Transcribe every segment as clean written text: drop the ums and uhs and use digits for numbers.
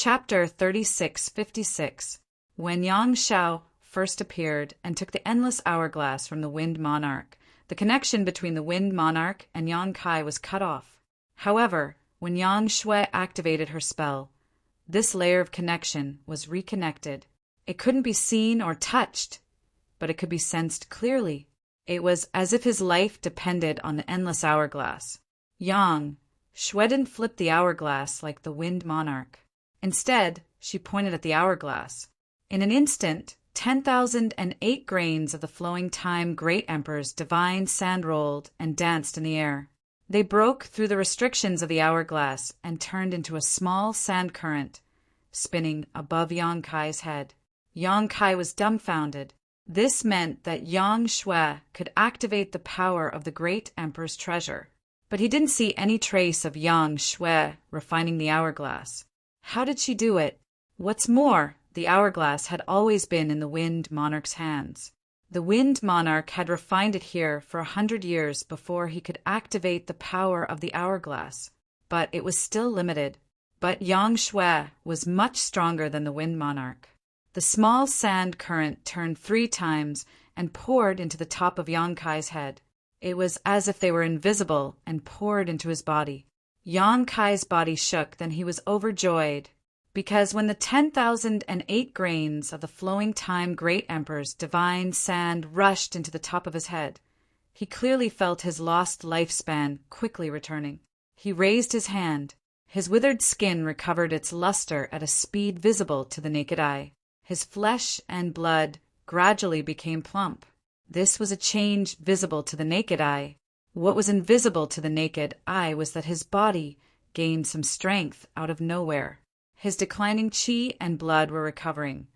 Chapter 3656. When Yang Shao first appeared and took the endless hourglass from the Wind Monarch, the connection between the Wind Monarch and Yang Kai was cut off. However, when Yang Shui activated her spell, this layer of connection was reconnected. It couldn't be seen or touched, but it could be sensed clearly. It was as if his life depended on the endless hourglass. Yang Shui didn't flip the hourglass like the Wind Monarch. Instead, she pointed at the hourglass. In an instant, 10,008 grains of the flowing time Great Emperor's divine sand rolled and danced in the air. They broke through the restrictions of the hourglass and turned into a small sand current, spinning above Yang Kai's head. Yang Kai was dumbfounded. This meant that Yang Shui could activate the power of the Great Emperor's treasure. But he didn't see any trace of Yang Shui refining the hourglass. How did she do it? What's more, the hourglass had always been in the Wind Monarch's hands. The Wind Monarch had refined it here for 100 years before he could activate the power of the hourglass. But it was still limited. But Yang Shui was much stronger than the Wind Monarch. The small sand current turned 3 times and poured into the top of Yang Kai's head. It was as if they were invisible and poured into his body. Yang Kai's body shook, then he was overjoyed, because when the 10,008 grains of the flowing time Great Emperor's divine sand rushed into the top of his head, he clearly felt his lost lifespan quickly returning. He raised his hand. His withered skin recovered its luster at a speed visible to the naked eye. His flesh and blood gradually became plump. This was a change visible to the naked eye. What was invisible to the naked eye was that his body gained some strength out of nowhere. His declining qi and blood were recovering.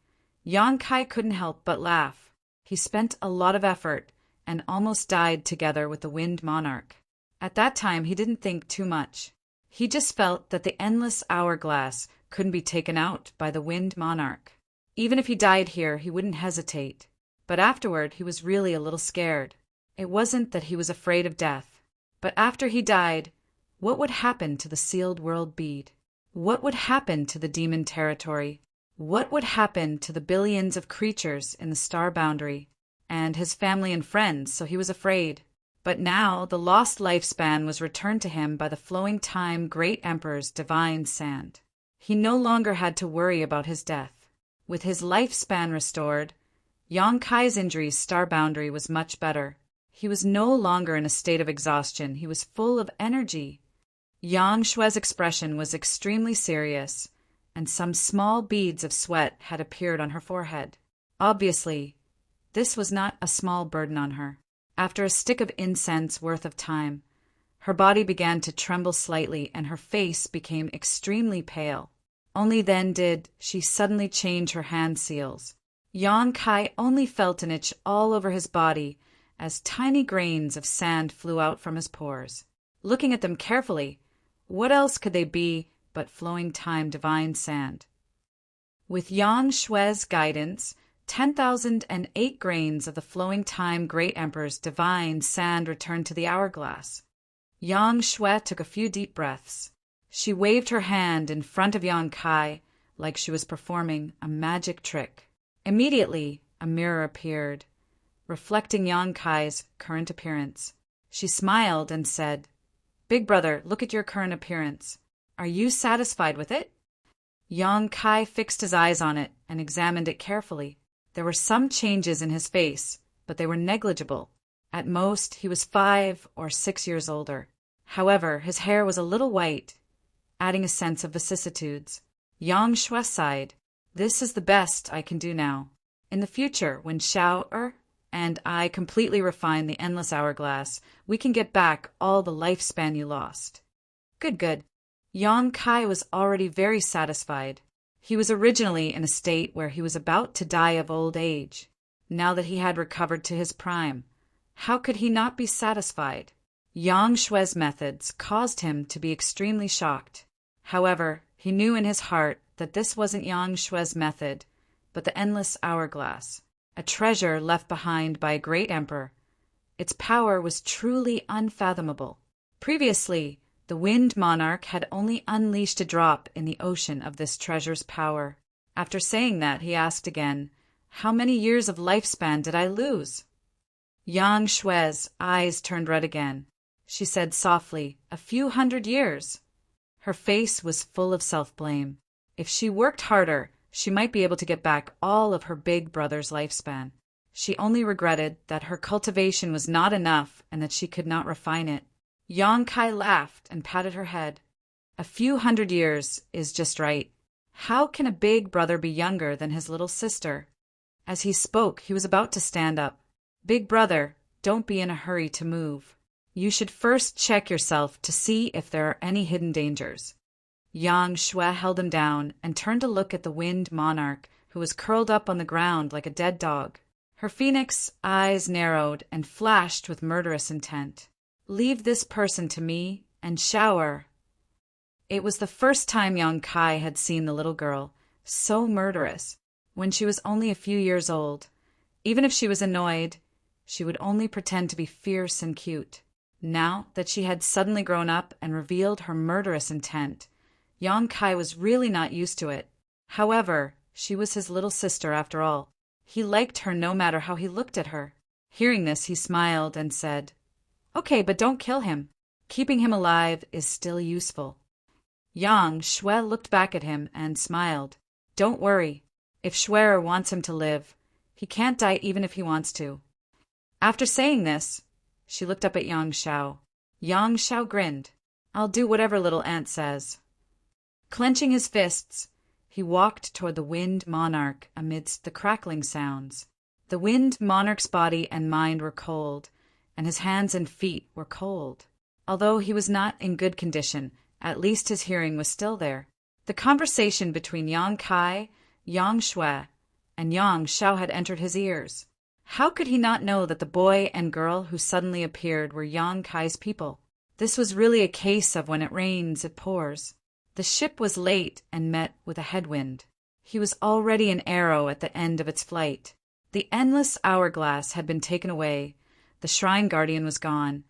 Yang Kai couldn't help but laugh. He spent a lot of effort and almost died together with the Wind Monarch. At that time, he didn't think too much. He just felt that the endless hourglass couldn't be taken out by the Wind Monarch. Even if he died here, he wouldn't hesitate. But afterward, he was really a little scared. It wasn't that he was afraid of death, but after he died, what would happen to the sealed world bead? What would happen to the demon territory? What would happen to the billions of creatures in the star boundary? And his family and friends, so he was afraid. But now the lost lifespan was returned to him by the flowing time Great Emperor's divine sand. He no longer had to worry about his death. With his lifespan restored, Yang Kai's injury's star boundary was much better. He was no longer in a state of exhaustion. He was full of energy. Yang Shui's expression was extremely serious, and some small beads of sweat had appeared on her forehead. Obviously, this was not a small burden on her. After a stick of incense worth of time, her body began to tremble slightly and her face became extremely pale. Only then did she suddenly change her hand seals. Yang Kai only felt an itch all over his body as tiny grains of sand flew out from his pores. Looking at them carefully, what else could they be but flowing time divine sand? With Yang Shui's guidance, 10,008 grains of the flowing time Great Emperor's divine sand returned to the hourglass. Yang Shui took a few deep breaths. She waved her hand in front of Yang Kai like she was performing a magic trick. Immediately, a mirror appeared, reflecting Yang Kai's current appearance. She smiled and said, "Big brother, look at your current appearance. Are you satisfied with it?" Yang Kai fixed his eyes on it and examined it carefully. There were some changes in his face, but they were negligible. At most, he was 5 or 6 years older. However, his hair was a little white, adding a sense of vicissitudes. Yang Shui sighed. "This is the best I can do now. In the future, when Shao and I completely refine the endless hourglass, we can get back all the lifespan you lost." Good. Yang Kai was already very satisfied. He was originally in a state where he was about to die of old age. Now that he had recovered to his prime, how could he not be satisfied? Yang Shui's methods caused him to be extremely shocked. However, he knew in his heart that this wasn't Yang Shui's method, but the endless hourglass, a treasure left behind by a great emperor. Its power was truly unfathomable. Previously, The Wind Monarch had only unleashed a drop in the ocean of this treasure's power. After saying that, he asked again, "How many years of lifespan did I lose?" Yang Shui's eyes turned red again. She said softly, "A few 100 years." Her face was full of self-blame. If she worked harder, she might be able to get back all of her big brother's lifespan. She only regretted that her cultivation was not enough and that she could not refine it. Yang Kai laughed and patted her head. "A few 100 years is just right. How can a big brother be younger than his little sister?" As he spoke, he was about to stand up. "Big brother, don't be in a hurry to move. You should first check yourself to see if there are any hidden dangers." Yang Shui held him down and turned to look at the Wind Monarch, who was curled up on the ground like a dead dog. Her phoenix eyes narrowed and flashed with murderous intent. "Leave this person to me and shower." It was the first time Yang Kai had seen the little girl so murderous when she was only a few years old. Even if she was annoyed, she would only pretend to be fierce and cute. Now that she had suddenly grown up and revealed her murderous intent, Yang Kai was really not used to it. However, she was his little sister after all. He liked her no matter how he looked at her. Hearing this, he smiled and said, "Okay, but don't kill him. Keeping him alive is still useful." Yang Shui looked back at him and smiled. "Don't worry. If Shuer wants him to live, he can't die even if he wants to." After saying this, she looked up at Yang Shao. Yang Shao grinned. "I'll do whatever little aunt says." Clenching his fists, he walked toward the Wind Monarch amidst the crackling sounds. The Wind Monarch's body and mind were cold, and his hands and feet were cold. Although he was not in good condition, at least his hearing was still there. The conversation between Yang Kai, Yang Shui, and Yang Shao had entered his ears. How could he not know that the boy and girl who suddenly appeared were Yang Kai's people? This was really a case of when it rains, it pours. The ship was late and met with a headwind. He was already an arrow at the end of its flight. The endless hourglass had been taken away, the shrine guardian was gone,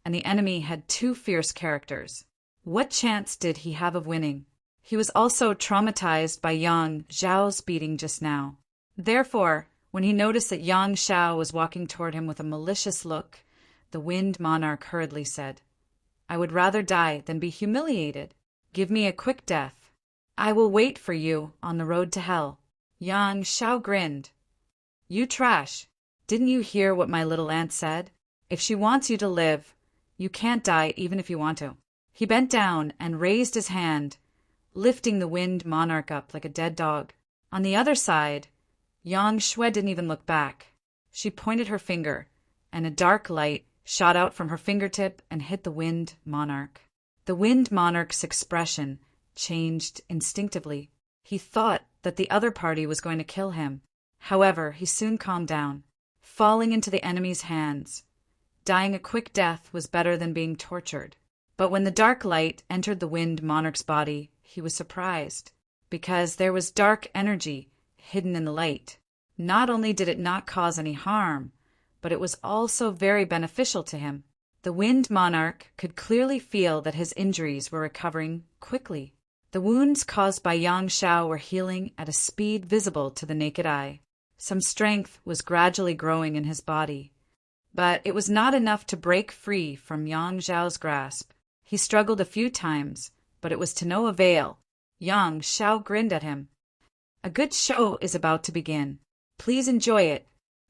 and the enemy had 2 fierce characters. What chance did he have of winning? He was also traumatized by Yang Zhao's beating just now. Therefore, when he noticed that Yang Shao was walking toward him with a malicious look, the Wind Monarch hurriedly said, "I would rather die than be humiliated. Give me a quick death. I will wait for you on the road to hell." Yang Shao grinned. "You trash. Didn't you hear what my little aunt said? If she wants you to live, you can't die even if you want to." He bent down and raised his hand, lifting the Wind Monarch up like a dead dog. On the other side, Yang Shui didn't even look back. She pointed her finger, and a dark light shot out from her fingertip and hit the Wind Monarch. The Wind Monarch's expression changed instinctively. He thought that the other party was going to kill him. However, he soon calmed down, falling into the enemy's hands. Dying a quick death was better than being tortured. But when the dark light entered the Wind Monarch's body, he was surprised, because there was dark energy hidden in the light. Not only did it not cause any harm, but it was also very beneficial to him. The Wind Monarch could clearly feel that his injuries were recovering quickly. The wounds caused by Yang Shao were healing at a speed visible to the naked eye. Some strength was gradually growing in his body, but it was not enough to break free from Yang Zhao's grasp. He struggled a few times, but it was to no avail. Yang Shao grinned at him. "A good show is about to begin. Please enjoy it."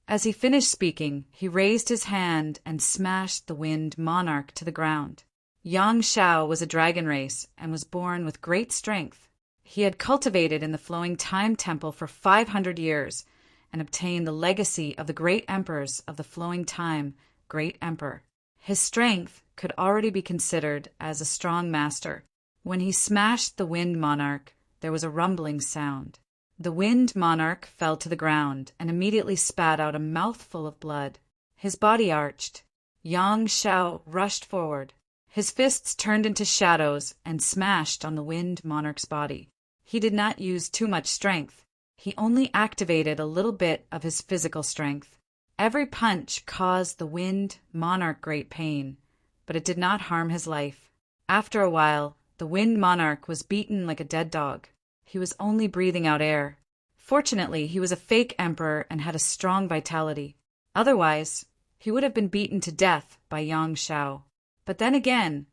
As he finished speaking, he raised his hand and smashed the Wind Monarch to the ground. Yang Shao was a dragon race and was born with great strength. He had cultivated in the Flowing Time Temple for 500 years and obtained the legacy of the great emperors of the Flowing Time, Great Emperor. His strength could already be considered as a strong master. When he smashed the Wind Monarch, there was a rumbling sound. The Wind Monarch fell to the ground and immediately spat out a mouthful of blood. His body arched. Yang Shao rushed forward. His fists turned into shadows and smashed on the Wind Monarch's body. He did not use too much strength. He only activated a little bit of his physical strength. Every punch caused the Wind Monarch great pain, but it did not harm his life. After a while, the Wind Monarch was beaten like a dead dog. He was only breathing out air. Fortunately, he was a fake emperor and had a strong vitality. Otherwise, he would have been beaten to death by Yang Shao. But then again,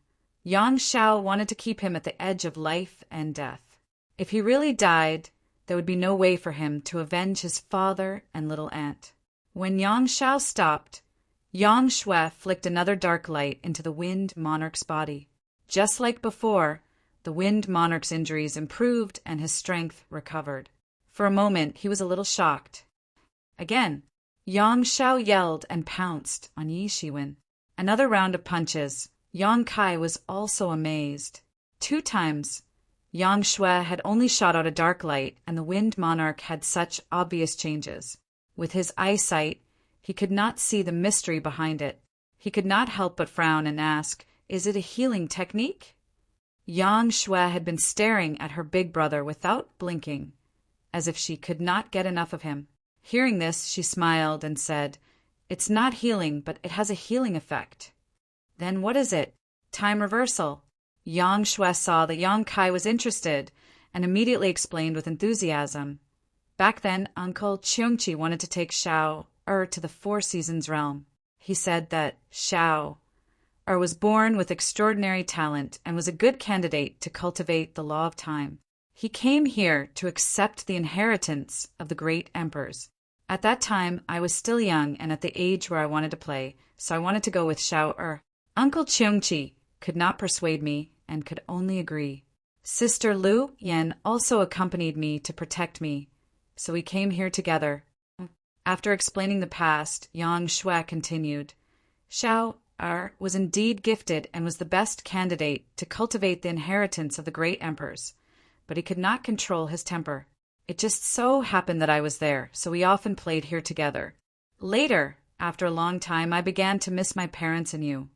Yang Shao wanted to keep him at the edge of life and death. If he really died, there would be no way for him to avenge his father and little aunt. When Yang Shao stopped, Yang Shui flicked another dark light into the Wind Monarch's body. Just like before, the Wind Monarch's injuries improved and his strength recovered. For a moment, he was a little shocked. Again, Yang Shao yelled and pounced on Yi Shiwen. Another round of punches. Yang Kai was also amazed. 2 times, Yang Shui had only shot out a dark light, and the Wind Monarch had such obvious changes. With his eyesight, he could not see the mystery behind it. He could not help but frown and ask, "Is it a healing technique?" Yang Shui had been staring at her big brother without blinking, as if she could not get enough of him. Hearing this, she smiled and said, "It's not healing, but it has a healing effect." "Then what is it?" "Time reversal." Yang Shui saw that Yang Kai was interested and immediately explained with enthusiasm. Back then, Uncle Cheongchi wanted to take Shao to the Four Seasons realm. He said that Shao was born with extraordinary talent and was a good candidate to cultivate the law of time. He came here to accept the inheritance of the great emperors. At that time, I was still young and at the age where I wanted to play, so I wanted to go with Shao. Uncle Cheongchi could not persuade me and could only agree. Sister Lu Yan also accompanied me to protect me, so we came here together. After explaining the past, Yang Shui continued, Shao was indeed gifted and was the best candidate to cultivate the inheritance of the great emperors, but he could not control his temper. It just so happened that I was there, so we often played here together. Later, after a long time, I began to miss my parents and you,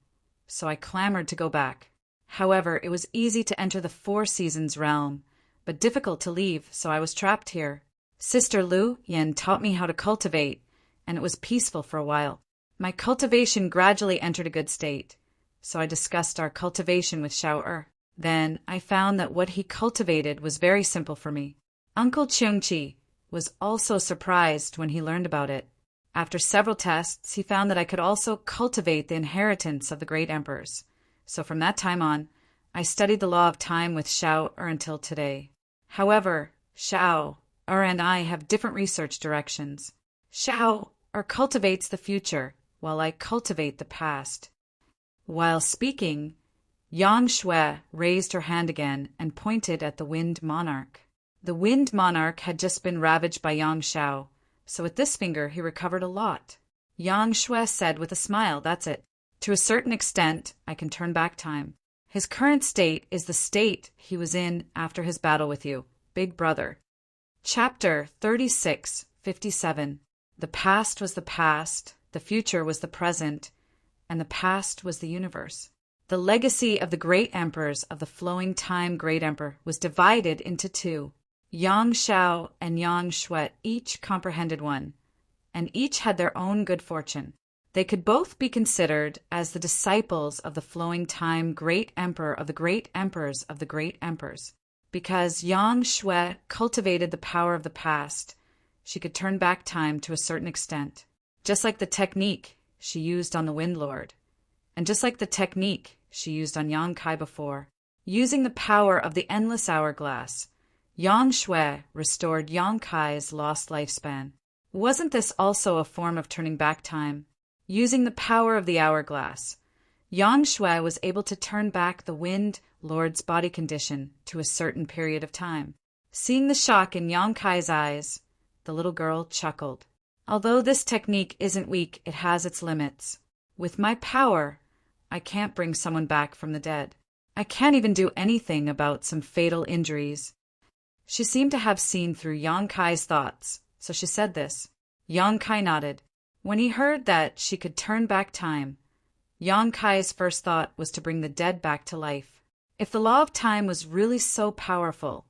so I clamored to go back. However, it was easy to enter the Four Seasons realm, but difficult to leave, so I was trapped here. Sister Lu Yan taught me how to cultivate, and it was peaceful for a while. My cultivation gradually entered a good state, so I discussed our cultivation with Shao. Then I found that what he cultivated was very simple for me. Uncle Cheongchi was also surprised when he learned about it. After several tests, he found that I could also cultivate the inheritance of the great emperors. So from that time on, I studied the law of time with Shao until today. However, Shao and I have different research directions. Shao cultivates the future, while I cultivate the past. While speaking, Yang Shui raised her hand again and pointed at the Wind Monarch. The Wind Monarch had just been ravaged by Yang Shao, so with this finger he recovered a lot. Yang Shui said with a smile, "That's it. To a certain extent, I can turn back time. His current state is the state he was in after his battle with you, Big Brother." Chapter 36:57. The past was the past, the future was the present, and the past was the universe. The legacy of the great emperors of the flowing time great emperor was divided into 2. Yang Shao and Yang Shui each comprehended one, and each had their own good fortune. They could both be considered as the disciples of the flowing time great emperor of the great emperors of the great emperors. Because Yang Shui cultivated the power of the past, she could turn back time to a certain extent, just like the technique she used on the Wind Lord, and just like the technique she used on Yang Kai before. Using the power of the endless hourglass, Yang Shui restored Yang Kai's lost lifespan. Wasn't this also a form of turning back time? Using the power of the hourglass, Yang Shui was able to turn back the Wind Lord's body condition to a certain period of time. Seeing the shock in Yang Kai's eyes, the little girl chuckled. Although this technique isn't weak, it has its limits. With my power, I can't bring someone back from the dead. I can't even do anything about some fatal injuries. She seemed to have seen through Yang Kai's thoughts, so she said this. Yang Kai nodded. When he heard that she could turn back time, Yang Kai's first thought was to bring the dead back to life. If the law of time was really so powerful,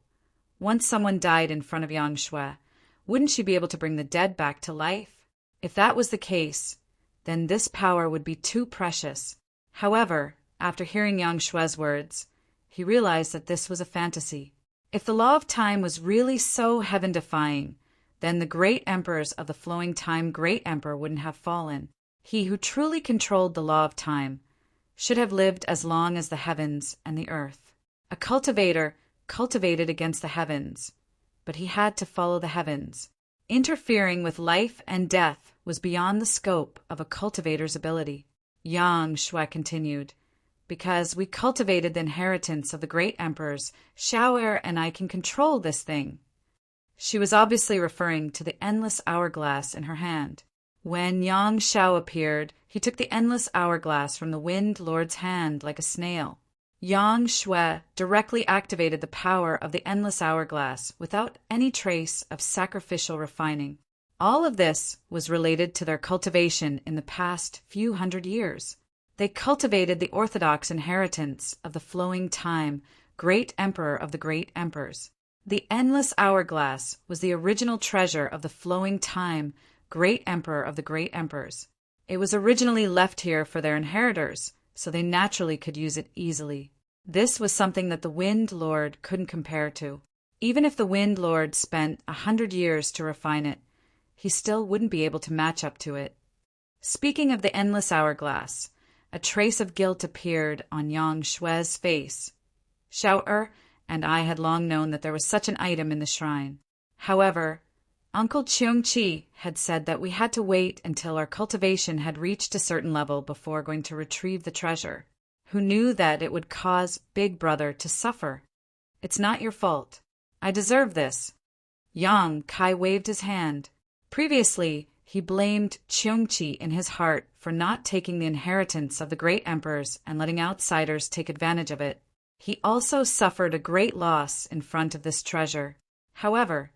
once someone died in front of Yang Shui, wouldn't she be able to bring the dead back to life? If that was the case, then this power would be too precious. However, After hearing Yang Shue's words, he realized that this was a fantasy. If the law of time was really so heaven-defying, then the great emperors of the flowing time great emperor wouldn't have fallen. He who truly controlled the law of time should have lived as long as the heavens and the earth. A cultivator cultivated against the heavens, but he had to follow the heavens. Interfering with life and death was beyond the scope of a cultivator's ability. Yang Shui continued, because we cultivated the inheritance of the great emperors, Xiao'er and I can control this thing. She was obviously referring to the endless hourglass in her hand. When Yang Shao appeared, he took the endless hourglass from the Wind Lord's hand like a snail. Yang Shui directly activated the power of the endless hourglass without any trace of sacrificial refining. All of this was related to their cultivation in the past few hundred years. They cultivated the orthodox inheritance of the flowing time, great emperor of the great emperors. The endless hourglass was the original treasure of the flowing time, great emperor of the great emperors. It was originally left here for their inheritors, so they naturally could use it easily. This was something that the Wind Lord couldn't compare to. Even if the Wind Lord spent 100 years to refine it, he still wouldn't be able to match up to it. Speaking of the endless hourglass, a trace of guilt appeared on Yang Shue's face. Xiao'er and I had long known that there was such an item in the shrine. However, Uncle Cheung-chi had said that we had to wait until our cultivation had reached a certain level before going to retrieve the treasure. Who knew that it would cause Big Brother to suffer? It's not your fault. I deserve this. Yang Kai waved his hand. Previously, he blamed Cheung-chi in his heart for not taking the inheritance of the great emperors and letting outsiders take advantage of it. He also suffered a great loss in front of this treasure. However,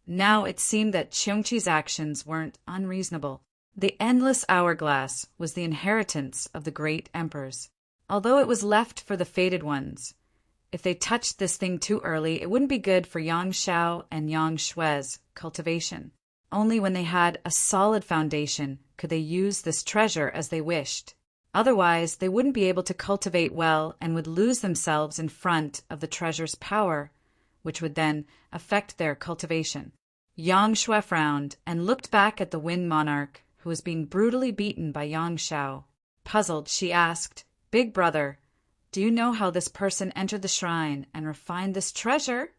now it seemed that Cheung-chi's actions weren't unreasonable. The endless hourglass was the inheritance of the great emperors. Although it was left for the fated ones, if they touched this thing too early, it wouldn't be good for Yang Shao and Yang Shue's cultivation. Only when they had a solid foundation could they use this treasure as they wished. Otherwise, they wouldn't be able to cultivate well and would lose themselves in front of the treasure's power, which would then affect their cultivation. Yang Shui frowned and looked back at the Wind Monarch, who was being brutally beaten by Yang Shao. Puzzled, she asked, "Big Brother, do you know how this person entered the shrine and refined this treasure?"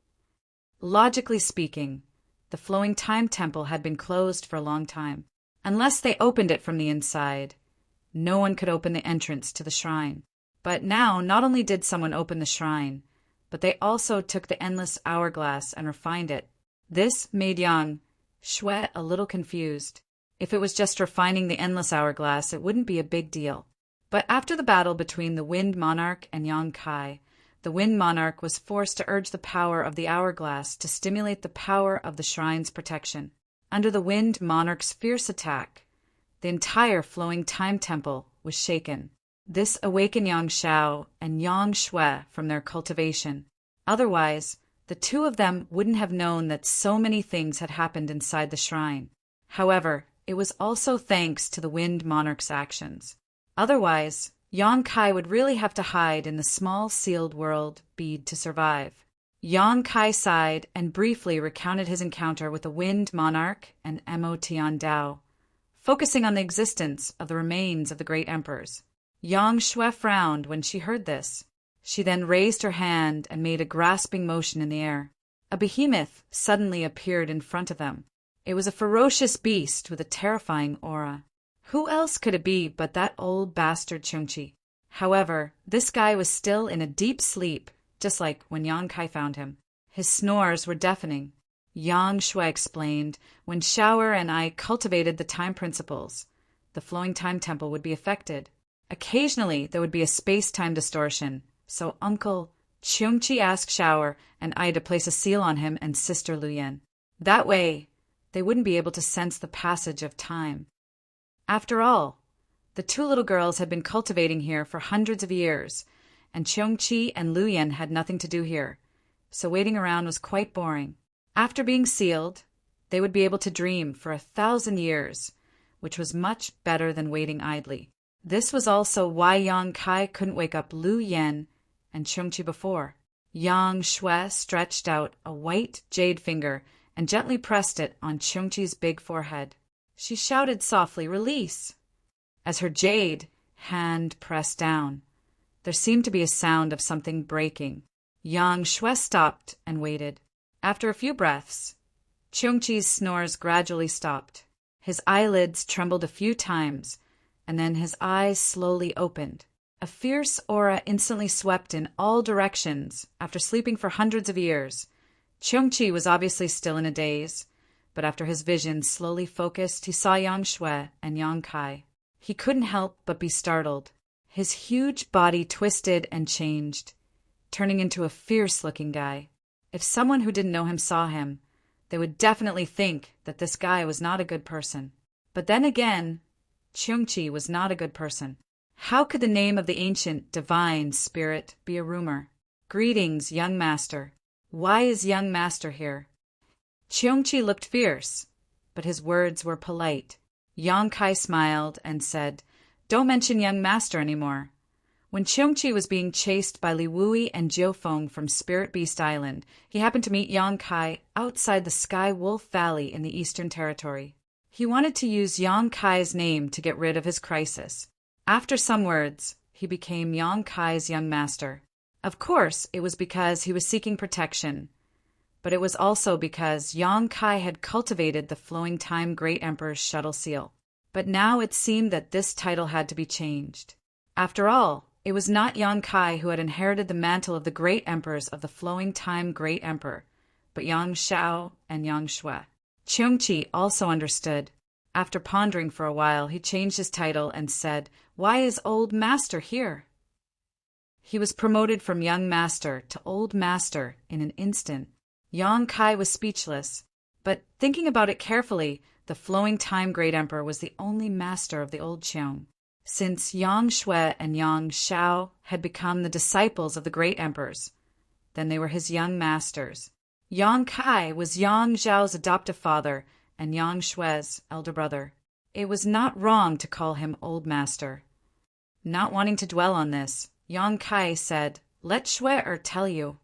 Logically speaking, the flowing time temple had been closed for a long time. Unless they opened it from the inside, no one could open the entrance to the shrine. But now, not only did someone open the shrine, but they also took the endless hourglass and refined it. This made Yang Shui a little confused. If it was just refining the endless hourglass, it wouldn't be a big deal. But after the battle between the Wind Monarch and Yang Kai, the Wind Monarch was forced to urge the power of the hourglass to stimulate the power of the shrine's protection. Under the Wind Monarch's fierce attack, the entire flowing time temple was shaken. This awakened Yang Shao and Yang Shui from their cultivation. Otherwise, the two of them wouldn't have known that so many things had happened inside the shrine. However, it was also thanks to the Wind Monarch's actions. Otherwise, Yang Kai would really have to hide in the small sealed world bead to survive. Yang Kai sighed and briefly recounted his encounter with the Wind Monarch and Mo Tian Dao, focusing on the existence of the remains of the great emperors. Yang Shui frowned when she heard this. She then raised her hand and made a grasping motion in the air. A behemoth suddenly appeared in front of them. It was a ferocious beast with a terrifying aura. Who else could it be but that old bastard Cheung-chi? However, this guy was still in a deep sleep, just like when Yang Kai found him. His snores were deafening. Yang Shui explained, when Xiao'er and I cultivated the time principles, the flowing time temple would be affected. Occasionally, there would be a space-time distortion, so Uncle Cheung-chi asked Xiao'er and I to place a seal on him and Sister Luyan. That way, they wouldn't be able to sense the passage of time. After all, the two little girls had been cultivating here for hundreds of years, and Cheung-chi and Luyan had nothing to do here, so waiting around was quite boring. After being sealed, they would be able to dream for 1,000 years, which was much better than waiting idly. This was also why Yang Kai couldn't wake up Lu Yen and Chungchi before. Yang Shui stretched out a white jade finger and gently pressed it on Chungchi's big forehead. She shouted softly, "Release!" As her jade hand pressed down, there seemed to be a sound of something breaking. Yang Shui stopped and waited. After a few breaths, Chungchi's snores gradually stopped. His eyelids trembled a few times, and then his eyes slowly opened. A fierce aura instantly swept in all directions. After sleeping for hundreds of years, Chungchi was obviously still in a daze, but after his vision slowly focused, he saw Yang Shui and Yang Kai. He couldn't help but be startled. His huge body twisted and changed, turning into a fierce-looking guy. If someone who didn't know him saw him, they would definitely think that this guy was not a good person. But then again, Chungchi was not a good person. How could the name of the ancient divine spirit be a rumor? "Greetings, young master. Why is young master here?" Chungchi looked fierce, but his words were polite. Yang Kai smiled and said, "Don't mention young master anymore." When Chungchi was being chased by Li Wui and Jiu Feng from Spirit Beast Island, he happened to meet Yang Kai outside the Sky Wolf Valley in the Eastern Territory. He wanted to use Yang Kai's name to get rid of his crisis. After some words, he became Yang Kai's young master. Of course, it was because he was seeking protection, but it was also because Yang Kai had cultivated the Flowing Time Great Emperor's shuttle seal. But now it seemed that this title had to be changed. After all, it was not Yang Kai who had inherited the mantle of the Great Emperors of the Flowing Time Great Emperor, but Yang Shao and Yang Shui. Chungchi also understood. After pondering for a while, he changed his title and said, "Why is Old Master here?" He was promoted from Young Master to Old Master in an instant. Yang Kai was speechless, but thinking about it carefully, the Flowing Time Great Emperor was the only master of the old Qiong. Since Yang Shui and Yang Shao had become the disciples of the Great Emperors, then they were his young masters. Yang Kai was Yang Zhao's adoptive father and Yang Shui's elder brother. It was not wrong to call him Old Master. Not wanting to dwell on this, Yang Kai said, "Let Shui tell you."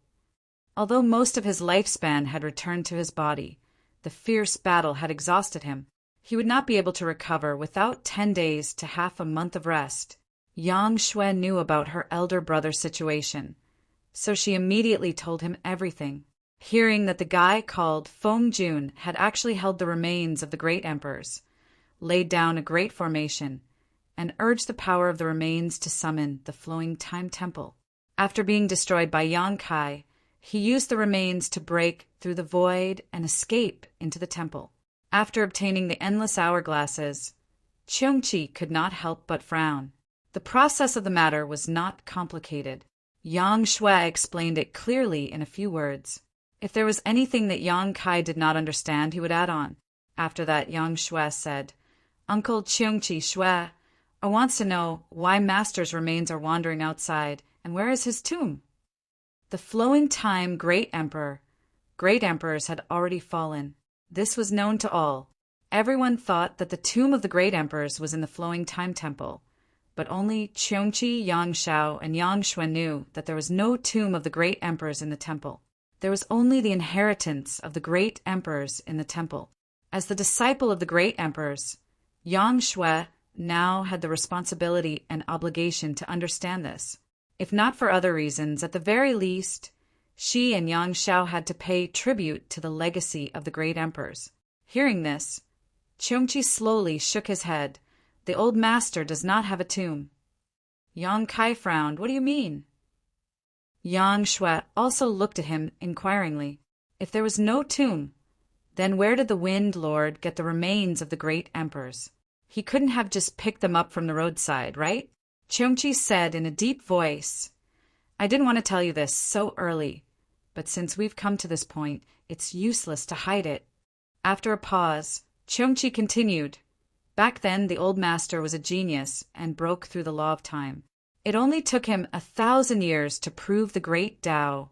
Although most of his lifespan had returned to his body, the fierce battle had exhausted him. He would not be able to recover without 10 days to half a month of rest. Yang Shui knew about her elder brother's situation, so she immediately told him everything. Hearing that the guy called Feng Jun had actually held the remains of the great emperors, laid down a great formation, and urged the power of the remains to summon the Flowing Time Temple. After being destroyed by Yang Kai, he used the remains to break through the void and escape into the temple. After obtaining the endless hourglasses, Chungchi could not help but frown. The process of the matter was not complicated. Yang Shui explained it clearly in a few words. If there was anything that Yang Kai did not understand, he would add on. After that, Yang Shui said, "Uncle Chungchi Shui wants to know why Master's remains are wandering outside, and where is his tomb?" The Flowing Time Great Emperors had already fallen. This was known to all. Everyone thought that the tomb of the Great Emperors was in the Flowing Time Temple, but only Chungchi, Yang Shao, and Yang Shui knew that there was no tomb of the Great Emperors in the temple. There was only the inheritance of the Great Emperors in the temple. As the disciple of the Great Emperors, Yang Shui now had the responsibility and obligation to understand this. If not for other reasons, at the very least, she and Yang Shao had to pay tribute to the legacy of the Great Emperors. Hearing this, Chungchi slowly shook his head. "The old master does not have a tomb." Yang Kai frowned. "What do you mean?" Yang Shui also looked at him inquiringly. If there was no tomb, then where did the Wind Lord get the remains of the Great Emperors? He couldn't have just picked them up from the roadside, right? Chungchi said in a deep voice, "I didn't want to tell you this so early, but since we've come to this point, it's useless to hide it." After a pause, Chungchi continued, "Back then, the old master was a genius and broke through the law of time. It only took him 1,000 years to prove the great Tao,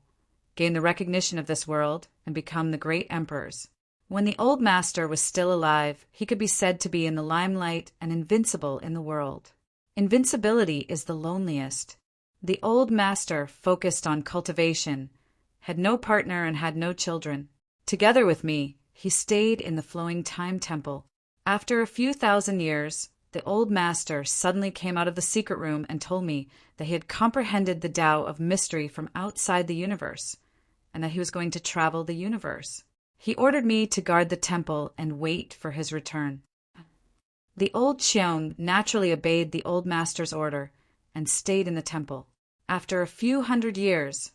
gain the recognition of this world, and become the great emperors. When the old master was still alive, he could be said to be in the limelight and invincible in the world. Invincibility is the loneliest. The old master focused on cultivation, had no partner and had no children. Together with me, he stayed in the flowing time temple. After a few thousand years, the old master suddenly came out of the secret room and told me that he had comprehended the Tao of mystery from outside the universe, and that he was going to travel the universe. He ordered me to guard the temple and wait for his return. The old Cheong naturally obeyed the old master's order and stayed in the temple. After a few hundred years,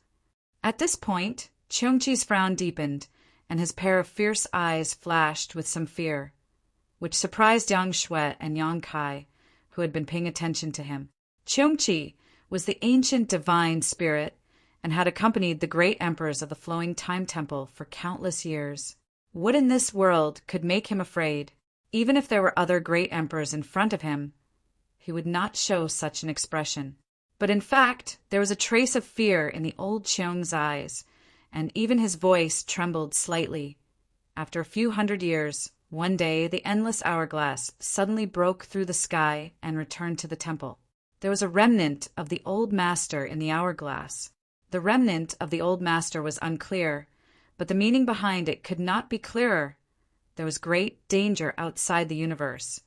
at this point, Cheongchi's frown deepened, and his pair of fierce eyes flashed with some fear, which surprised Yang Shui and Yang Kai, who had been paying attention to him. Cheongchi was the ancient divine spirit and had accompanied the great emperors of the flowing time temple for countless years. What in this world could make him afraid? Even if there were other great emperors in front of him, he would not show such an expression. But in fact, there was a trace of fear in the old Cheong's eyes, and even his voice trembled slightly. After a few hundred years, one day the endless hourglass suddenly broke through the sky and returned to the temple. There was a remnant of the old master in the hourglass. The remnant of the old master was unclear, but the meaning behind it could not be clearer. There was great danger outside the universe,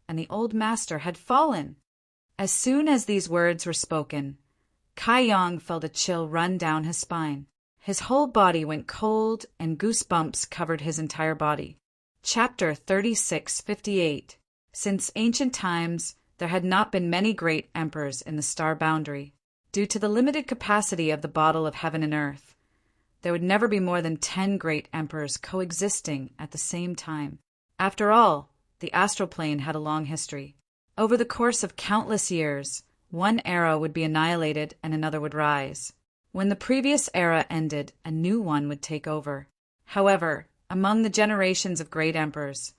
and the old master had fallen. As soon as these words were spoken, Kai Yang felt a chill run down his spine. His whole body went cold, and goosebumps covered his entire body. Chapter 3658. Since ancient times, there had not been many great emperors in the star boundary. Due to the limited capacity of the bottle of heaven and earth, there would never be more than 10 great emperors coexisting at the same time. After all, the astral plane had a long history. Over the course of countless years, one era would be annihilated and another would rise. When the previous era ended, a new one would take over. However, among the generations of great emperors,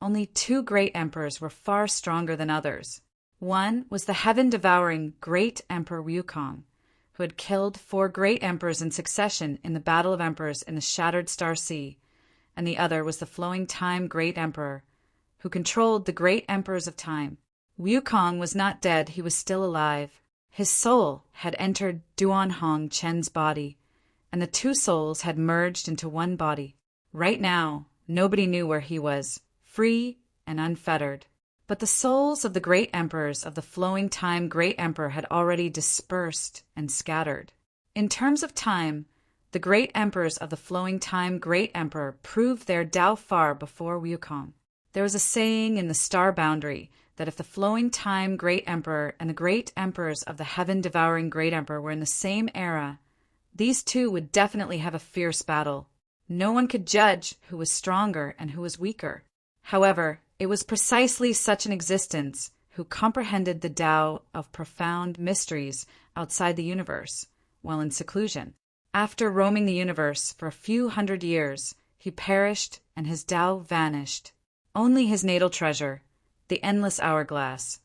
only 2 great emperors were far stronger than others. One was the heaven-devouring great emperor Wukong, who had killed 4 great emperors in succession in the Battle of Emperors in the Shattered Star Sea, and the other was the flowing time great emperor, who controlled the great emperors of time. Wukong was not dead, he was still alive. His soul had entered Duan Hong Chen's body, and the 2 souls had merged into one body. Right now, nobody knew where he was, free and unfettered. But the souls of the great emperors of the flowing time great emperor had already dispersed and scattered. In terms of time, the great emperors of the flowing time great emperor proved their Tao far before Wukong. There was a saying in the star boundary that if the flowing time great emperor and the great emperors of the heaven-devouring great emperor were in the same era, these 2 would definitely have a fierce battle. No one could judge who was stronger and who was weaker. However, it was precisely such an existence who comprehended the Tao of profound mysteries outside the universe, while in seclusion. After roaming the universe for a few hundred years, he perished and his Tao vanished. Only his natal treasure, the endless hourglass,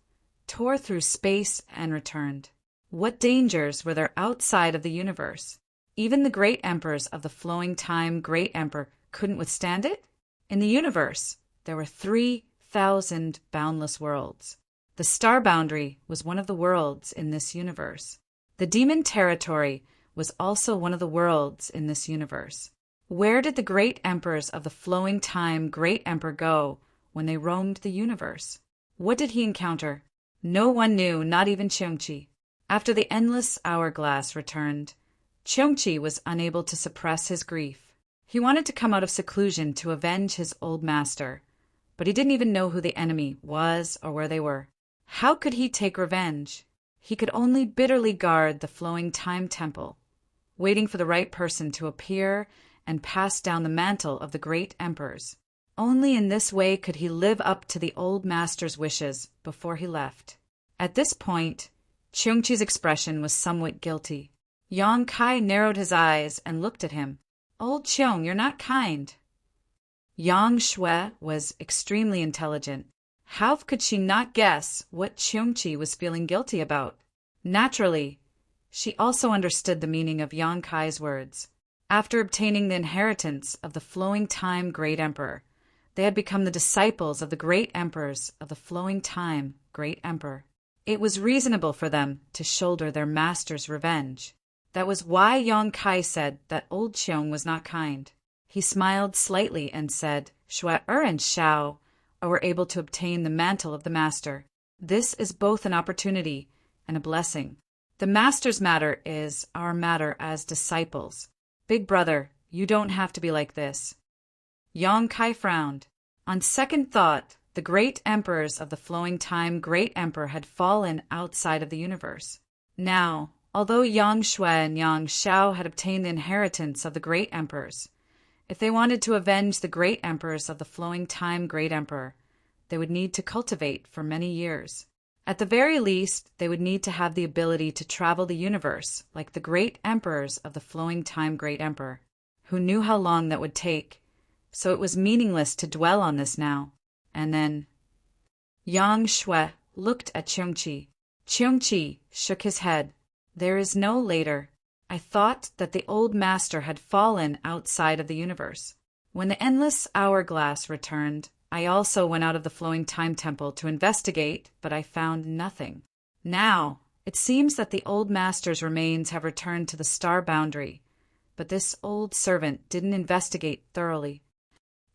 tore through space and returned. What dangers were there outside of the universe? Even the great emperors of the flowing time great emperor couldn't withstand it? In the universe, there were 3,000 boundless worlds. The star boundary was one of the worlds in this universe. The demon territory was also one of the worlds in this universe. Where did the great emperors of the flowing time great emperor go when they roamed the universe? What did he encounter? No one knew, not even Cheongchi. After the endless hourglass returned, Cheongchi was unable to suppress his grief. He wanted to come out of seclusion to avenge his old master, but he didn't even know who the enemy was or where they were. How could he take revenge? He could only bitterly guard the flowing time temple, waiting for the right person to appear and pass down the mantle of the great emperors. Only in this way could he live up to the old master's wishes before he left. At this point, Cheongchi's expression was somewhat guilty. Yang Kai narrowed his eyes and looked at him. "Old Cheong, you're not kind." Yang Shui was extremely intelligent. How could she not guess what Cheongchi was feeling guilty about? Naturally, she also understood the meaning of Yang Kai's words. After obtaining the inheritance of the flowing time great emperor, they had become the disciples of the great emperors of the flowing time great emperor. It was reasonable for them to shoulder their master's revenge. That was why Yong Kai said that old Cheong was not kind. He smiled slightly and said, Shui-er and Shao were able to obtain the mantle of the master. This is both an opportunity and a blessing. The master's matter is our matter as disciples. Big brother, you don't have to be like this. Yong Kai frowned. On second thought, the great emperors of the flowing time great emperor had fallen outside of the universe. Now, although Yang Shui and Yang Shao had obtained the inheritance of the great emperors, if they wanted to avenge the great emperors of the flowing time great emperor, they would need to cultivate for many years. At the very least, they would need to have the ability to travel the universe like the great emperors of the flowing time great emperor, who knew how long that would take, so it was meaningless to dwell on this now. And then Yang Shui looked at Cheongqi. Cheongqi shook his head. There is no later. I thought that the old master had fallen outside of the universe. When the endless hourglass returned, I also went out of the flowing time temple to investigate, but I found nothing. Now, it seems that the old master's remains have returned to the star boundary, but this old servant didn't investigate thoroughly.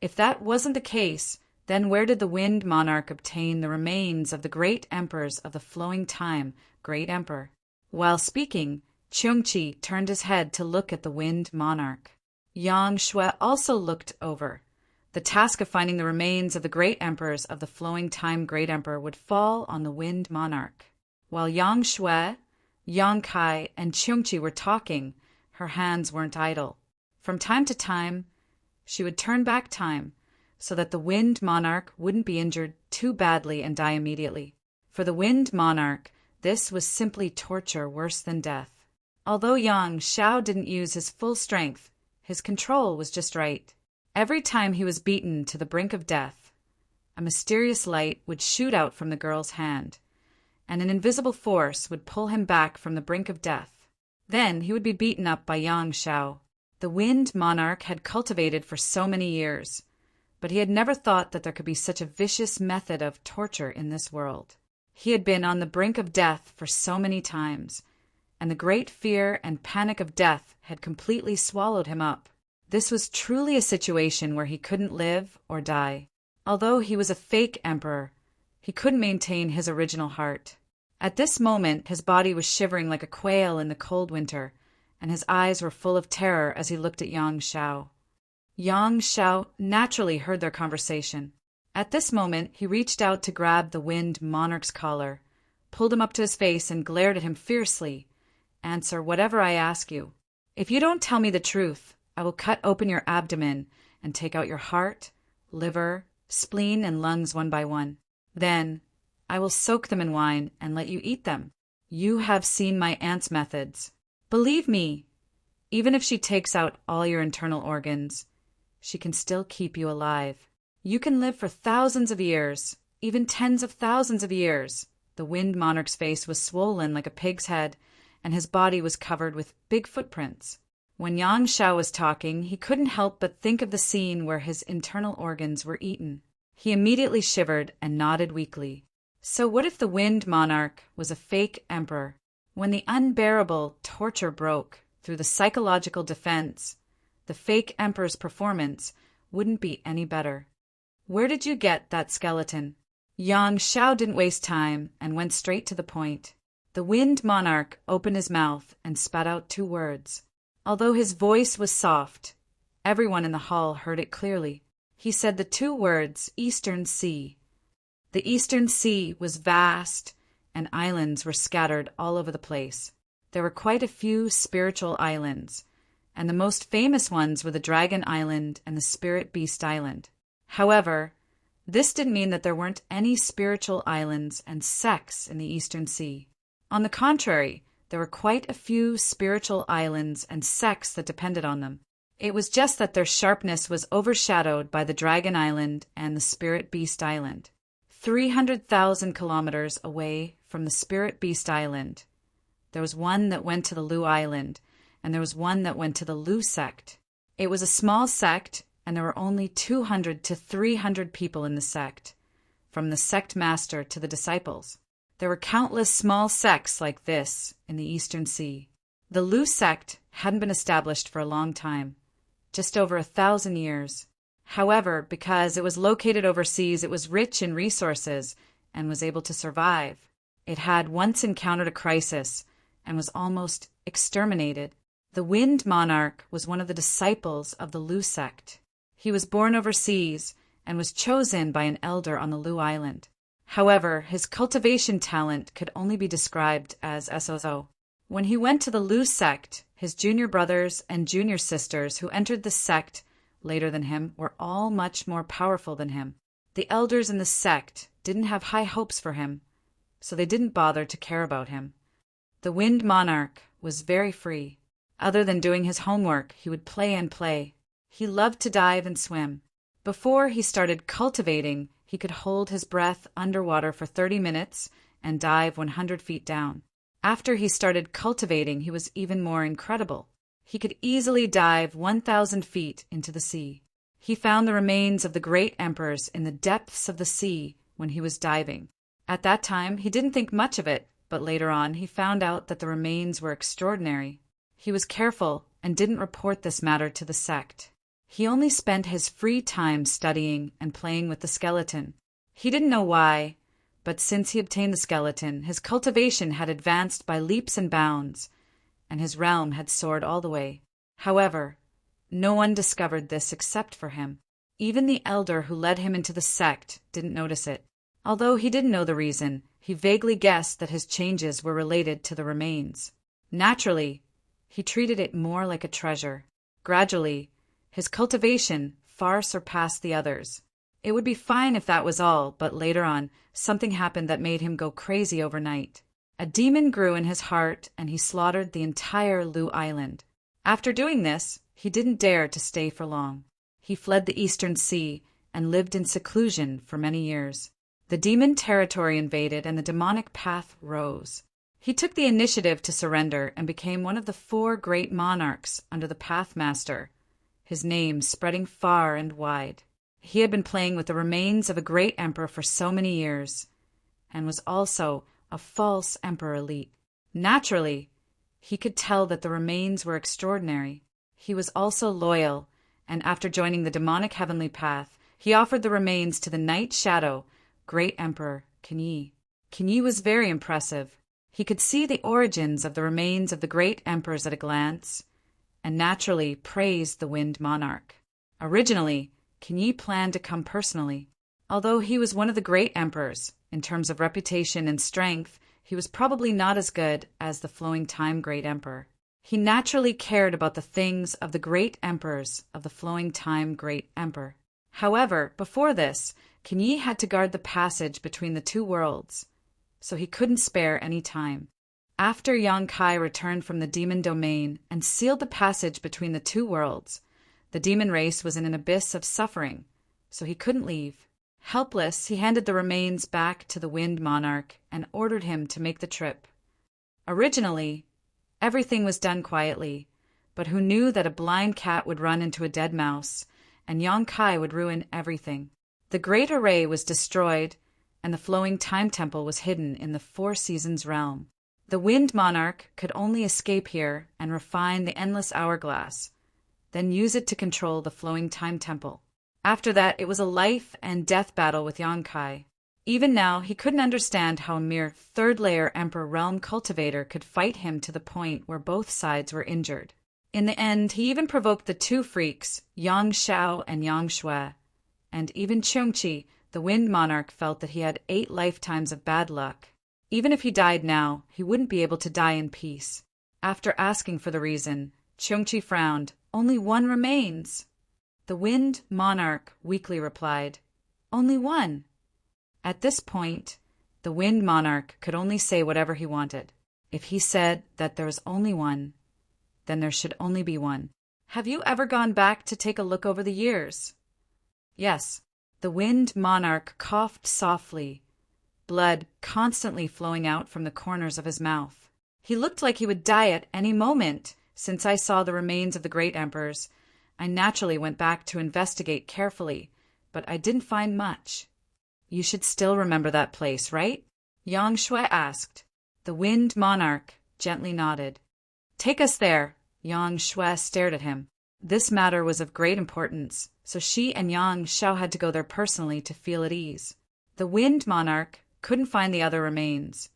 If that wasn't the case, then where did the Wind Monarch obtain the remains of the great emperors of the flowing time, great emperor? While speaking, Cheongqi turned his head to look at the Wind Monarch. Yang Shui also looked over. The task of finding the remains of the great emperors of the flowing time great emperor would fall on the Wind Monarch. While Yang Shui, Yang Kai, and Cheongqi were talking, her hands weren't idle. From time to time, she would turn back time, so that the Wind Monarch wouldn't be injured too badly and die immediately. For the Wind Monarch, this was simply torture worse than death. Although Yang Shao didn't use his full strength, his control was just right. Every time he was beaten to the brink of death, a mysterious light would shoot out from the girl's hand, and an invisible force would pull him back from the brink of death. Then he would be beaten up by Yang Shao. The Wind Monarch had cultivated for so many years, but he had never thought that there could be such a vicious method of torture in this world. He had been on the brink of death for so many times, and the great fear and panic of death had completely swallowed him up. This was truly a situation where he couldn't live or die. Although he was a fake emperor, he couldn't maintain his original heart. At this moment, his body was shivering like a quail in the cold winter, and his eyes were full of terror as he looked at Yang Shao. Yang Shao naturally heard their conversation. At this moment, he reached out to grab the Wind Monarch's collar, pulled him up to his face, and glared at him fiercely. Answer whatever I ask you. If you don't tell me the truth, I will cut open your abdomen and take out your heart, liver, spleen, and lungs one by one. Then, I will soak them in wine and let you eat them. You have seen my aunt's methods. Believe me, even if she takes out all your internal organs, she can still keep you alive. You can live for thousands of years, even tens of thousands of years. The Wind Monarch's face was swollen like a pig's head, and his body was covered with big footprints. When Yang Shao was talking, he couldn't help but think of the scene where his internal organs were eaten. He immediately shivered and nodded weakly. So what if the Wind Monarch was a fake emperor? When the unbearable torture broke through the psychological defense, the fake emperor's performance wouldn't be any better. Where did you get that skeleton? Yang Shao didn't waste time and went straight to the point. The Wind Monarch opened his mouth and spat out 2 words. Although his voice was soft, everyone in the hall heard it clearly. He said the 2 words, Eastern Sea. The Eastern Sea was vast, and islands were scattered all over the place. There were quite a few spiritual islands, and the most famous ones were the Dragon Island and the Spirit Beast Island. However, this didn't mean that there weren't any spiritual islands and sects in the Eastern Sea. On the contrary, there were quite a few spiritual islands and sects that depended on them. It was just that their sharpness was overshadowed by the Dragon Island and the Spirit Beast Island. 300,000 kilometers away from the Spirit Beast Island, there was one that went to the Lu Island, and there was one that went to the Lu sect. It was a small sect, and there were only 200 to 300 people in the sect, from the sect master to the disciples. There were countless small sects like this in the Eastern Sea. The Lu sect hadn't been established for a long time, just over 1,000 years. However, because it was located overseas, it was rich in resources and was able to survive. It had once encountered a crisis and was almost exterminated. The Wind Monarch was one of the disciples of the Lu sect. He was born overseas and was chosen by an elder on the Lu island. However, his cultivation talent could only be described as so. When he went to the Lu sect, his junior brothers and junior sisters who entered the sect later than him were all much more powerful than him. The elders in the sect didn't have high hopes for him, so they didn't bother to care about him. The Wind Monarch was very free. Other than doing his homework, he would play and play. He loved to dive and swim. Before he started cultivating, he could hold his breath underwater for 30 minutes and dive 100 feet down. After he started cultivating, he was even more incredible. He could easily dive 1,000 feet into the sea. He found the remains of the great emperors in the depths of the sea when he was diving. At that time, he didn't think much of it, but later on he found out that the remains were extraordinary. He was careful and didn't report this matter to the sect. He only spent his free time studying and playing with the skeleton. He didn't know why, but since he obtained the skeleton, his cultivation had advanced by leaps and bounds, and his realm had soared all the way. However, no one discovered this except for him. Even the elder who led him into the sect didn't notice it. Although he didn't know the reason, he vaguely guessed that his changes were related to the remains. Naturally, he treated it more like a treasure. Gradually, his cultivation far surpassed the others. It would be fine if that was all, but later on, something happened that made him go crazy overnight. A demon grew in his heart, and he slaughtered the entire Lu island. After doing this, he didn't dare to stay for long. He fled the Eastern Sea and lived in seclusion for many years. The demon territory invaded, and the demonic path rose. He took the initiative to surrender and became one of the 4 great monarchs under the Pathmaster, his name spreading far and wide. He had been playing with the remains of a great emperor for so many years, and was also a false emperor elite. Naturally, he could tell that the remains were extraordinary. He was also loyal, and after joining the demonic heavenly path, he offered the remains to the Night Shadow, Great Emperor Kinyi. Kinyi was very impressive. He could see the origins of the remains of the great emperors at a glance, and naturally praised the Wind Monarch. Originally, Kinyi planned to come personally. Although he was one of the great emperors, in terms of reputation and strength, he was probably not as good as the Flowing Time Great Emperor. He naturally cared about the things of the great emperors of the Flowing Time Great Emperor. However, before this, Kinyi had to guard the passage between the 2 worlds, so he couldn't spare any time. After Yang Kai returned from the demon domain and sealed the passage between the 2 worlds, the demon race was in an abyss of suffering, so he couldn't leave. Helpless, he handed the remains back to the Wind Monarch and ordered him to make the trip. Originally, everything was done quietly, but who knew that a blind cat would run into a dead mouse, and Yang Kai would ruin everything. The Great Array was destroyed, and the Flowing Time Temple was hidden in the 4 Seasons realm. The Wind Monarch could only escape here and refine the Endless Hourglass, then use it to control the Flowing Time Temple. After that, it was a life and death battle with Yang Kai. Even now, he couldn't understand how a mere 3rd-layer Emperor Realm Cultivator could fight him to the point where both sides were injured. In the end, he even provoked the 2 freaks, Yang Shao and Yang Shui, and even Chongqi, the Wind Monarch, felt that he had 8 lifetimes of bad luck. Even if he died now, he wouldn't be able to die in peace. After asking for the reason, Chongqi frowned. "Only 1 remains." The Wind Monarch weakly replied, "Only 1." At this point, the Wind Monarch could only say whatever he wanted. If he said that there was only 1, then there should only be 1. Have you ever gone back to take a look over the years? Yes. The Wind Monarch coughed softly, blood constantly flowing out from the corners of his mouth. He looked like he would die at any moment. Since I saw the remains of the great emperors, I naturally went back to investigate carefully, but I didn't find much. You should still remember that place, right? Yang Shui asked. The Wind Monarch gently nodded. Take us there. Yang Shui stared at him. This matter was of great importance, so she and Yang Shao had to go there personally to feel at ease. The Wind Monarch couldn't find the other remains,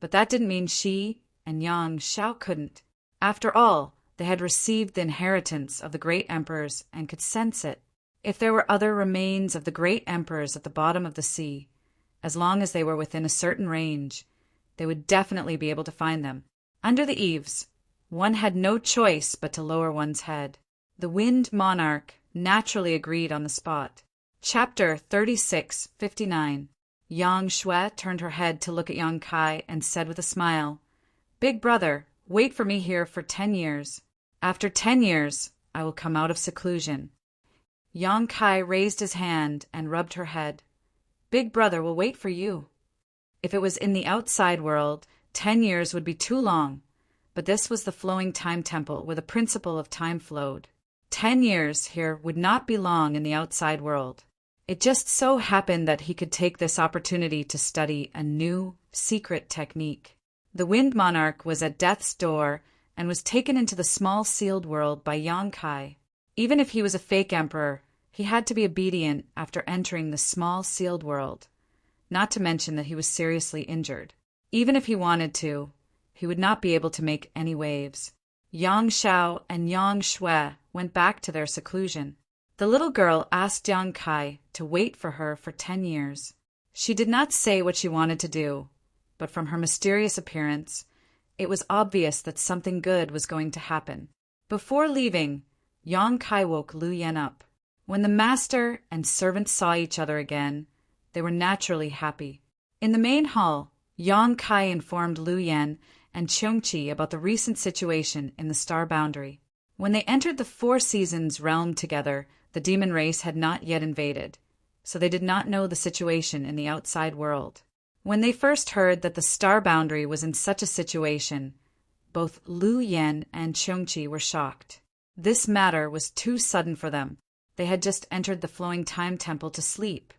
but that didn't mean she and Yang Shao couldn't. After all, they had received the inheritance of the great emperors and could sense it. If there were other remains of the great emperors at the bottom of the sea, as long as they were within a certain range, they would definitely be able to find them. Under the eaves, one had no choice but to lower one's head. The Wind Monarch naturally agreed on the spot. Chapter 36:59. Yang Shui turned her head to look at Yang Kai and said with a smile, Big brother, wait for me here for 10 years. After 10 years, I will come out of seclusion. Yang Kai raised his hand and rubbed her head. Big brother will wait for you. If it was in the outside world, 10 years would be too long, but this was the flowing time temple where the principle of time flowed. 10 years here would not be long in the outside world. It just so happened that he could take this opportunity to study a new, secret technique. The Wind Monarch was at death's door and was taken into the small sealed world by Yang Kai. Even if he was a fake emperor, he had to be obedient after entering the small sealed world, not to mention that he was seriously injured. Even if he wanted to, he would not be able to make any waves. Yang Shao and Yang Shui went back to their seclusion. The little girl asked Yang Kai to wait for her for 10 years. She did not say what she wanted to do, but from her mysterious appearance, it was obvious that something good was going to happen. Before leaving, Yang Kai woke Lu Yan up. When the master and servant saw each other again, they were naturally happy. In the main hall, Yang Kai informed Lu Yan and Qiongqi about the recent situation in the star boundary. When they entered the Four Seasons realm together, the demon race had not yet invaded, so they did not know the situation in the outside world. When they first heard that the star boundary was in such a situation, both Lu Yan and Qiongqi were shocked. This matter was too sudden for them. They had just entered the flowing time temple to sleep,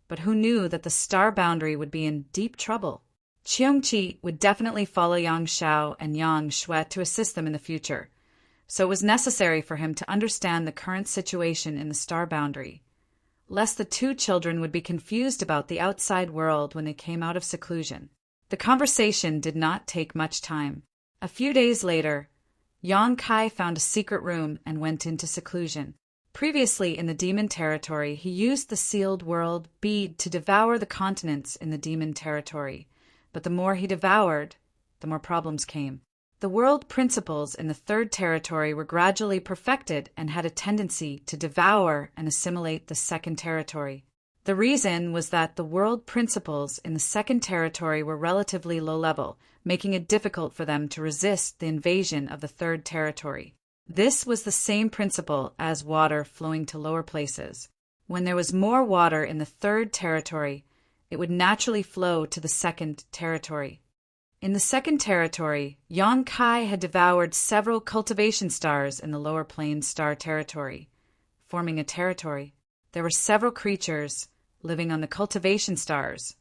but who knew that the star boundary would be in deep trouble? Qiongqi would definitely follow Yang Shao and Yang Shui to assist them in the future, so it was necessary for him to understand the current situation in the star boundary, lest the two children would be confused about the outside world when they came out of seclusion. The conversation did not take much time. A few days later, Yang Kai found a secret room and went into seclusion. Previously in the demon territory, he used the sealed world bead to devour the continents in the demon territory, but the more he devoured, the more problems came. The world principles in the third territory were gradually perfected and had a tendency to devour and assimilate the second territory. The reason was that the world principles in the second territory were relatively low level, making it difficult for them to resist the invasion of the third territory. This was the same principle as water flowing to lower places. When there was more water in the third territory, it would naturally flow to the second territory. In the second territory, Yang Kai had devoured several cultivation stars in the lower plains star territory, forming a territory. There were several creatures living on the cultivation stars,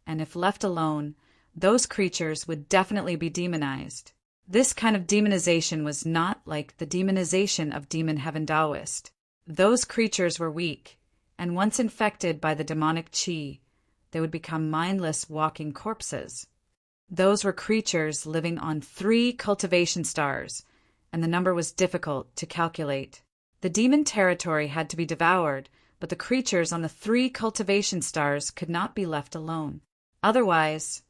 and if left alone, those creatures would definitely be demonized. This kind of demonization was not like the demonization of Demon Heaven Taoist. Those creatures were weak, and once infected by the demonic qi, they would become mindless walking corpses. Those were creatures living on 3 cultivation stars, and the number was difficult to calculate. The demon territory had to be devoured, but the creatures on the 3 cultivation stars could not be left alone. Otherwise,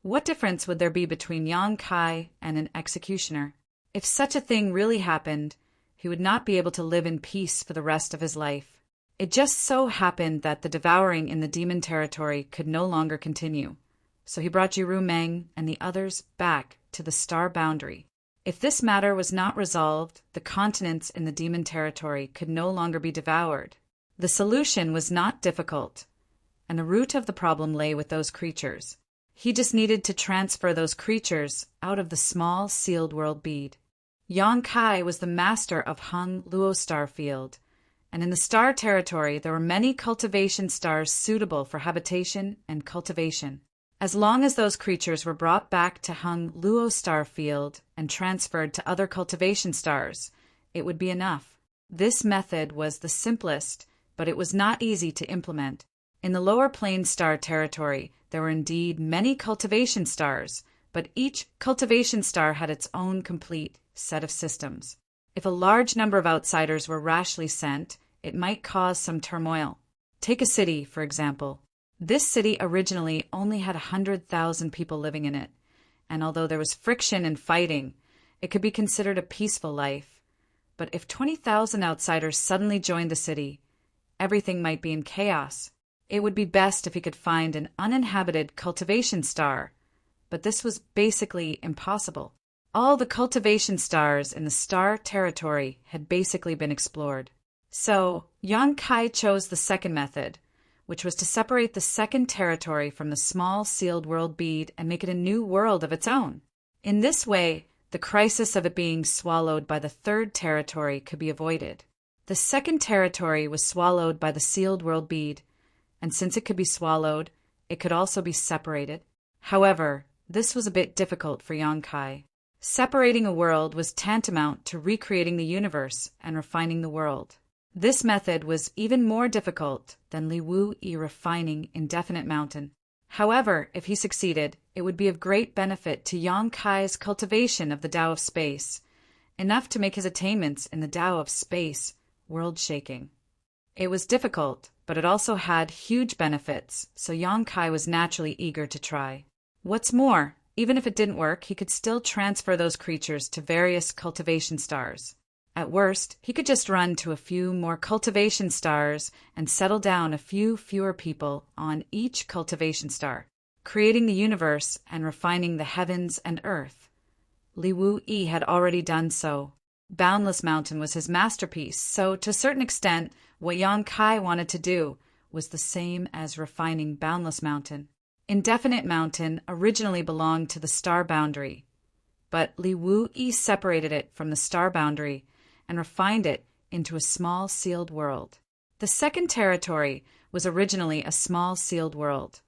what difference would there be between Yang Kai and an executioner? If such a thing really happened, he would not be able to live in peace for the rest of his life. It just so happened that the devouring in the demon territory could no longer continue, so he brought Jiru Meng and the others back to the star boundary. If this matter was not resolved, the continents in the demon territory could no longer be devoured. The solution was not difficult, and the root of the problem lay with those creatures. He just needed to transfer those creatures out of the small sealed world bead. Yang Kai was the master of Hung Luo star field, and in the star territory there were many cultivation stars suitable for habitation and cultivation. As long as those creatures were brought back to Hung Luo star field and transferred to other cultivation stars, it would be enough. This method was the simplest, but it was not easy to implement. In the lower plane star territory, there were indeed many cultivation stars, but each cultivation star had its own complete set of systems. If a large number of outsiders were rashly sent, it might cause some turmoil. Take a city, for example. This city originally only had 100,000 people living in it, and although there was friction and fighting, it could be considered a peaceful life. But if 20,000 outsiders suddenly joined the city, everything might be in chaos. It would be best if he could find an uninhabited cultivation star, but this was basically impossible. All the cultivation stars in the star territory had basically been explored. So, Yang Kai chose the second method, which was to separate the second territory from the small sealed world bead and make it a new world of its own. In this way, the crisis of it being swallowed by the third territory could be avoided. The second territory was swallowed by the sealed world bead, and since it could be swallowed, it could also be separated. However, this was a bit difficult for Yang Kai. Separating a world was tantamount to recreating the universe and refining the world. This method was even more difficult than Li Wu Yi refining Indefinite Mountain. However, if he succeeded, it would be of great benefit to Yang Kai's cultivation of the Tao of Space, enough to make his attainments in the Tao of Space world-shaking. It was difficult, but it also had huge benefits, so Yang Kai was naturally eager to try. What's more, even if it didn't work, he could still transfer those creatures to various cultivation stars. At worst, he could just run to a few more cultivation stars and settle down a few fewer people on each cultivation star, creating the universe and refining the heavens and earth. Li Wu Yi had already done so. Boundless Mountain was his masterpiece, so to a certain extent, what Yang Kai wanted to do was the same as refining Boundless Mountain. Indefinite Mountain originally belonged to the star boundary, but Li Wu Yi separated it from the star boundary and refined it into a small sealed world. The second territory was originally a small sealed world,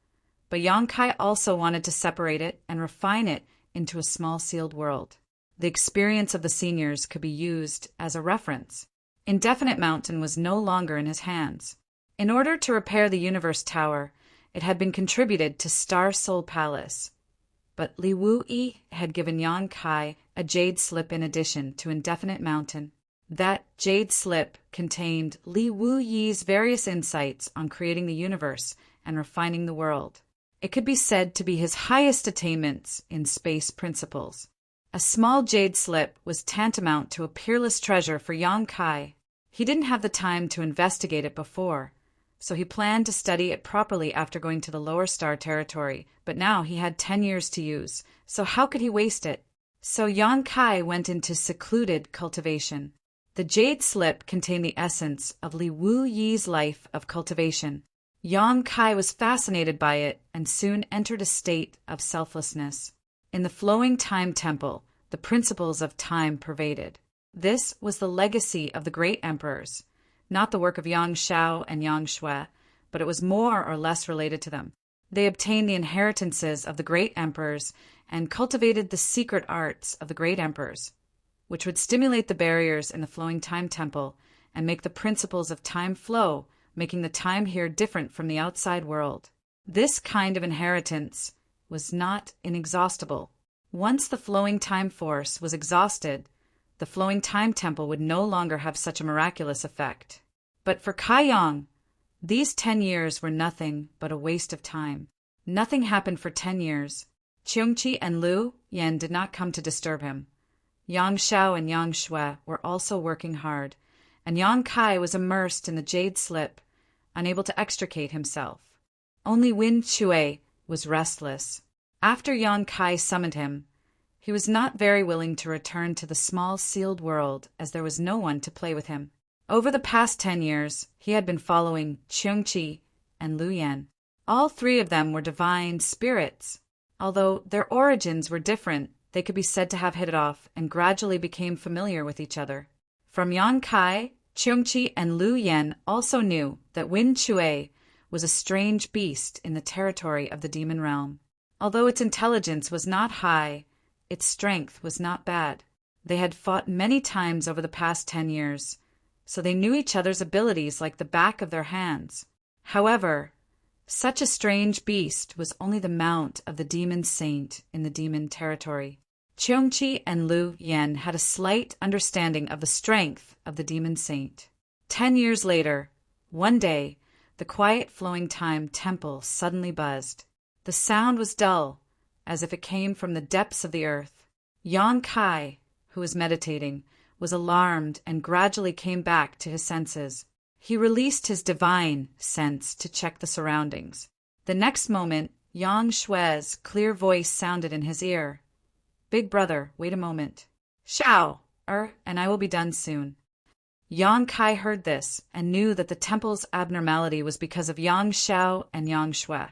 but Yang Kai also wanted to separate it and refine it into a small sealed world. The experience of the seniors could be used as a reference. Indefinite Mountain was no longer in his hands. In order to repair the Universe Tower, it had been contributed to Star Soul Palace, but Li Wu Yi had given Yang Kai a jade slip in addition to Indefinite Mountain. That jade slip contained Li Wu Yi's various insights on creating the universe and refining the world. It could be said to be his highest attainments in space principles. A small jade slip was tantamount to a peerless treasure for Yang Kai. He didn't have the time to investigate it before, so he planned to study it properly after going to the lower star territory, but now he had 10 years to use, so how could he waste it? So Yang Kai went into secluded cultivation. The jade slip contained the essence of Li Wu Yi's life of cultivation. Yang Kai was fascinated by it and soon entered a state of selflessness. In the flowing time temple, the principles of time pervaded. This was the legacy of the great emperors, not the work of Yang Shao and Yang Shui, but it was more or less related to them. They obtained the inheritances of the great emperors and cultivated the secret arts of the great emperors, which would stimulate the barriers in the flowing time temple and make the principles of time flow, making the time here different from the outside world. This kind of inheritance was not inexhaustible. Once the flowing time force was exhausted, the flowing time temple would no longer have such a miraculous effect. But for Kai Yang, these 10 years were nothing but a waste of time. Nothing happened for 10 years. Cheongqi and Lu Yan did not come to disturb him. Yang Shao and Yang Shui were also working hard, and Yang Kai was immersed in the jade slip, unable to extricate himself. Only Wen Chue was restless. After Yang Kai summoned him, he was not very willing to return to the small sealed world as there was no one to play with him. Over the past 10 years, he had been following Cheongqi and Lu Yan. All three of them were divine spirits. Although their origins were different, they could be said to have hit it off and gradually became familiar with each other. From Yang Kai, Cheongqi and Lu Yan also knew that Wen Chue was a strange beast in the territory of the demon realm. Although its intelligence was not high, its strength was not bad. They had fought many times over the past 10 years, so they knew each other's abilities like the back of their hands. However, such a strange beast was only the mount of the demon saint in the demon territory. Cheongchi and Liu Yan had a slight understanding of the strength of the demon saint. 10 years later, one day, the quiet flowing time temple suddenly buzzed. The sound was dull, as if it came from the depths of the earth. Yang Kai, who was meditating, was alarmed and gradually came back to his senses. He released his divine sense to check the surroundings. The next moment, Yang Shui's clear voice sounded in his ear. "Big brother, wait a moment. Shao, and I will be done soon." Yang Kai heard this and knew that the temple's abnormality was because of Yang Shao and Yang Shui,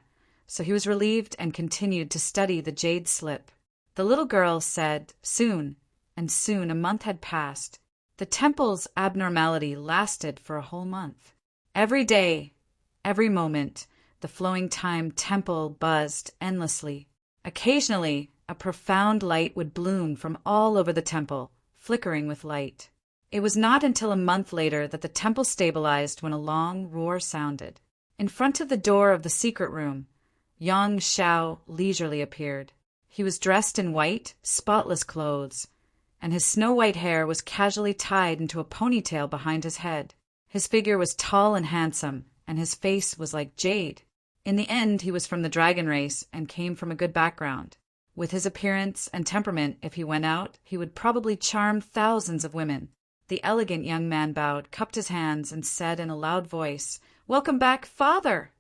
so he was relieved and continued to study the jade slip. The little girl said, "Soon," and soon a month had passed. The temple's abnormality lasted for a whole month. Every day, every moment, the flowing time temple buzzed endlessly. Occasionally, a profound light would bloom from all over the temple, flickering with light. It was not until a month later that the temple stabilized when a long roar sounded. In front of the door of the secret room, Yang Shao leisurely appeared. He was dressed in white, spotless clothes, and his snow-white hair was casually tied into a ponytail behind his head. His figure was tall and handsome, and his face was like jade. In the end, he was from the dragon race and came from a good background. With his appearance and temperament, if he went out, he would probably charm thousands of women. The elegant young man bowed, cupped his hands, and said in a loud voice, "Welcome back, father!"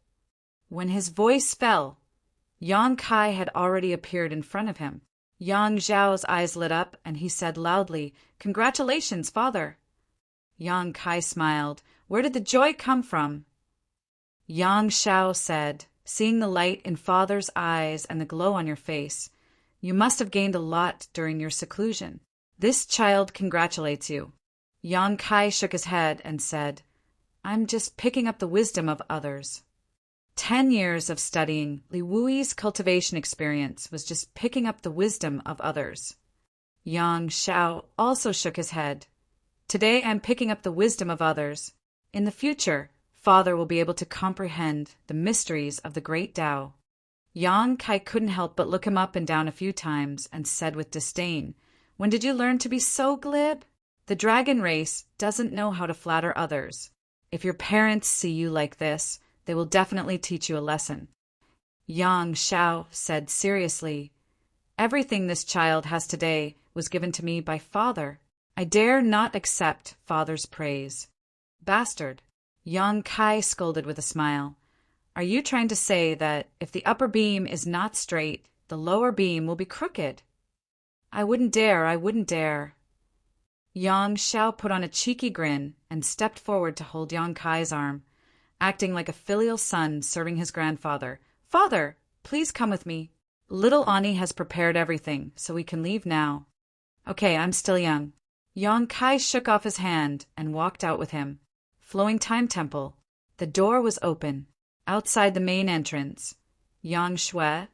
When his voice fell, Yang Kai had already appeared in front of him. Yang Zhao's eyes lit up, and he said loudly, "Congratulations, father!" Yang Kai smiled. "Where did the joy come from?" Yang Shao said, seeing the light in father's eyes and the glow on your face, "You must have gained a lot during your seclusion. This child congratulates you." Yang Kai shook his head and said, "I'm just picking up the wisdom of others." 10 years of studying, Li Wui's cultivation experience was just picking up the wisdom of others. Yang Shao also shook his head. "Today I'm picking up the wisdom of others. In the future, father will be able to comprehend the mysteries of the great Tao." Yang Kai couldn't help but look him up and down a few times and said with disdain, "When did you learn to be so glib? The dragon race doesn't know how to flatter others. If your parents see you like this, they will definitely teach you a lesson." Yang Shao said seriously, "Everything this child has today was given to me by father. I dare not accept father's praise." "Bastard," Yang Kai scolded with a smile. "Are you trying to say that if the upper beam is not straight, the lower beam will be crooked?" I wouldn't dare." Yang Shao put on a cheeky grin and stepped forward to hold Yang Kai's arm, acting like a filial son serving his grandfather. "Father, please come with me. Little Ani has prepared everything, so we can leave now." "Okay, I'm still young." Yang Kai shook off his hand and walked out with him. Flowing Time Temple. The door was open. Outside the main entrance, Yang Shui,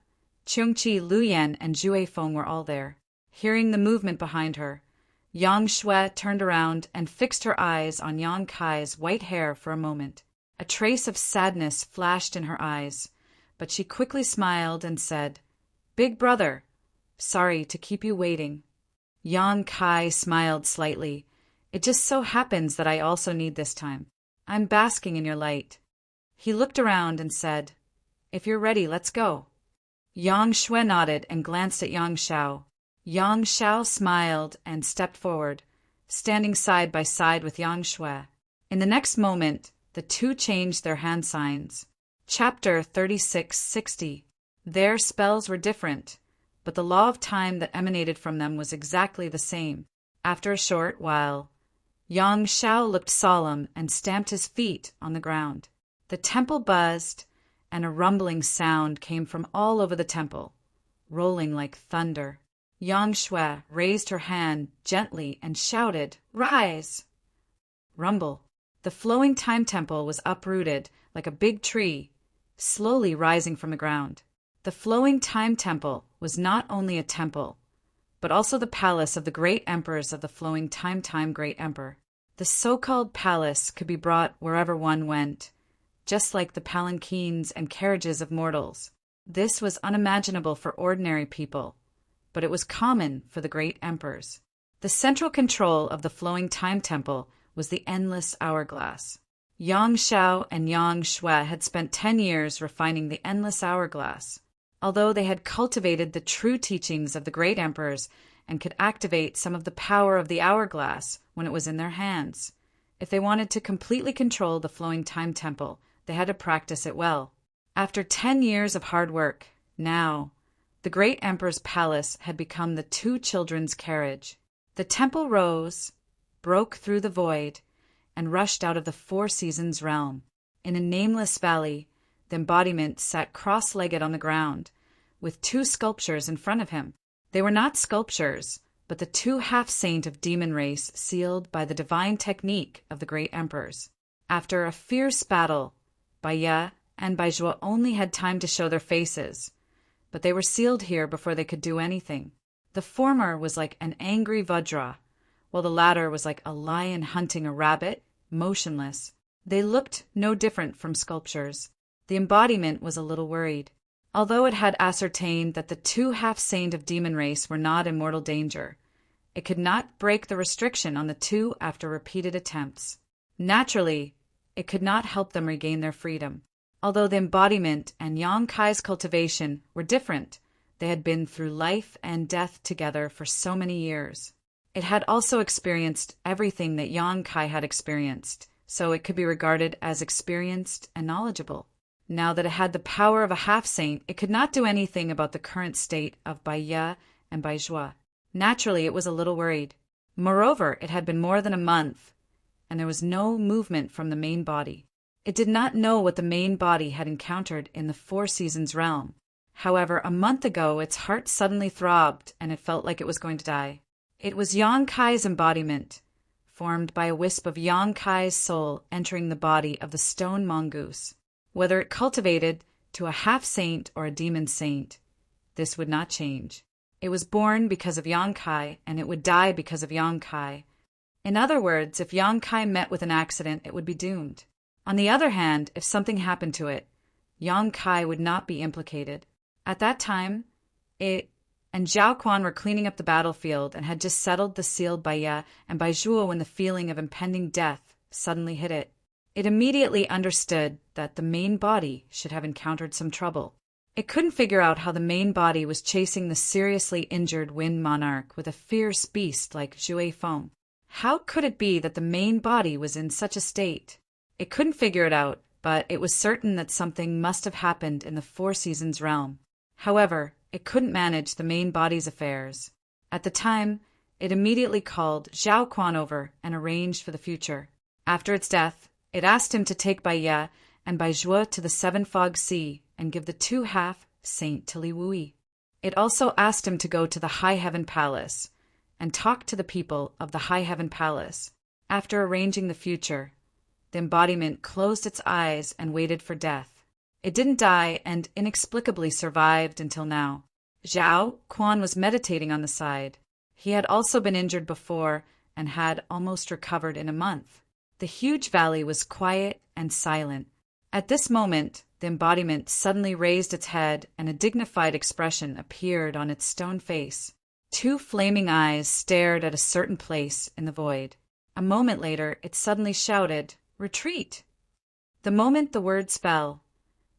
Cheongchi, Liu Yan, and Zhu Feng were all there. Hearing the movement behind her, Yang Shui turned around and fixed her eyes on Yang Kai's white hair for a moment. A trace of sadness flashed in her eyes, but she quickly smiled and said, "Big brother, sorry to keep you waiting." Yang Kai smiled slightly. "It just so happens that I also need this time. I'm basking in your light." He looked around and said, "If you're ready, let's go." Yang Shui nodded and glanced at Yang Shao. Yang Shao smiled and stepped forward, standing side by side with Yang Shui. In the next moment, the two changed their hand signs. Chapter 3660. Their spells were different, but the law of time that emanated from them was exactly the same. After a short while, Yang Shao looked solemn and stamped his feet on the ground. The temple buzzed, and a rumbling sound came from all over the temple, rolling like thunder. Yang Shui raised her hand gently and shouted, "Rise!" Rumble. The flowing time temple was uprooted like a big tree, slowly rising from the ground. The flowing time temple was not only a temple, but also the palace of the great emperors of the flowing time great emperor. The so-called palace could be brought wherever one went, just like the palanquins and carriages of mortals. This was unimaginable for ordinary people, but it was common for the great emperors. The central control of the flowing time temple was the endless hourglass. Yang Shao and Yang Shui had spent 10 years refining the endless hourglass. Although they had cultivated the true teachings of the great emperors and could activate some of the power of the hourglass when it was in their hands, if they wanted to completely control the flowing time temple, they had to practice it well. After 10 years of hard work, now, the great emperor's palace had become the two children's carriage. The temple rose, broke through the void, and rushed out of the Four Seasons realm. In a nameless valley, the embodiment sat cross-legged on the ground, with two sculptures in front of him. They were not sculptures, but the two half-saint of demon race sealed by the divine technique of the great emperors. After a fierce battle, Baya and Baizhua only had time to show their faces, but they were sealed here before they could do anything. The former was like an angry Vajra, while the latter was like a lion hunting a rabbit, motionless. They looked no different from sculptures. The embodiment was a little worried. Although it had ascertained that the two half-saint of demon race were not in mortal danger, it could not break the restriction on the two after repeated attempts. Naturally, it could not help them regain their freedom. Although the embodiment and Yang Kai's cultivation were different, they had been through life and death together for so many years. It had also experienced everything that Yang Kai had experienced, so it could be regarded as experienced and knowledgeable. Now that it had the power of a half-saint, it could not do anything about the current state of Baya and Baizhua. Naturally, it was a little worried. Moreover, it had been more than a month, and there was no movement from the main body. It did not know what the main body had encountered in the Four Seasons realm. However, a month ago, its heart suddenly throbbed, and it felt like it was going to die. It was Yang Kai's embodiment, formed by a wisp of Yang Kai's soul entering the body of the stone mongoose. Whether it cultivated to a half-saint or a demon saint, this would not change. It was born because of Yang Kai, and it would die because of Yang Kai. In other words, if Yang Kai met with an accident, it would be doomed. On the other hand, if something happened to it, Yang Kai would not be implicated. At that time, it and Zhao Quan were cleaning up the battlefield and had just settled the sealed Baya and Baizhua when the feeling of impending death suddenly hit it. It immediately understood that the main body should have encountered some trouble. It couldn't figure out how the main body was chasing the seriously injured Wind Monarch with a fierce beast like Zhui Feng. How could it be that the main body was in such a state? It couldn't figure it out, but it was certain that something must have happened in the Four Seasons realm. However, it couldn't manage the main body's affairs. At the time, it immediately called Zhao Quan over and arranged for the future. After its death, it asked him to take Baya and Baizhua to the Seven Fog Sea and give the two half-saint to Li Wui. It also asked him to go to the High Heaven Palace and talk to the people of the High Heaven Palace. After arranging the future, the embodiment closed its eyes and waited for death. It didn't die and inexplicably survived until now. Zhao Quan was meditating on the side. He had also been injured before and had almost recovered in a month. The huge valley was quiet and silent. At this moment, the embodiment suddenly raised its head and a dignified expression appeared on its stone face. Two flaming eyes stared at a certain place in the void. A moment later, it suddenly shouted, "Retreat!" The moment the words fell,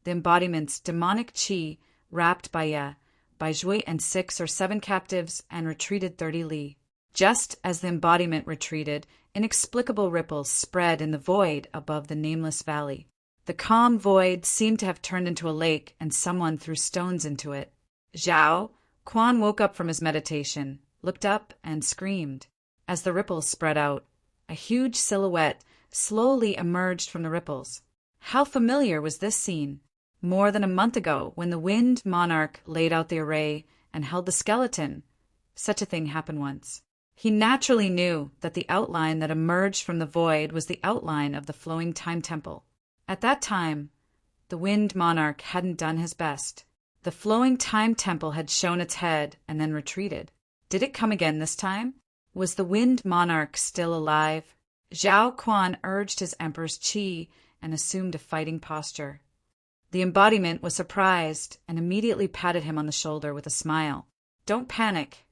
the embodiment's demonic qi wrapped Baya, Baizhui and 6 or 7 captives and retreated 30 li. Just as the embodiment retreated, inexplicable ripples spread in the void above the nameless valley. The calm void seemed to have turned into a lake and someone threw stones into it. Zhao Quan woke up from his meditation, looked up and screamed. As the ripples spread out, a huge silhouette slowly emerged from the ripples. How familiar was this scene? More than a month ago, when the Wind Monarch laid out the array and held the skeleton, such a thing happened once. He naturally knew that the outline that emerged from the void was the outline of the flowing time temple. At that time, the Wind Monarch hadn't done his best. The flowing time temple had shown its head and then retreated. Did it come again this time? Was the wind monarch still alive? Zhao Quan urged his emperor's qi and assumed a fighting posture. The embodiment was surprised and immediately patted him on the shoulder with a smile. Don't panic.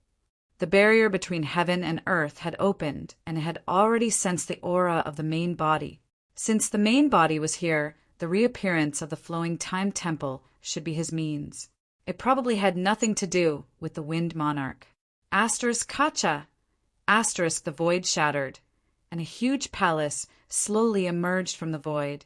The barrier between heaven and earth had opened, and it had already sensed the aura of the main body. Since the main body was here, the reappearance of the flowing time temple should be his means. It probably had nothing to do with the wind monarch. Asterisk Kacha! Asterisk the void shattered, and a huge palace slowly emerged from the void,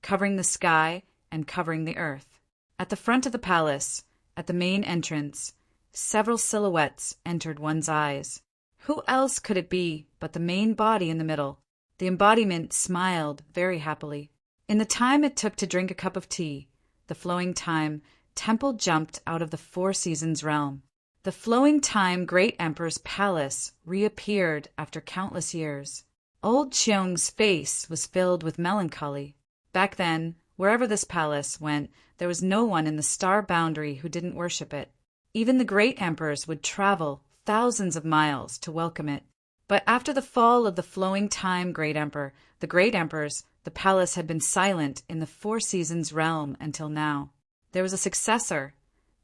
covering the sky and covering the earth. At the front of the palace, at the main entrance, several silhouettes entered one's eyes. Who else could it be but the main body in the middle? The embodiment smiled very happily. In the time it took to drink a cup of tea, the flowing time temple jumped out of the Four Seasons realm. The flowing time great emperor's palace reappeared after countless years. Old Cheong's face was filled with melancholy. Back then, wherever this palace went, there was no one in the star boundary who didn't worship it. Even the great emperors would travel thousands of miles to welcome it. But after the fall of the flowing time great emperor, the great emperors, the palace had been silent in the Four Seasons realm until now. There was a successor.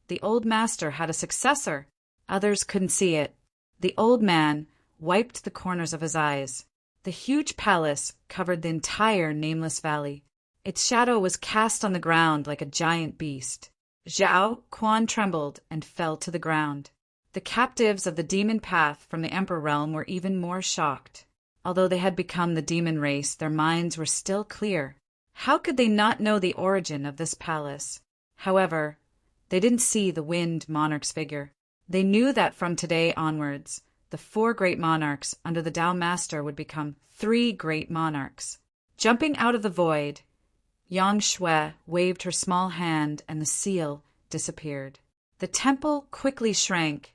The old master had a successor. Others couldn't see it. The old man wiped the corners of his eyes. The huge palace covered the entire nameless valley. Its shadow was cast on the ground like a giant beast. Zhao Quan trembled and fell to the ground. The captives of the demon path from the emperor realm were even more shocked. Although they had become the demon race, their minds were still clear. How could they not know the origin of this palace? However, they didn't see the wind monarch's figure. They knew that from today onwards, the four great monarchs under the Tao Master would become three great monarchs. Jumping out of the void, Yang Shui waved her small hand and the seal disappeared. The temple quickly shrank,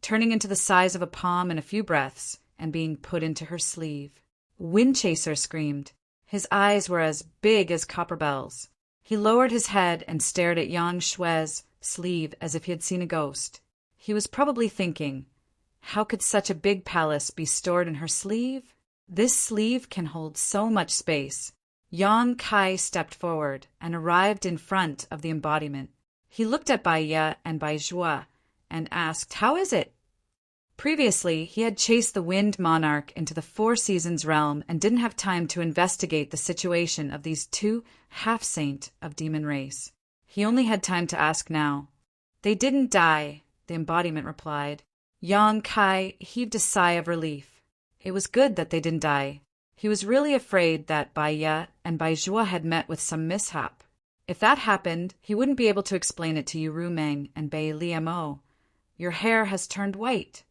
turning into the size of a palm in a few breaths and being put into her sleeve. Windchaser screamed. His eyes were as big as copper bells. He lowered his head and stared at Yang Shui's sleeve as if he had seen a ghost. He was probably thinking, how could such a big palace be stored in her sleeve? This sleeve can hold so much space. Yang Kai stepped forward and arrived in front of the embodiment. He looked at Bai Ye and Bai Zhua and asked, how is it? Previously, he had chased the wind monarch into the Four Seasons realm and didn't have time to investigate the situation of these two half-saint of demon race. He only had time to ask now. They didn't die, the embodiment replied. Yang Kai heaved a sigh of relief. It was good that they didn't die. He was really afraid that Bai Ye and Bai Zhua had met with some mishap. If that happened, he wouldn't be able to explain it to Yu Rumeng and Bai Liamo. Your hair has turned white.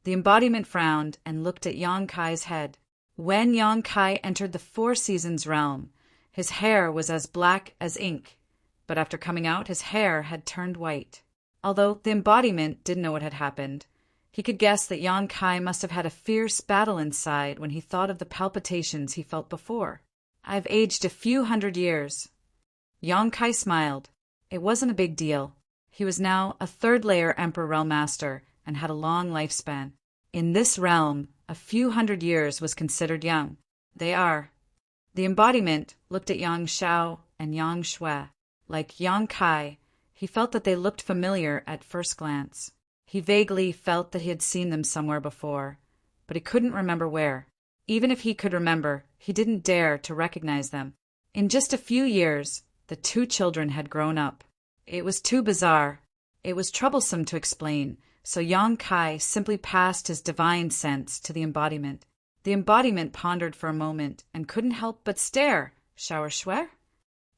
The embodiment frowned and looked at Yang Kai's head. When Yang Kai entered the Four Seasons realm, his hair was as black as ink, but after coming out, his hair had turned white. Although the embodiment didn't know what had happened, he could guess that Yang Kai must have had a fierce battle inside when he thought of the palpitations he felt before. I've aged a few hundred years. Yang Kai smiled. It wasn't a big deal. He was now a third-layer Emperor Realm Master and had a long lifespan. In this realm, a few hundred years was considered young. They are. The embodiment looked at Yang Shao and Yang Shui. Like Yang Kai, he felt that they looked familiar at first glance. He vaguely felt that he had seen them somewhere before, but he couldn't remember where. Even if he could remember, he didn't dare to recognize them. In just a few years, the two children had grown up. It was too bizarre. It was troublesome to explain, so Yang Kai simply passed his divine sense to the embodiment. The embodiment pondered for a moment and couldn't help but stare. Shower Shui?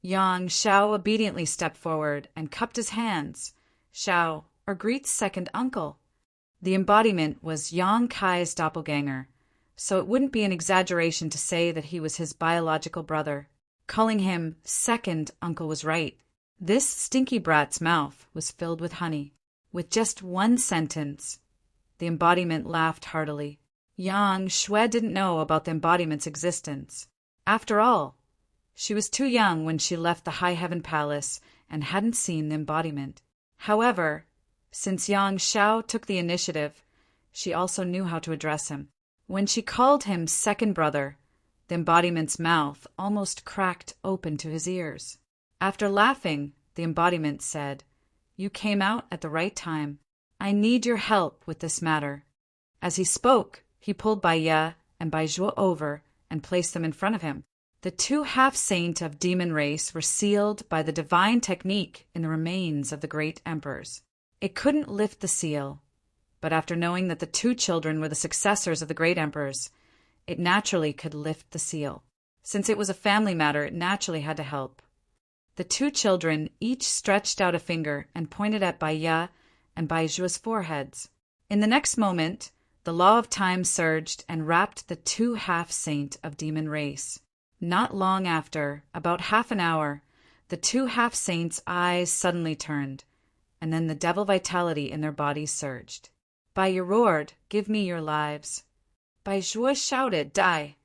Yang Shao obediently stepped forward and cupped his hands. Shao, or Greet's second uncle. The embodiment was Yang Kai's doppelganger, so it wouldn't be an exaggeration to say that he was his biological brother. Calling him second uncle was right. This stinky brat's mouth was filled with honey. With just one sentence, the embodiment laughed heartily. Yang Shui didn't know about the embodiment's existence. After all, she was too young when she left the High Heaven Palace and hadn't seen the embodiment. However, since Yang Shao took the initiative, she also knew how to address him. When she called him second brother, the embodiment's mouth almost cracked open to his ears. After laughing, the embodiment said, "You came out at the right time. I need your help with this matter." As he spoke, he pulled Bai Ye and Bai Zhuo over and placed them in front of him. The two half-saint of demon race were sealed by the divine technique in the remains of the great emperors. It couldn't lift the seal, but after knowing that the two children were the successors of the great emperors, it naturally could lift the seal. Since it was a family matter, it naturally had to help. The two children each stretched out a finger and pointed at Bai Ye and Bai Zhuo's foreheads. In the next moment, the law of time surged and wrapped the two half-saint of demon race. Not long after, about half an hour, the two half-saints' eyes suddenly turned, and then the devil vitality in their bodies surged. Bai Ye roared, "Give me your lives." Bai Zhuo shouted, "Die."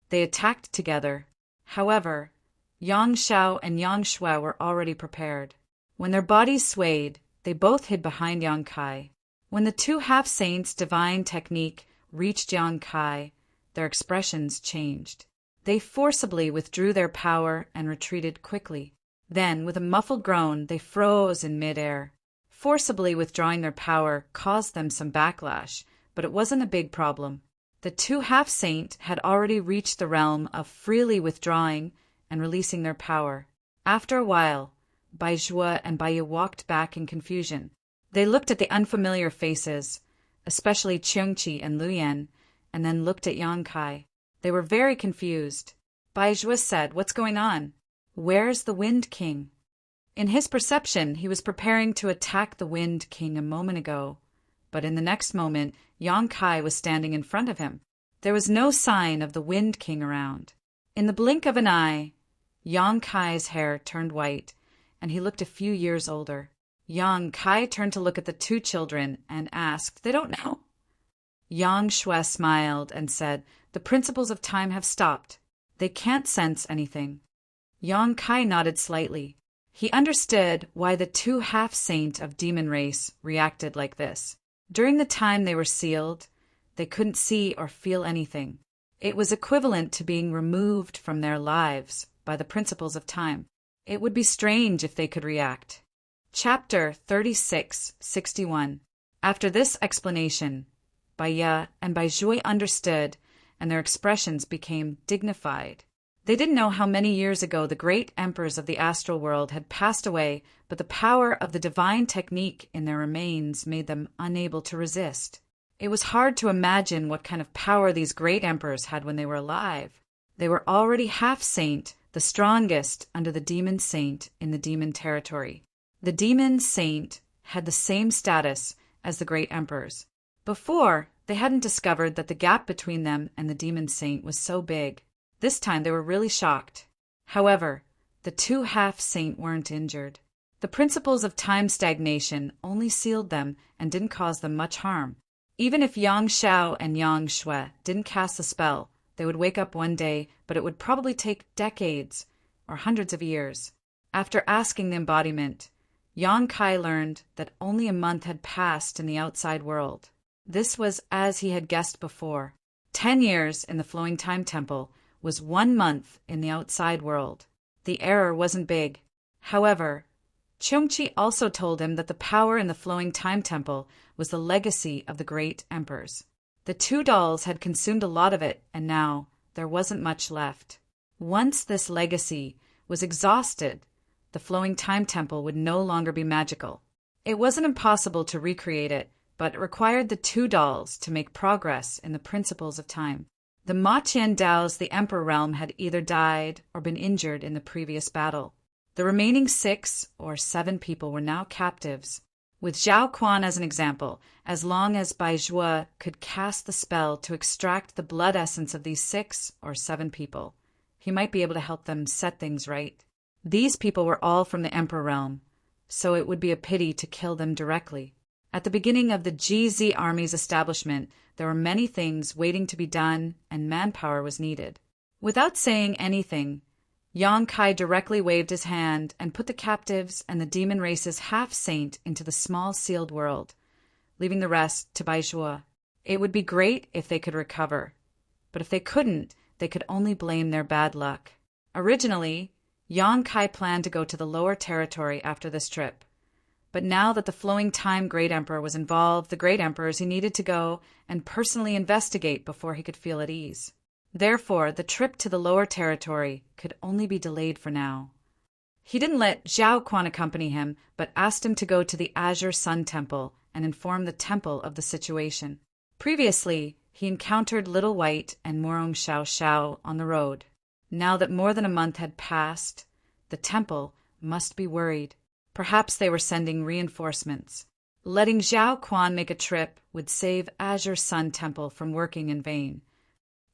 They attacked together. However, Yang Shao and Yang Shui were already prepared. When their bodies swayed, they both hid behind Yang Kai. When the two half-saints' divine technique reached Yang Kai, their expressions changed. They forcibly withdrew their power and retreated quickly. Then, with a muffled groan, they froze in mid-air. Forcibly withdrawing their power caused them some backlash, but it wasn't a big problem. The two half-saint had already reached the realm of freely withdrawing and releasing their power. After a while, Bai Zhuo and Bai Ye walked back in confusion. They looked at the unfamiliar faces, especially Qiongqi and Luyan, and then looked at Yang Kai. They were very confused. Bai Zhuo said, "What's going on? Where's the Wind King?" In his perception, he was preparing to attack the Wind King a moment ago, but in the next moment, Yang Kai was standing in front of him. There was no sign of the Wind King around. In the blink of an eye, Yang Kai's hair turned white, and he looked a few years older. Yang Kai turned to look at the two children and asked, "They don't know?" Yang Shui smiled and said, "The principles of time have stopped. They can't sense anything." Yang Kai nodded slightly. He understood why the two half-saint of demon race reacted like this. During the time they were sealed, they couldn't see or feel anything. It was equivalent to being removed from their lives by the principles of time. It would be strange if they could react. Chapter 36:61. After this explanation, Bai Ye and Bai Zhuo understood, and their expressions became dignified. They didn't know how many years ago the great emperors of the astral world had passed away, but the power of the divine technique in their remains made them unable to resist. It was hard to imagine what kind of power these great emperors had when they were alive. They were already half-saint, the strongest under the demon saint in the demon territory. The demon saint had the same status as the great emperors. Before, they hadn't discovered that the gap between them and the demon saint was so big. This time they were really shocked. However, the two half-saint weren't injured. The principles of time stagnation only sealed them and didn't cause them much harm. Even if Yang Shao and Yang Shui didn't cast the spell, they would wake up one day, but it would probably take decades or hundreds of years. After asking the embodiment, Yang Kai learned that only a month had passed in the outside world. This was as he had guessed before. 10 years in the Flowing Time Temple was 1 month in the outside world. The error wasn't big. However, Qiongqi also told him that the power in the Flowing Time Temple was the legacy of the great emperors. The two dolls had consumed a lot of it, and now there wasn't much left. Once this legacy was exhausted, the Flowing Time Temple would no longer be magical. It wasn't impossible to recreate it, but it required the two dolls to make progress in the principles of time. The Ma Qian Daos, the Emperor realm, had either died or been injured in the previous battle. The remaining 6 or 7 people were now captives. With Zhao Quan as an example, as long as Bai Zhuo could cast the spell to extract the blood essence of these 6 or 7 people, he might be able to help them set things right. These people were all from the Emperor realm, so it would be a pity to kill them directly. At the beginning of the GZ Army's establishment, there were many things waiting to be done and manpower was needed. Without saying anything, Yang Kai directly waved his hand and put the captives and the demon race's half-saint into the small sealed world, leaving the rest to Baizhuo. It would be great if they could recover, but if they couldn't, they could only blame their bad luck. Originally, Yang Kai planned to go to the Lower Territory after this trip, but now that the Flowing Time Great Emperor was involved, the Great Emperors, he needed to go and personally investigate before he could feel at ease. Therefore, the trip to the Lower Territory could only be delayed for now. He didn't let Zhao Quan accompany him, but asked him to go to the Azure Sun Temple and inform the temple of the situation. Previously, he encountered Little White and Murong Xiao Xiao on the road. Now that more than a month had passed, the temple must be worried. Perhaps they were sending reinforcements. Letting Zhao Quan make a trip would save Azure Sun Temple from working in vain.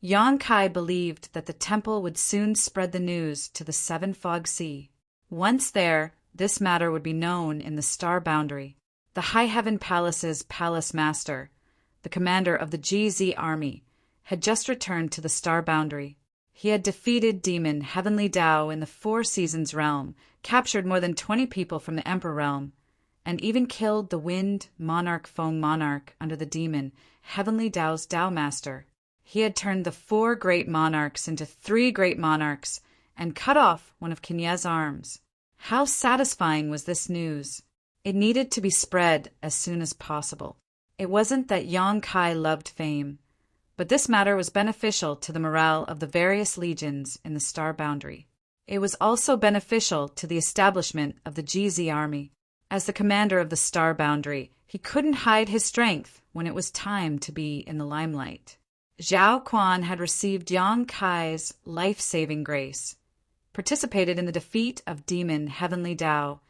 Yang Kai believed that the temple would soon spread the news to the Seven Fog Sea. Once there, this matter would be known in the Star Boundary. The High Heaven Palace's palace master, the commander of the GZ army, had just returned to the Star Boundary. He had defeated demon Heavenly Dao in the Four Seasons realm, captured more than 20 people from the Emperor realm, and even killed the Wind Monarch Feng Monarch under the demon Heavenly Dao's Dao Master. He had turned the 4 great monarchs into 3 great monarchs and cut off one of Kinye's arms. How satisfying was this news? It needed to be spread as soon as possible. It wasn't that Yang Kai loved fame, but this matter was beneficial to the morale of the various legions in the Star Boundary. It was also beneficial to the establishment of the GZ army. As the commander of the Star Boundary, he couldn't hide his strength when it was time to be in the limelight. Zhao Quan had received Yang Kai's life-saving grace, participated in the defeat of demon Heavenly Dao,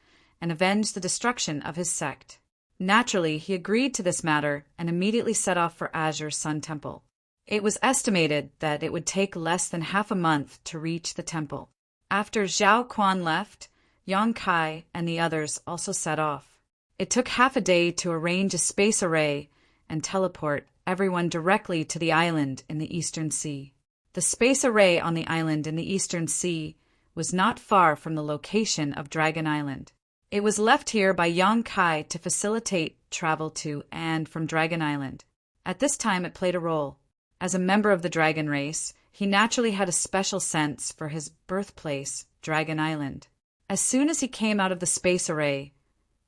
and avenged the destruction of his sect. Naturally, he agreed to this matter and immediately set off for Azure Sun Temple. It was estimated that it would take less than half a month to reach the temple. After Zhao Quan left, Yang Kai and the others also set off. It took half a day to arrange a space array and teleport everyone directly to the island in the Eastern Sea. The space array on the island in the Eastern Sea was not far from the location of Dragon Island. It was left here by Yang Kai to facilitate travel to and from Dragon Island. At this time it played a role. As a member of the dragon race, he naturally had a special sense for his birthplace, Dragon Island. As soon as he came out of the space array,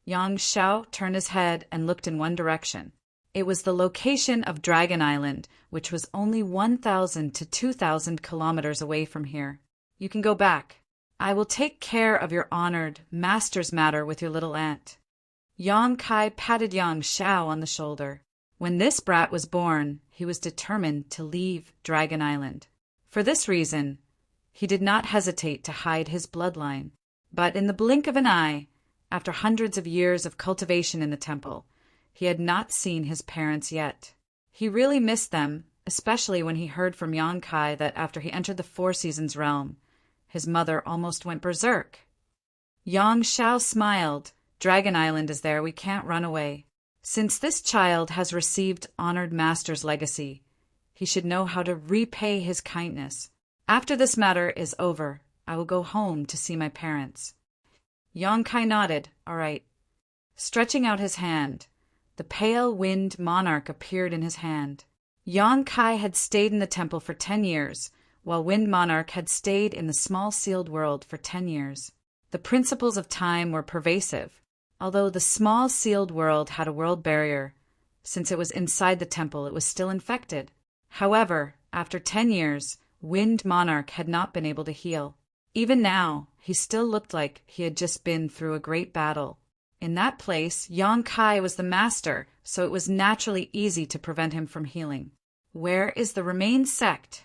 Yang Xiao turned his head and looked in one direction. It was the location of Dragon Island, which was only 1,000 to 2,000 kilometers away from here. You can go back. I will take care of your honored master's matter with your little aunt. Yang Kai patted Yang Xiao on the shoulder. When this brat was born, he was determined to leave Dragon Island. For this reason, he did not hesitate to hide his bloodline. But in the blink of an eye, after hundreds of years of cultivation in the temple, he had not seen his parents yet. He really missed them, especially when he heard from Yang Kai that after he entered the Four Seasons realm, his mother almost went berserk. Yang Xiao smiled. Dragon Island is there, we can't run away. Since this child has received honored master's legacy, he should know how to repay his kindness. After this matter is over, I will go home to see my parents. Yang Kai nodded. All right. Stretching out his hand, the pale wind monarch appeared in his hand. Yang Kai had stayed in the temple for 10 years, while Wind Monarch had stayed in the small sealed world for 10 years. The principles of time were pervasive, although the small sealed world had a world barrier. Since it was inside the temple, it was still infected. However, after 10 years, Wind Monarch had not been able to heal. Even now, he still looked like he had just been through a great battle. In that place, Yang Kai was the master, so it was naturally easy to prevent him from healing. Where is the Remain sect?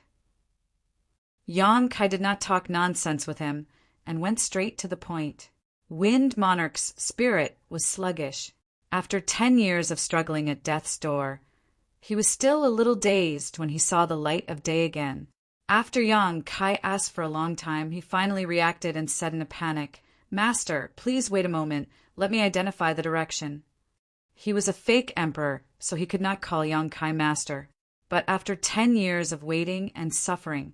Yang Kai did not talk nonsense with him, and went straight to the point. Wind Monarch's spirit was sluggish. After 10 years of struggling at death's door, he was still a little dazed when he saw the light of day again. After Yang Kai asked for a long time, he finally reacted and said in a panic, "Master, please wait a moment. Let me identify the direction." He was a fake emperor, so he could not call Yang Kai master. But after 10 years of waiting and suffering,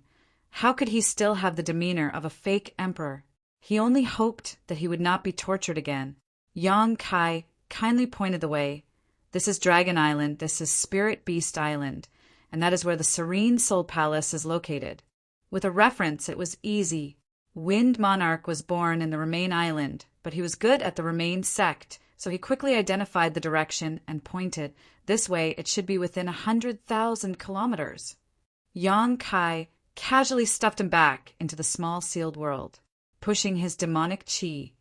How could he still have the demeanor of a fake emperor? He only hoped that he would not be tortured again. Yang Kai kindly pointed the way. This is Dragon Island, this is Spirit Beast Island, and that is where the Serene Soul Palace is located. With a reference, it was easy. Wind Monarch was born in the Remain Island, but he was good at the Remain sect, so he quickly identified the direction and pointed. This way, it should be within 100,000 kilometers. Yang Kai casually stuffed him back into the small sealed world, pushing his demonic chi.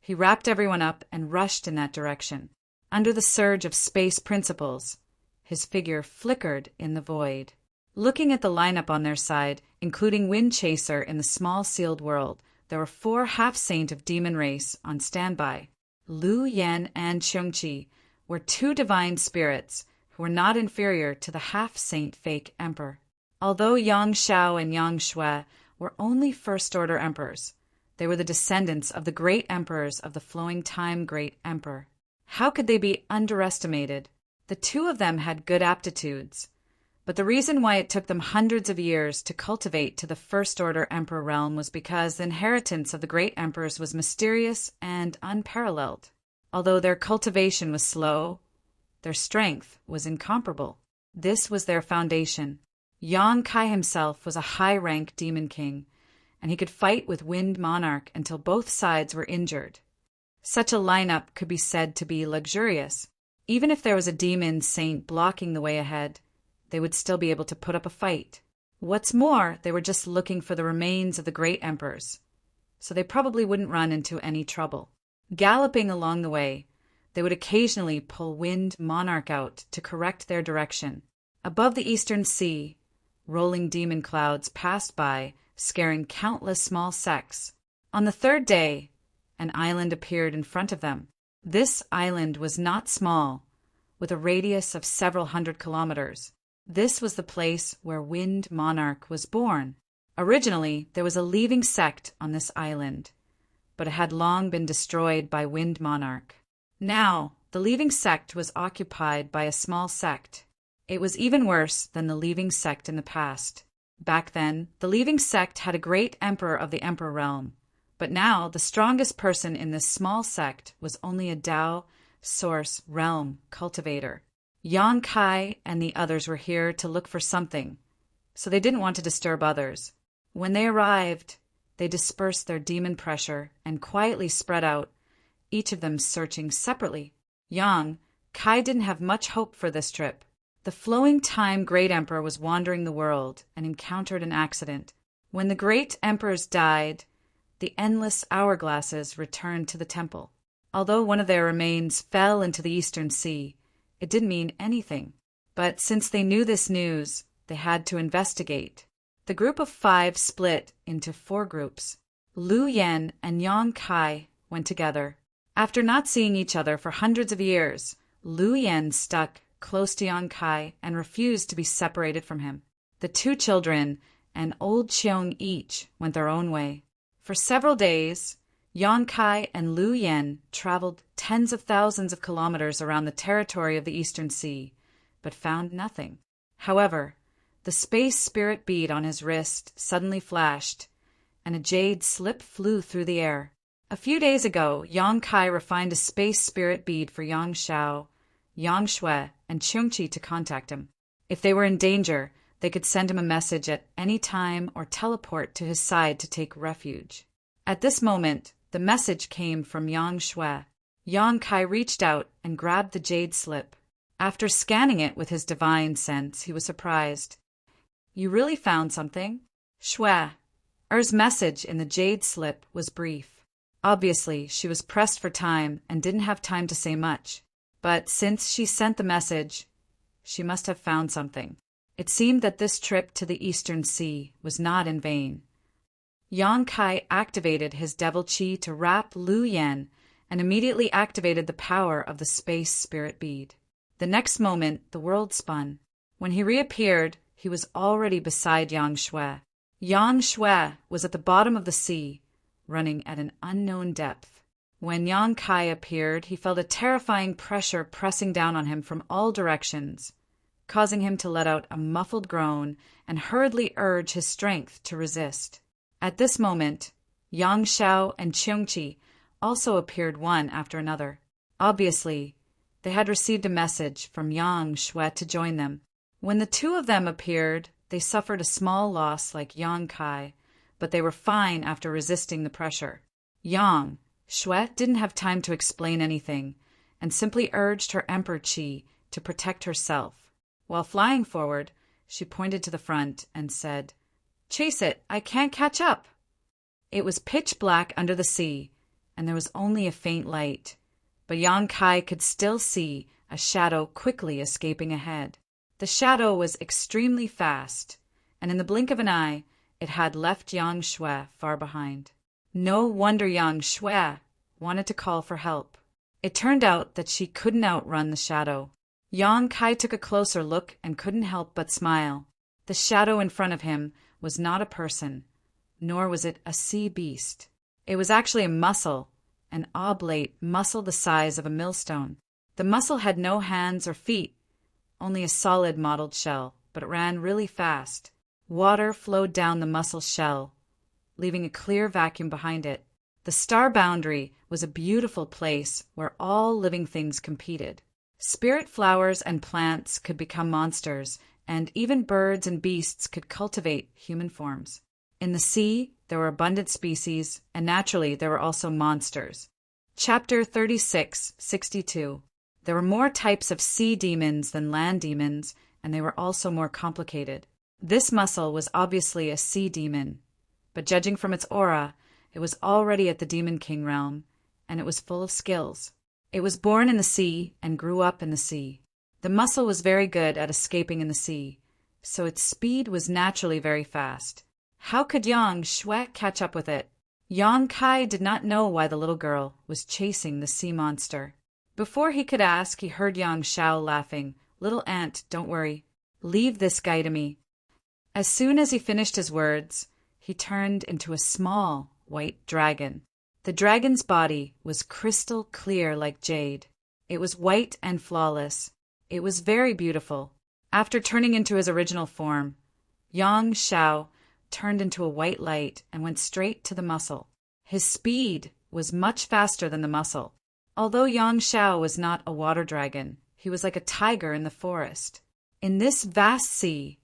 He wrapped everyone up and rushed in that direction. Under the surge of space principles, his figure flickered in the void. Looking at the lineup on their side, including Wind Chaser in the small sealed world, there were 4 half-saint of demon race on standby. Lu Yen and Qiongqi were 2 divine spirits who were not inferior to the half-saint fake emperor. Although Yang Shao and Yang Shui were only first-order emperors, they were the descendants of the great emperors of the flowing time great emperor. How could they be underestimated? The 2 of them had good aptitudes, but the reason why it took them hundreds of years to cultivate to the first-order emperor realm was because the inheritance of the great emperors was mysterious and unparalleled. Although their cultivation was slow, their strength was incomparable. This was their foundation. Yang Kai himself was a high-rank demon king, and he could fight with Wind Monarch until both sides were injured. Such a lineup could be said to be luxurious. Even if there was a demon saint blocking the way ahead, they would still be able to put up a fight. What's more, they were just looking for the remains of the great emperors, so they probably wouldn't run into any trouble. Galloping along the way, they would occasionally pull Wind Monarch out to correct their direction. Above the eastern sea, rolling demon clouds passed by, scaring countless small sects. On the 3rd day, an island appeared in front of them. This island was not small, with a radius of several hundred kilometers. This was the place where Wind Monarch was born. Originally, there was a leaving sect on this island, but it had long been destroyed by Wind Monarch. Now, the leaving sect was occupied by a small sect. It was even worse than the leaving sect in the past. Back then, the leaving sect had a great emperor of the emperor realm, but now the strongest person in this small sect was only a Tao Source realm cultivator. Yang Kai and the others were here to look for something, so they didn't want to disturb others. When they arrived, they dispersed their demon pressure and quietly spread out, each of them searching separately. Yang Kai didn't have much hope for this trip. The flowing time great emperor was wandering the world and encountered an accident. When the great emperors died, the endless hourglasses returned to the temple. Although one of their remains fell into the eastern sea, it didn't mean anything. But since they knew this news, they had to investigate. The group of 5 split into 4 groups. Lu Yen and Yang Kai went together. After not seeing each other for hundreds of years, Lu Yen stuck close to Yang Kai and refused to be separated from him. The 2 children and old Qiong each went their own way. For several days, Yang Kai and Lu Yen traveled tens of thousands of kilometers around the territory of the Eastern Sea, but found nothing. However, the space spirit bead on his wrist suddenly flashed, and a jade slip flew through the air. A few days ago, Yang Kai refined a space spirit bead for Yang Shao, Yang Shui, and Qiongqi to contact him. If they were in danger, they could send him a message at any time or teleport to his side to take refuge. At this moment, the message came from Yang Shui. Yang Kai reached out and grabbed the jade slip. After scanning it with his divine sense, he was surprised. "You really found something?" Shui. Er's message in the jade slip was brief. Obviously, she was pressed for time and didn't have time to say much. But since she sent the message, she must have found something. It seemed that this trip to the Eastern Sea was not in vain. Yang Kai activated his devil chi to wrap Lu Yen and immediately activated the power of the space spirit bead. The next moment, the world spun. When he reappeared, he was already beside Yang Shui. Yang Shui was at the bottom of the sea, running at an unknown depth. When Yang Kai appeared, he felt a terrifying pressure pressing down on him from all directions. causing him to let out a muffled groan and hurriedly urge his strength to resist. At this moment, Yang Xiao and Qiongqi also appeared one after another. Obviously, they had received a message from Yang Shui to join them. When the two of them appeared, they suffered a small loss like Yang Kai, but they were fine after resisting the pressure. Yang Shui didn't have time to explain anything and simply urged her Emperor Qi to protect herself. While flying forward, she pointed to the front and said, "Chase it, I can't catch up." It was pitch black under the sea, and there was only a faint light, but Yang Kai could still see a shadow quickly escaping ahead. The shadow was extremely fast, and in the blink of an eye, it had left Yang Shui far behind. No wonder Yang Shui wanted to call for help. It turned out that she couldn't outrun the shadow. Yang Kai took a closer look and couldn't help but smile. The shadow in front of him was not a person, nor was it a sea beast. It was actually a mussel, an oblate mussel the size of a millstone. The mussel had no hands or feet, only a solid mottled shell, but it ran really fast. Water flowed down the mussel's shell, leaving a clear vacuum behind it. The star boundary was a beautiful place where all living things competed. Spirit flowers and plants could become monsters, and even birds and beasts could cultivate human forms. In the sea, there were abundant species, and naturally there were also monsters. Chapter 36:62. There were more types of sea demons than land demons, and they were also more complicated. This mussel was obviously a sea demon, but judging from its aura, it was already at the Demon King realm, and it was full of skills. It was born in the sea and grew up in the sea. The mussel was very good at escaping in the sea, so its speed was naturally very fast. How could Yang Shui catch up with it? Yang Kai did not know why the little girl was chasing the sea monster. Before he could ask, he heard Yang Xiao laughing. "Little ant, don't worry. Leave this guy to me." As soon as he finished his words, he turned into a small white dragon. The dragon's body was crystal clear like jade. It was white and flawless. It was very beautiful. After turning into his original form, Yang Xiao turned into a white light and went straight to the mussel. His speed was much faster than the mussel. Although Yang Xiao was not a water dragon, he was like a tiger in the forest. In this vast sea,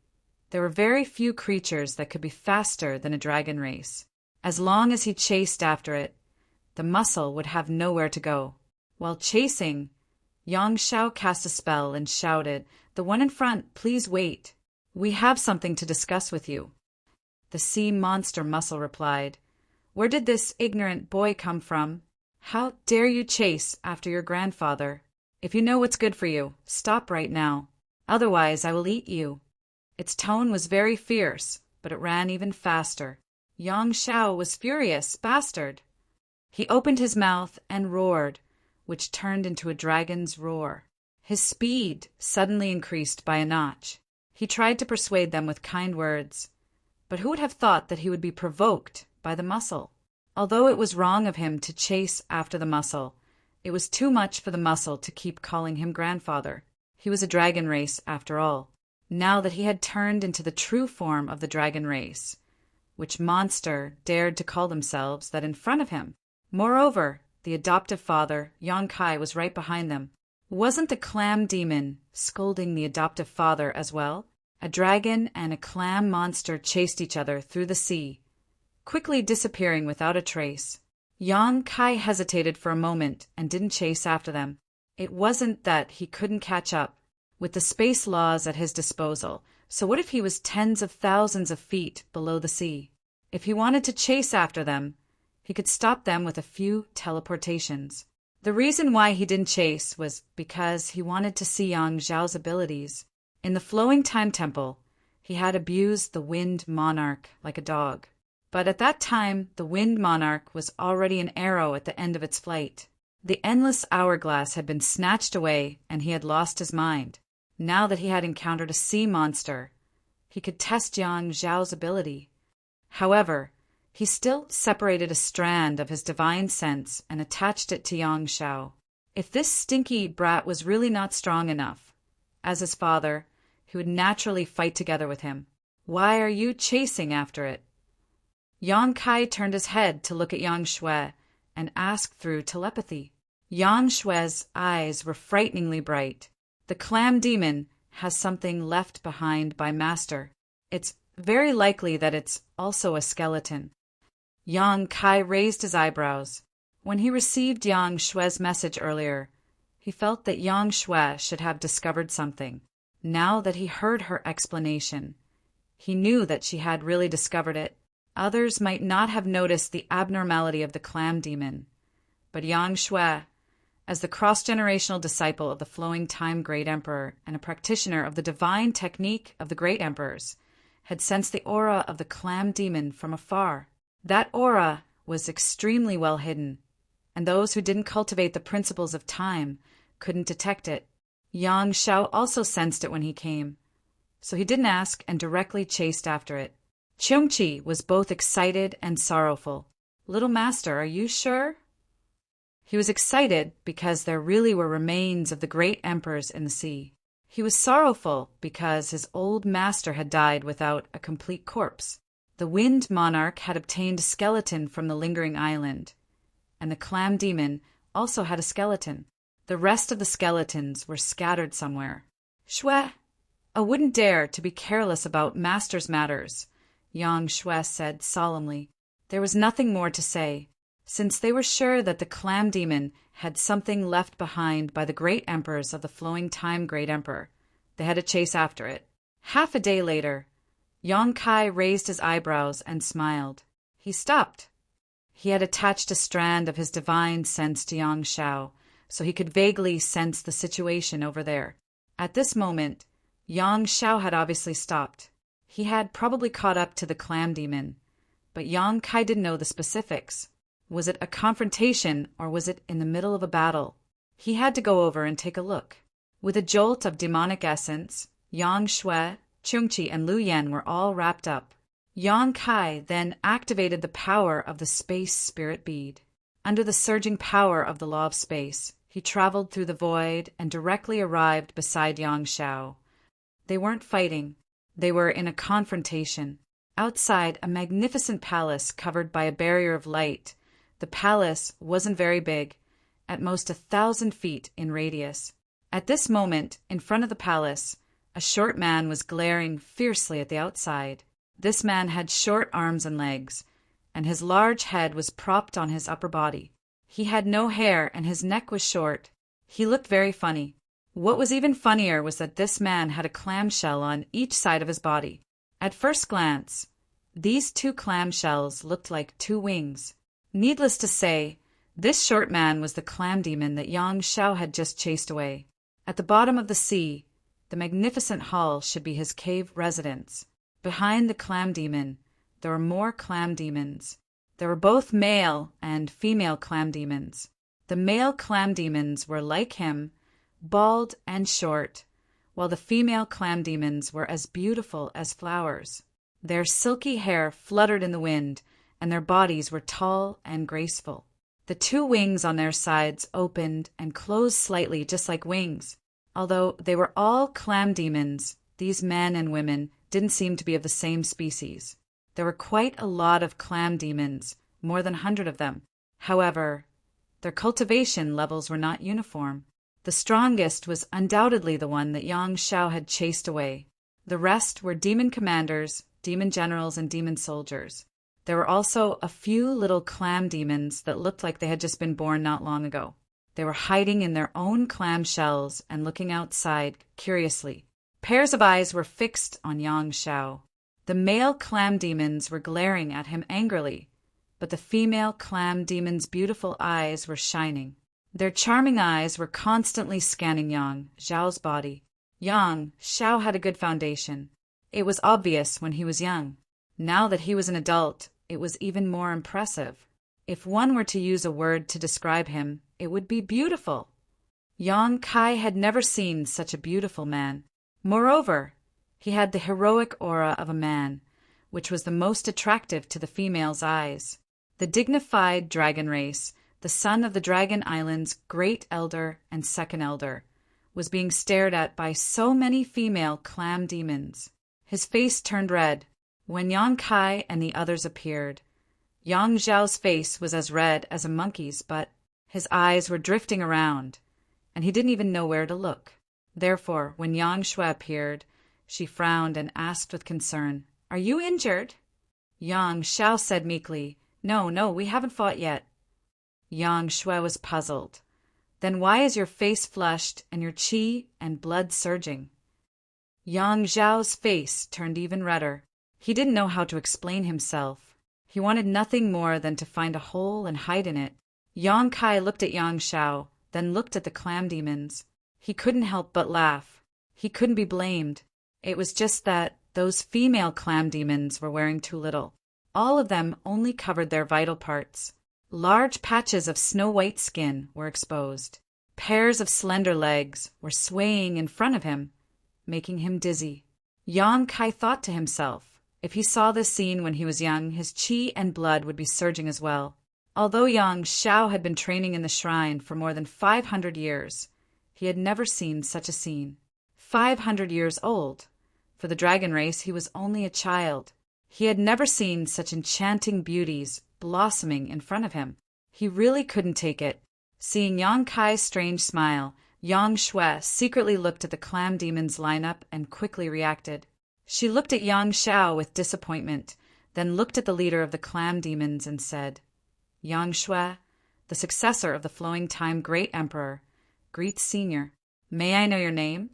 there were very few creatures that could be faster than a dragon race. As long as he chased after it, the mussel would have nowhere to go. While chasing, Yang Xiao cast a spell and shouted, "The one in front, please wait. We have something to discuss with you." The sea monster mussel replied, "Where did this ignorant boy come from? How dare you chase after your grandfather? If you know what's good for you, stop right now. Otherwise, I will eat you." Its tone was very fierce, but it ran even faster. Yang Xiao was furious, bastard. He opened his mouth and roared, which turned into a dragon's roar. His speed suddenly increased by a notch. He tried to persuade them with kind words, but who would have thought that he would be provoked by the mussel? Although it was wrong of him to chase after the mussel, it was too much for the mussel to keep calling him grandfather. He was a dragon race after all. Now that he had turned into the true form of the dragon race, which monster dared to call themselves that in front of him? Moreover, the adoptive father, Yang Kai, was right behind them. Wasn't the clam demon scolding the adoptive father as well? A dragon and a clam monster chased each other through the sea, quickly disappearing without a trace. Yang Kai hesitated for a moment and didn't chase after them. It wasn't that he couldn't catch up with the space laws at his disposal, so what if he was tens of thousands of feet below the sea? If he wanted to chase after them, he could stop them with a few teleportations. The reason why he didn't chase was because he wanted to see Yang Zhao's abilities. In the flowing time temple, he had abused the wind monarch like a dog. But at that time, the wind monarch was already an arrow at the end of its flight. The endless hourglass had been snatched away, and he had lost his mind. Now that he had encountered a sea monster, he could test Yang Zhao's ability. However, he still separated a strand of his divine sense and attached it to Yang Xiao. If this stinky brat was really not strong enough, as his father, he would naturally fight together with him. Why are you chasing after it? Yang Kai turned his head to look at Yang Shui and asked through telepathy. Yang Shui's eyes were frighteningly bright. The clam demon has something left behind by Master. It's very likely that it's also a skeleton. Yang Kai raised his eyebrows. When he received Yang Shui's message earlier, he felt that Yang Shui should have discovered something. Now that he heard her explanation, he knew that she had really discovered it. Others might not have noticed the abnormality of the clam demon, but Yang Shui, as the cross-generational disciple of the Flowing Time Great Emperor and a practitioner of the divine technique of the Great Emperors, had sensed the aura of the clam demon from afar. That aura was extremely well hidden, and those who didn't cultivate the principles of time couldn't detect it. Yang Shao also sensed it when he came, so he didn't ask and directly chased after it. Cheongqi was both excited and sorrowful. "Little master, are you sure?" He was excited because there really were remains of the great emperors in the sea. He was sorrowful because his old master had died without a complete corpse. The Wind Monarch had obtained a skeleton from the lingering island, and the clam demon also had a skeleton. The rest of the skeletons were scattered somewhere. "Shui, I wouldn't dare to be careless about master's matters," Yang Shui said solemnly. There was nothing more to say. Since they were sure that the clam demon had something left behind by the great emperors of the Flowing Time Great Emperor, they had to chase after it. Half a day later, Yang Kai raised his eyebrows and smiled. He stopped. He had attached a strand of his divine sense to Yang Shao, so he could vaguely sense the situation over there. At this moment, Yang Shao had obviously stopped. He had probably caught up to the clam demon, but Yang Kai didn't know the specifics. Was it a confrontation or was it in the middle of a battle? He had to go over and take a look. With a jolt of demonic essence, Yang Shui, Cheongqi, and Lu Yan were all wrapped up. Yang Kai then activated the power of the space spirit bead. Under the surging power of the law of space, he traveled through the void and directly arrived beside Yang Shao. They weren't fighting. They were in a confrontation. Outside a magnificent palace covered by a barrier of light, the palace wasn't very big, at most 1,000 feet in radius. At this moment, in front of the palace, a short man was glaring fiercely at the outside. This man had short arms and legs, and his large head was propped on his upper body. He had no hair and his neck was short. He looked very funny. What was even funnier was that this man had a clamshell on each side of his body. At first glance, these two clamshells looked like two wings. Needless to say, this short man was the clam demon that Yang Shao had just chased away. At the bottom of the sea, the magnificent hall should be his cave residence. Behind the clam demon, there were more clam demons. There were both male and female clam demons. The male clam demons were like him, bald and short, while the female clam demons were as beautiful as flowers. Their silky hair fluttered in the wind, and their bodies were tall and graceful. The two wings on their sides opened and closed slightly just like wings. Although they were all clam demons, these men and women didn't seem to be of the same species. There were quite a lot of clam demons, more than 100 of them. However, their cultivation levels were not uniform. The strongest was undoubtedly the one that Yang Shao had chased away. The rest were demon commanders, demon generals, and demon soldiers. There were also a few little clam demons that looked like they had just been born not long ago. They were hiding in their own clam shells and looking outside curiously. Pairs of eyes were fixed on Yang Shao. The male clam demons were glaring at him angrily, but the female clam demon's beautiful eyes were shining. Their charming eyes were constantly scanning Yang Zhao's body. Yang Shao had a good foundation. It was obvious when he was young. Now that he was an adult, it was even more impressive. If one were to use a word to describe him, it would be beautiful. Yang Kai had never seen such a beautiful man. Moreover, he had the heroic aura of a man, which was the most attractive to the female's eyes. The dignified dragon race, the son of the Dragon Island's great elder and second elder, was being stared at by so many female clam demons. His face turned red when Yang Kai and the others appeared. Yang Zhao's face was as red as a monkey's, but his eyes were drifting around, and he didn't even know where to look. Therefore, when Yang Shui appeared, she frowned and asked with concern, "Are you injured?" Yang Xiao said meekly, No, we haven't fought yet." Yang Shui was puzzled. "Then why is your face flushed and your qi and blood surging?" Yang Zhao's face turned even redder. He didn't know how to explain himself. He wanted nothing more than to find a hole and hide in it. Yang Kai looked at Yang Xiao, then looked at the clam demons. He couldn't help but laugh. He couldn't be blamed. It was just that those female clam demons were wearing too little. All of them only covered their vital parts. Large patches of snow-white skin were exposed. Pairs of slender legs were swaying in front of him, making him dizzy. Yang Kai thought to himself, if he saw this scene when he was young, his qi and blood would be surging as well. Although Yang Xiao had been training in the shrine for more than 500 years, he had never seen such a scene. 500 years old. For the dragon race, he was only a child. He had never seen such enchanting beauties blossoming in front of him. He really couldn't take it. Seeing Yang Kai's strange smile, Yang Shui secretly looked at the clam demons lineup and quickly reacted. She looked at Yang Xiao with disappointment, then looked at the leader of the clam demons and said, "Yang Shui, the successor of the Flowing Time Great Emperor, greets Senior. May I know your name?"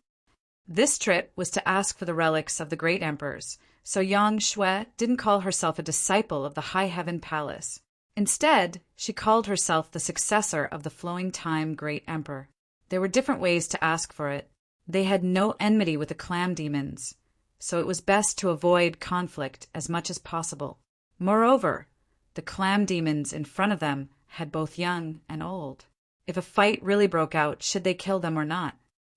This trip was to ask for the relics of the great emperors, so Yang Shui didn't call herself a disciple of the High Heaven Palace. Instead, she called herself the successor of the Flowing Time Great Emperor. There were different ways to ask for it. They had no enmity with the clam demons, so it was best to avoid conflict as much as possible. Moreover, the clam demons in front of them had both young and old. If a fight really broke out, should they kill them or not?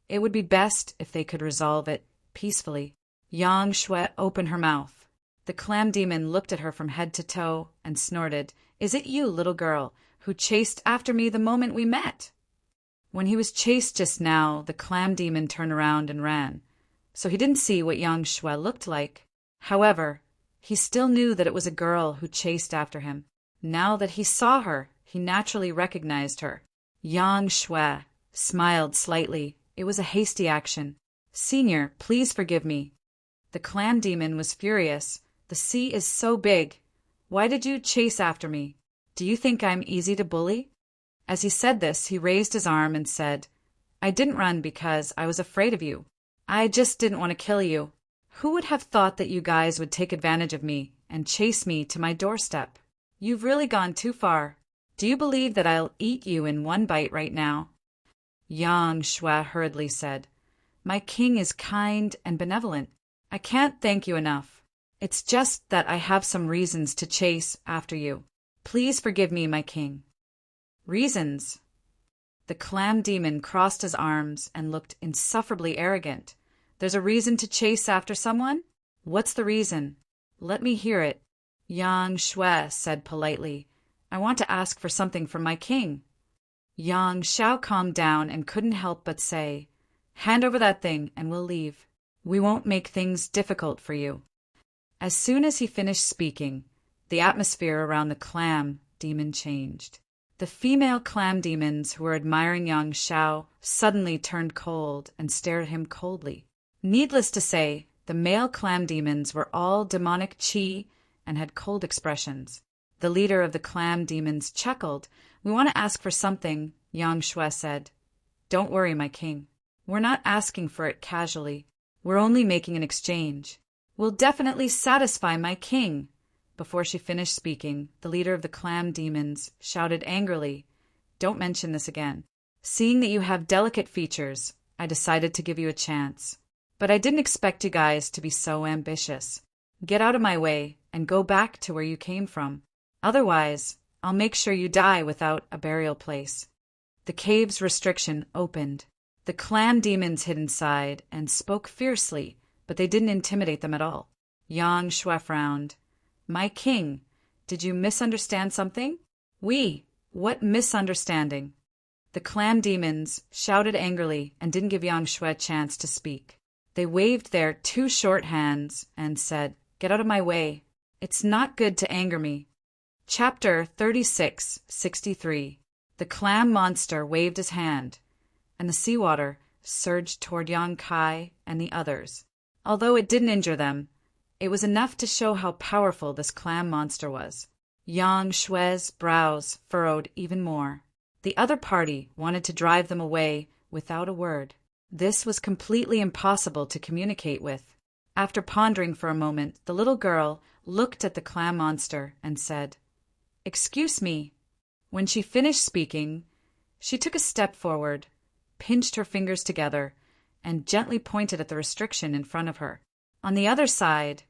It would be best if they could resolve it peacefully. Yang Shui opened her mouth. The clam demon looked at her from head to toe and snorted, "Is it you, little girl, who chased after me the moment we met?" When he was chased just now, the clam demon turned around and ran, so he didn't see what Yang Shui looked like. However, he still knew that it was a girl who chased after him. Now that he saw her, he naturally recognized her. Yang Shui smiled slightly. It was a hasty action. "Senior, please forgive me." The clam demon was furious. "The sea is so big. Why did you chase after me? Do you think I'm easy to bully?" As he said this, he raised his arm and said, "I didn't run because I was afraid of you. I just didn't want to kill you. Who would have thought that you guys would take advantage of me and chase me to my doorstep? You've really gone too far. Do you believe that I'll eat you in one bite right now?" Yang Shui hurriedly said, "My king is kind and benevolent. I can't thank you enough. It's just that I have some reasons to chase after you. Please forgive me, my king." "Reasons?" The clam demon crossed his arms and looked insufferably arrogant. "There's a reason to chase after someone? What's the reason? Let me hear it." Yang Shui said politely, "I want to ask for something from my king." Yang Xiao calmed down and couldn't help but say, "Hand over that thing and we'll leave. We won't make things difficult for you." As soon as he finished speaking, the atmosphere around the clam demon changed. The female clam demons who were admiring Yang Xiao suddenly turned cold and stared at him coldly. Needless to say, the male clam demons were all demonic qi and had cold expressions. The leader of the clam demons chuckled. "We want to ask for something," Yang Shui said. "Don't worry, my king. We're not asking for it casually. We're only making an exchange. We'll definitely satisfy my king." Before she finished speaking, the leader of the clam demons shouted angrily, "Don't mention this again. Seeing that you have delicate features, I decided to give you a chance. But I didn't expect you guys to be so ambitious. Get out of my way and go back to where you came from. Otherwise, I'll make sure you die without a burial place." The cave's restriction opened. The clam demons hid inside and spoke fiercely, but they didn't intimidate them at all. Yang Shui frowned. "My king, did you misunderstand something?" "What misunderstanding?" The clam demons shouted angrily and didn't give Yang Shui a chance to speak. They waved their 2 short hands and said, "Get out of my way. It's not good to anger me." Chapter 36:63. The clam monster waved his hand, and the seawater surged toward Yang Kai and the others. Although it didn't injure them, it was enough to show how powerful this clam monster was. Yang Shui's brows furrowed even more. The other party wanted to drive them away without a word. This was completely impossible to communicate with. After pondering for a moment, the little girl looked at the clam monster and said, "Excuse me." When she finished speaking, she took a step forward, pinched her fingers together, and gently pointed at the restriction in front of her. On the other side,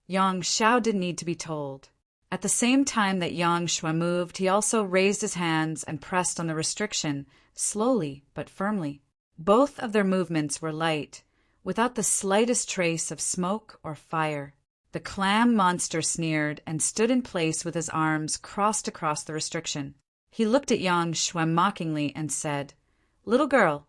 Yang Xiao didn't need to be told. At the same time that Yang Shui moved, he also raised his hands and pressed on the restriction, slowly but firmly. Both of their movements were light, without the slightest trace of smoke or fire. The clam monster sneered and stood in place with his arms crossed across the restriction. He looked at Yang Shui mockingly and said, "Little girl,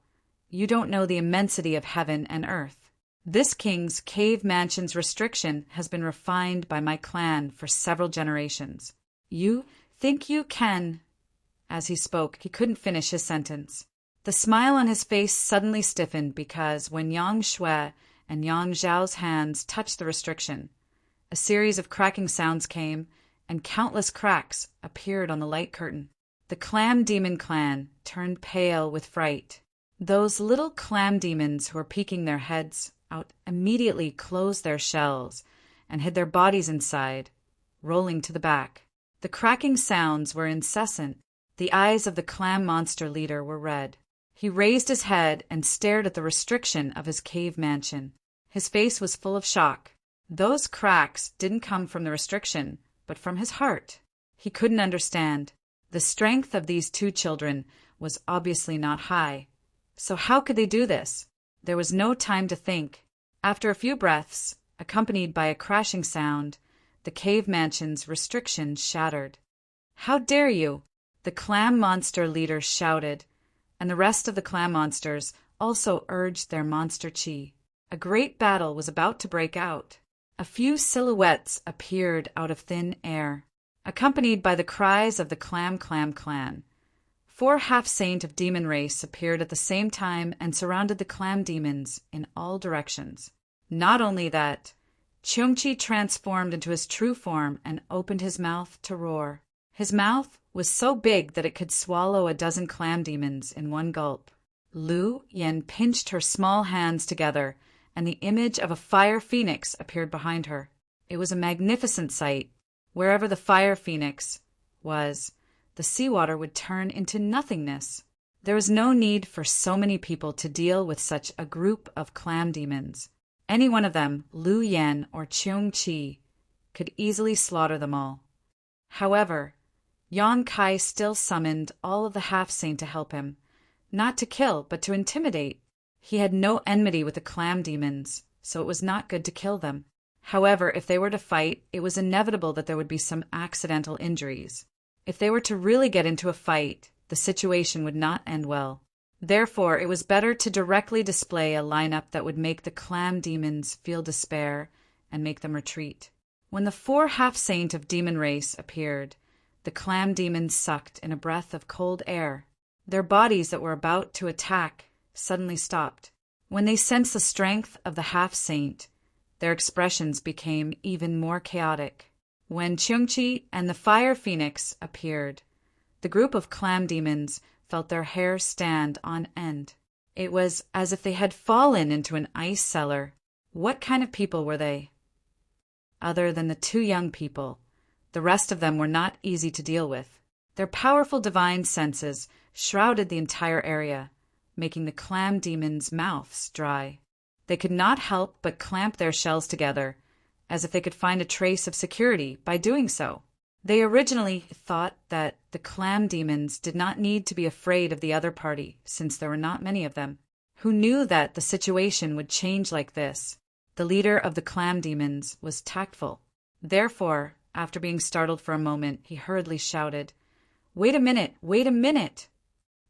you don't know the immensity of heaven and earth. This king's cave mansion's restriction has been refined by my clan for several generations. You think you can—" As he spoke, he couldn't finish his sentence. The smile on his face suddenly stiffened because when Yang Shui and Yang Zhao's hands touched the restriction, a series of cracking sounds came, and countless cracks appeared on the light curtain. The clam demon clan turned pale with fright. Those little clam demons who were peeking their heads out immediately closed their shells and hid their bodies inside, rolling to the back. The cracking sounds were incessant. The eyes of the clam monster leader were red. He raised his head and stared at the restriction of his cave mansion. His face was full of shock. Those cracks didn't come from the restriction, but from his heart. He couldn't understand. The strength of these 2 children was obviously not high. So how could they do this? There was no time to think. After a few breaths, accompanied by a crashing sound, the cave mansion's restriction shattered. "How dare you!" the clam monster leader shouted, and the rest of the clam monsters also urged their monster chi. A great battle was about to break out. A few silhouettes appeared out of thin air, accompanied by the cries of the Clam clan. 4 half-saint of demon race appeared at the same time and surrounded the clam demons in all directions. Not only that, Cheongchi transformed into his true form and opened his mouth to roar. His mouth was so big that it could swallow a dozen clam demons in one gulp. Lu Yen pinched her small hands together, and the image of a fire phoenix appeared behind her. It was a magnificent sight. Wherever the fire phoenix was, the seawater would turn into nothingness. There was no need for so many people to deal with such a group of clam demons. Any one of them, Lu Yen or Cheong Chi, could easily slaughter them all. However, Yang Kai still summoned all of the half-saint to help him, not to kill, but to intimidate. He had no enmity with the clam demons, so it was not good to kill them. However, if they were to fight, it was inevitable that there would be some accidental injuries. If they were to really get into a fight, the situation would not end well. Therefore, it was better to directly display a lineup that would make the clam demons feel despair and make them retreat. When the 4 half-saint of demon race appeared, the clam demons sucked in a breath of cold air. Their bodies that were about to attack suddenly stopped. When they sensed the strength of the half-saint, their expressions became even more chaotic. When Cheongchi and the fire phoenix appeared, the group of clam demons felt their hair stand on end. It was as if they had fallen into an ice cellar. What kind of people were they? Other than the 2 young people, the rest of them were not easy to deal with. Their powerful divine senses shrouded the entire area, making the clam demons' mouths dry. They could not help but clamp their shells together, as if they could find a trace of security by doing so. They originally thought that the clam demons did not need to be afraid of the other party, since there were not many of them. Who knew that the situation would change like this? The leader of the clam demons was tactful. Therefore, after being startled for a moment, he hurriedly shouted, "Wait a minute! Wait a minute!"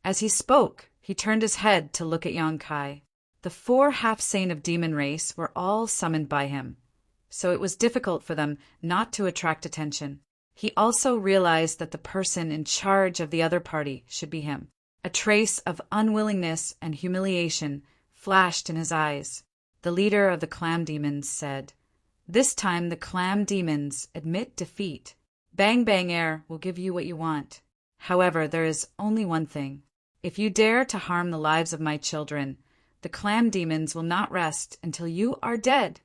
As he spoke, he turned his head to look at Yang Kai. The 4 half-sane of demon race were all summoned by him, so it was difficult for them not to attract attention. He also realized that the person in charge of the other party should be him. A trace of unwillingness and humiliation flashed in his eyes. The leader of the clam demons said, "This time the clam demons admit defeat. Bang Bang Air will give you what you want. However, there is only one thing. If you dare to harm the lives of my children, the clam demons will not rest until you are dead."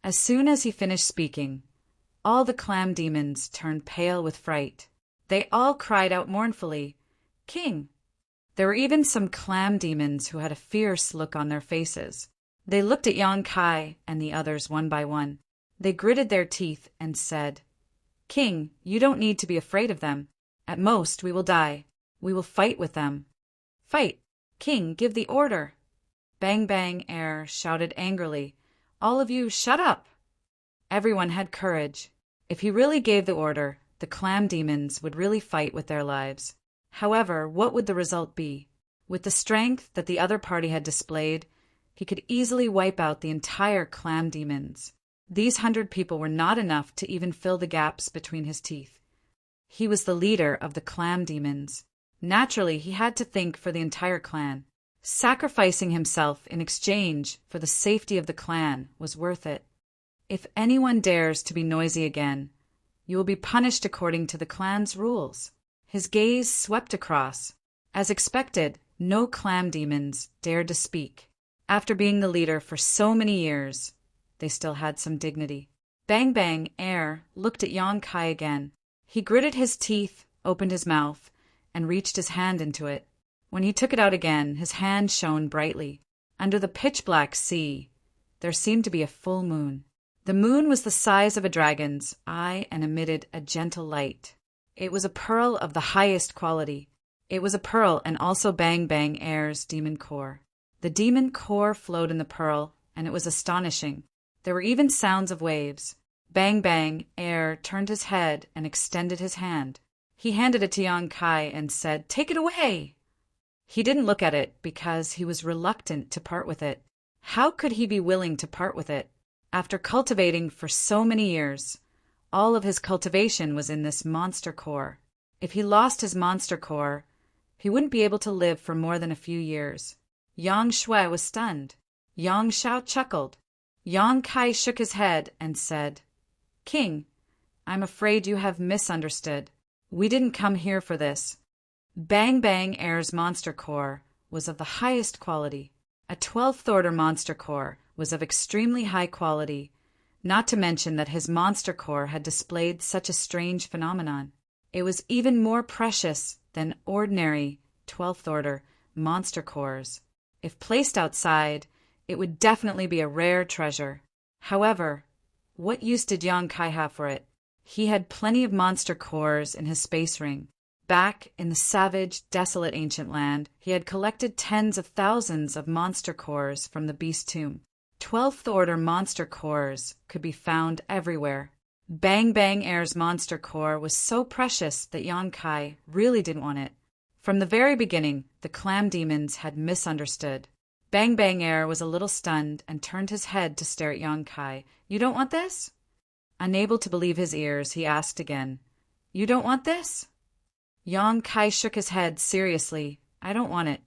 As soon as he finished speaking, all the clam demons turned pale with fright. They all cried out mournfully, "King!" There were even some clam demons who had a fierce look on their faces. They looked at Yang Kai and the others one by one. They gritted their teeth and said, "King, you don't need to be afraid of them. At most, we will die. We will fight with them." "Fight! King, give the order!" Bang Bang Air shouted angrily, "All of you, shut up!" Everyone had courage. If he really gave the order, the clam demons would really fight with their lives. However, what would the result be? With the strength that the other party had displayed, he could easily wipe out the entire clam demons. These 100 people were not enough to even fill the gaps between his teeth. He was the leader of the clam demons. Naturally, he had to think for the entire clan. Sacrificing himself in exchange for the safety of the clan was worth it. If anyone dares to be noisy again, you will be punished according to the clan's rules. His gaze swept across. As expected, no clam demons dared to speak. After being the leader for so many years, they still had some dignity. Bang Bang Air looked at Yang Kai again. He gritted his teeth, opened his mouth, and reached his hand into it. When he took it out again, his hand shone brightly. Under the pitch-black sea, there seemed to be a full moon. The moon was the size of a dragon's eye and emitted a gentle light. It was a pearl of the highest quality. It was a pearl and also Bang Bang Air's demon core. The demon core flowed in the pearl, and it was astonishing. There were even sounds of waves. Bang Bang Air turned his head and extended his hand. He handed it to Yang Kai and said, "Take it away!" He didn't look at it because he was reluctant to part with it. How could he be willing to part with it? After cultivating for so many years, all of his cultivation was in this monster core. If he lost his monster core, he wouldn't be able to live for more than a few years. Yang Shui was stunned. Yang Shao chuckled. Yang Kai shook his head and said, "King, I'm afraid you have misunderstood. We didn't come here for this." Bang Bang Air's monster core was of the highest quality. A 12th order monster core was of extremely high quality, not to mention that his monster core had displayed such a strange phenomenon. It was even more precious than ordinary 12th order monster cores. If placed outside, it would definitely be a rare treasure. However, what use did Yang Kai have for it? He had plenty of monster cores in his space ring. Back in the savage, desolate ancient land, he had collected tens of thousands of monster cores from the beast tomb. 12th order monster cores could be found everywhere. Bang Bang Air's monster core was so precious that Yang Kai really didn't want it. From the very beginning, the clam demons had misunderstood. Bang Bang Air was a little stunned and turned his head to stare at Yang Kai. "You don't want this?" Unable to believe his ears, he asked again, "You don't want this?" Yang Kai shook his head seriously. "I don't want it."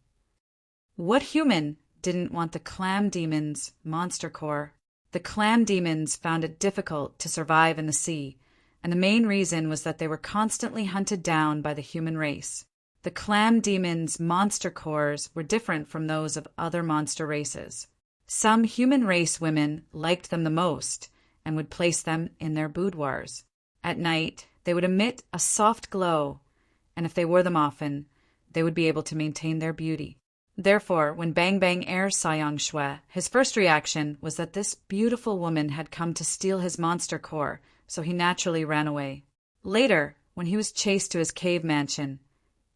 What human didn't want the clam demons' monster core? The clam demons found it difficult to survive in the sea, and the main reason was that they were constantly hunted down by the human race. The clam demons' monster cores were different from those of other monster races. Some human race women liked them the most and would place them in their boudoirs. At night, they would emit a soft glow, and if they wore them often, they would be able to maintain their beauty. Therefore, when Bang Bang Air saw Yang Shui, his first reaction was that this beautiful woman had come to steal his monster core, so he naturally ran away. Later, when he was chased to his cave mansion,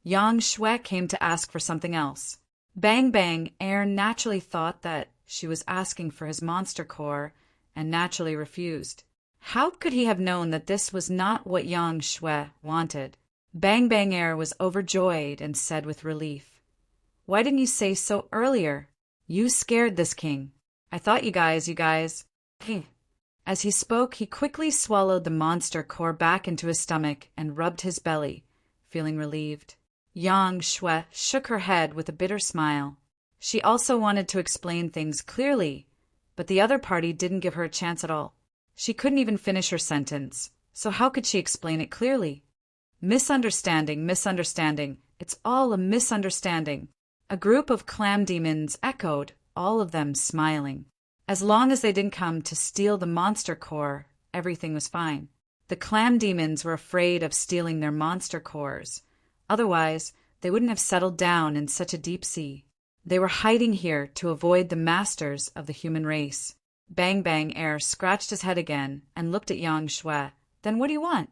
Yang Shui came to ask for something else. Bang Bang Air naturally thought that she was asking for his monster core and naturally refused. How could he have known that this was not what Yang Shui wanted? Bang Bang Air was overjoyed and said with relief, Why didn't you say so earlier? You scared this king. I thought you guys. Hey. As he spoke, he quickly swallowed the monster core back into his stomach and rubbed his belly, feeling relieved. Yang Shui shook her head with a bitter smile. She also wanted to explain things clearly, but the other party didn't give her a chance at all. She couldn't even finish her sentence, so how could she explain it clearly? Misunderstanding. It's all a misunderstanding. A group of clam demons echoed, all of them smiling. As long as they didn't come to steal the monster core, everything was fine. The clam demons were afraid of stealing their monster cores. Otherwise, they wouldn't have settled down in such a deep sea. They were hiding here to avoid the masters of the human race. Bang Bang Air scratched his head again and looked at Yang Shui. Then what do you want?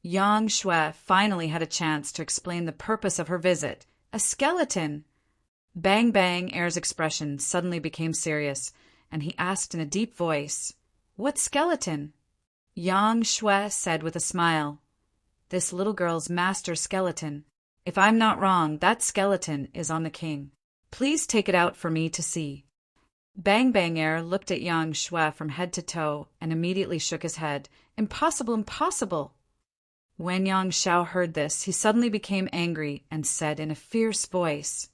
Yang Shui finally had a chance to explain the purpose of her visit. A skeleton! Bang Bang Air's expression suddenly became serious, and he asked in a deep voice, "What skeleton?" Yang Shui said with a smile, "This little girl's master skeleton. If I'm not wrong, that skeleton is on the king. Please take it out for me to see." Bang Bang Air looked at Yang Shui from head to toe and immediately shook his head. "Impossible, impossible!" When Yang Shao heard this, he suddenly became angry and said in a fierce voice,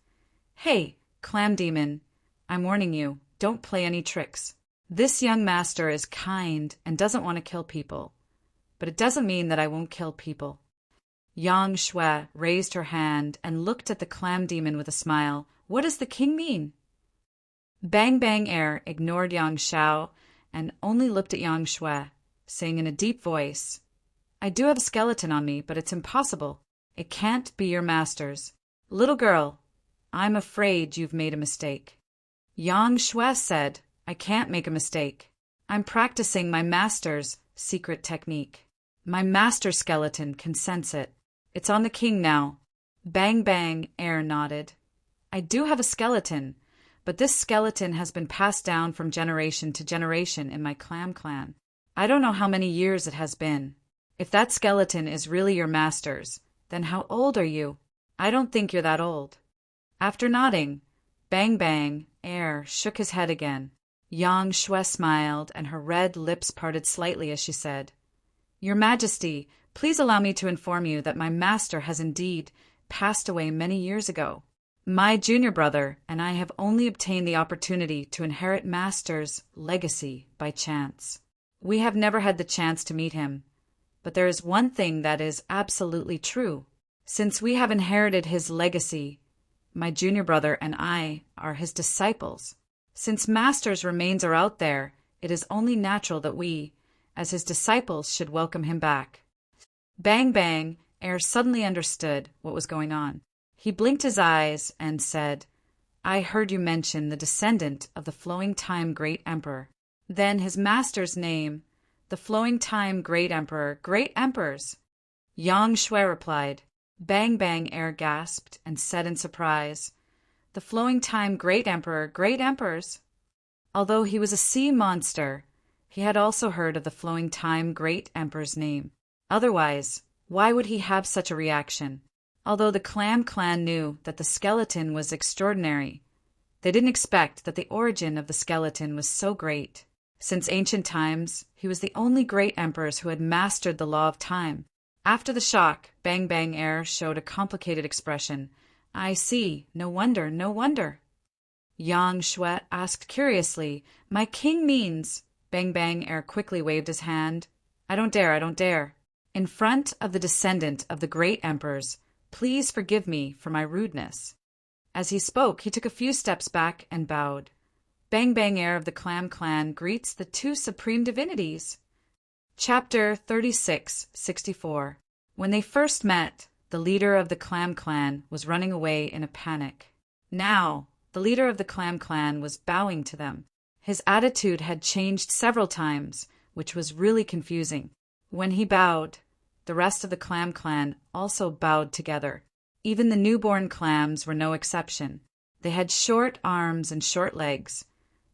"Hey, clam demon, I'm warning you, don't play any tricks. This young master is kind and doesn't want to kill people, but it doesn't mean that I won't kill people." Yang Shui raised her hand and looked at the clam demon with a smile. "What does the king mean?" Bang Bang Air ignored Yang Shao and only looked at Yang Shui, saying in a deep voice, "I do have a skeleton on me, but it's impossible. It can't be your master's. Little girl, I'm afraid you've made a mistake." Yang Shui said, "I can't make a mistake. I'm practicing my master's secret technique. My master skeleton can sense it. It's on the king now." Bang Bang Air nodded. "I do have a skeleton, but this skeleton has been passed down from generation to generation in my clam clan. I don't know how many years it has been. If that skeleton is really your master's, then how old are you? I don't think you're that old." After nodding, Bang Bang Air shook his head again. Yang Shui smiled, and her red lips parted slightly as she said, "Your Majesty, please allow me to inform you that my master has indeed passed away many years ago. My junior brother and I have only obtained the opportunity to inherit master's legacy by chance. We have never had the chance to meet him. But there is one thing that is absolutely true. Since we have inherited his legacy, my junior brother and I are his disciples. Since master's remains are out there, it is only natural that we, as his disciples, should welcome him back." Bang Bang Air suddenly understood what was going on. He blinked his eyes and said, "I heard you mention the descendant of the Flowing Time Great Emperor. Then his master's name, the Flowing Time Great Emperor, Great Emperors." Yang Shui replied. Bang Bang Air gasped and said in surprise, "The Flowing Time Great Emperor, Great Emperors." Although he was a sea monster, he had also heard of the Flowing Time Great Emperor's name. Otherwise, why would he have such a reaction? Although the Clam Clan knew that the skeleton was extraordinary, they didn't expect that the origin of the skeleton was so great. Since ancient times, he was the only great emperors who had mastered the law of time. After the shock, Bang Bang Air showed a complicated expression. "I see. No wonder, no wonder." Yang Shui asked curiously, "My king means—" Bang Bang Air quickly waved his hand. I don't dare. In front of the descendant of the great emperors, please forgive me for my rudeness." As he spoke, he took a few steps back and bowed. Bang Bang Air of the Clam Clan greets the two supreme divinities. Chapter 3664. When they first met, the leader of the Clam Clan was running away in a panic. Now, the leader of the Clam Clan was bowing to them. His attitude had changed several times, which was really confusing. When he bowed, the rest of the Clam Clan also bowed together. Even the newborn clams were no exception. They had short arms and short legs,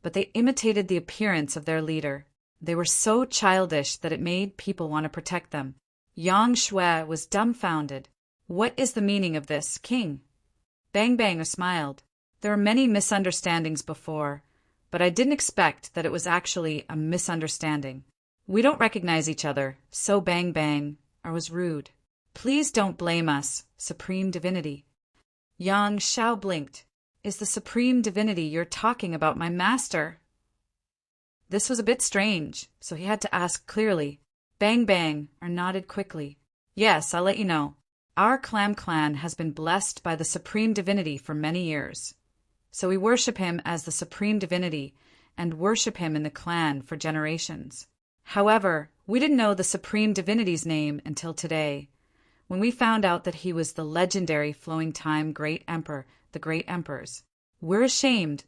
but they imitated the appearance of their leader. They were so childish that it made people want to protect them. Yang Shui was dumbfounded. "What is the meaning of this, king?" Bang Bang smiled. There were many misunderstandings before, but I didn't expect that it was actually a misunderstanding. We don't recognize each other, so Bang Bang, I was rude. Please don't blame us, Supreme Divinity. Yang Shao blinked. Is the Supreme Divinity you're talking about my master? This was a bit strange, so he had to ask clearly. Bang Bang nodded quickly. Yes, I'll let you know. Our clan has been blessed by the Supreme Divinity for many years. So we worship him as the Supreme Divinity and worship him in the clan for generations. However, we didn't know the Supreme Divinity's name until today, when we found out that he was the legendary Flowing Time Great Emperor, the Great Emperors. We're ashamed.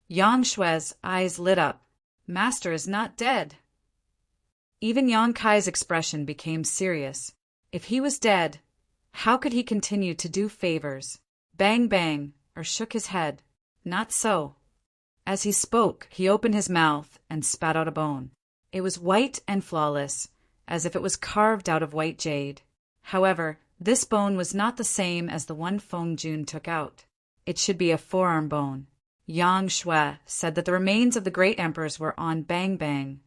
Yang Shue's eyes lit up. Master is not dead. Even Yang Kai's expression became serious. If he was dead, how could he continue to do favors? Bang Bang shook his head. Not so. As he spoke, he opened his mouth and spat out a bone. It was white and flawless, as if it was carved out of white jade. However, this bone was not the same as the one Feng Jun took out. It should be a forearm bone. Yang Shui said that the remains of the great emperors were on Bang Bang.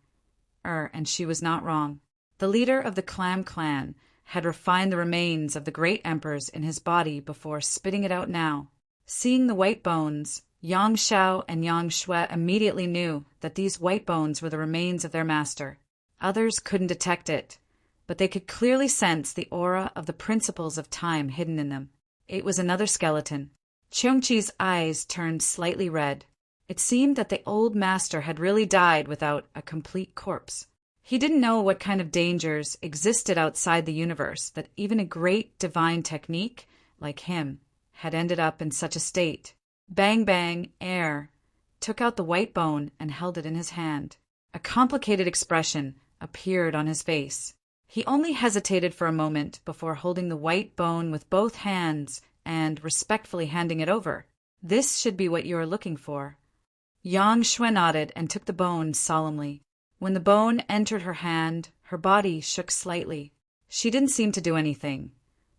And she was not wrong. The leader of the clan had refined the remains of the great emperors in his body before spitting it out now. Seeing the white bones, Yang Shao and Yang Shui immediately knew that these white bones were the remains of their master. Others couldn't detect it, but they could clearly sense the aura of the principles of time hidden in them. It was another skeleton. Cheongchi's eyes turned slightly red. It seemed that the old master had really died without a complete corpse. He didn't know what kind of dangers existed outside the universe that even a great divine technique like him had ended up in such a state. Bang Bang took out the white bone and held it in his hand. A complicated expression appeared on his face. He only hesitated for a moment before holding the white bone with both hands and respectfully handing it over. This should be what you are looking for. Yang Shui nodded and took the bone solemnly. When the bone entered her hand, her body shook slightly. She didn't seem to do anything,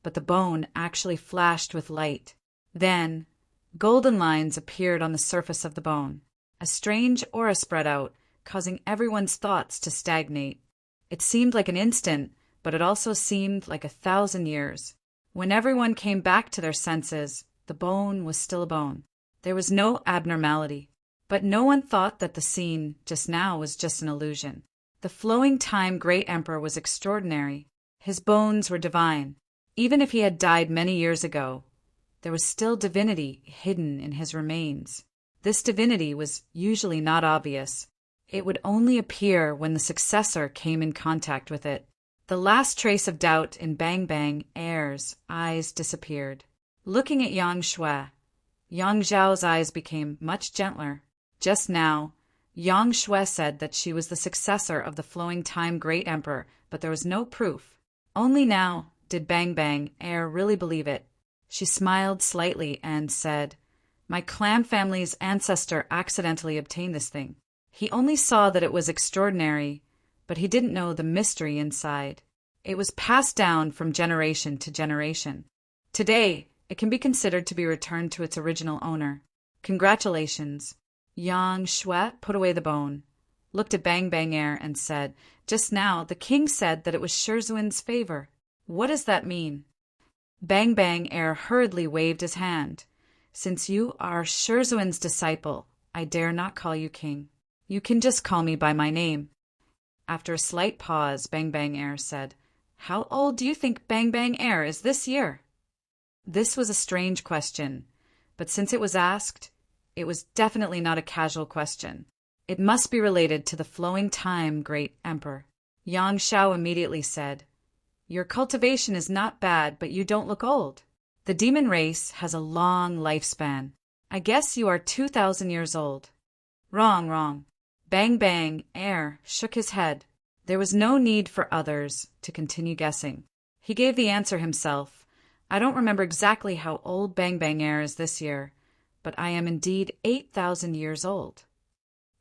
but the bone actually flashed with light. Then, golden lines appeared on the surface of the bone. A strange aura spread out, causing everyone's thoughts to stagnate. It seemed like an instant, but it also seemed like 1,000 years. When everyone came back to their senses, the bone was still a bone. There was no abnormality. But no one thought that the scene just now was just an illusion. The Flowing Time Great Emperor was extraordinary. His bones were divine. Even if he had died many years ago, there was still divinity hidden in his remains. This divinity was usually not obvious. It would only appear when the successor came in contact with it. The last trace of doubt in Bang Bang eyes disappeared. Looking at Yang Shui, Yang Zhao's eyes became much gentler. Just now, Yang Shui said that she was the successor of the Flowing Time Great Emperor, but there was no proof. Only now did Bang Bang really believe it. She smiled slightly and said, "My clan family's ancestor accidentally obtained this thing. He only saw that it was extraordinary, but he didn't know the mystery inside. It was passed down from generation to generation. Today, it can be considered to be returned to its original owner. Congratulations." Yang Shui put away the bone, looked at Bang Bang and said, "Just now, the king said that it was Shizuin's favor. What does that mean?" Bang Bang hurriedly waved his hand. "Since you are Shizuin's disciple, I dare not call you king. You can just call me by my name." After a slight pause, Bang Bang said, "How old do you think Bang Bang is this year?" This was a strange question, but since it was asked, it was definitely not a casual question. It must be related to the Flowing Time Great Emperor. Yang Shao immediately said, "Your cultivation is not bad, but you don't look old. The demon race has a long lifespan. I guess you are 2,000 years old." Wrong. Bang Bang shook his head. There was no need for others to continue guessing. He gave the answer himself. "I don't remember exactly how old Bang Bang is this year, but I am indeed 8,000 years old."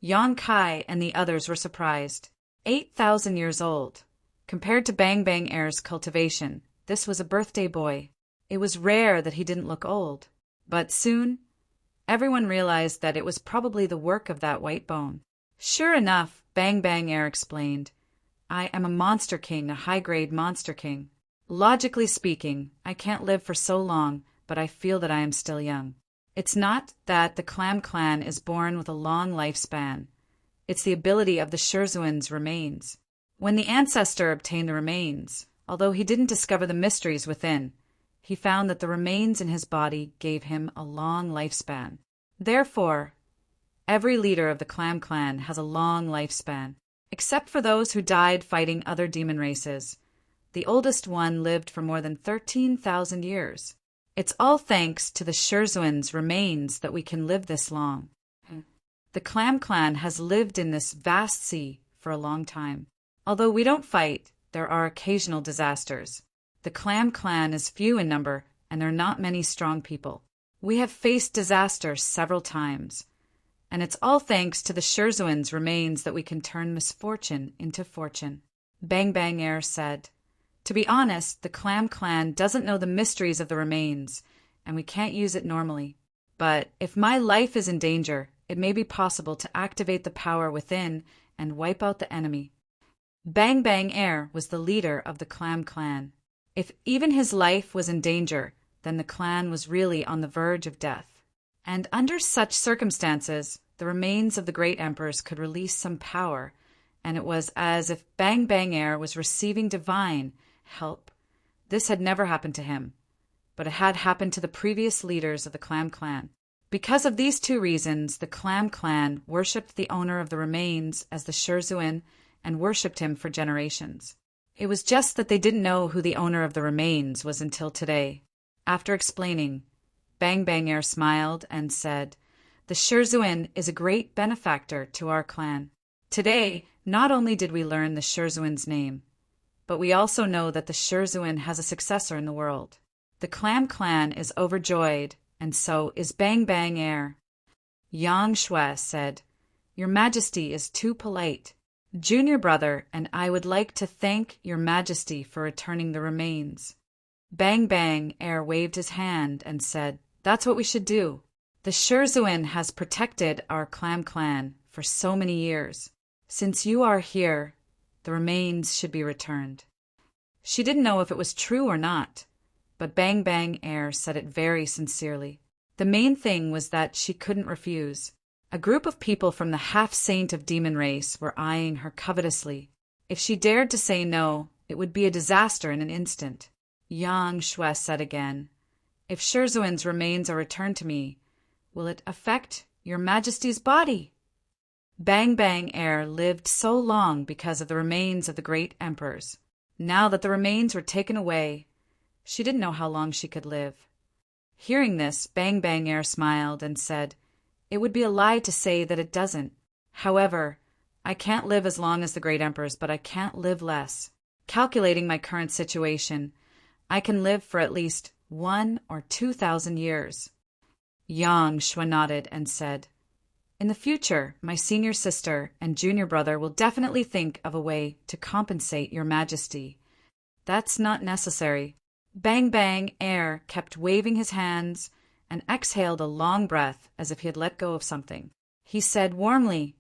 Yang Kai and the others were surprised. 8,000 years old. Compared to Bang Bang cultivation, this was a birthday boy. It was rare that he didn't look old, but soon everyone realized that it was probably the work of that white bone. Sure enough, Bang Bang Air explained, I am a monster king, a high-grade monster king. Logically speaking, I can't live for so long, but I feel that I am still young. It's not that the Clam Clan is born with a long lifespan. It's the ability of the Sherzuin's remains. When the ancestor obtained the remains, although he didn't discover the mysteries within, he found that the remains in his body gave him a long lifespan. Therefore, every leader of the Clam Clan has a long lifespan, except for those who died fighting other demon races. The oldest one lived for more than 13,000 years. It's all thanks to the Sherzuin's remains that we can live this long. The Clam Clan has lived in this vast sea for a long time. Although we don't fight, there are occasional disasters. The Clam Clan is few in number, and there are not many strong people. We have faced disaster several times, and it's all thanks to the Sherzuin's remains that we can turn misfortune into fortune. Bang Bang Air said, to be honest, the Clam Clan doesn't know the mysteries of the remains, and we can't use it normally. But if my life is in danger, it may be possible to activate the power within and wipe out the enemy. Bang Bang Air was the leader of the Clam Clan. If even his life was in danger, then the clan was really on the verge of death. And under such circumstances, the remains of the great emperors could release some power, and it was as if Bang Bang Air was receiving divine help. This had never happened to him, but it had happened to the previous leaders of the Clam Clan. Because of these two reasons, the Clam Clan worshipped the owner of the remains as the Sherzuin and worshipped him for generations. It was just that they didn't know who the owner of the remains was until today. After explaining, Bang Bang Air smiled and said, the Sherzuin is a great benefactor to our clan. Today, not only did we learn the Sherzuin's name, but we also know that the Sherzuin has a successor in the world. The Clam Clan is overjoyed, and so is Bang Bang Air. Yang Shui said, Your Majesty is too polite. Junior brother and I would like to thank Your Majesty for returning the remains. Bang Bang Air waved his hand and said, That's what we should do. The Sherzuin has protected our Clam Clan for so many years. Since you are here, the remains should be returned. She didn't know if it was true or not, but Bang Bang Air said it very sincerely. The main thing was that she couldn't refuse. A group of people from the half-saint of demon race were eyeing her covetously. If she dared to say no, it would be a disaster in an instant. Yang Shui said again, If Sherzuin's remains are returned to me, will it affect Your Majesty's body? Bang Bang Air lived so long because of the remains of the great emperors. Now that the remains were taken away, she didn't know how long she could live. Hearing this, Bang Bang Air smiled and said, It would be a lie to say that it doesn't. However, I can't live as long as the great emperors, but I can't live less. Calculating my current situation, I can live for at least 1,000 or 2,000 years. Yang Shui nodded and said, In the future, my senior sister and junior brother will definitely think of a way to compensate Your Majesty. That's not necessary. Bang Bang Air kept waving his hands and exhaled a long breath as if he had let go of something. He said warmly,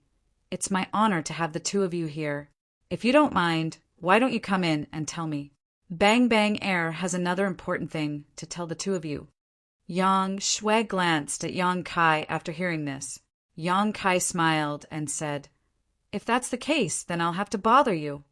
It's my honor to have the two of you here. If you don't mind, why don't you come in and tell me? Bang Bang Air has another important thing to tell the two of you. Yang Shui glanced at Yang Kai after hearing this. Yang Kai smiled and said, If that's the case, then I'll have to bother you.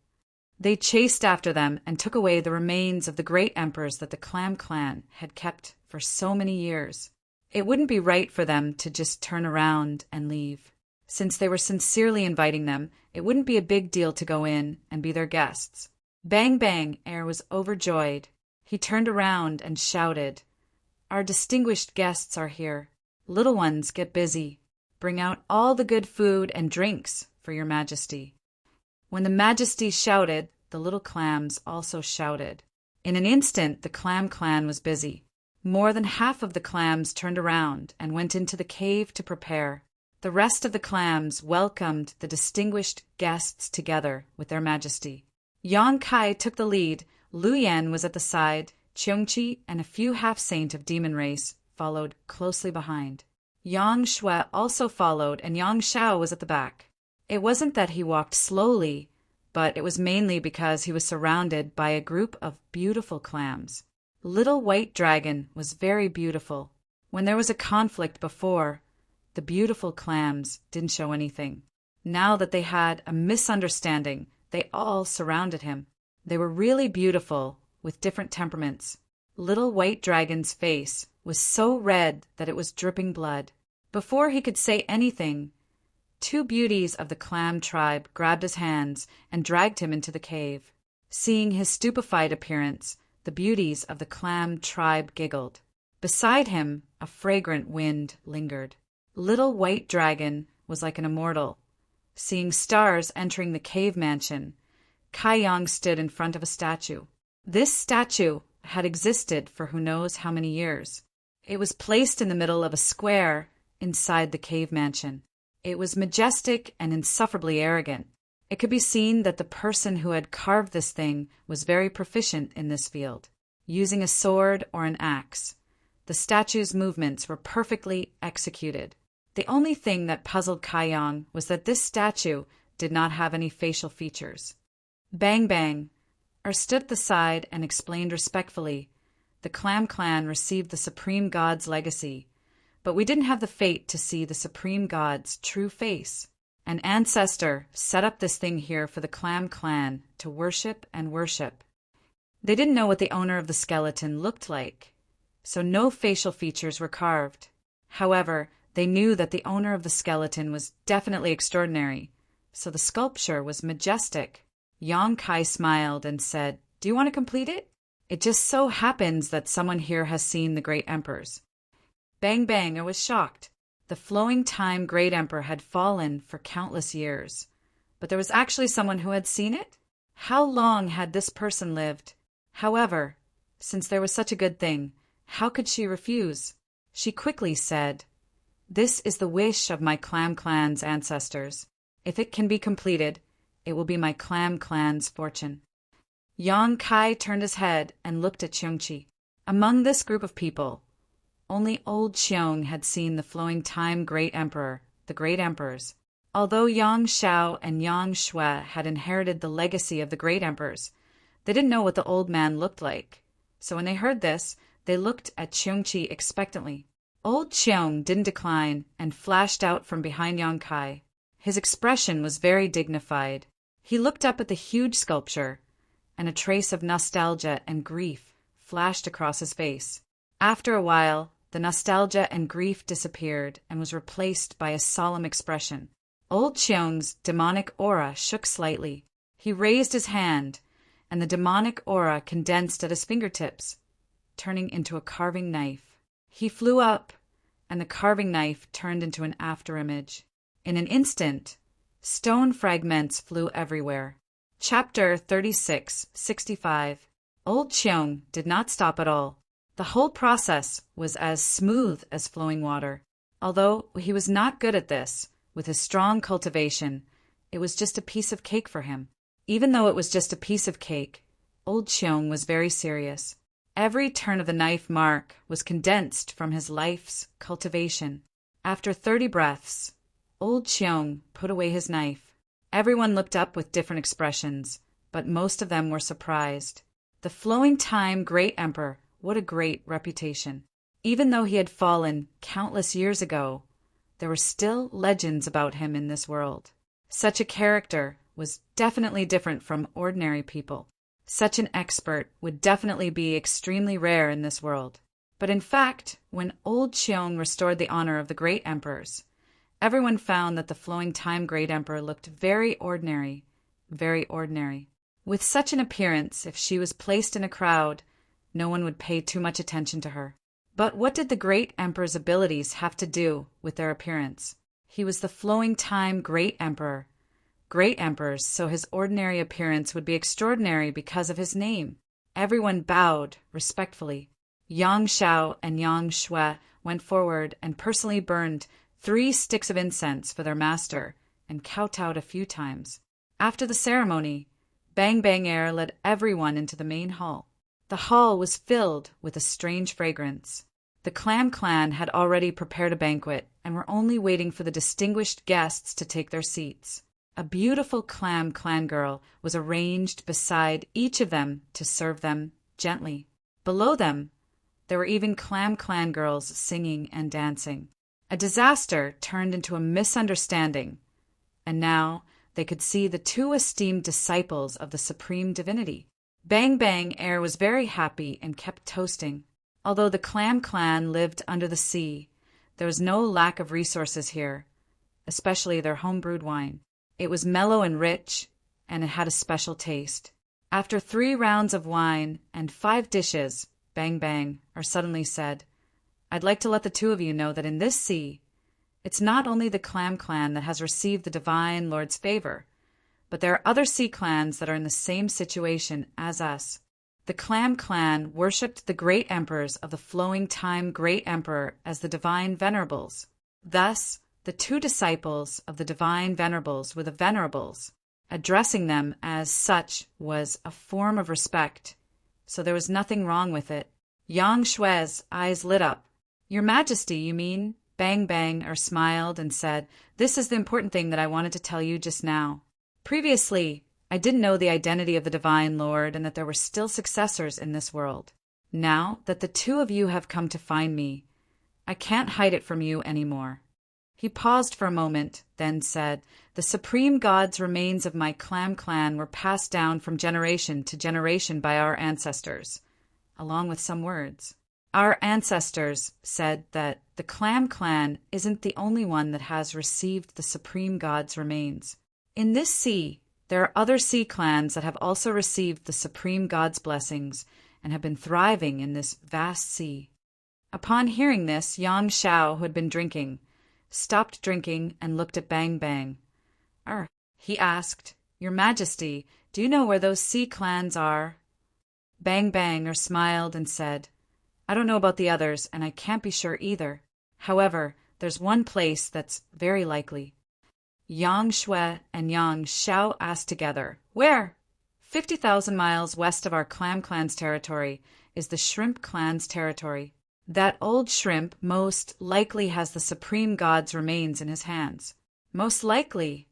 They chased after them and took away the remains of the great emperors that the Clam Clan had kept for so many years. It wouldn't be right for them to just turn around and leave. Since they were sincerely inviting them, it wouldn't be a big deal to go in and be their guests. Bang Bang Air was overjoyed. He turned around and shouted, Our distinguished guests are here. Little ones, get busy. Bring out all the good food and drinks for Your Majesty. When the Majesty shouted, the little clams also shouted. In an instant, the Clam Clan was busy. More than half of the clams turned around and went into the cave to prepare. The rest of the clams welcomed the distinguished guests together with their Majesty. Yang Kai took the lead. Lu Yan was at the side, Cheongchi and a few half-saint of demon race followed closely behind. Yang Shui also followed, and Yang Shao was at the back. It wasn't that he walked slowly, but it was mainly because he was surrounded by a group of beautiful clams. Little White Dragon was very beautiful. When there was a conflict before, the beautiful clams didn't show anything. Now that they had a misunderstanding, they all surrounded him. They were really beautiful, with different temperaments. Little White Dragon's face was so red that it was dripping blood. Before he could say anything, two beauties of the clam tribe grabbed his hands and dragged him into the cave. Seeing his stupefied appearance, the beauties of the clam tribe giggled. Beside him, a fragrant wind lingered. Little White Dragon was like an immortal. Seeing stars entering the cave mansion, Kai Yang stood in front of a statue. This statue had existed for who knows how many years. It was placed in the middle of a square inside the cave mansion. It was majestic and insufferably arrogant. It could be seen that the person who had carved this thing was very proficient in this field, using a sword or an axe. The statue's movements were perfectly executed. The only thing that puzzled Kai Yang was that this statue did not have any facial features. Bang Bang stood at the side and explained respectfully, "The Clam Clan received the Supreme God's legacy, but we didn't have the fate to see the Supreme God's true face. An ancestor set up this thing here for the Clam Clan to worship and worship. They didn't know what the owner of the skeleton looked like, so no facial features were carved. However, they knew that the owner of the skeleton was definitely extraordinary, so the sculpture was majestic." Yang Kai smiled and said, "Do you want to complete it? It just so happens that someone here has seen the Great Emperors." Bang Bang was shocked. The flowing time Great Emperor had fallen for countless years, but there was actually someone who had seen it? How long had this person lived? However, since there was such a good thing, how could she refuse? She quickly said, "This is the wish of my Clam Clan's ancestors. If it can be completed, it will be my Clam Clan's fortune." Yang Kai turned his head and looked at Cheongchi. Among this group of people, only old Cheong had seen the flowing time Great Emperor, the Great Emperors. Although Yang Shao and Yang Shui had inherited the legacy of the Great Emperors, they didn't know what the old man looked like. So when they heard this, they looked at Cheongchi expectantly. Old Cheong didn't decline and flashed out from behind Yang Kai. His expression was very dignified. He looked up at the huge sculpture, and a trace of nostalgia and grief flashed across his face. After a while, the nostalgia and grief disappeared and was replaced by a solemn expression. Old Cheong's demonic aura shook slightly. He raised his hand, and the demonic aura condensed at his fingertips, turning into a carving knife. He flew up, and the carving knife turned into an afterimage. In an instant, stone fragments flew everywhere. Chapter 36:65. Old Cheong did not stop at all. The whole process was as smooth as flowing water. Although he was not good at this, with his strong cultivation, it was just a piece of cake for him. Even though it was just a piece of cake, Old Cheong was very serious. Every turn of the knife mark was condensed from his life's cultivation. After 30 breaths, Old Cheong put away his knife. Everyone looked up with different expressions, but most of them were surprised. The flowing time Great Emperor, what a great reputation. Even though he had fallen countless years ago, there were still legends about him in this world. Such a character was definitely different from ordinary people. Such an expert would definitely be extremely rare in this world. But in fact, when Old Cheong restored the honor of the Great Emperors, everyone found that the flowing time Great Emperor looked very ordinary, very ordinary. With such an appearance, if she was placed in a crowd, no one would pay too much attention to her. But what did the Great Emperor's abilities have to do with their appearance? He was the flowing time Great Emperor. Great Emperors, so his ordinary appearance would be extraordinary because of his name. Everyone bowed respectfully. Yang Shao and Yang Shui went forward and personally burned 3 sticks of incense for their master and kowtowed a few times. After the ceremony, Bang Bang led everyone into the main hall. The hall was filled with a strange fragrance. The Clam Clan had already prepared a banquet and were only waiting for the distinguished guests to take their seats. A beautiful Clam Clan girl was arranged beside each of them to serve them gently. Below them, there were even Clam Clan girls singing and dancing. A disaster turned into a misunderstanding, and now they could see the two esteemed disciples of the Supreme Divinity. Bang Bang Air was very happy and kept toasting. Although the Clam Clan lived under the sea, there was no lack of resources here, especially their home-brewed wine. It was mellow and rich, and it had a special taste. After 3 rounds of wine and 5 dishes, Bang Bang suddenly said, "I'd like to let the two of you know that in this sea, it's not only the Clam Clan that has received the Divine Lord's favor, but there are other sea clans that are in the same situation as us. The Clam Clan worshipped the great emperors of the flowing time Great Emperor as the Divine Venerables. Thus, the 2 disciples of the Divine Venerables were the Venerables. Addressing them as such was a form of respect, so there was nothing wrong with it." Yang Shui's eyes lit up. "Your Majesty, you mean?" Bang Bang smiled and said, "This is the important thing that I wanted to tell you just now. Previously, I didn't know the identity of the Divine Lord and that there were still successors in this world. Now that the 2 of you have come to find me, I can't hide it from you anymore." He paused for a moment, then said, "The supreme god's remains of my Clam Clan were passed down from generation to generation by our ancestors," along with some words. "Our ancestors said that the Clam Clan isn't the only one that has received the supreme god's remains. In this sea, there are other sea clans that have also received the supreme god's blessings and have been thriving in this vast sea." Upon hearing this, Yang Shao, who had been drinking, stopped drinking and looked at Bang Bang. He asked, "Your Majesty, do you know where those sea clans are?" Bang Bang smiled and said, "I don't know about the others, and I can't be sure either. However, there's one place that's very likely." Yang Shui and Yang Shao asked together, "Where?" 50,000 miles west of our Clam Clan's territory is the Shrimp Clan's territory. That old shrimp most likely has the supreme god's remains in his hands. Most likely.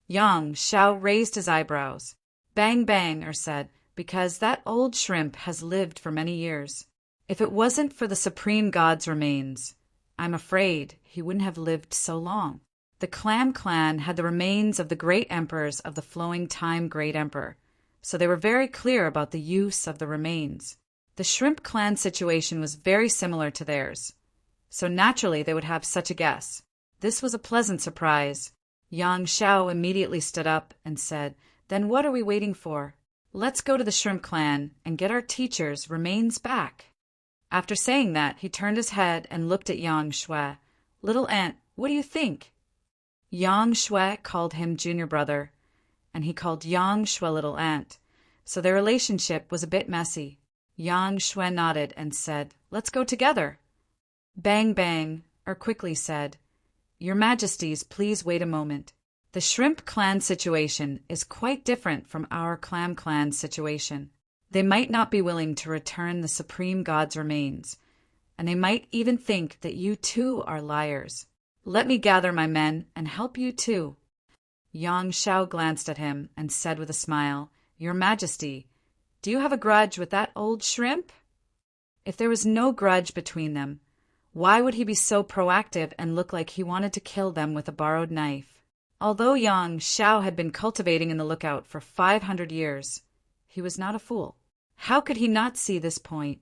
Yang Shao raised his eyebrows. Bang Bang said, "Because that old shrimp has lived for many years. If it wasn't for the supreme god's remains, I'm afraid he wouldn't have lived so long. The Clam Clan had the remains of the great emperors of the flowing time Great Emperor, so they were very clear about the use of the remains. The Shrimp Clan situation was very similar to theirs, so naturally they would have such a guess. This was a pleasant surprise. Yang Shao immediately stood up and said, "Then what are we waiting for? Let's go to the Shrimp Clan and get our teacher's remains back." After saying that, he turned his head and looked at Yang Shui. "Little Ant, what do you think?" Yang Shui called him junior brother, and he called Yang Shui Little Ant, so their relationship was a bit messy. Yang Shui nodded and said, "Let's go together." Bang Bang quickly said, "Your Majesties, please wait a moment. The Shrimp Clan situation is quite different from our Clam Clan's situation. They might not be willing to return the supreme god's remains, and they might even think that you too are liars. Let me gather my men and help you too." Yang Shao glanced at him and said with a smile, "Your Majesty, do you have a grudge with that old shrimp?" If there was no grudge between them, why would he be so proactive and look like he wanted to kill them with a borrowed knife? Although Yang Shao had been cultivating in the lookout for 500 years, he was not a fool. How could he not see this point?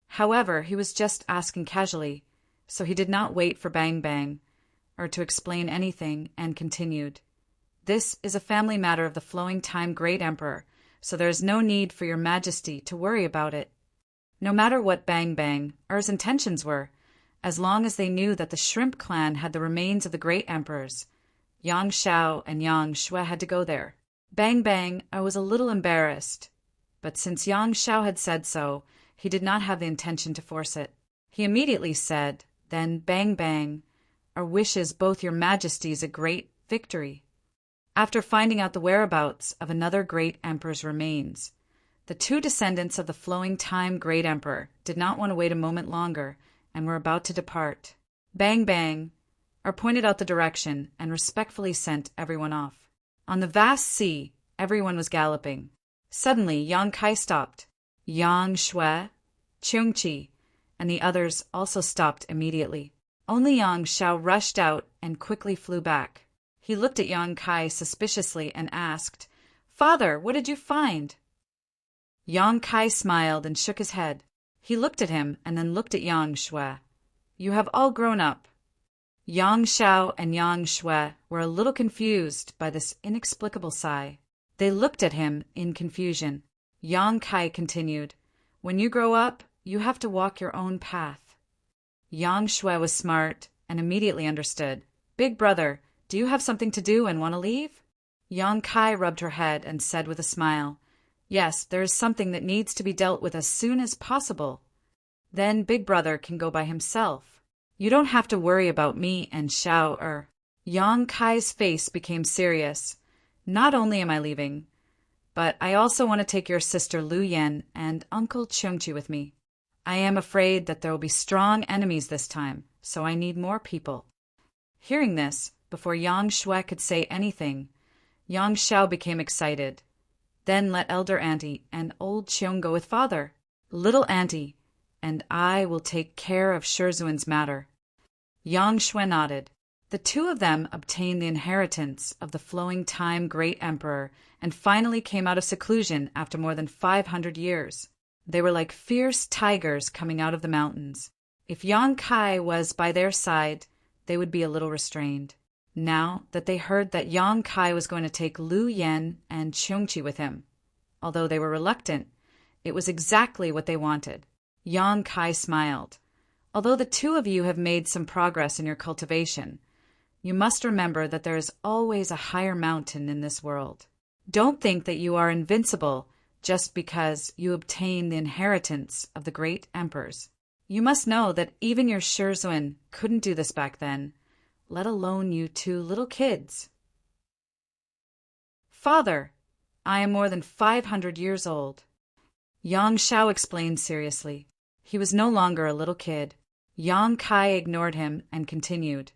However, he was just asking casually, so he did not wait for Bang Bang to explain anything and continued, "This is a family matter of the flowing time Great Emperor, so there is no need for your Majesty to worry about it." No matter what Bang Bang's intentions were, as long as they knew that the Shrimp Clan had the remains of the great emperors, Yang Shao and Yang Shui had to go there. Bang Bang was a little embarrassed, but since Yang Shao had said so, he did not have the intention to force it. He immediately said, "Then Bang Bang wishes both your Majesties a great victory." After finding out the whereabouts of another great emperor's remains, The two descendants of the flowing time great emperor did not want to wait a moment longer and were about to depart. Bang Bang pointed out the direction and respectfully sent everyone off. On the vast sea, everyone was galloping. Suddenly, Yang Kai stopped. Yang Shui, Cheongqi, and the others also stopped immediately. Only Yang Shao rushed out and quickly flew back. He looked at Yang Kai suspiciously and asked, "Father, what did you find?" Yang Kai smiled and shook his head. He looked at him and then looked at Yang Shui. "You have all grown up." Yang Shao and Yang Shui were a little confused by this inexplicable sigh. They looked at him in confusion. Yang Kai continued, "When you grow up, you have to walk your own path." Yang Shui was smart and immediately understood. "Big brother, do you have something to do and want to leave?" Yang Kai rubbed her head and said with a smile, "Yes, there is something that needs to be dealt with as soon as possible. Then Big Brother can go by himself. You don't have to worry about me and Shao. Yang Kai's face became serious. "Not only am I leaving, but I also want to take your sister Lu Yan and Uncle Cheongqi with me. I am afraid that there will be strong enemies this time, so I need more people." Hearing this, before Yang Shui could say anything, Yang Shao became excited. "Then let Elder Auntie and Old Cheong go with Father. Little Auntie and I will take care of Shizhuan's matter." Yang Shui nodded. The two of them obtained the inheritance of the flowing time great emperor and finally came out of seclusion after more than 500 years. They were like fierce tigers coming out of the mountains. If Yang Kai was by their side, they would be a little restrained. Now that they heard that Yang Kai was going to take Lu Yan and Cheongqi with him, although they were reluctant, it was exactly what they wanted. Yang Kai smiled. "Although the two of you have made some progress in your cultivation, you must remember that there is always a higher mountain in this world. Don't think that you are invincible just because you obtain the inheritance of the great emperors. You must know that even your Shizhuan couldn't do this back then, let alone you two little kids." "Father, I am more than 500 years old." Yang Shao explained seriously. He was no longer a little kid. Yang Kai ignored him and continued,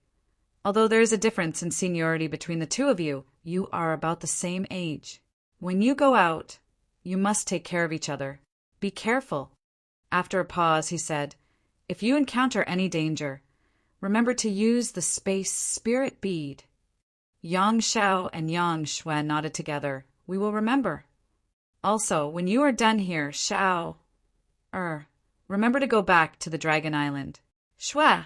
"Although there is a difference in seniority between the two of you, you are about the same age. When you go out, you must take care of each other. Be careful." After a pause, he said, "If you encounter any danger, remember to use the space spirit bead." Yang Shao and Yang Shui nodded together. "We will remember. Also, when you are done here, Shao, remember to go back to the Dragon Island. Shui,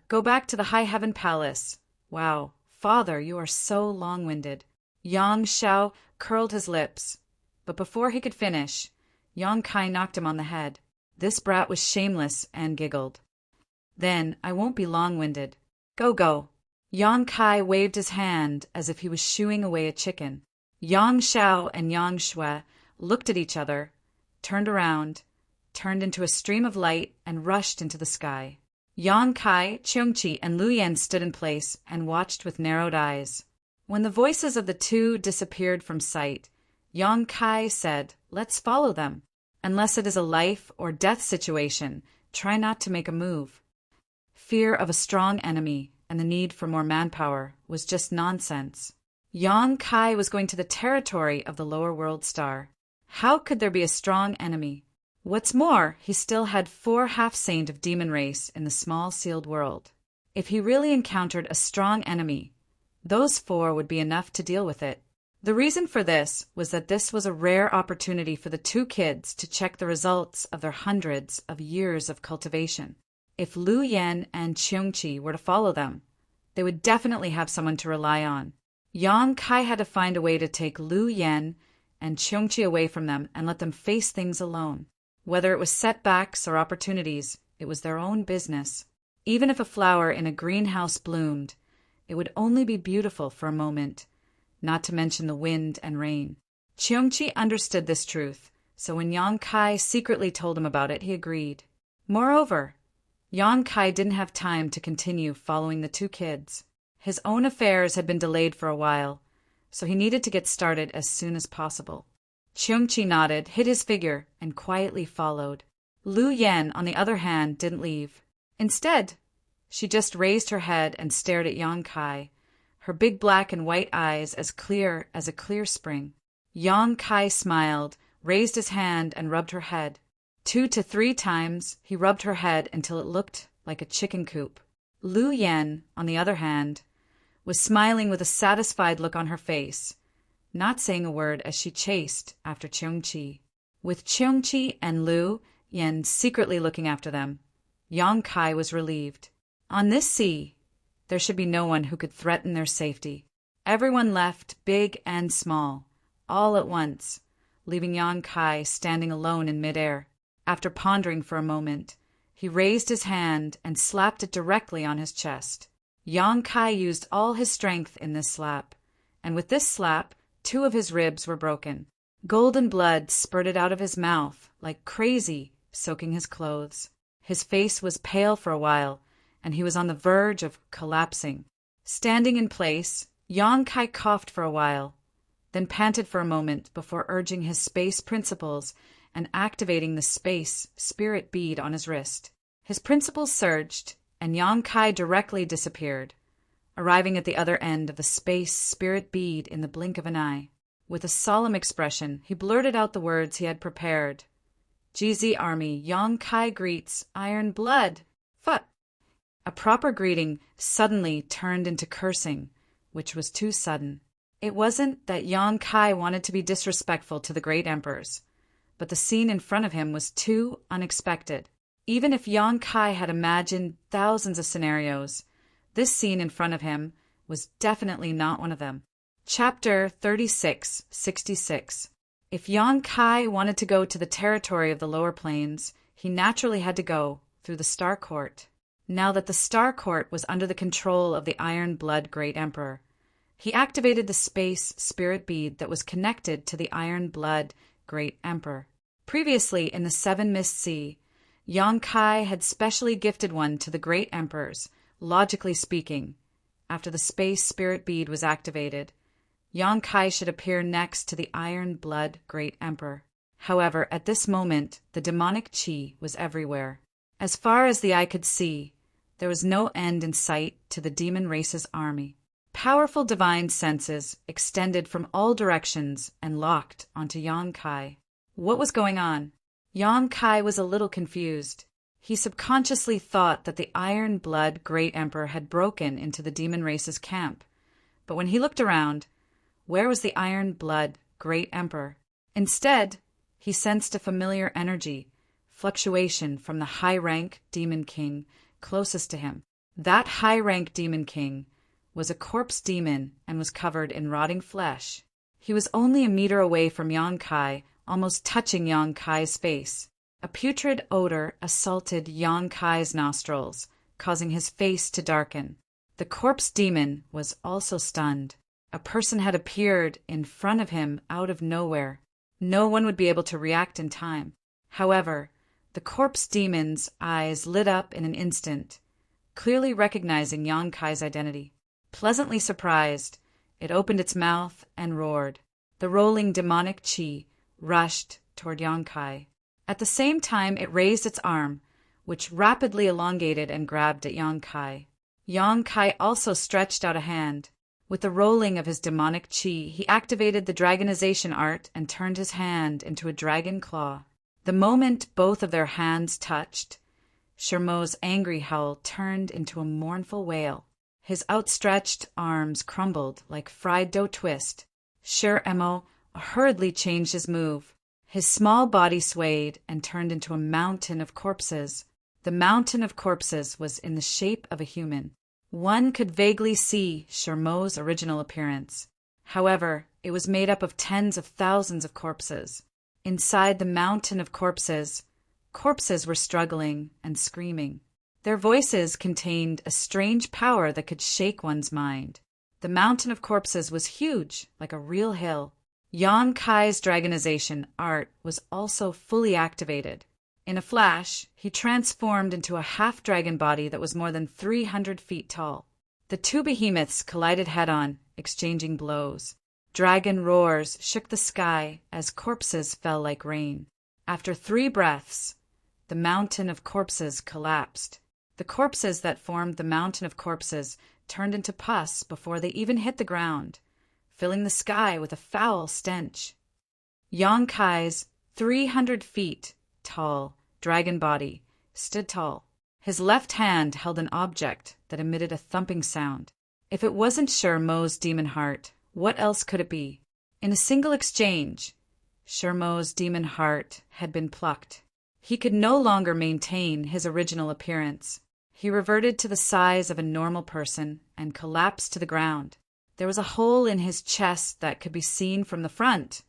go back to the High Heaven Palace. Wow, Father, you are so long-winded." Yang Shao curled his lips, but before he could finish, Yang Kai knocked him on the head. This brat was shameless and giggled. "Then I won't be long-winded. Go, go." Yang Kai waved his hand as if he was shooing away a chicken. Yang Shao and Yang Shui looked at each other, turned around, turned into a stream of light, and rushed into the sky. Yang Kai, Cheongqi, and Lu Yan stood in place and watched with narrowed eyes. When the voices of the two disappeared from sight, Yang Kai said, "Let's follow them. Unless it is a life or death situation, try not to make a move." Fear of a strong enemy and the need for more manpower was just nonsense. Yang Kai was going to the territory of the lower world star. How could there be a strong enemy? What's more, he still had 4 half-saint of demon race in the small sealed world. If he really encountered a strong enemy, those 4 would be enough to deal with it. The reason for this was that this was a rare opportunity for the 2 kids to check the results of their hundreds of years of cultivation. If Lu Yan and Cheongqi were to follow them, they would definitely have someone to rely on. Yang Kai had to find a way to take Lu Yan and Cheongqi away from them and let them face things alone. Whether it was setbacks or opportunities, it was their own business. Even if a flower in a greenhouse bloomed, it would only be beautiful for a moment, not to mention the wind and rain. Cheongqi understood this truth, so when Yang Kai secretly told him about it, he agreed. Moreover, Yang Kai didn't have time to continue following the 2 kids. His own affairs had been delayed for a while, so he needed to get started as soon as possible. Cheongchi nodded, hid his figure, and quietly followed. Lu Yan, on the other hand, didn't leave. Instead, she just raised her head and stared at Yang Kai, her big black and white eyes as clear as a clear spring. Yang Kai smiled, raised his hand, and rubbed her head. 2 to 3 times he rubbed her head until it looked like a chicken coop. Lu Yan, on the other hand, was smiling with a satisfied look on her face, not saying a word as she chased after Cheongchi. With Cheongchi and Lu Yan secretly looking after them, Yang Kai was relieved. On this sea, there should be no one who could threaten their safety. Everyone left, big and small, all at once, leaving Yang Kai standing alone in midair. After pondering for a moment, he raised his hand and slapped it directly on his chest. Yang Kai used all his strength in this slap, and with this slap, 2 of his ribs were broken. Golden blood spurted out of his mouth like crazy, soaking his clothes. His face was pale for a while, and he was on the verge of collapsing. Standing in place, Yang Kai coughed for a while, then panted for a moment before urging his space principles and activating the space spirit bead on his wrist. His principles surged, and Yang Kai directly disappeared, arriving at the other end of the space spirit bead in the blink of an eye. With a solemn expression, he blurted out the words he had prepared. GZ Army, Yang Kai greets, Iron Blood. Phut! A proper greeting suddenly turned into cursing, which was too sudden. It wasn't that Yang Kai wanted to be disrespectful to the great emperors, but the scene in front of him was too unexpected. Even if Yang Kai had imagined thousands of scenarios, this scene in front of him was definitely not one of them. Chapter 3666. If Yang Kai wanted to go to the territory of the lower planes, he naturally had to go through the Star Court. Now that the Star Court was under the control of the Iron Blood Great Emperor, he activated the space spirit bead that was connected to the Iron Blood Great Emperor. Previously, in the Seven Mist Sea, Yang Kai had specially gifted one to the Great Emperors. Logically speaking, after the space spirit bead was activated, Yang Kai should appear next to the Iron Blood Great Emperor. However, at this moment, the demonic chi was everywhere. As far as the eye could see, there was no end in sight to the demon race's army. Powerful divine senses extended from all directions and locked onto Yang Kai. What was going on? Yang Kai was a little confused. He subconsciously thought that the Iron Blood Great Emperor had broken into the demon race's camp. But when he looked around, where was the Iron Blood Great Emperor? Instead, he sensed a familiar energy, fluctuation from the high-rank Demon King closest to him. That high-rank Demon King was a corpse demon and was covered in rotting flesh. He was only a meter away from Yang Kai, almost touching Yang Kai's face. A putrid odor assaulted Yang Kai's nostrils, causing his face to darken. The corpse demon was also stunned. A person had appeared in front of him out of nowhere. No one would be able to react in time. However, the corpse demon's eyes lit up in an instant, clearly recognizing Yang Kai's identity. Pleasantly surprised, it opened its mouth and roared. The rolling demonic chi rushed toward Yang Kai. At the same time, it raised its arm, which rapidly elongated and grabbed at Yang Kai. Yang Kai also stretched out a hand. With the rolling of his demonic chi, he activated the dragonization art and turned his hand into a dragon claw. The moment both of their hands touched, Shermo's angry howl turned into a mournful wail. His outstretched arms crumbled like fried dough twist. Shermo hurriedly changed his move. His small body swayed and turned into a mountain of corpses. The mountain of corpses was in the shape of a human. One could vaguely see Shermo's original appearance. However, it was made up of tens of thousands of corpses. Inside the mountain of corpses, corpses were struggling and screaming. Their voices contained a strange power that could shake one's mind. The mountain of corpses was huge, like a real hill. Yang Kai's dragonization art was also fully activated. In a flash, he transformed into a half-dragon body that was more than 300 feet tall. The two behemoths collided head-on, exchanging blows. Dragon roars shook the sky as corpses fell like rain. After 3 breaths, the mountain of corpses collapsed. The corpses that formed the mountain of corpses turned into pus before they even hit the ground, filling the sky with a foul stench. Yonkai's 300 feet tall dragon body stood tall. His left hand held an object that emitted a thumping sound. If it wasn't Shermo's demon heart, what else could it be? In a single exchange, Shermo's demon heart had been plucked. He could no longer maintain his original appearance. He reverted to the size of a normal person and collapsed to the ground. There was a hole in his chest that could be seen from the front,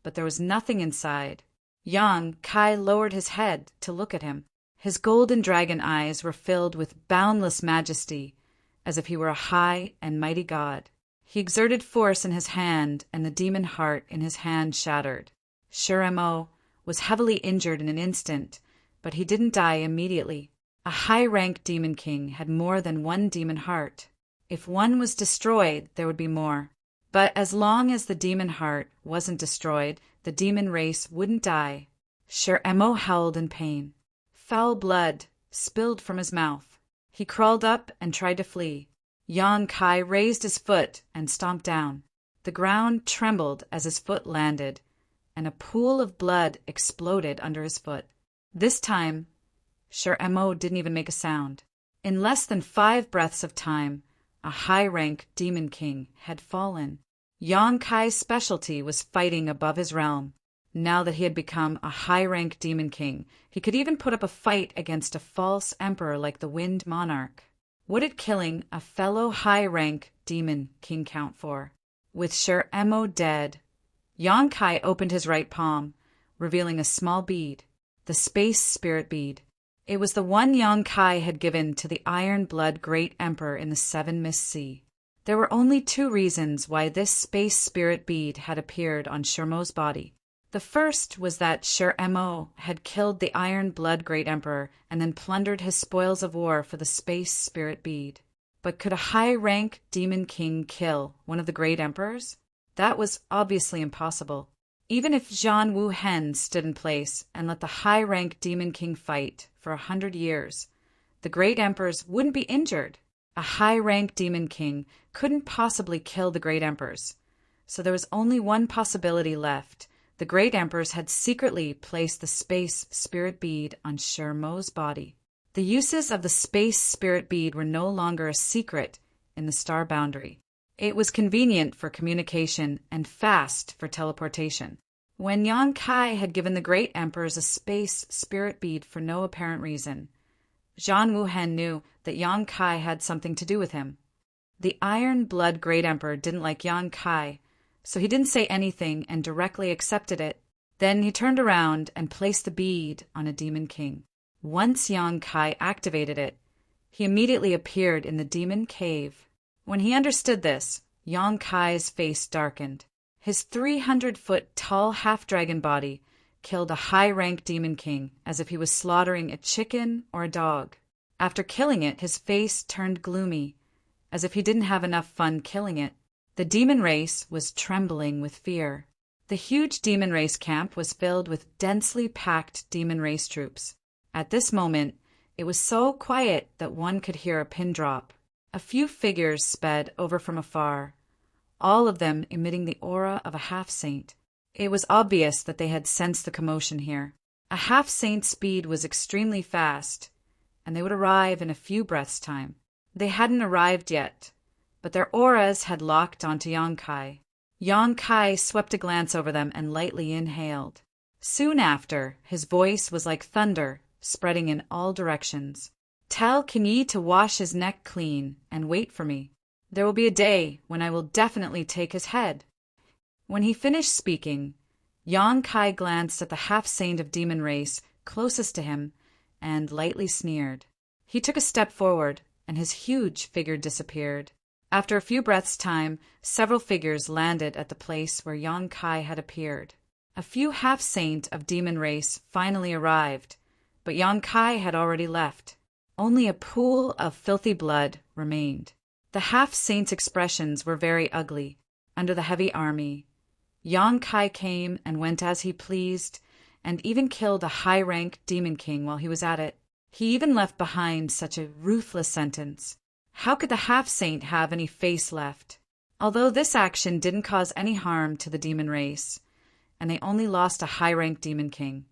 but there was nothing inside. Kai lowered his head to look at him. His golden dragon eyes were filled with boundless majesty, as if he were a high and mighty god. He exerted force in his hand, and the demon heart in his hand shattered. Shuremo was heavily injured in an instant, but he didn't die immediately. A high-rank demon king had more than one demon heart. If one was destroyed, there would be more. But as long as the demon heart wasn't destroyed, the demon race wouldn't die. Shuremo howled in pain. Foul blood spilled from his mouth. He crawled up and tried to flee. Kai raised his foot and stomped down. The ground trembled as his foot landed, and a pool of blood exploded under his foot. This time, Shuremo didn't even make a sound. In less than 5 breaths of time, a high-rank demon king had fallen. Kai's specialty was fighting above his realm. Now that he had become a high-rank demon king, he could even put up a fight against a false emperor like the Wind Monarch. What did killing a fellow high-rank demon king count for? With Shuremo dead, Kai opened his right palm, revealing a small bead, the Space Spirit Bead. It was the one Kai had given to the Iron Blood Great Emperor in the 7 Mist Sea. There were only 2 reasons why this Space Spirit Bead had appeared on Shermo's body. The first was that Shuremo had killed the Iron Blood Great Emperor and then plundered his spoils of war for the Space Spirit Bead. But could a high-rank demon king kill one of the great emperors? That was obviously impossible. Even if Zhang Wuhen stood in place and let the high-rank demon king fight for 100 years, the great emperors wouldn't be injured. A high-rank demon king couldn't possibly kill the great emperors. So there was only one possibility left. The great emperors had secretly placed the Space Spirit Bead on Shermo's body. The uses of the Space Spirit Bead were no longer a secret in the star boundary. It was convenient for communication and fast for teleportation. When Kai had given the great emperors a Space Spirit Bead for no apparent reason, Zhang Wuhen knew that Kai had something to do with him. The Iron Blood Great Emperor didn't like Kai, so he didn't say anything and directly accepted it. Then he turned around and placed the bead on a demon king. Once Kai activated it, he immediately appeared in the demon cave. When he understood this, Kai's face darkened. His 300-foot tall half-dragon body killed a high-rank demon king as if he was slaughtering a chicken or a dog. After killing it, his face turned gloomy, as if he didn't have enough fun killing it. The demon race was trembling with fear. The huge demon race camp was filled with densely packed demon race troops. At this moment, it was so quiet that one could hear a pin drop. A few figures sped over from afar, all of them emitting the aura of a half-saint. It was obvious that they had sensed the commotion here. A half-saint's speed was extremely fast, and they would arrive in a few breaths' time. They hadn't arrived yet, but their auras had locked onto Kai. Kai swept a glance over them and lightly inhaled. Soon after, his voice was like thunder, spreading in all directions. Tell Kinyi to wash his neck clean and wait for me. There will be a day when I will definitely take his head. When he finished speaking, Kai glanced at the half-saint of demon race closest to him and lightly sneered. He took a step forward, and his huge figure disappeared. After a few breaths' time, several figures landed at the place where Kai had appeared. A few half-saint of demon race finally arrived, but Kai had already left. Only a pool of filthy blood remained. The half-saints' expressions were very ugly. under the heavy army. Yang Kai came and went as he pleased, and even killed a high-ranked demon king while he was at it. He even left behind such a ruthless sentence. How could the half-saint have any face left? Although this action didn't cause any harm to the demon race, and they only lost a high-ranked demon king,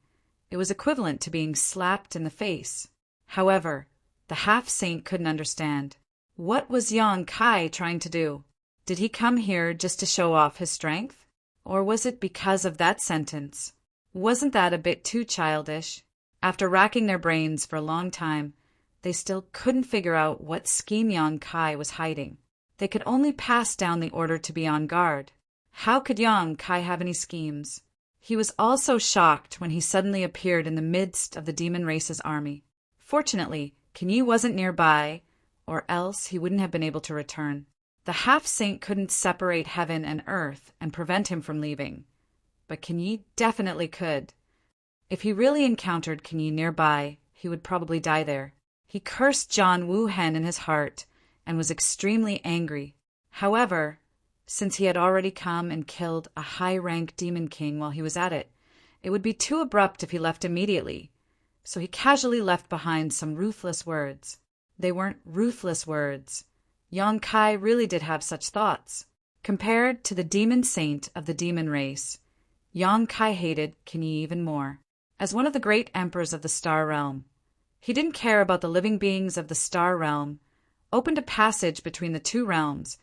it was equivalent to being slapped in the face. However, the half-saint couldn't understand. What was Yang Kai trying to do? Did he come here just to show off his strength? Or was it because of that sentence? Wasn't that a bit too childish? After racking their brains for a long time, they still couldn't figure out what scheme Yang Kai was hiding. They could only pass down the order to be on guard. How could Yang Kai have any schemes? He was also shocked when he suddenly appeared in the midst of the demon race's army. Fortunately, Kinyi wasn't nearby, or else he wouldn't have been able to return. The half-saint couldn't separate heaven and earth and prevent him from leaving, but Kinyi definitely could. If he really encountered Kinyi nearby, he would probably die there. He cursed John Wu-hen in his heart and was extremely angry. However, since he had already come and killed a high-rank demon king while he was at it, it would be too abrupt if he left immediately, so he casually left behind some ruthless words. They weren't ruthless words. Yang Kai really did have such thoughts. Compared to the demon saint of the demon race, Yang Kai hated Kinyi even more. As one of the great emperors of the Star Realm, he didn't care about the living beings of the Star Realm, opened a passage between the two realms,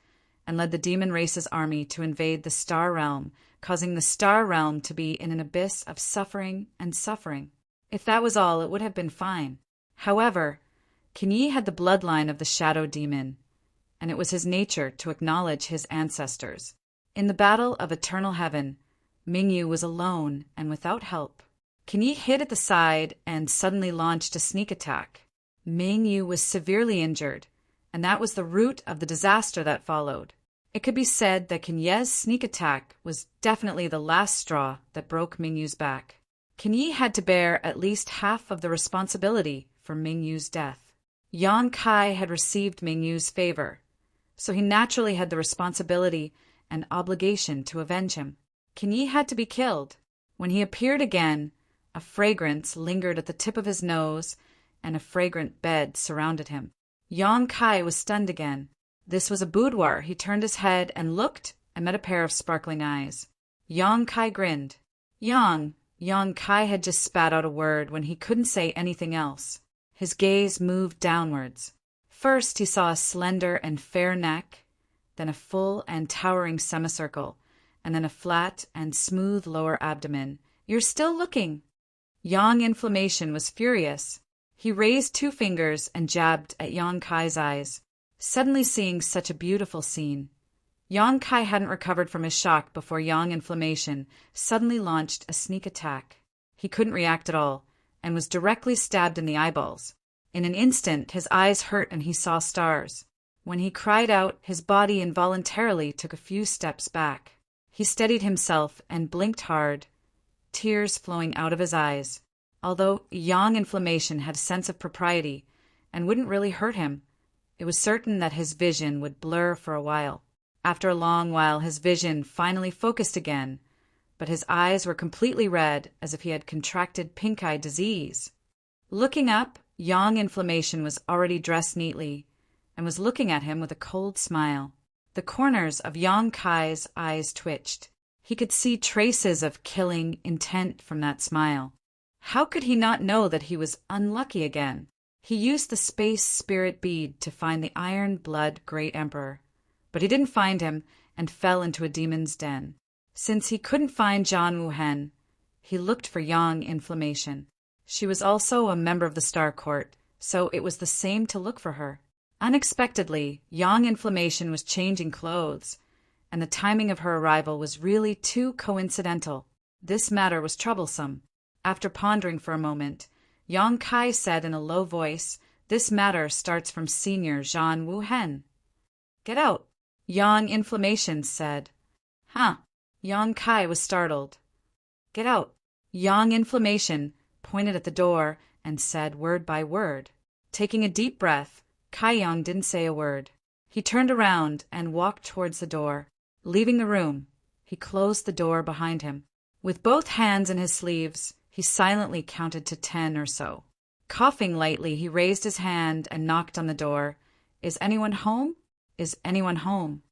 and led the demon race's army to invade the Star Realm, causing the Star Realm to be in an abyss of suffering and suffering. If that was all, it would have been fine. However, Kinyi had the bloodline of the Shadow Demon, and it was his nature to acknowledge his ancestors. In the battle of Eternal Heaven, Mingyu was alone and without help. Kinyi hid at the side and suddenly launched a sneak attack. Mingyu was severely injured, and that was the root of the disaster that followed. It could be said that Kinyi's sneak attack was definitely the last straw that broke Mingyu's back. Kinyi had to bear at least half of the responsibility for Mingyu's death. Yang Kai had received Mingyu's favor, so he naturally had the responsibility and obligation to avenge him. Kinyi had to be killed. When he appeared again, a fragrance lingered at the tip of his nose, and a fragrant bed surrounded him. Yang Kai was stunned again. This was a boudoir. He turned his head and looked and met a pair of sparkling eyes. Yang Kai grinned. Yang Kai had just spat out a word when he couldn't say anything else. His gaze moved downwards. First he saw a slender and fair neck, then a full and towering semicircle, and then a flat and smooth lower abdomen. "You're still looking." Yang Inflammation was furious. He raised 2 fingers and jabbed at Yang Kai's eyes, suddenly seeing such a beautiful scene. Yang Kai hadn't recovered from his shock before Yang Inflammation suddenly launched a sneak attack. He couldn't react at all, and was directly stabbed in the eyeballs. In an instant, his eyes hurt and he saw stars. When he cried out, his body involuntarily took a few steps back. He steadied himself and blinked hard, tears flowing out of his eyes. Although Yang Inflammation had a sense of propriety and wouldn't really hurt him, it was certain that his vision would blur for a while. After a long while, his vision finally focused again, but his eyes were completely red, as if he had contracted pink-eye disease. Looking up, Yang Inflammation was already dressed neatly and was looking at him with a cold smile. The corners of Yang Kai's eyes twitched. He could see traces of killing intent from that smile. How could he not know that he was unlucky again? He used the space spirit bead to find the Iron Blood Great Emperor, but he didn't find him and fell into a demon's den. Since he couldn't find John Wu-hen, he looked for Yang Inflammation. She was also a member of the Star Court, so it was the same to look for her. Unexpectedly, Yang Inflammation was changing clothes, and the timing of her arrival was really too coincidental. This matter was troublesome. After pondering for a moment, Yang Kai said in a low voice, "This matter starts from Senior John Wu-hen." "Get out," Yang Inflammation said. "Huh." Yang Kai was startled. "Get out." Yang Inflammation pointed at the door and said word by word. Taking a deep breath, Kai Yang didn't say a word. He turned around and walked towards the door. Leaving the room, he closed the door behind him. With both hands in his sleeves, he silently counted to 10 or so. Coughing lightly, he raised his hand and knocked on the door. "Is anyone home? Is anyone home?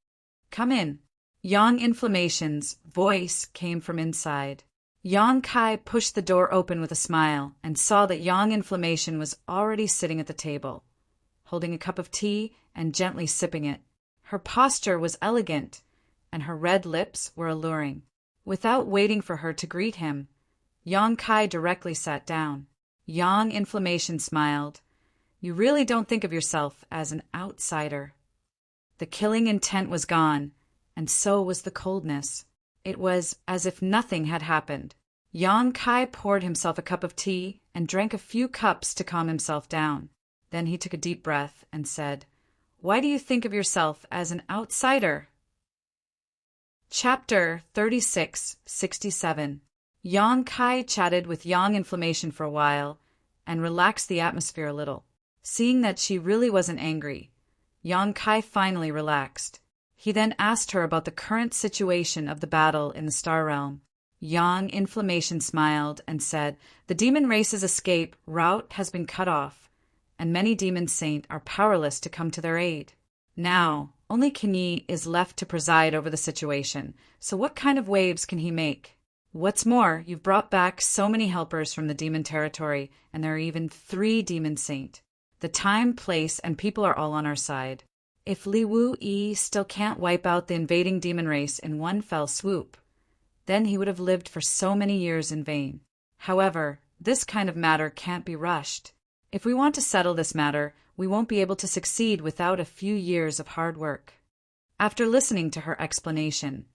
Come in." Yang Inflammation's voice came from inside. Yang Kai pushed the door open with a smile and saw that Yang Inflammation was already sitting at the table, holding a cup of tea and gently sipping it. Her posture was elegant, and her red lips were alluring. Without waiting for her to greet him, Yang Kai directly sat down. Yang Inflammation smiled. "You really don't think of yourself as an outsider." The killing intent was gone, and so was the coldness. It was as if nothing had happened. Yang Kai poured himself a cup of tea and drank a few cups to calm himself down. Then he took a deep breath and said, "Why do you think of yourself as an outsider?" Chapter 3667. Yang Kai chatted with Yang Inflammation for a while and relaxed the atmosphere a little. Seeing that she really wasn't angry, Yang Kai finally relaxed. He then asked her about the current situation of the battle in the Star Realm. Yang Inflammation smiled and said, "The demon race's escape route has been cut off, and many demon saints are powerless to come to their aid. Now, only Kenyi is left to preside over the situation, so what kind of waves can he make? What's more, you've brought back so many helpers from the demon territory, and there are even 3 demon saints. The time, place, and people are all on our side. If Li Wu Yi still can't wipe out the invading demon race in one fell swoop, then he would have lived for so many years in vain. However, this kind of matter can't be rushed. If we want to settle this matter, we won't be able to succeed without a few years of hard work." After listening to her explanation,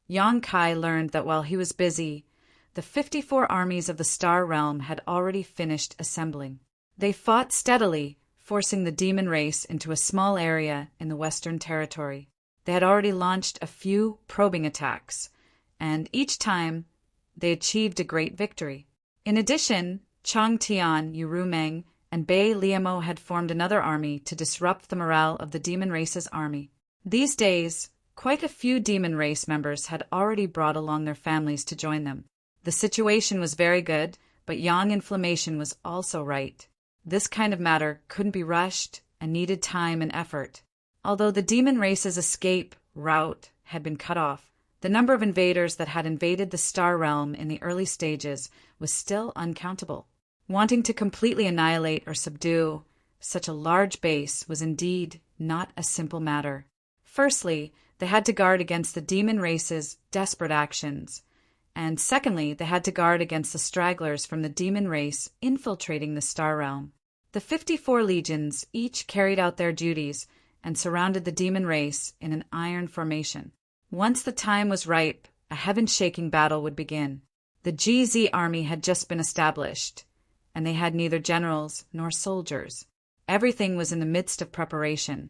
Yang Kai learned that while he was busy, the 54 armies of the Star Realm had already finished assembling. They fought steadily, forcing the demon race into a small area in the Western Territory. They had already launched a few probing attacks, and each time they achieved a great victory. In addition, Chang Tian, Yuru Meng, and Bei Liamo had formed another army to disrupt the morale of the demon race's army. These days, quite a few demon race members had already brought along their families to join them. The situation was very good, but Yang Inflammation was also right. This kind of matter couldn't be rushed and needed time and effort. Although the demon race's escape route had been cut off, the number of invaders that had invaded the Star Realm in the early stages was still uncountable. Wanting to completely annihilate or subdue such a large base was indeed not a simple matter. Firstly, they had to guard against the demon race's desperate actions, and secondly, they had to guard against the stragglers from the demon race infiltrating the Star Realm. The 54 legions each carried out their duties and surrounded the demon race in an iron formation. Once the time was ripe, a heaven-shaking battle would begin. The GZ army had just been established, and they had neither generals nor soldiers. Everything was in the midst of preparation,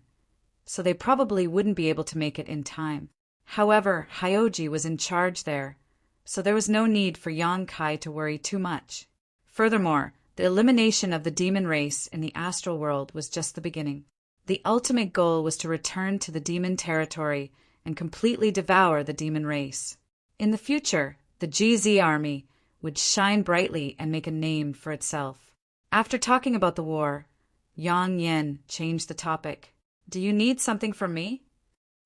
so they probably wouldn't be able to make it in time. However, Hyoji was in charge there, so there was no need for Yang Kai to worry too much. Furthermore, the elimination of the demon race in the astral world was just the beginning. The ultimate goal was to return to the demon territory and completely devour the demon race. In the future, the GZ army would shine brightly and make a name for itself. After talking about the war, Yang Yen changed the topic. "Do you need something from me?"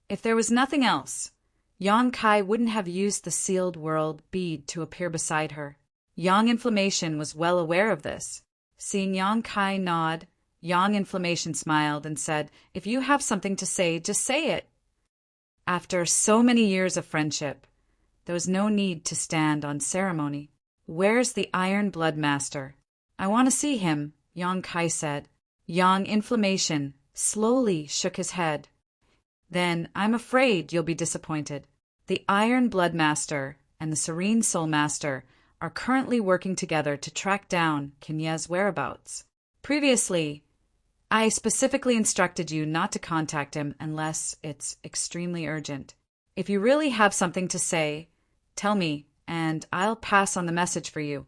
If there was nothing else, Yang Kai wouldn't have used the sealed world bead to appear beside her. Yang Inflammation was well aware of this. Seeing Yang Kai nod, Yang Inflammation smiled and said, "If you have something to say, just say it." After so many years of friendship, there was no need to stand on ceremony. "Where's the Iron Blood Master?" "I want to see him," Yang Kai said. Yang Inflammation slowly shook his head. "Then I'm afraid you'll be disappointed. The Iron Blood Master and the Serene Soul Master are currently working together to track down Kenya's whereabouts. Previously, I specifically instructed you not to contact him unless it's extremely urgent. If you really have something to say, tell me, and I'll pass on the message for you."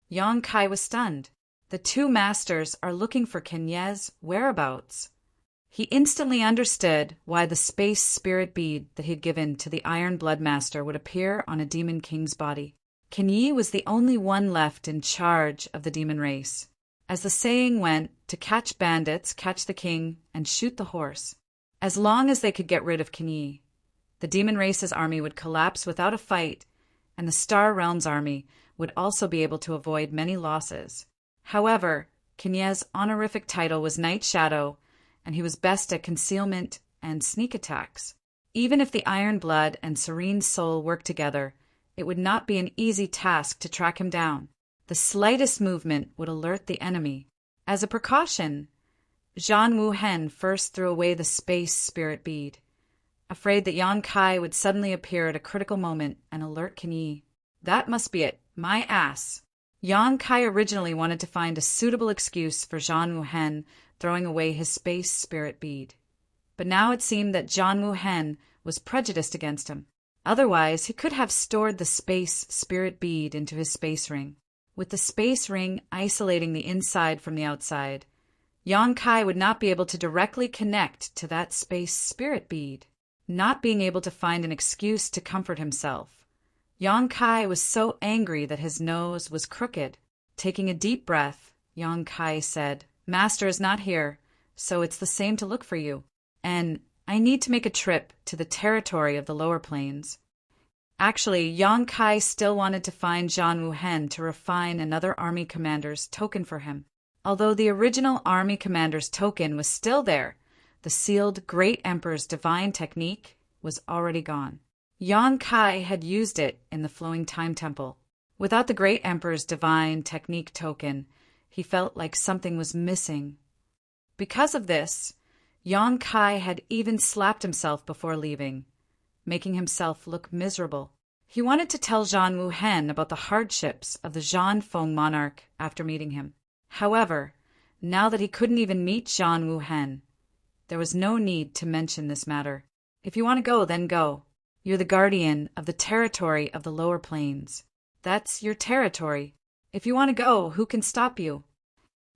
Yang Kai was stunned. The 2 masters are looking for Kenya's whereabouts. He instantly understood why the space spirit bead that he had given to the Iron Blood Master would appear on a demon king's body. Kinyi was the only one left in charge of the demon race. As the saying went, to catch bandits, catch the king, and shoot the horse. As long as they could get rid of Kinyi, the demon race's army would collapse without a fight, and the Star Realm's army would also be able to avoid many losses. However, Kinyi's honorific title was Night Shadow, and he was best at concealment and sneak attacks. Even if the Iron Blood and Serene Soul worked together, it would not be an easy task to track him down. The slightest movement would alert the enemy. As a precaution, Zhan Wuhen first threw away the space spirit bead, afraid that Yang Kai would suddenly appear at a critical moment and alert Kinyi. That must be it. My ass. Yang Kai originally wanted to find a suitable excuse for Zhan Wuhen throwing away his space spirit bead. But now it seemed that Zhan Wuhen was prejudiced against him. Otherwise, he could have stored the space spirit bead into his space ring. With the space ring isolating the inside from the outside, Yang Kai would not be able to directly connect to that space spirit bead. Not being able to find an excuse to comfort himself, Yang Kai was so angry that his nose was crooked. Taking a deep breath, Yang Kai said, "Master is not here, so it's the same to look for you. And I need to make a trip to the territory of the lower plains." Actually, Yang Kai still wanted to find Zhan Wuhen to refine another army commander's token for him. Although the original army commander's token was still there, the sealed Great Emperor's divine technique was already gone. Yang Kai had used it in the Flowing Time Temple. Without the Great Emperor's divine technique token, he felt like something was missing. Because of this, Yang Kai had even slapped himself before leaving, making himself look miserable. He wanted to tell Zhan Wuhen about the hardships of the Zhan Feng monarch after meeting him. However, now that he couldn't even meet Zhan Wuhen, there was no need to mention this matter. If you want to go, then go. You're the guardian of the territory of the lower plains. That's your territory. If you want to go, who can stop you?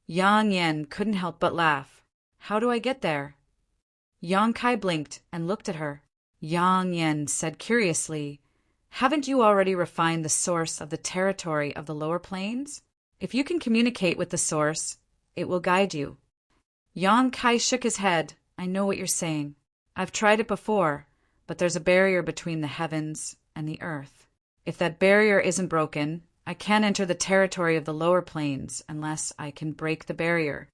Yang Yan couldn't help but laugh. How do I get there? Yang Kai blinked and looked at her. Yang Yan said curiously, "Haven't you already refined the source of the territory of the lower plains? If you can communicate with the source, it will guide you." Yang Kai shook his head. "I know what you're saying. I've tried it before, but there's a barrier between the heavens and the earth. If that barrier isn't broken, I can't enter the territory of the lower plains unless I can break the barrier."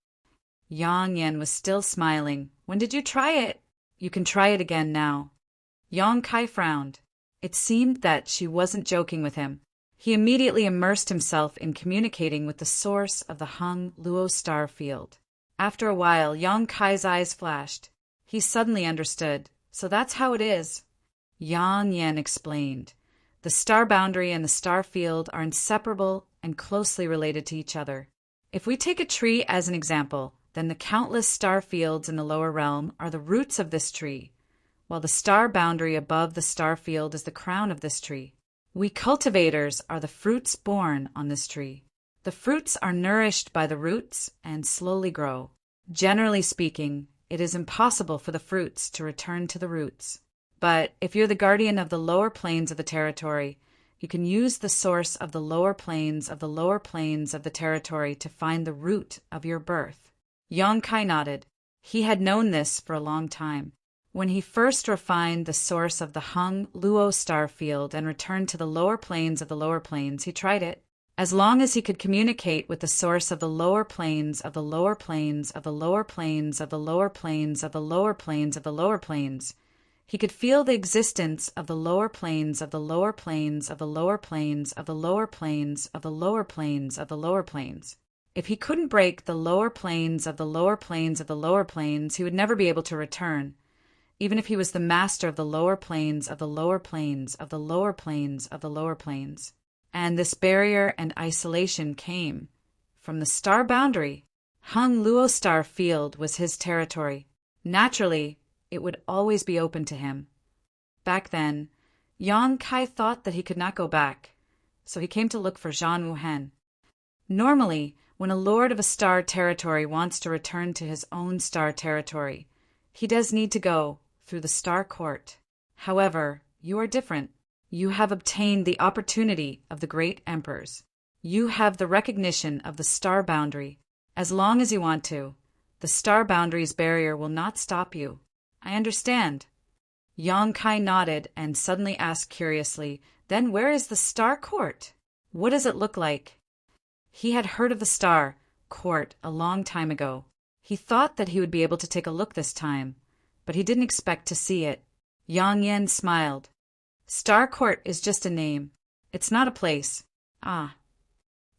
Yang Yan was still smiling. "When did you try it?" "You can try it again now." Yang Kai frowned. It seemed that she wasn't joking with him. He immediately immersed himself in communicating with the source of the Hung Luo star field. After a while, Yang Kai's eyes flashed. He suddenly understood. "So that's how it is." Yang Yan explained. "The star boundary and the star field are inseparable and closely related to each other. If we take a tree as an example, then the countless star fields in the lower realm are the roots of this tree, while the star boundary above the star field is the crown of this tree. We cultivators are the fruits born on this tree. The fruits are nourished by the roots and slowly grow. Generally speaking, it is impossible for the fruits to return to the roots. But if you're the guardian of the lower plains of the territory, you can use the source of the lower plains of the lower plains of the territory to find the root of your birth." Yang Kai nodded. He had known this for a long time. When he first refined the source of the Hung Luo star field and returned to the lower plains of the lower plains, he tried it. As long as he could communicate with the source of the lower plains of the lower plains of the lower plains of the lower plains of the lower plains of the lower plains, he could feel the existence of the lower plains of the lower plains of the lower plains of the lower plains of the lower plains of the lower plains. If he couldn't break the lower plains of the lower plains of the lower plains, he would never be able to return, even if he was the master of the lower plains of the lower plains of the lower plains of the lower plains. And this barrier and isolation came from the star boundary. Hung Luo star field was his territory. Naturally, it would always be open to him. Back then, Yang Kai thought that he could not go back, so he came to look for Zhan Wuhen. Normally, when a lord of a star territory wants to return to his own star territory, He does need to go through the Star Court. However, you are different. You have obtained the opportunity of the great emperors. You have the recognition of the star boundary. As long as you want to, the star boundary's barrier will not stop you. I understand. Yang Kai nodded and suddenly asked curiously, then where is the Star Court? What does it look like? He had heard of the Star Court a long time ago. He thought that he would be able to take a look this time, but he didn't expect to see it. Yang Yan smiled. Star Court is just a name. It's not a place. Ah.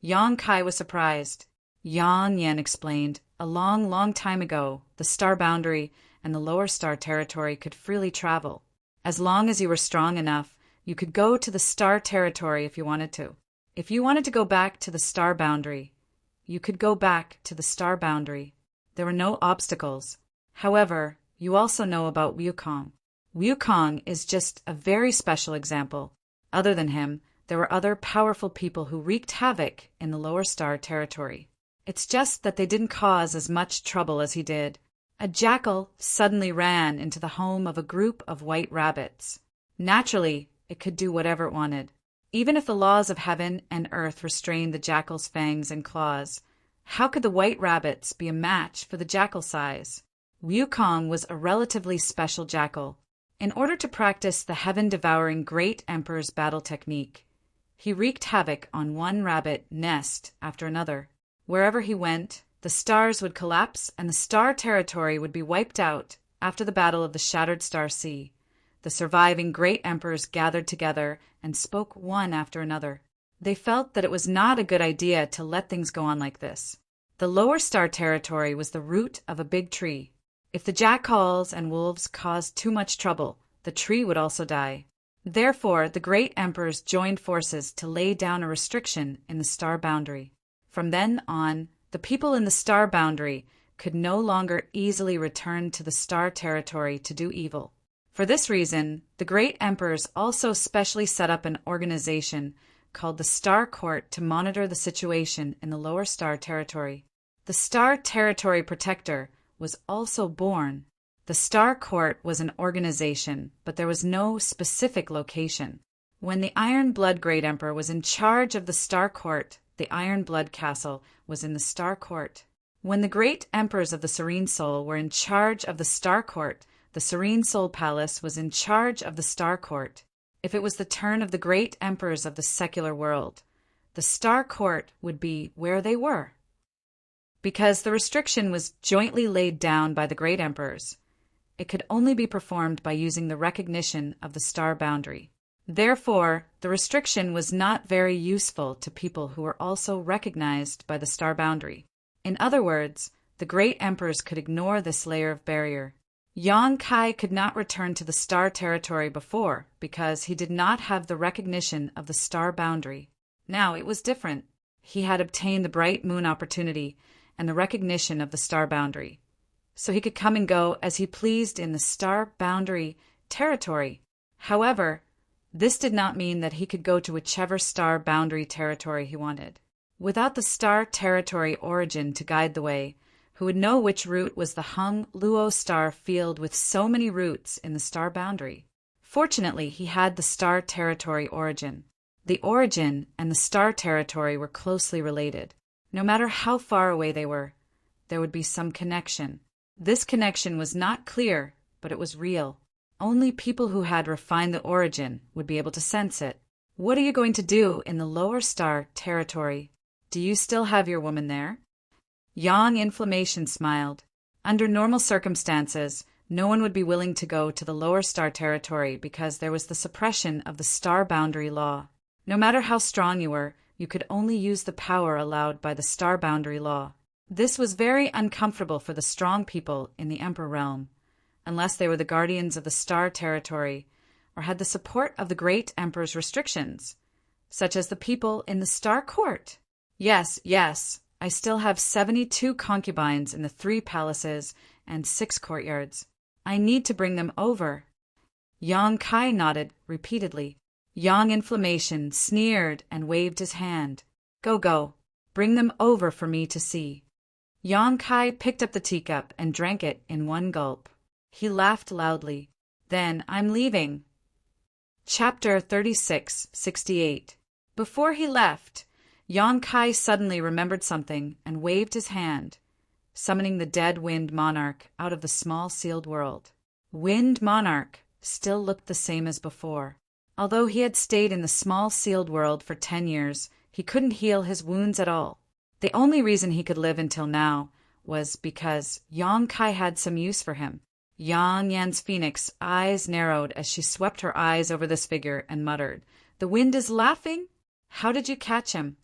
Yang Kai was surprised. Yang Yan explained, a long, long time ago, the star boundary and the lower star territory could freely travel. As long as you were strong enough, you could go to the star territory if you wanted to. If you wanted to go back to the star boundary, you could go back to the star boundary. There were no obstacles. However, you also know about Wukong. Wukong is just a very special example. Other than him, there were other powerful people who wreaked havoc in the lower star territory. It's just that they didn't cause as much trouble as he did. A jackal suddenly ran into the home of a group of white rabbits. Naturally, it could do whatever it wanted. Even if the laws of heaven and earth restrained the jackal's fangs and claws, how could the white rabbits be a match for the jackal size? Wukong was a relatively special jackal. In order to practice the heaven-devouring great emperor's battle technique, he wreaked havoc on one rabbit nest after another. Wherever he went, the stars would collapse and the star territory would be wiped out after the Battle of the Shattered Star Sea. The surviving great emperors gathered together and spoke one after another. They felt that it was not a good idea to let things go on like this. The lower star territory was the root of a big tree. If the jackals and wolves caused too much trouble, the tree would also die. Therefore, the great emperors joined forces to lay down a restriction in the star boundary. From then on, the people in the star boundary could no longer easily return to the star territory to do evil. For this reason, the great emperors also specially set up an organization called the Star Court to monitor the situation in the lower star territory. The Star Territory Protector was also born. The Star Court was an organization, but there was no specific location. When the Iron Blood Great Emperor was in charge of the Star Court, the Iron Blood Castle was in the Star Court. When the great emperors of the Serene Soul were in charge of the Star Court, the Serene Soul Palace was in charge of the Star Court. If it was the turn of the great emperors of the secular world, the Star Court would be where they were. Because the restriction was jointly laid down by the great emperors, it could only be performed by using the recognition of the star boundary. Therefore, the restriction was not very useful to people who were also recognized by the star boundary. In other words, the great emperors could ignore this layer of barrier. Yang Kai could not return to the star territory before because he did not have the recognition of the star boundary. Now it was different. He had obtained the bright moon opportunity and the recognition of the star boundary, so he could come and go as he pleased in the star boundary territory. However, this did not mean that he could go to whichever star boundary territory he wanted. Without the star territory origin to guide the way, who would know which route was the Hung Luo star field with so many routes in the star boundary? Fortunately, he had the star territory origin. The origin and the star territory were closely related. No matter how far away they were, there would be some connection. This connection was not clear, but it was real. Only people who had refined the origin would be able to sense it. What are you going to do in the lower star territory? Do you still have your woman there? Yang Inflammation smiled. Under normal circumstances, no one would be willing to go to the lower star territory because there was the suppression of the star boundary law. No matter how strong you were, you could only use the power allowed by the star boundary law. This was very uncomfortable for the strong people in the Emperor realm, unless they were the guardians of the star territory or had the support of the great emperor's restrictions, such as the people in the Star Court. Yes, I still have 72 concubines in the 3 palaces and 6 courtyards. I need to bring them over. Yang Kai nodded repeatedly. Yang Inflammation sneered and waved his hand. Go, bring them over for me to see. Yang Kai picked up the teacup and drank it in one gulp. He laughed loudly. Then, I'm leaving. Chapter 3668. Before he left, Yang Kai suddenly remembered something and waved his hand, summoning the dead Wind Monarch out of the small sealed world. Wind Monarch still looked the same as before. Although he had stayed in the small sealed world for 10 years, he couldn't heal his wounds at all. The only reason he could live until now was because Yang Kai had some use for him. Yang Yan's phoenix eyes narrowed as she swept her eyes over this figure and muttered, "The wind is laughing? How did you catch him?"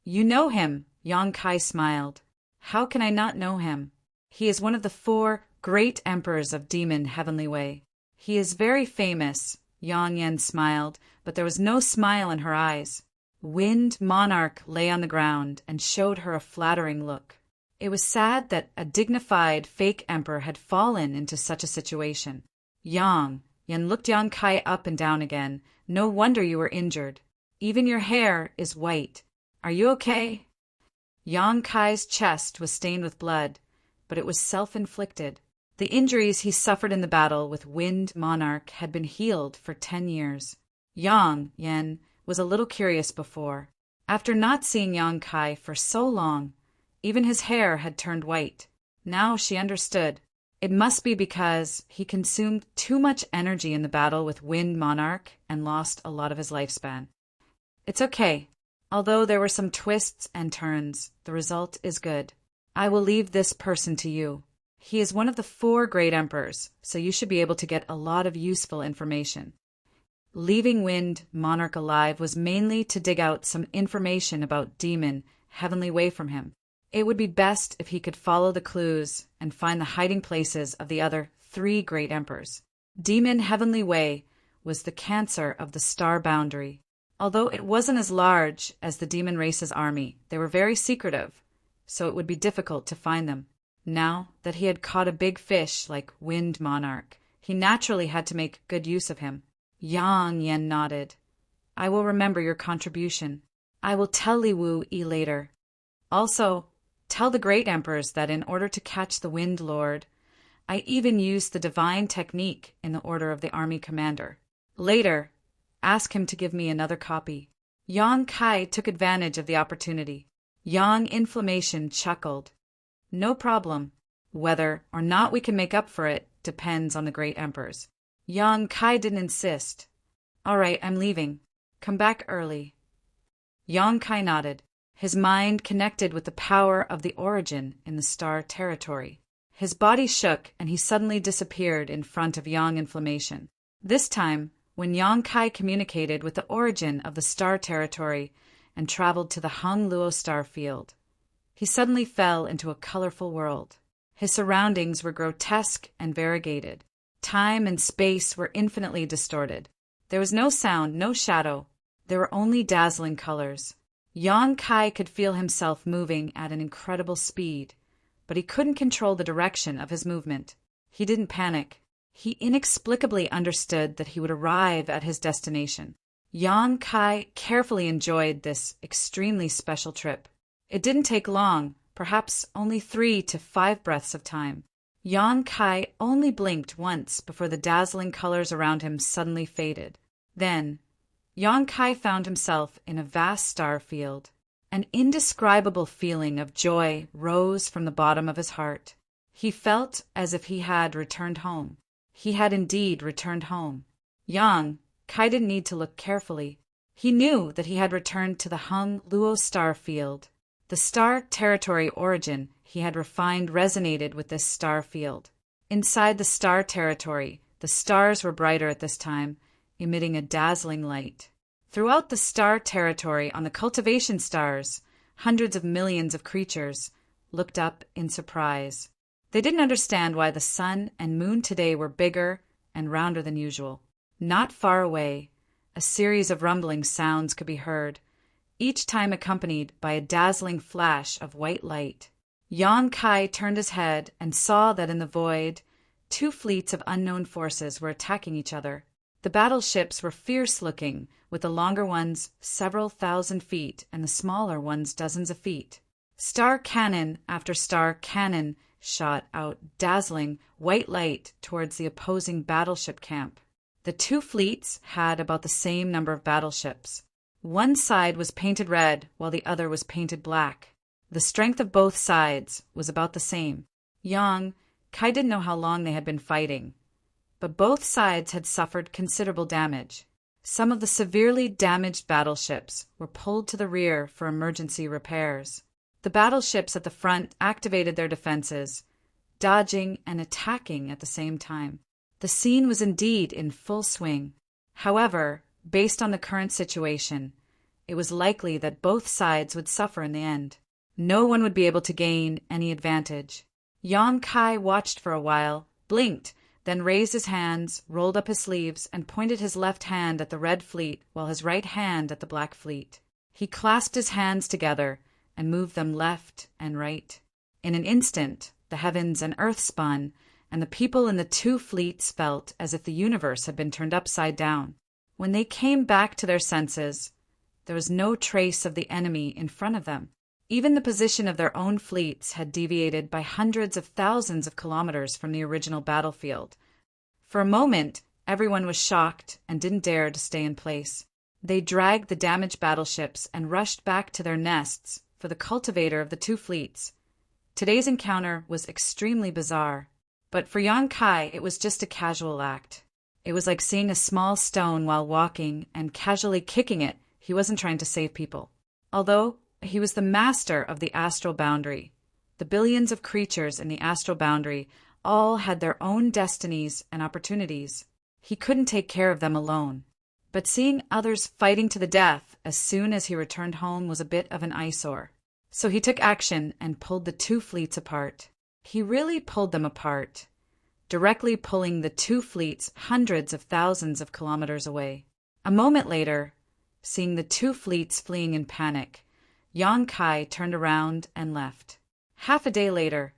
"You know him," Yang Kai smiled. "How can I not know him? He is one of the 4 great emperors of Demon Heavenly Way. He is very famous." Yang Yan smiled, but there was no smile in her eyes. Wind Monarch lay on the ground and showed her a flattering look. It was sad that a dignified fake emperor had fallen into such a situation. Yang Yan looked Yang Kai up and down again. "No wonder you were injured. Even your hair is white. Are you okay?" Yang Kai's chest was stained with blood, but it was self-inflicted. The injuries he suffered in the battle with Wind Monarch had been healed for 10 years. Yang Yan was a little curious before. After not seeing Yang Kai for so long, even his hair had turned white. Now she understood. It must be because he consumed too much energy in the battle with Wind Monarch and lost a lot of his lifespan. It's okay. Although there were some twists and turns, the result is good. I will leave this person to you. He is one of the 4 great emperors, so you should be able to get a lot of useful information. Leaving Wind Monarch alive was mainly to dig out some information about Demon Heavenly Way from him. It would be best if he could follow the clues and find the hiding places of the other 3 great emperors. Demon Heavenly Way was the cancer of the star boundary. Although it wasn't as large as the demon race's army, they were very secretive, so it would be difficult to find them. Now that he had caught a big fish like Wind Monarch, he naturally had to make good use of him. Yang Yan nodded. "I will remember your contribution. I will tell Li Wu Yi later. Also, tell the great emperors that in order to catch the Wind Lord, I even used the divine technique in the order of the army commander. Later, ask him to give me another copy." Yang Kai took advantage of the opportunity. Yang Inflammation chuckled. "No problem. Whether or not we can make up for it depends on the great emperors." Yang Kai didn't insist. "All right, I'm leaving. Come back early." Yang Kai nodded. His mind connected with the power of the origin in the star territory. His body shook and he suddenly disappeared in front of Yang Inflammation. This time, when Yang Kai communicated with the origin of the star territory and traveled to the Hung Luo star field, he suddenly fell into a colorful world. His surroundings were grotesque and variegated. Time and space were infinitely distorted. There was no sound, no shadow. There were only dazzling colors. Yang Kai could feel himself moving at an incredible speed, but he couldn't control the direction of his movement. He didn't panic. He inexplicably understood that he would arrive at his destination. Yang Kai carefully enjoyed this extremely special trip. It didn't take long, perhaps only 3 to 5 breaths of time. Yang Kai only blinked once before the dazzling colors around him suddenly faded. Then, Yang Kai found himself in a vast star field. An indescribable feeling of joy rose from the bottom of his heart. He felt as if he had returned home. He had indeed returned home. Yang Kai didn't need to look carefully. He knew that he had returned to the Hung Luo star field. The star territory origin he had refined resonated with this star field. Inside the star territory, the stars were brighter at this time, emitting a dazzling light. Throughout the star territory on the cultivation stars, hundreds of millions of creatures looked up in surprise. They didn't understand why the sun and moon today were bigger and rounder than usual. Not far away, a series of rumbling sounds could be heard, each time accompanied by a dazzling flash of white light. Yang Kai turned his head and saw that in the void, 2 fleets of unknown forces were attacking each other. The battleships were fierce-looking, with the longer ones several thousand feet and the smaller ones dozens of feet. Star cannon after star cannon shot out dazzling white light towards the opposing battleship camp. The two fleets had about the same number of battleships. One side was painted red while the other was painted black. The strength of both sides was about the same. Kai didn't know how long they had been fighting, but both sides had suffered considerable damage. Some of the severely damaged battleships were pulled to the rear for emergency repairs. The battleships at the front activated their defenses, dodging and attacking at the same time. The scene was indeed in full swing. However, based on the current situation, it was likely that both sides would suffer in the end. No one would be able to gain any advantage. Kai watched for a while, blinked, then raised his hands, rolled up his sleeves, and pointed his left hand at the red fleet while his right hand at the black fleet. He clasped his hands together and moved them left and right. In an instant, the heavens and earth spun, and the people in the two fleets felt as if the universe had been turned upside down. When they came back to their senses, there was no trace of the enemy in front of them. Even the position of their own fleets had deviated by hundreds of thousands of kilometers from the original battlefield. For a moment, everyone was shocked and didn't dare to stay in place. They dragged the damaged battleships and rushed back to their nests for the cultivator of the two fleets. Today's encounter was extremely bizarre, but for Kai, it was just a casual act. It was like seeing a small stone while walking and casually kicking it. He wasn't trying to save people. Although he was the master of the astral boundary, the billions of creatures in the astral boundary all had their own destinies and opportunities. He couldn't take care of them alone. But seeing others fighting to the death as soon as he returned home was a bit of an eyesore. So he took action and pulled the two fleets apart. He really pulled them apart, directly pulling the two fleets hundreds of thousands of kilometers away. A moment later, seeing the two fleets fleeing in panic, Kai turned around and left. Half a day later,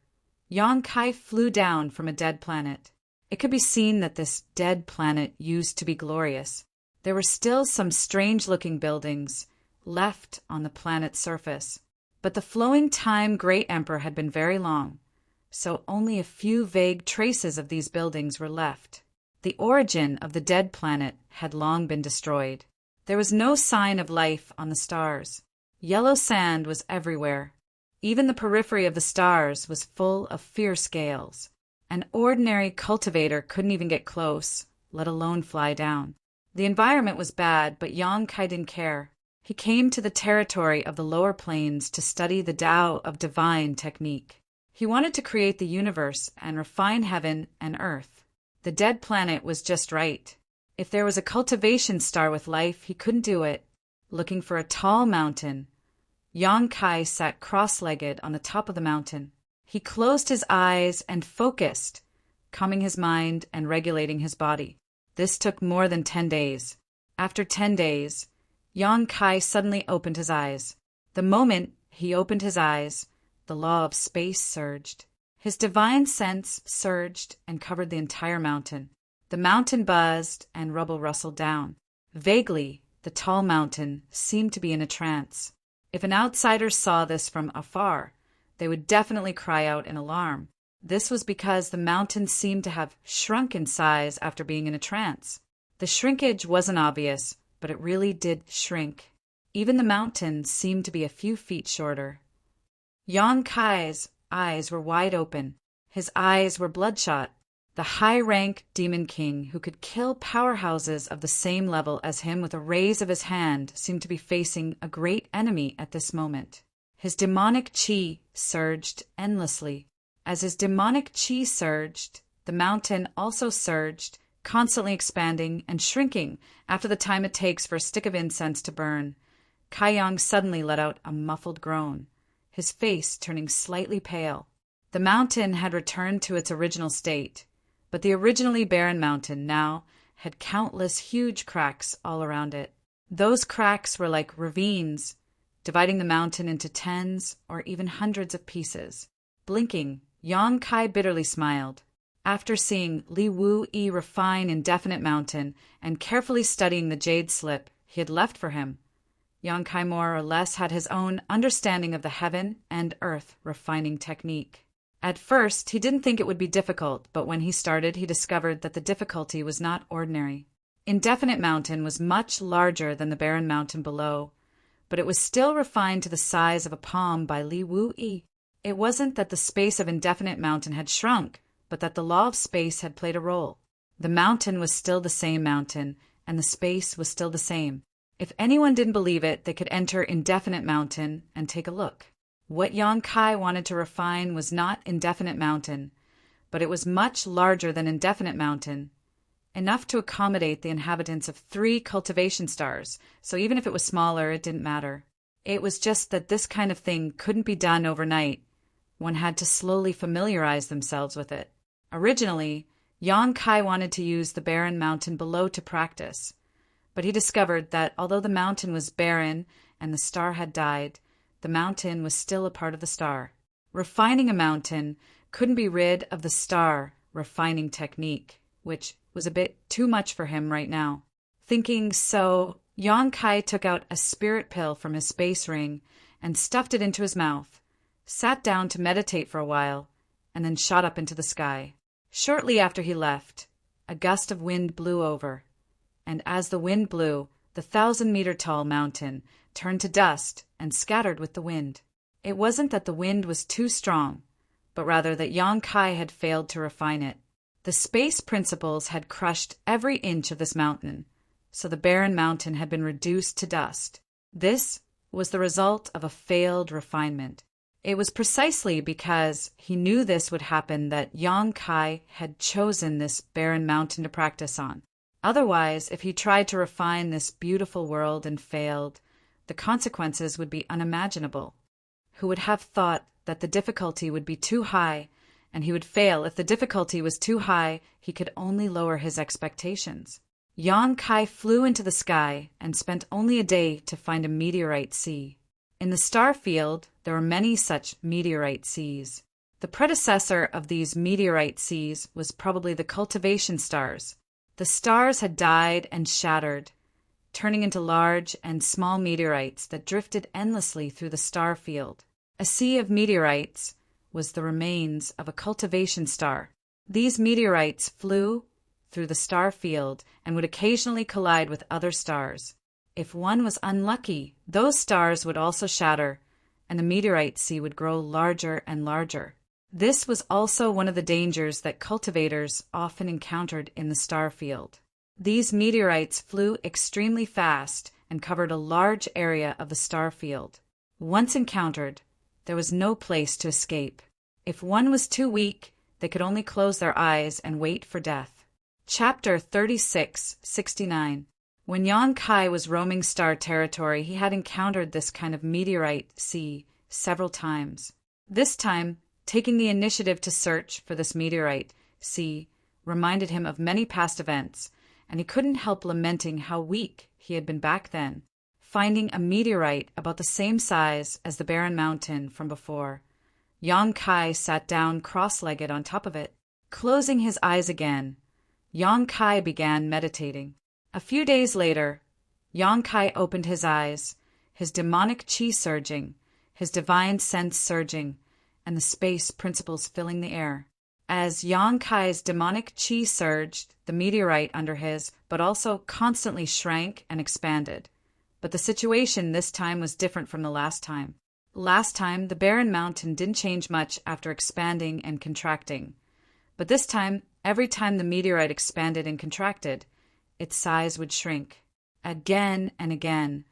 Kai flew down from a dead planet. It could be seen that this dead planet used to be glorious. There were still some strange-looking buildings left on the planet's surface, but the flowing time Great Emperor had been very long, so only a few vague traces of these buildings were left. The origin of the dead planet had long been destroyed. There was no sign of life on the stars. Yellow sand was everywhere. Even the periphery of the stars was full of fierce gales. An ordinary cultivator couldn't even get close, let alone fly down. The environment was bad, but Kai didn't care. He came to the territory of the lower planes to study the Tao of divine technique. He wanted to create the universe and refine heaven and earth. The dead planet was just right. If there was a cultivation star with life, he couldn't do it. Looking for a tall mountain, Kai sat cross-legged on the top of the mountain. He closed his eyes and focused, calming his mind and regulating his body. This took more than 10 days. After 10 days, Kai suddenly opened his eyes. The moment he opened his eyes, the law of space surged. His divine sense surged and covered the entire mountain. The mountain buzzed and rubble rustled down. Vaguely, the tall mountain seemed to be in a trance. If an outsider saw this from afar, they would definitely cry out in alarm. This was because the mountain seemed to have shrunk in size after being in a trance. The shrinkage wasn't obvious, but it really did shrink. Even the mountain seemed to be a few feet shorter. Kai's eyes were wide open. His eyes were bloodshot. The high-rank demon king who could kill powerhouses of the same level as him with a raise of his hand seemed to be facing a great enemy at this moment. His demonic chi surged endlessly. As his demonic chi surged, the mountain also surged, constantly expanding and shrinking after the time it takes for a stick of incense to burn. Kai suddenly let out a muffled groan, his face turning slightly pale. The mountain had returned to its original state, but the originally barren mountain now had countless huge cracks all around it. Those cracks were like ravines, dividing the mountain into tens or even hundreds of pieces. Blinking, Kai bitterly smiled. After seeing Li Wu-yi refine Indefinite Mountain and carefully studying the jade slip he had left for him, Kai more or less had his own understanding of the heaven and earth refining technique. At first, he didn't think it would be difficult, but when he started, he discovered that the difficulty was not ordinary. Indefinite Mountain was much larger than the barren mountain below, but it was still refined to the size of a palm by Li Wu-yi. It wasn't that the space of Indefinite Mountain had shrunk, but that the law of space had played a role. The mountain was still the same mountain, and the space was still the same. If anyone didn't believe it, they could enter Indefinite Mountain and take a look. What Yang Kai wanted to refine was not Indefinite Mountain, but it was much larger than Indefinite Mountain, enough to accommodate the inhabitants of 3 cultivation stars, so even if it was smaller, it didn't matter. It was just that this kind of thing couldn't be done overnight. One had to slowly familiarize themselves with it. Originally, Yang Kai wanted to use the barren mountain below to practice, but he discovered that although the mountain was barren and the star had died, the mountain was still a part of the star. Refining a mountain couldn't be rid of the star refining technique, which was a bit too much for him right now. Thinking so, Yang Kai took out a spirit pill from his space ring and stuffed it into his mouth, sat down to meditate for a while, and then shot up into the sky. Shortly after he left, a gust of wind blew over, and as the wind blew, the 1,000-meter-tall mountain turned to dust and scattered with the wind. It wasn't that the wind was too strong, but rather that Yang Kai had failed to refine it. The space principles had crushed every inch of this mountain, so the barren mountain had been reduced to dust. This was the result of a failed refinement. It was precisely because he knew this would happen that Yang Kai had chosen this barren mountain to practice on. Otherwise, if he tried to refine this beautiful world and failed, the consequences would be unimaginable. Who would have thought that the difficulty would be too high, and he would fail if the difficulty was too high, he could only lower his expectations. Yang Kai flew into the sky and spent only a day to find a meteorite sea. In the star field, there were many such meteorite seas. The predecessor of these meteorite seas was probably the cultivation stars. The stars had died and shattered, turning into large and small meteorites that drifted endlessly through the star field. A sea of meteorites was the remains of a cultivation star. These meteorites flew through the star field and would occasionally collide with other stars. If one was unlucky, those stars would also shatter, and the meteorite sea would grow larger and larger. This was also one of the dangers that cultivators often encountered in the star field. These meteorites flew extremely fast and covered a large area of the star field. Once encountered, there was no place to escape. If one was too weak, they could only close their eyes and wait for death. Chapter 3669. When Yang Kai was roaming star territory, he had encountered this kind of meteorite sea several times. This time, taking the initiative to search for this meteorite sea reminded him of many past events, and he couldn't help lamenting how weak he had been back then, finding a meteorite about the same size as the barren mountain from before. Yang Kai sat down cross-legged on top of it. Closing his eyes again, Yang Kai began meditating. A few days later, Yang Kai opened his eyes, his demonic chi surging, his divine sense surging, and the space principles filling the air. As Yang Kai's demonic chi surged, the meteorite under his, but also constantly shrank and expanded. But the situation this time was different from the last time. Last time, the barren mountain didn't change much after expanding and contracting. But this time, every time the meteorite expanded and contracted, its size would shrink. Again and again,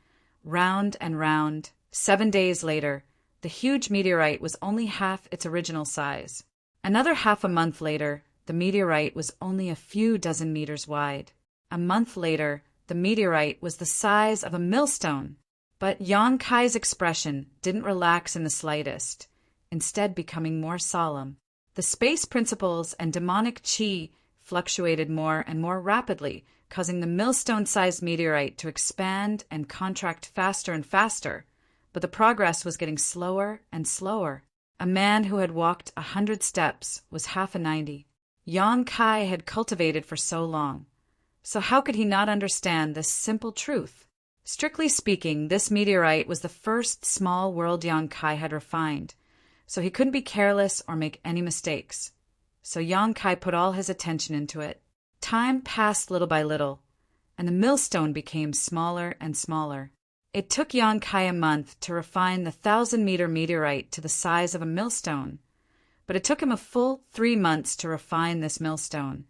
round and round. 7 days later, the huge meteorite was only half its original size. Another half a month later, the meteorite was only a few dozen meters wide. A month later, the meteorite was the size of a millstone. But Yang Kai's expression didn't relax in the slightest, instead becoming more solemn. The space principles and demonic chi fluctuated more and more rapidly, causing the millstone-sized meteorite to expand and contract faster and faster. But the progress was getting slower and slower. A man who had walked 100 steps was half a 90. Yang Kai had cultivated for so long. So how could he not understand this simple truth? Strictly speaking, this meteorite was the first small world Yang Kai had refined, so he couldn't be careless or make any mistakes. So Yang Kai put all his attention into it. Time passed little by little, and the millstone became smaller and smaller. It took Yang Kai a month to refine the 1,000-meter meteorite to the size of a millstone, but it took him a full 3 months to refine this millstone,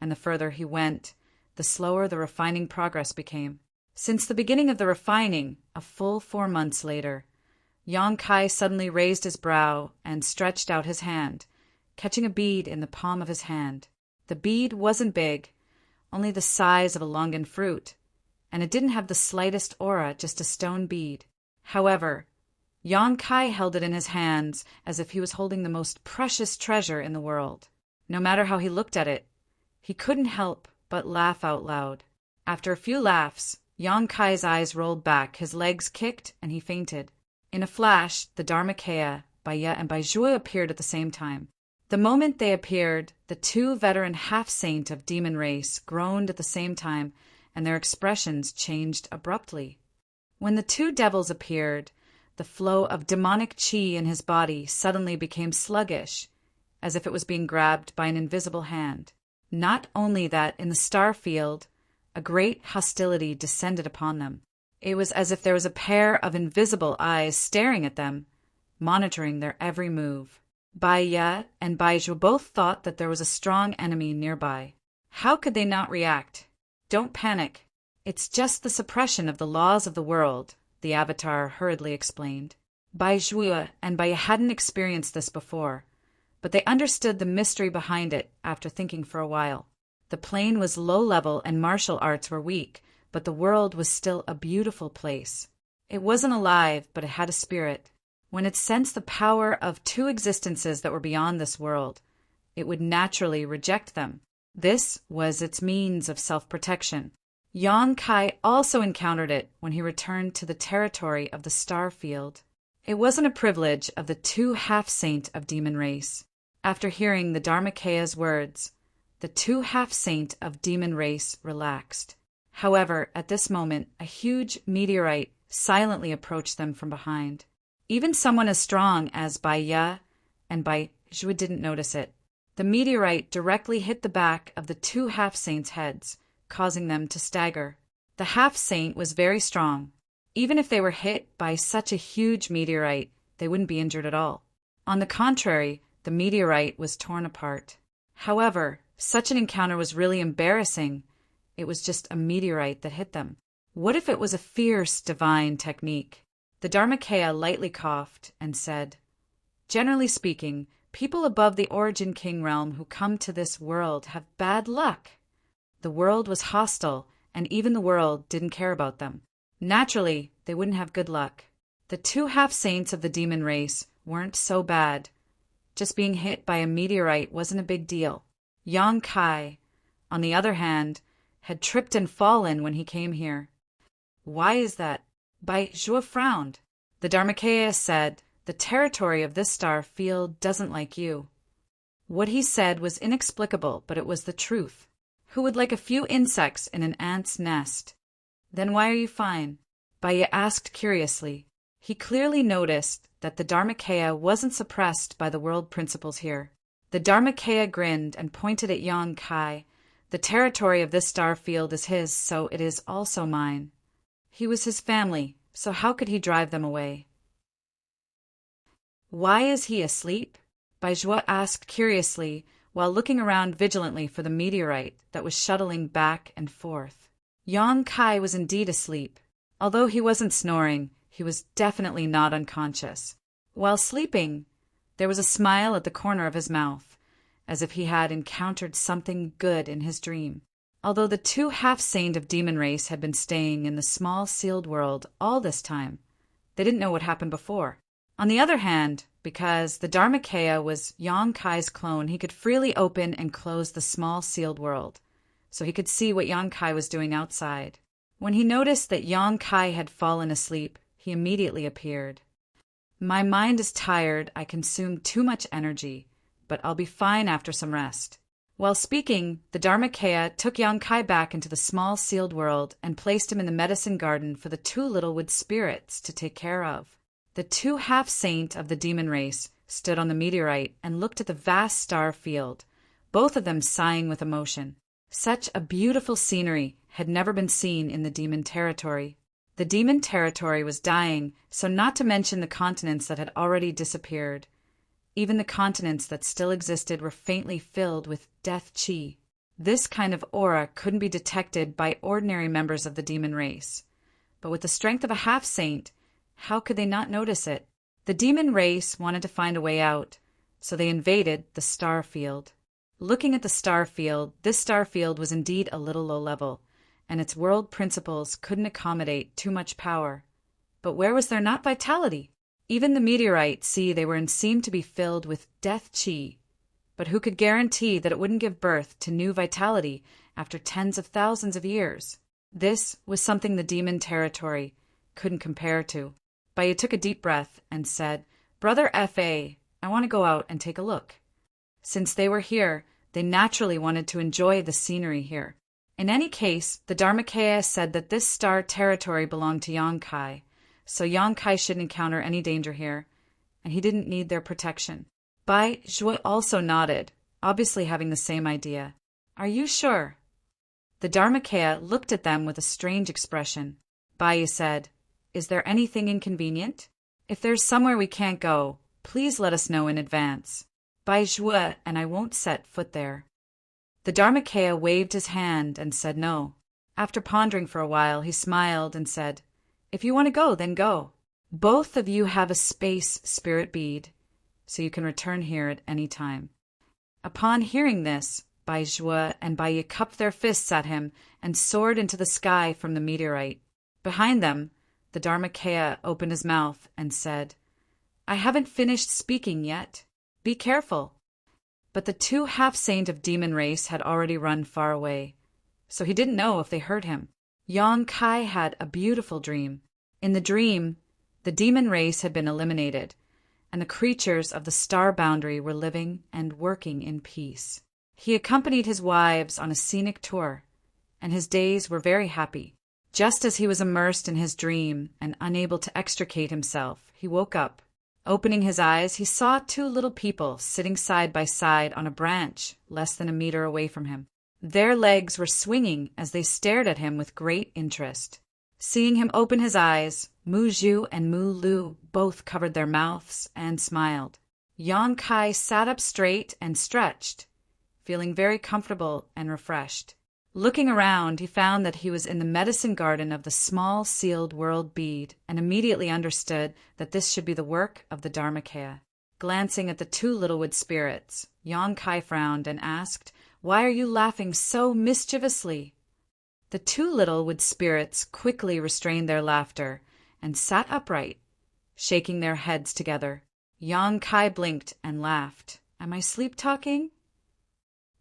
and the further he went, the slower the refining progress became. Since the beginning of the refining, a full 4 months later, Yang Kai suddenly raised his brow and stretched out his hand, catching a bead in the palm of his hand. The bead wasn't big, only the size of a longan fruit, and it didn't have the slightest aura, just a stone bead. However, Yang Kai held it in his hands as if he was holding the most precious treasure in the world. No matter how he looked at it, he couldn't help but laugh out loud. After a few laughs, Yang Kai's eyes rolled back, his legs kicked, and he fainted. In a flash, the Dharmakaya, Baya, and Baizhua appeared at the same time. The moment they appeared, the two veteran half-saint of demon race groaned at the same time, and their expressions changed abruptly. When the two devils appeared, the flow of demonic qi in his body suddenly became sluggish, as if it was being grabbed by an invisible hand. Not only that, in the star field, a great hostility descended upon them. It was as if there was a pair of invisible eyes staring at them, monitoring their every move. Baya and Baizhu both thought that there was a strong enemy nearby. How could they not react? Don't panic. It's just the suppression of the laws of the world, the Avatar hurriedly explained. Baizhu and Baya hadn't experienced this before, but they understood the mystery behind it after thinking for a while. The plane was low level and martial arts were weak, but the world was still a beautiful place. It wasn't alive, but it had a spirit. When it sensed the power of two existences that were beyond this world, it would naturally reject them. This was its means of self-protection. Yang Kai also encountered it when he returned to the territory of the star field. It wasn't a privilege of the two half-saint of demon race. After hearing the Dharmakaya's words, the two half-saint of demon race relaxed. However, at this moment, a huge meteorite silently approached them from behind. Even someone as strong as Baya and Baizhu didn't notice it. The meteorite directly hit the back of the two half-saints' heads, causing them to stagger. The half-saint was very strong. Even if they were hit by such a huge meteorite, they wouldn't be injured at all. On the contrary, the meteorite was torn apart. However, such an encounter was really embarrassing. It was just a meteorite that hit them. What if it was a fierce divine technique? The Dharmakaya lightly coughed and said, "Generally speaking, people above the Origin King realm who come to this world have bad luck. The world was hostile, and even the world didn't care about them. Naturally, they wouldn't have good luck. The two half-saints of the demon race weren't so bad. Just being hit by a meteorite wasn't a big deal. Yang Kai, on the other hand, had tripped and fallen when he came here." "Why is that?" Baizhu frowned. The Dharmakaya said, "The territory of this star field doesn't like you." What he said was inexplicable, but it was the truth. Who would like a few insects in an ant's nest? "Then why are you fine?" Baya asked curiously. He clearly noticed that the Dharmakaya wasn't suppressed by the world principles here. The Dharmakaya grinned and pointed at Yang Kai. "The territory of this star field is his, so it is also mine." He was his family, so how could he drive them away? "Why is he asleep?" Baizhu asked curiously, while looking around vigilantly for the meteorite that was shuttling back and forth. Yang Kai was indeed asleep. Although he wasn't snoring, he was definitely not unconscious. While sleeping, there was a smile at the corner of his mouth, as if he had encountered something good in his dream. Although the two half-saint of demon race had been staying in the small sealed world all this time, they didn't know what happened before. On the other hand, because the Dharmakaya was Yang Kai's clone, he could freely open and close the small sealed world, so he could see what Yang Kai was doing outside. When he noticed that Yang Kai had fallen asleep, he immediately appeared. "My mind is tired, I consumed too much energy, but I'll be fine after some rest." While speaking, the Dharmakaya took Yang Kai back into the small sealed world and placed him in the medicine garden for the two little wood spirits to take care of. The two half-saint of the demon race stood on the meteorite and looked at the vast star field, both of them sighing with emotion. Such a beautiful scenery had never been seen in the demon territory. The demon territory was dying, so not to mention the continents that had already disappeared. Even the continents that still existed were faintly filled with death chi. This kind of aura couldn't be detected by ordinary members of the demon race. But with the strength of a half-saint, how could they not notice it? The demon race wanted to find a way out, so they invaded the star field. Looking at the star field, this star field was indeed a little low level, and its world principles couldn't accommodate too much power. But where was there not vitality? Even the meteorites seemed to be filled with death chi. But who could guarantee that it wouldn't give birth to new vitality after tens of thousands of years? This was something the demon territory couldn't compare to. Baiyu took a deep breath and said, "Brother F.A., I want to go out and take a look." Since they were here, they naturally wanted to enjoy the scenery here. In any case, the Dharmakaya said that this star territory belonged to Yongkai, so Yongkai shouldn't encounter any danger here, and he didn't need their protection. Baiyu also nodded, obviously having the same idea. "Are you sure?" The Dharmakaya looked at them with a strange expression. Baiyu said, "Is there anything inconvenient? If there's somewhere we can't go, please let us know in advance. Baiyu and I won't set foot there." The Dharmakaya waved his hand and said no. After pondering for a while, he smiled and said, "If you want to go, then go. Both of you have a space spirit bead, so you can return here at any time." Upon hearing this, Baiyu and Baiyu cupped their fists at him and soared into the sky from the meteorite. Behind them, the Dharmakaya opened his mouth and said, "I haven't finished speaking yet. Be careful." But the two half-saint of demon race had already run far away, so he didn't know if they heard him. Yongkai had a beautiful dream. In the dream, the demon race had been eliminated, and the creatures of the star boundary were living and working in peace. He accompanied his wives on a scenic tour, and his days were very happy. Just as he was immersed in his dream and unable to extricate himself, he woke up. Opening his eyes, he saw two little people sitting side by side on a branch less than a meter away from him. Their legs were swinging as they stared at him with great interest. Seeing him open his eyes, Mu Zhu and Mu Lu both covered their mouths and smiled. Yongkai sat up straight and stretched, feeling very comfortable and refreshed. Looking around, he found that he was in the medicine garden of the small sealed world bead and immediately understood that this should be the work of the Dharmakaya. Glancing at the two little wood spirits, Yongkai frowned and asked, "Why are you laughing so mischievously?" The two little wood spirits quickly restrained their laughter and sat upright, shaking their heads together. Yongkai blinked and laughed. "Am I sleep-talking?"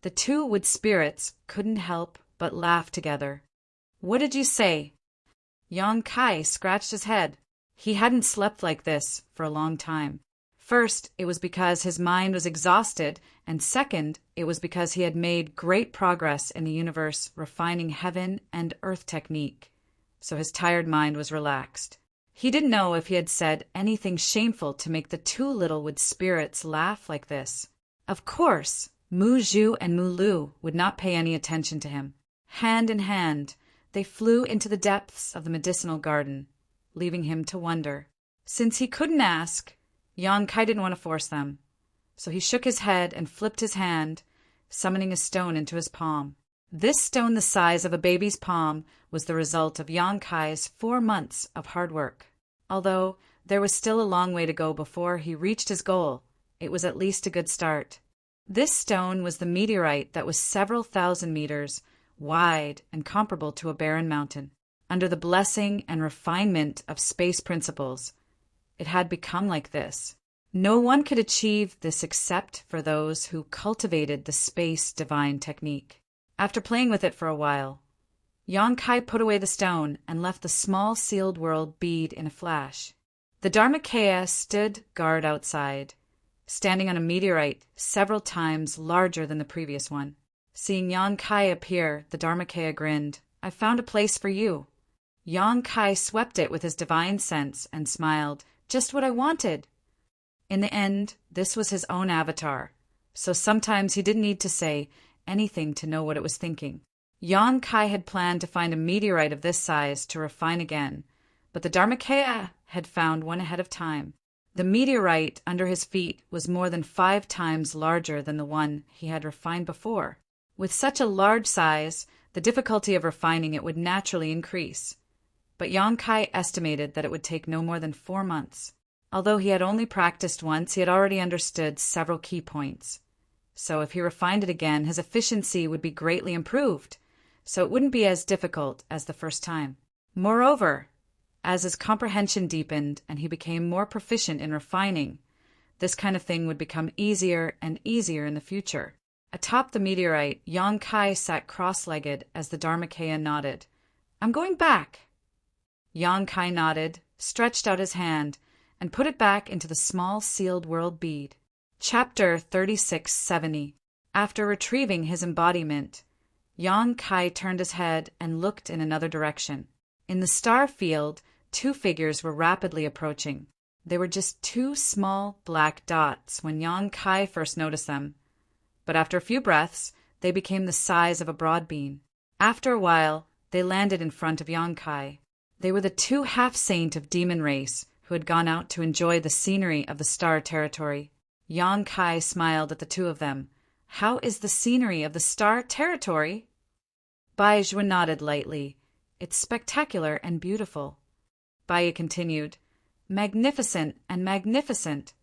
The two wood spirits couldn't help but laugh together. "What did you say?" Yongkai scratched his head. He hadn't slept like this for a long time. First, it was because his mind was exhausted, and second, it was because he had made great progress in the universe refining heaven and earth technique, so his tired mind was relaxed. He didn't know if he had said anything shameful to make the two little wood spirits laugh like this. Of course, Mu Zhu and Mu Lu would not pay any attention to him. Hand in hand, they flew into the depths of the medicinal garden, leaving him to wonder. Since he couldn't ask, Yongkai didn't want to force them, so he shook his head and flipped his hand, summoning a stone into his palm. This stone the size of a baby's palm was the result of Yongkai's 4 months of hard work. Although there was still a long way to go before he reached his goal, it was at least a good start. This stone was the meteorite that was several thousand meters wide and comparable to a barren mountain. Under the blessing and refinement of space principles, it had become like this. No one could achieve this except for those who cultivated the space divine technique. After playing with it for a while, Yongkai put away the stone and left the small sealed world bead in a flash. The Dharmakaya stood guard outside, standing on a meteorite several times larger than the previous one. Seeing Yongkai appear, the Dharmakaya grinned. "I found a place for you." Yongkai swept it with his divine sense and smiled. "Just what I wanted." In the end, this was his own avatar, so sometimes he didn't need to say anything to know what it was thinking. Yang Kai had planned to find a meteorite of this size to refine again, but the Dharmakaya had found one ahead of time. The meteorite under his feet was more than 5 times larger than the one he had refined before. With such a large size, the difficulty of refining it would naturally increase. But Yang Kai estimated that it would take no more than 4 months. Although he had only practiced once, he had already understood several key points. So if he refined it again, his efficiency would be greatly improved, so it wouldn't be as difficult as the first time. Moreover, as his comprehension deepened and he became more proficient in refining, this kind of thing would become easier and easier in the future. Atop the meteorite, Yang Kai sat cross-legged as the Dharmakaya nodded. "I'm going back." Yang Kai nodded, stretched out his hand, and put it back into the small sealed world bead. Chapter 3670. After retrieving his embodiment, Yang Kai turned his head and looked in another direction. In the star field, 2 figures were rapidly approaching. They were just 2 small black dots when Yang Kai first noticed them, but after a few breaths, they became the size of a broad bean. After a while, they landed in front of Yang Kai. They were the 2 half-saint of demon race who had gone out to enjoy the scenery of the star territory. Yang Kai smiled at the 2 of them. "How is the scenery of the star territory?" Bai Zhuan nodded lightly. "It's spectacular and beautiful." Bai continued, "Magnificent and magnificent."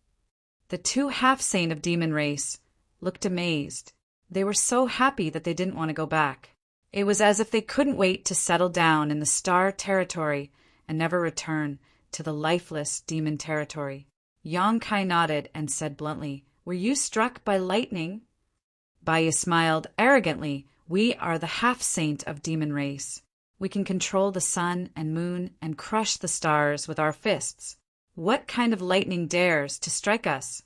The 2 half-saint of demon race looked amazed. They were so happy that they didn't want to go back. It was as if they couldn't wait to settle down in the star territory and never return to the lifeless demon territory. Yang Kai nodded and said bluntly, "Were you struck by lightning?" Bai smiled arrogantly. "We are the half-saint of demon race. We can control the sun and moon and crush the stars with our fists. What kind of lightning dares to strike us?"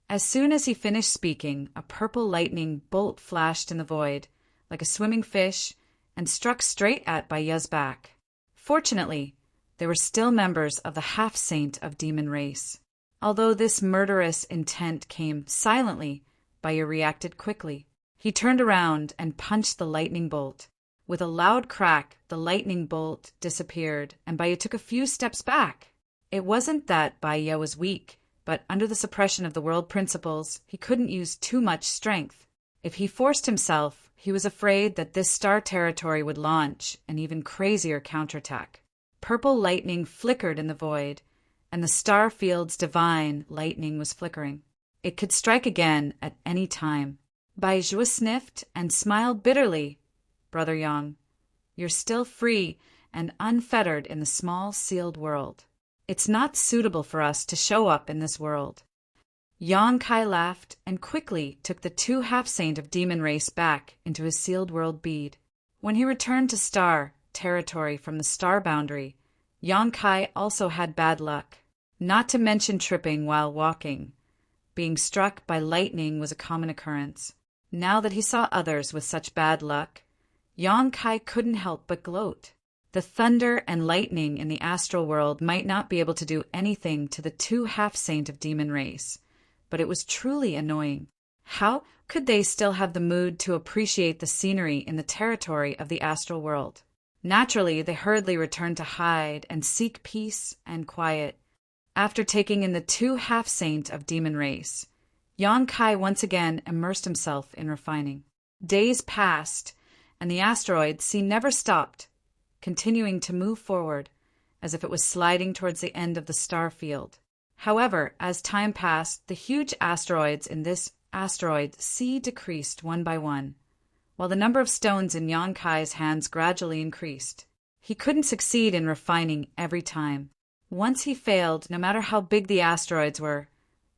As soon as he finished speaking, a purple lightning bolt flashed in the void, like a swimming fish, and struck straight at Bai's back. Fortunately, they were still members of the half-saint of demon race. Although this murderous intent came silently, Bai reacted quickly. He turned around and punched the lightning bolt. With a loud crack, the lightning bolt disappeared, and Bai took a few steps back. It wasn't that Bai was weak, but under the suppression of the world principles, he couldn't use too much strength. If he forced himself, he was afraid that this star territory would launch an even crazier counterattack. Purple lightning flickered in the void, and the star field's divine lightning was flickering. It could strike again at any time. Bai Zhuan sniffed and smiled bitterly. "Brother Yang, you're still free and unfettered in the small sealed world. It's not suitable for us to show up in this world." Yang Kai laughed and quickly took the 2 half-saint of demon race back into his sealed world bead. When he returned to star territory from the star boundary, Yang Kai also had bad luck, not to mention tripping while walking. Being struck by lightning was a common occurrence. Now that he saw others with such bad luck, Yang Kai couldn't help but gloat. The thunder and lightning in the astral world might not be able to do anything to the 2 half-saint of demon race, but it was truly annoying. How could they still have the mood to appreciate the scenery in the territory of the astral world? Naturally, they hurriedly returned to hide and seek peace and quiet. After taking in the 2 half-saint of demon race, Yang Kai once again immersed himself in refining. Days passed, and the asteroid scene never stopped, continuing to move forward as if it was sliding towards the end of the star field. However, as time passed, the huge asteroids in this asteroid sea decreased one by one, while the number of stones in Yang Kai's hands gradually increased. He couldn't succeed in refining every time. Once he failed, no matter how big the asteroids were,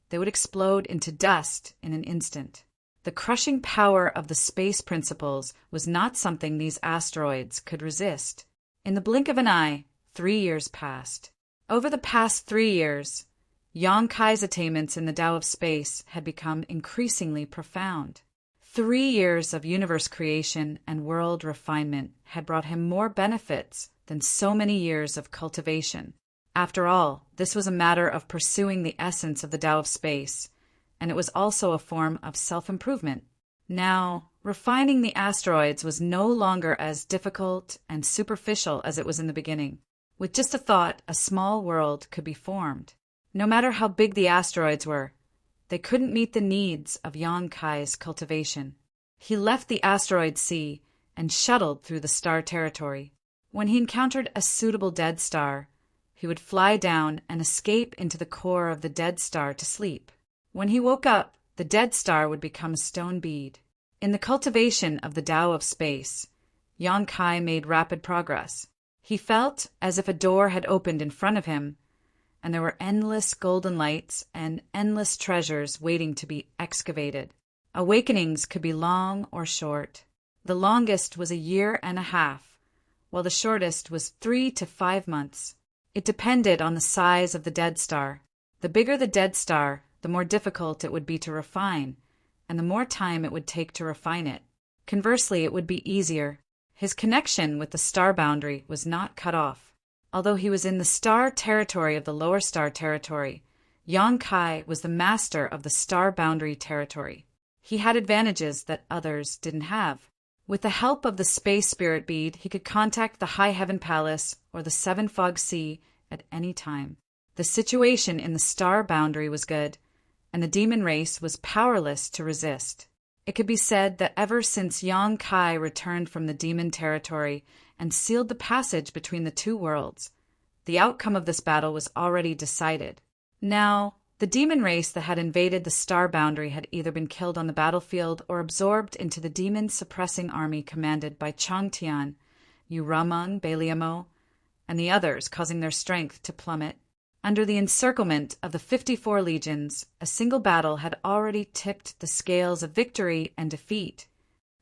they would explode into dust in an instant. The crushing power of the space principles was not something these asteroids could resist. In the blink of an eye, 3 years passed. Over the past 3 years, Yang Kai's attainments in the Tao of space had become increasingly profound. 3 years of universe creation and world refinement had brought him more benefits than so many years of cultivation. After all, this was a matter of pursuing the essence of the Tao of space, and it was also a form of self-improvement. Now, refining the asteroids was no longer as difficult and superficial as it was in the beginning. With just a thought, a small world could be formed. No matter how big the asteroids were, they couldn't meet the needs of Yang Kai's cultivation. He left the asteroid sea and shuttled through the star territory. When he encountered a suitable dead star, he would fly down and escape into the core of the dead star to sleep. When he woke up, the dead star would become a stone bead. In the cultivation of the Tao of space, Yang Kai made rapid progress. He felt as if a door had opened in front of him, and there were endless golden lights and endless treasures waiting to be excavated. Awakenings could be long or short. The longest was 1.5 years, while the shortest was 3 to 5 months. It depended on the size of the dead star. The bigger the dead star, the more difficult it would be to refine, and the more time it would take to refine it. Conversely, it would be easier. His connection with the star boundary was not cut off. Although he was in the star territory of the lower star territory, Yang Kai was the master of the star boundary territory. He had advantages that others didn't have. With the help of the space spirit bead, he could contact the High Heaven Palace or the Seven Fog Sea at any time. The situation in the star boundary was good, and the demon race was powerless to resist. It could be said that ever since Yang Kai returned from the demon territory and sealed the passage between the two worlds, the outcome of this battle was already decided. Now, the demon race that had invaded the star boundary had either been killed on the battlefield or absorbed into the demon-suppressing army commanded by Changtian, Yuramang, Baliamo, and the others, causing their strength to plummet. Under the encirclement of the 54 legions, a single battle had already tipped the scales of victory and defeat.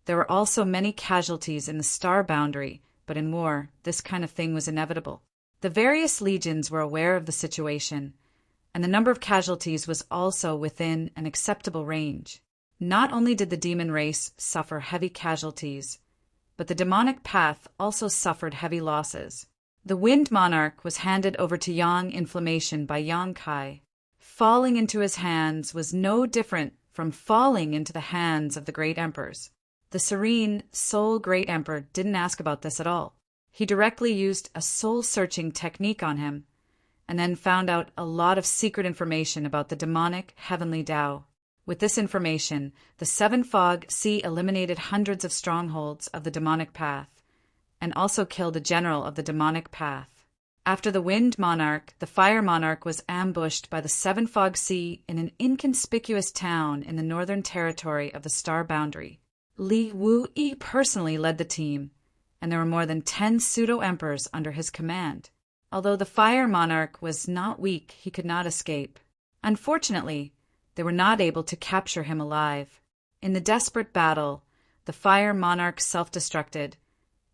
There were also many casualties in the star boundary, but in war, this kind of thing was inevitable. The various legions were aware of the situation, and the number of casualties was also within an acceptable range. Not only did the demon race suffer heavy casualties, but the demonic path also suffered heavy losses. The Wind Monarch was handed over to Yang Inflammation by Yang Kai. Falling into his hands was no different from falling into the hands of the Great Emperors. The serene, Soul Great Emperor didn't ask about this at all. He directly used a soul-searching technique on him, and then found out a lot of secret information about the demonic heavenly Tao. With this information, the Seven Fog Sea eliminated hundreds of strongholds of the demonic path, and also killed a general of the demonic path. After the Wind Monarch, the Fire Monarch was ambushed by the Seven Fog Sea in an inconspicuous town in the northern territory of the star boundary. Li Wu-yi personally led the team, and there were more than 10 pseudo-emperors under his command. Although the Fire Monarch was not weak, he could not escape. Unfortunately, they were not able to capture him alive. In the desperate battle, the Fire Monarch self-destructed,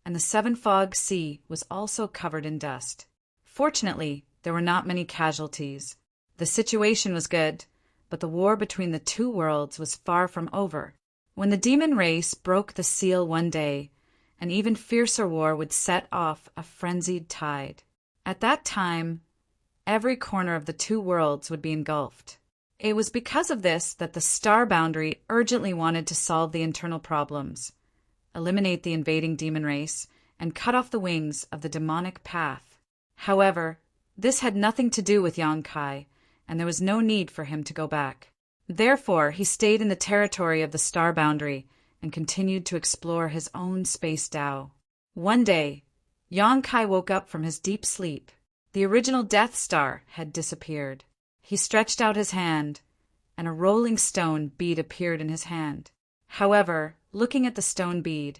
and the Seven Fog Sea was also covered in dust. Fortunately, there were not many casualties. The situation was good, but the war between the two worlds was far from over. When the demon race broke the seal one day, an even fiercer war would set off a frenzied tide. At that time, every corner of the two worlds would be engulfed. It was because of this that the star boundary urgently wanted to solve the internal problems, eliminate the invading demon race, and cut off the wings of the demonic path. However, this had nothing to do with Yang Kai, and there was no need for him to go back. Therefore, he stayed in the territory of the star boundary and continued to explore his own space Tao. One day, Yang Kai woke up from his deep sleep. The original Death Star had disappeared. He stretched out his hand, and a rolling stone bead appeared in his hand. However, looking at the stone bead,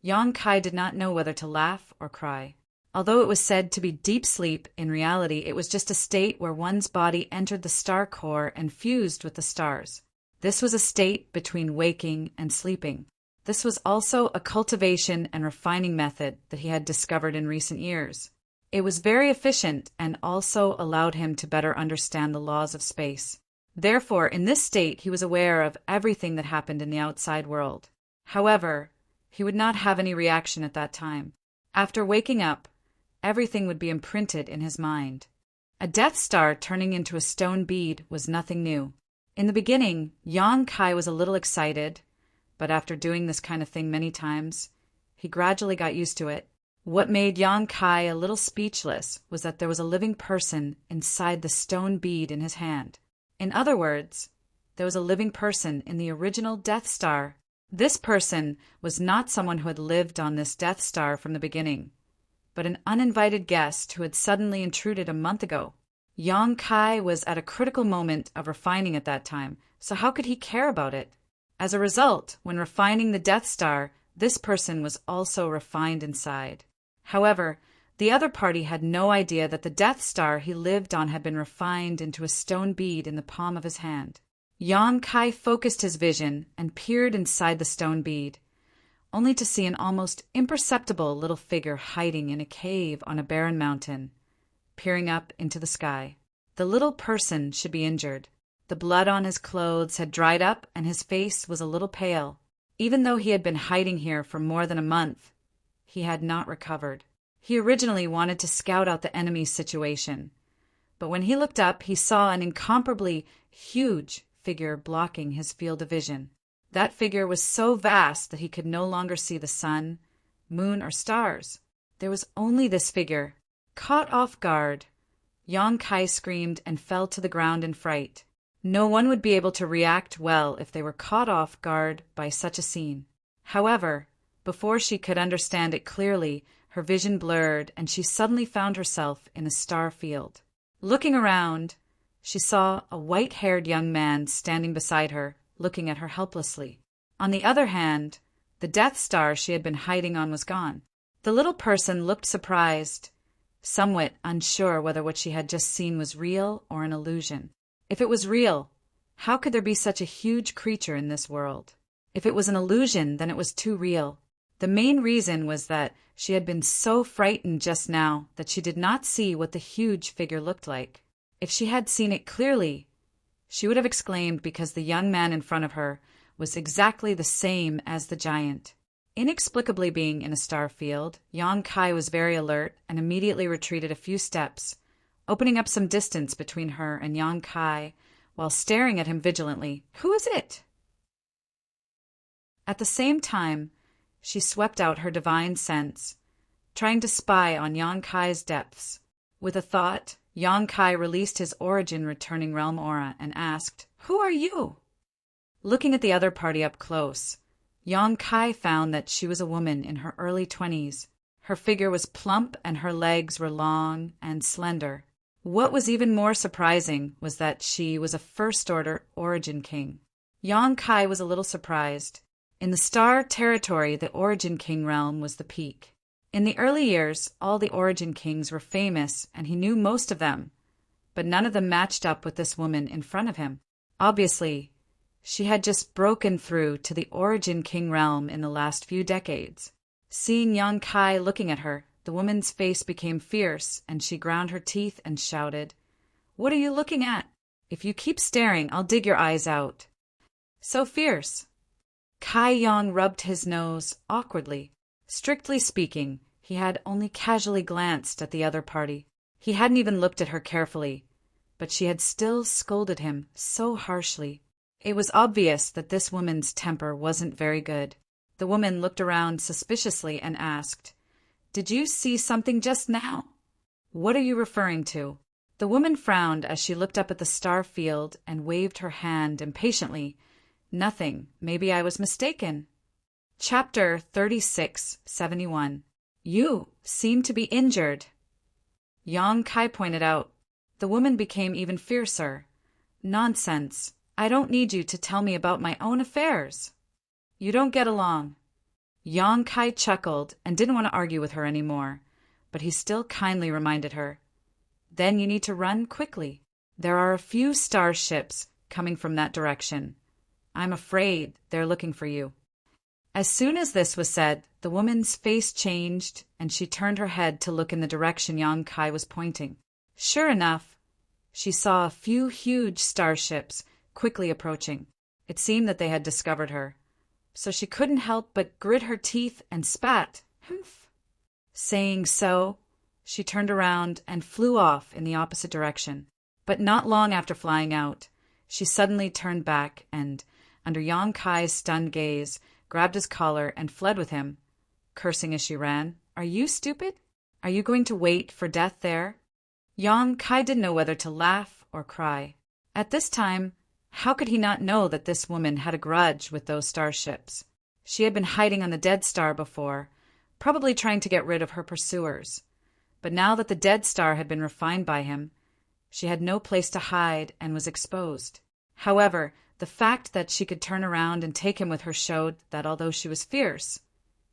Yang Kai did not know whether to laugh or cry. Although it was said to be deep sleep, in reality it was just a state where one's body entered the star core and fused with the stars. This was a state between waking and sleeping. This was also a cultivation and refining method that he had discovered in recent years. It was very efficient and also allowed him to better understand the laws of space. Therefore, in this state, he was aware of everything that happened in the outside world. However, he would not have any reaction at that time. After waking up, everything would be imprinted in his mind. A Death Star turning into a stone bead was nothing new. In the beginning, Yang Kai was a little excited, but after doing this kind of thing many times, he gradually got used to it. What made Yang Kai a little speechless was that there was a living person inside the stone bead in his hand. In other words, there was a living person in the original Death Star. This person was not someone who had lived on this Death Star from the beginning, but an uninvited guest who had suddenly intruded a month ago. Yang Kai was at a critical moment of refining at that time, so how could he care about it? As a result, when refining the Death Star, this person was also refined inside. However, the other party had no idea that the Death Star he lived on had been refined into a stone bead in the palm of his hand. Yang Kai focused his vision and peered inside the stone bead, only to see an almost imperceptible little figure hiding in a cave on a barren mountain, peering up into the sky. The little person should be injured. The blood on his clothes had dried up and his face was a little pale. Even though he had been hiding here for more than a month, he had not recovered. He originally wanted to scout out the enemy's situation, but when he looked up, he saw an incomparably huge figure blocking his field of vision. That figure was so vast that he could no longer see the sun, moon, or stars. There was only this figure. Caught off guard, Yang Kai screamed and fell to the ground in fright. No one would be able to react well if they were caught off guard by such a scene. However, before she could understand it clearly, her vision blurred and she suddenly found herself in a star field. Looking around, she saw a white-haired young man standing beside her, looking at her helplessly. On the other hand, the Death Star she had been hiding on was gone. The little person looked surprised, somewhat unsure whether what she had just seen was real or an illusion. If it was real, how could there be such a huge creature in this world? If it was an illusion, then it was too real. The main reason was that she had been so frightened just now that she did not see what the huge figure looked like. If she had seen it clearly, she would have exclaimed because the young man in front of her was exactly the same as the giant. Inexplicably being in a star field, Yang Kai was very alert and immediately retreated a few steps, opening up some distance between her and Yang Kai while staring at him vigilantly. Who is it? At the same time, she swept out her divine sense, trying to spy on Yang Kai's depths. With a thought, Yang Kai released his origin-returning realm aura and asked, "Who are you?" Looking at the other party up close, Yang Kai found that she was a woman in her early 20s. Her figure was plump and her legs were long and slender. What was even more surprising was that she was a first-order origin king. Yang Kai was a little surprised. In the star territory, the origin king realm was the peak. In the early years, all the origin kings were famous and he knew most of them, but none of them matched up with this woman in front of him. Obviously, she had just broken through to the origin king realm in the last few decades. Seeing Yang Kai looking at her, the woman's face became fierce and she ground her teeth and shouted, "What are you looking at? If you keep staring, I'll dig your eyes out." So fierce. Kai Yang rubbed his nose awkwardly. Strictly speaking, he had only casually glanced at the other party. He hadn't even looked at her carefully, but she had still scolded him so harshly. It was obvious that this woman's temper wasn't very good. The woman looked around suspiciously and asked, "Did you see something just now?" "What are you referring to?" The woman frowned as she looked up at the star field and waved her hand impatiently. "Nothing. Maybe I was mistaken." Chapter 3671. "You seem to be injured." Yang Kai pointed out. The woman became even fiercer. "Nonsense. I don't need you to tell me about my own affairs. You don't get along." Yang Kai chuckled and didn't want to argue with her anymore, but he still kindly reminded her, "Then you need to run quickly. There are a few starships coming from that direction. I'm afraid they're looking for you." As soon as this was said, the woman's face changed and she turned her head to look in the direction Yang Kai was pointing. Sure enough, she saw a few huge starships quickly approaching. It seemed that they had discovered her, so she couldn't help but grit her teeth and spat. "Humph." Saying so, She turned around and flew off in the opposite direction. But not long after flying out, she suddenly turned back and, under Yang Kai's stunned gaze, grabbed his collar and fled with him, cursing as she ran. "Are you stupid? Are you going to wait for death there?" Yang Kai didn't know whether to laugh or cry. At this time, how could he not know that this woman had a grudge with those starships? She had been hiding on the dead star before, probably trying to get rid of her pursuers. But now that the dead star had been refined by him, she had no place to hide and was exposed. However, the fact that she could turn around and take him with her showed that although she was fierce,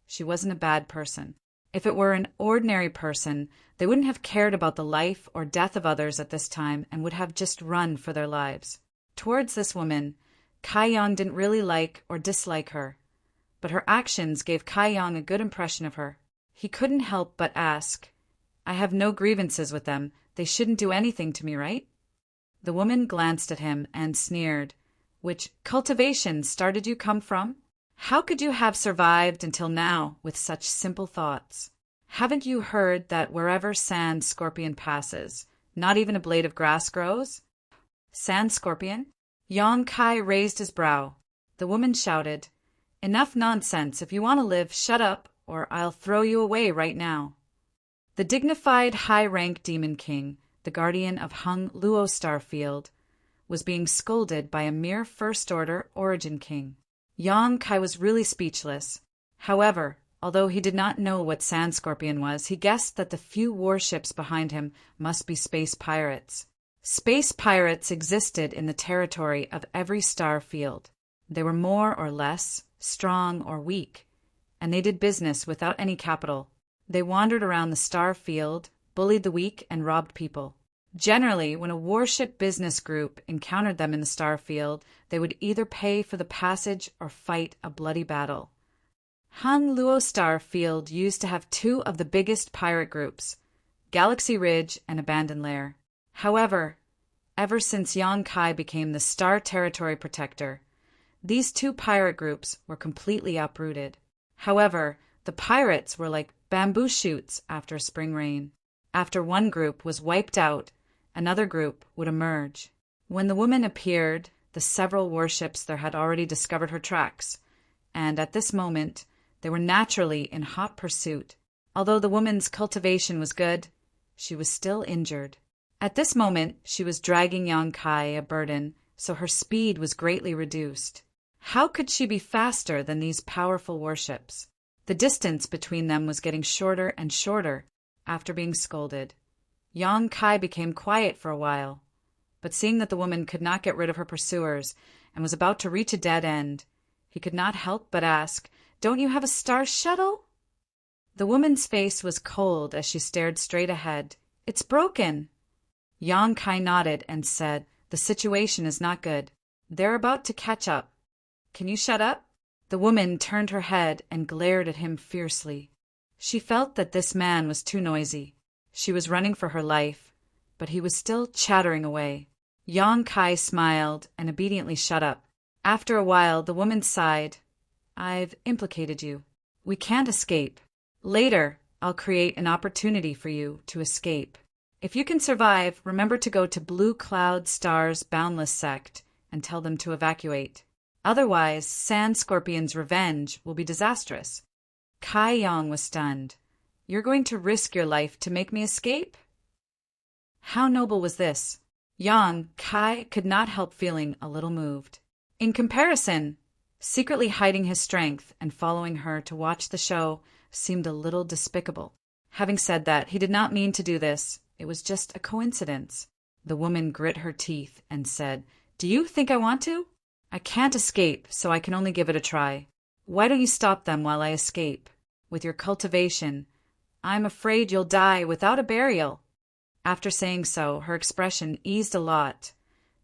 she wasn't a bad person. If it were an ordinary person, they wouldn't have cared about the life or death of others at this time and would have just run for their lives. Towards this woman, Kai Yang didn't really like or dislike her, but her actions gave Kai Yang a good impression of her. He couldn't help but ask, "I have no grievances with them. They shouldn't do anything to me, right?" The woman glanced at him and sneered. "Which cultivation star did you come from? How could you have survived until now with such simple thoughts? Haven't you heard that wherever sand scorpion passes, not even a blade of grass grows?" "Sand scorpion?" Yang Kai raised his brow. The woman shouted, "Enough nonsense. If you want to live, shut up, or I'll throw you away right now." The dignified high-rank demon king, the guardian of Hung Luo Star Field, was being scolded by a mere first-order origin king. Yang Kai was really speechless. However, although he did not know what Sand Scorpion was, he guessed that the few warships behind him must be space pirates. Space pirates existed in the territory of every star field. They were more or less, strong or weak, and they did business without any capital. They wandered around the star field, bullied the weak, and robbed people. Generally, when a warship business group encountered them in the star field, they would either pay for the passage or fight a bloody battle. Hung Luo Star Field used to have two of the biggest pirate groups, Galaxy Ridge and Abandoned Lair. However, ever since Yang Kai became the Star Territory Protector, these two pirate groups were completely uprooted. However, the pirates were like bamboo shoots after a spring rain. After one group was wiped out, another group would emerge. When the woman appeared, the several warships there had already discovered her tracks, and at this moment they were naturally in hot pursuit. Although the woman's cultivation was good, she was still injured. At this moment she was dragging Yang Kai a burden, so her speed was greatly reduced. How could she be faster than these powerful warships? The distance between them was getting shorter and shorter after being scolded. Yang Kai became quiet for a while, but seeing that the woman could not get rid of her pursuers and was about to reach a dead end, he could not help but ask, "Don't you have a star shuttle?" The woman's face was cold as she stared straight ahead. "It's broken." Yang Kai nodded and said, "The situation is not good. They're about to catch up. Can you shut up?" The woman turned her head and glared at him fiercely. She felt that this man was too noisy. She was running for her life, but he was still chattering away. Yang Kai smiled and obediently shut up. After a while, the woman sighed. "I've implicated you. We can't escape. Later, I'll create an opportunity for you to escape. If you can survive, remember to go to Blue Cloud Star's Boundless Sect and tell them to evacuate. Otherwise, Sand Scorpion's revenge will be disastrous." Kai Yang was stunned. "You're going to risk your life to make me escape?" How noble was this? Yang Kai could not help feeling a little moved. In comparison, secretly hiding his strength and following her to watch the show seemed a little despicable. Having said that, he did not mean to do this. It was just a coincidence. The woman grit her teeth and said, "Do you think I want to? I can't escape, so I can only give it a try. Why don't you stop them while I escape? With your cultivation, I'm afraid you'll die without a burial." After saying so, her expression eased a lot.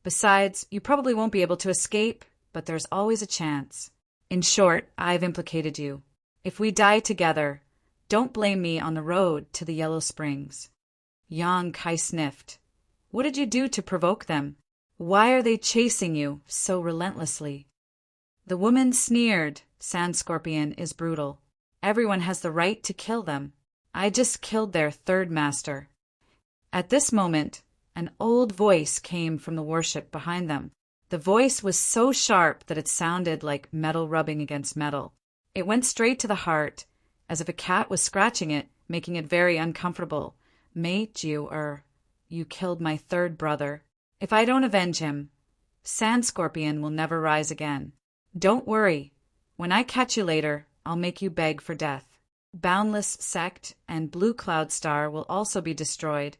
"Besides, you probably won't be able to escape, but there's always a chance. In short, I've implicated you. If we die together, don't blame me on the road to the Yellow Springs." Yang Kai sniffed. "What did you do to provoke them? Why are they chasing you so relentlessly?" The woman sneered. "Sand Scorpion is brutal. Everyone has the right to kill them. I just killed their third master." At this moment, an old voice came from the worship behind them. The voice was so sharp that it sounded like metal rubbing against metal. It went straight to the heart, as if a cat was scratching it, making it very uncomfortable. "Mate, you killed my third brother. If I don't avenge him, Sand Scorpion will never rise again. Don't worry. When I catch you later, I'll make you beg for death. Boundless Sect and Blue Cloud Star will also be destroyed,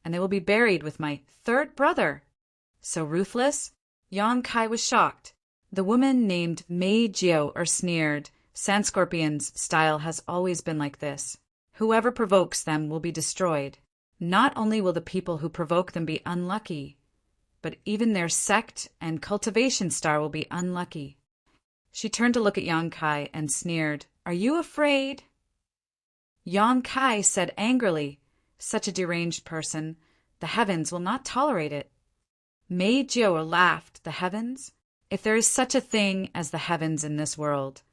and they will be buried with my third brother." So ruthless? Yang Kai was shocked. The woman named Mei Jiao sneered. "Sand Scorpion's style has always been like this. Whoever provokes them will be destroyed. Not only will the people who provoke them be unlucky, but even their sect and cultivation star will be unlucky." She turned to look at Yang Kai and sneered. "Are you afraid?" Yang Kai said angrily, "Such a deranged person. The heavens will not tolerate it." Mei Jiao laughed. "The heavens? If there is such a thing as the heavens in this world,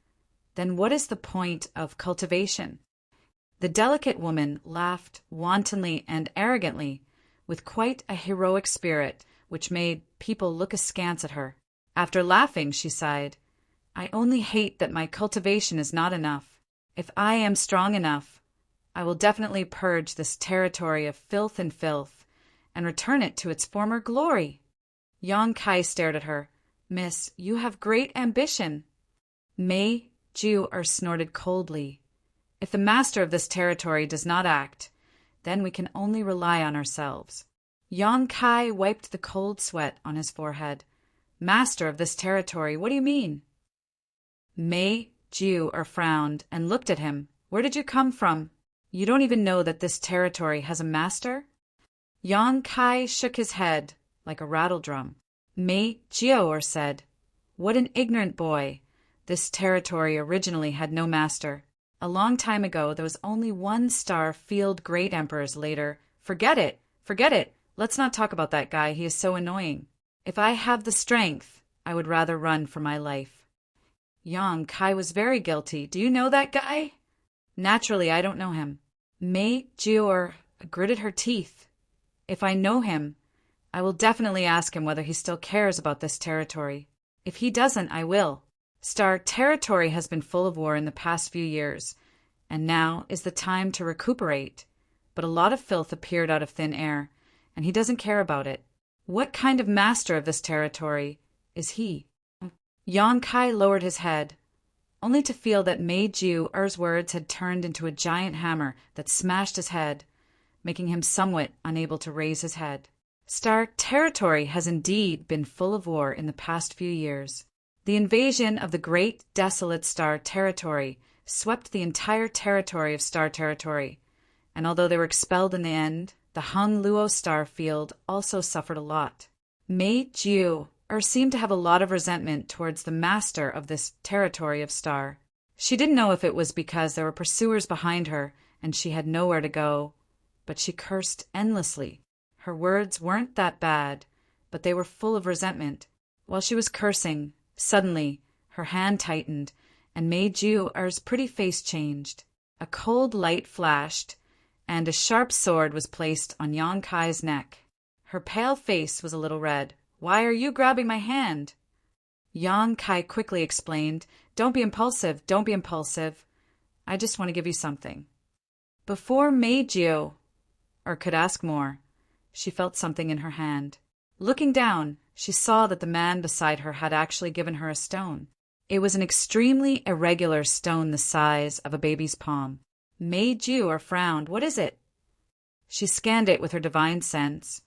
then what is the point of cultivation?" The delicate woman laughed wantonly and arrogantly, with quite a heroic spirit, which made people look askance at her. After laughing, she sighed, "I only hate that my cultivation is not enough. If I am strong enough, I will definitely purge this territory of filth and return it to its former glory." Yang Kai stared at her. "Miss, you have great ambition." Mei Jiao snorted coldly. "If the master of this territory does not act, then we can only rely on ourselves." Yang Kai wiped the cold sweat on his forehead. "Master of this territory, what do you mean?" Mei Jiao frowned and looked at him. "Where did you come from? You don't even know that this territory has a master?" Yang Kai shook his head like a rattledrum. Mei Jiao said, "What an ignorant boy. This territory originally had no master. A long time ago, there was only one star field great emperors later. Forget it! Forget it! Let's not talk about that guy. He is so annoying. If I have the strength, I would rather run for my life." Yang Kai was very guilty. "Do you know that guy?" "Naturally, I don't know him." Mei Jiao gritted her teeth. "If I know him, I will definitely ask him whether he still cares about this territory. If he doesn't, I will. Star territory has been full of war in the past few years, and now is the time to recuperate. But a lot of filth appeared out of thin air, and he doesn't care about it. What kind of master of this territory is he?" Yang Kai lowered his head, only to feel that Mei Jiao's words had turned into a giant hammer that smashed his head, making him somewhat unable to raise his head. Star territory has indeed been full of war in the past few years. The invasion of the great desolate Star territory swept the entire territory of Star territory, and although they were expelled in the end, the Hung Luo Star field also suffered a lot. Mei Jiao seemed to have a lot of resentment towards the master of this territory of Star. She didn't know if it was because there were pursuers behind her and she had nowhere to go, but she cursed endlessly. Her words weren't that bad, but they were full of resentment. While she was cursing, suddenly her hand tightened, and Mei Jiao's pretty face changed. A cold light flashed, and a sharp sword was placed on Yang Kai's neck. Her pale face was a little red. "Why are you grabbing my hand?" Yang Kai quickly explained, "Don't be impulsive, don't be impulsive. I just want to give you something." Before Mei Jiao could ask more, she felt something in her hand. Looking down, she saw that the man beside her had actually given her a stone. It was an extremely irregular stone the size of a baby's palm. Mei Jiao frowned. "What is it?" She scanned it with her divine sense,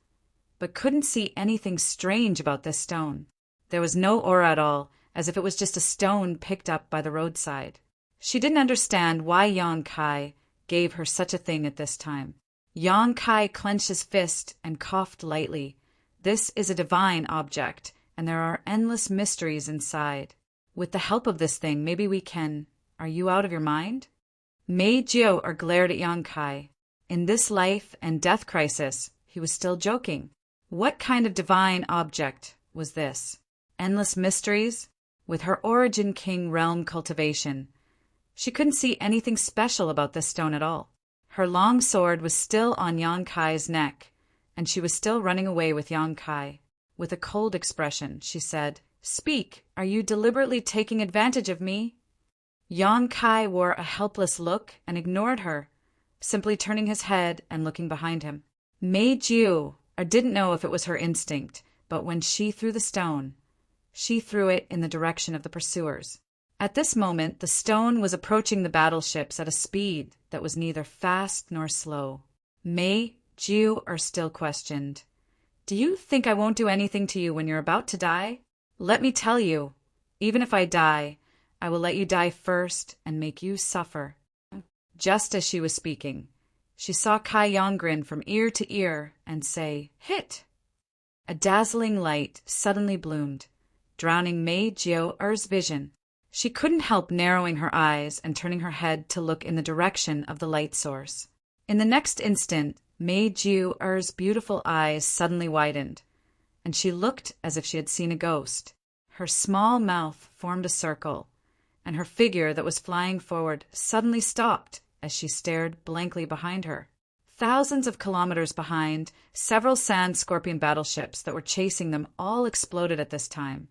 but couldn't see anything strange about this stone. There was no aura at all, as if it was just a stone picked up by the roadside. She didn't understand why Yang Kai gave her such a thing at this time. Yang Kai clenched his fist and coughed lightly. "This is a divine object, and there are endless mysteries inside. With the help of this thing, maybe we can— Are you out of your mind?" Mei Jiao glared at Yang Kai. In this life and death crisis, he was still joking. What kind of divine object was this? Endless mysteries? With her Origin King realm cultivation, she couldn't see anything special about this stone at all. Her long sword was still on Yang Kai's neck, and she was still running away with Yang Kai. With a cold expression, she said, "Speak, are you deliberately taking advantage of me?" Yang Kai wore a helpless look and ignored her, simply turning his head and looking behind him. Mei Jiu didn't know if it was her instinct, but when she threw the stone, she threw it in the direction of the pursuers. At this moment, the stone was approaching the battleships at a speed that was neither fast nor slow. Mei Jiu still questioned, "Do you think I won't do anything to you when you're about to die? Let me tell you, even if I die, I will let you die first and make you suffer." Just as she was speaking, she saw Kai Yang grin from ear to ear and say, "Hit!" A dazzling light suddenly bloomed, drowning Mei Jiu's vision. She couldn't help narrowing her eyes and turning her head to look in the direction of the light source. In the next instant, Mei Jiu's beautiful eyes suddenly widened, and she looked as if she had seen a ghost. Her small mouth formed a circle, and her figure that was flying forward suddenly stopped as she stared blankly behind her. Thousands of kilometers behind, several sand scorpion battleships that were chasing them all exploded at this time,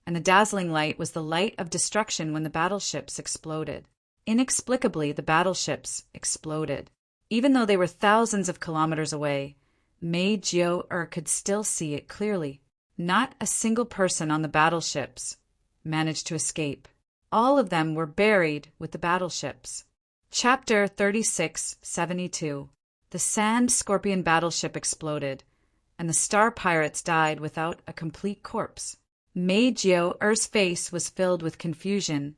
and the dazzling light was the light of destruction when the battleships exploded. Inexplicably, the battleships exploded. Even though they were thousands of kilometers away, Mei Jiu could still see it clearly. Not a single person on the battleships managed to escape. All of them were buried with the battleships. Chapter 3672. The Sand Scorpion battleship exploded, and the Star Pirates died without a complete corpse. Mei Jiu's face was filled with confusion,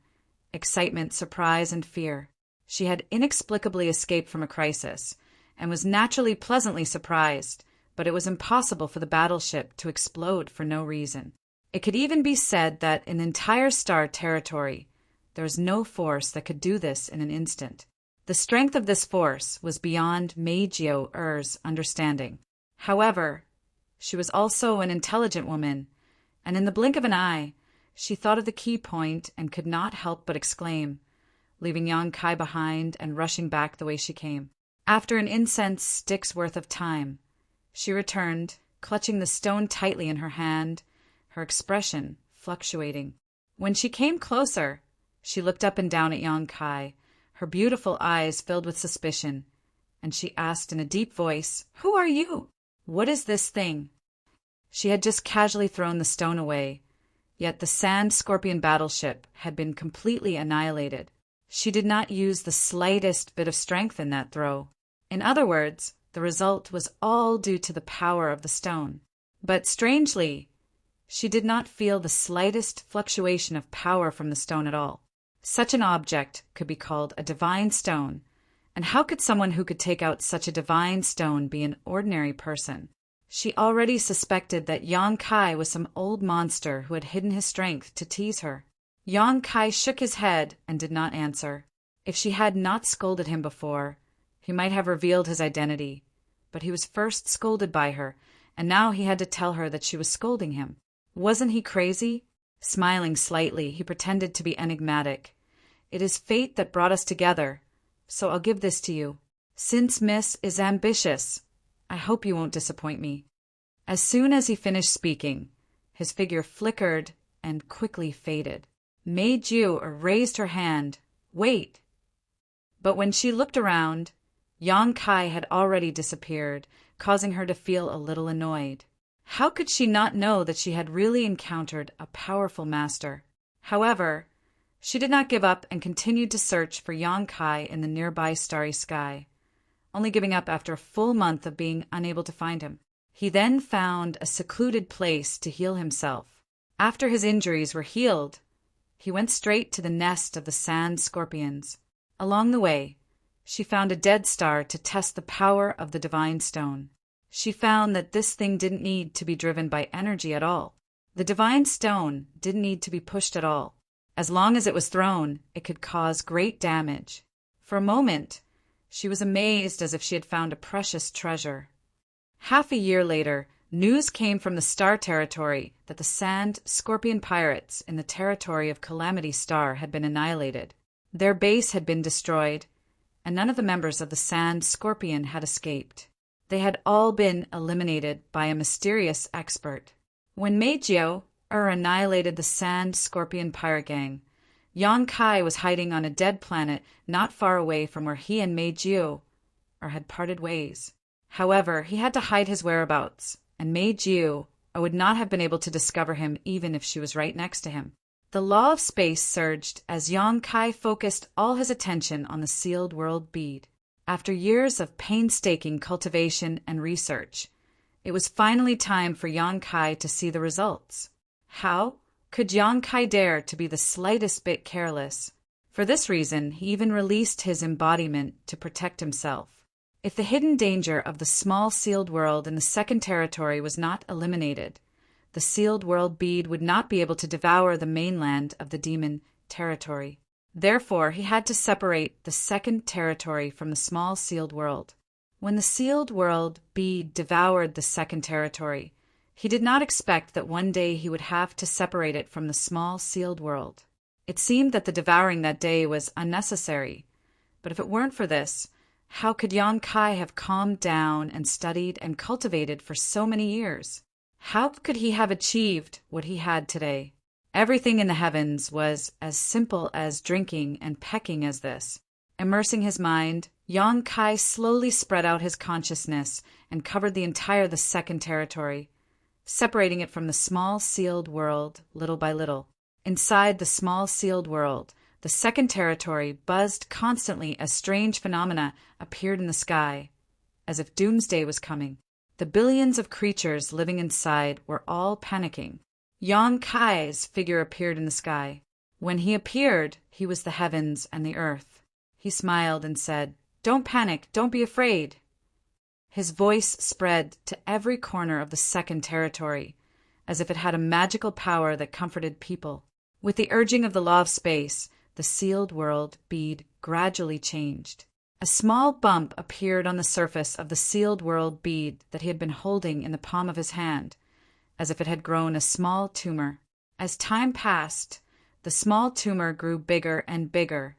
excitement, surprise, and fear. She had inexplicably escaped from a crisis, and was naturally pleasantly surprised, but it was impossible for the battleship to explode for no reason. It could even be said that in the entire star territory, there was no force that could do this in an instant. The strength of this force was beyond Mei Jiu's understanding. However, she was also an intelligent woman, and in the blink of an eye, she thought of the key point and could not help but exclaim, leaving Yang Kai behind and rushing back the way she came. After an incense stick's worth of time, she returned, clutching the stone tightly in her hand, her expression fluctuating. When she came closer, she looked up and down at Yang Kai, her beautiful eyes filled with suspicion, and she asked in a deep voice, "Who are you? What is this thing?" She had just casually thrown the stone away, yet the Sand Scorpion battleship had been completely annihilated. She did not use the slightest bit of strength in that throw. In other words, the result was all due to the power of the stone. But strangely, she did not feel the slightest fluctuation of power from the stone at all. Such an object could be called a divine stone, and how could someone who could take out such a divine stone be an ordinary person? She already suspected that Yang Kai was some old monster who had hidden his strength to tease her. Yang Kai shook his head and did not answer. If she had not scolded him before, he might have revealed his identity, but he was first scolded by her, and now he had to tell her that she was scolding him. Wasn't he crazy? Smiling slightly, he pretended to be enigmatic. "It is fate that brought us together, so I'll give this to you. Since Miss is ambitious, I hope you won't disappoint me." As soon as he finished speaking, his figure flickered and quickly faded. Mei Jiu raised her hand. "Wait!" But when she looked around, Yang Kai had already disappeared, causing her to feel a little annoyed. How could she not know that she had really encountered a powerful master? However, she did not give up and continued to search for Yang Kai in the nearby starry sky, only giving up after a full month of being unable to find him. He then found a secluded place to heal himself. After his injuries were healed, he went straight to the nest of the sand scorpions. Along the way, she found a dead star to test the power of the divine stone. She found that this thing didn't need to be driven by energy at all. The divine stone didn't need to be pushed at all. As long as it was thrown, it could cause great damage. For a moment, she was amazed as if she had found a precious treasure. Half a year later, news came from the Star Territory that the Sand Scorpion pirates in the territory of Calamity Star had been annihilated. Their base had been destroyed, and none of the members of the Sand Scorpion had escaped. They had all been eliminated by a mysterious expert. When Meijio annihilated the Sand Scorpion pirate gang, Yang Kai was hiding on a dead planet not far away from where he and Meijio had parted ways. However, he had to hide his whereabouts, and Meijio would not have been able to discover him even if she was right next to him. The law of space surged as Yang Kai focused all his attention on the sealed world bead. After years of painstaking cultivation and research, it was finally time for Yang Kai to see the results. How could Yang Kai dare to be the slightest bit careless? For this reason, he even released his embodiment to protect himself. If the hidden danger of the small sealed world in the second territory was not eliminated, the sealed world bead would not be able to devour the mainland of the demon territory. Therefore, he had to separate the second territory from the small sealed world. When the sealed world bead devoured the second territory, he did not expect that one day he would have to separate it from the small sealed world. It seemed that the devouring that day was unnecessary, but if it weren't for this, how could Yang Kai have calmed down and studied and cultivated for so many years? How could he have achieved what he had today? Everything in the heavens was as simple as drinking and pecking as this. Immersing his mind, Yang Kai slowly spread out his consciousness and covered the second territory, separating it from the small sealed world little by little. Inside the small sealed world, the second territory buzzed constantly as strange phenomena appeared in the sky, as if doomsday was coming. The billions of creatures living inside were all panicking. Yang Kai's figure appeared in the sky. When he appeared, he was the heavens and the earth. He smiled and said, "Don't panic, don't be afraid." His voice spread to every corner of the second territory, as if it had a magical power that comforted people. With the urging of the law of space, the sealed world bead gradually changed. A small bump appeared on the surface of the sealed world bead that he had been holding in the palm of his hand, as if it had grown a small tumor. As time passed, the small tumor grew bigger and bigger,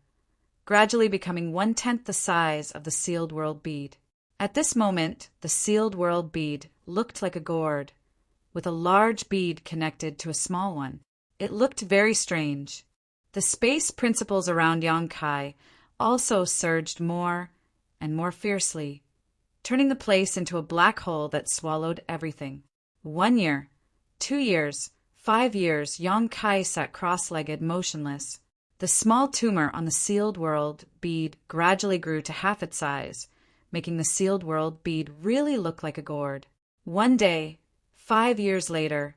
gradually becoming 1/10 the size of the sealed world bead. At this moment, the sealed world bead looked like a gourd, with a large bead connected to a small one. It looked very strange. The space principles around Yang Kai also surged more and more fiercely, turning the place into a black hole that swallowed everything. 1 year, 2 years, 5 years, Yang Kai sat cross-legged, motionless. The small tumor on the sealed world bead gradually grew to half its size, making the sealed world bead really look like a gourd. One day, 5 years later,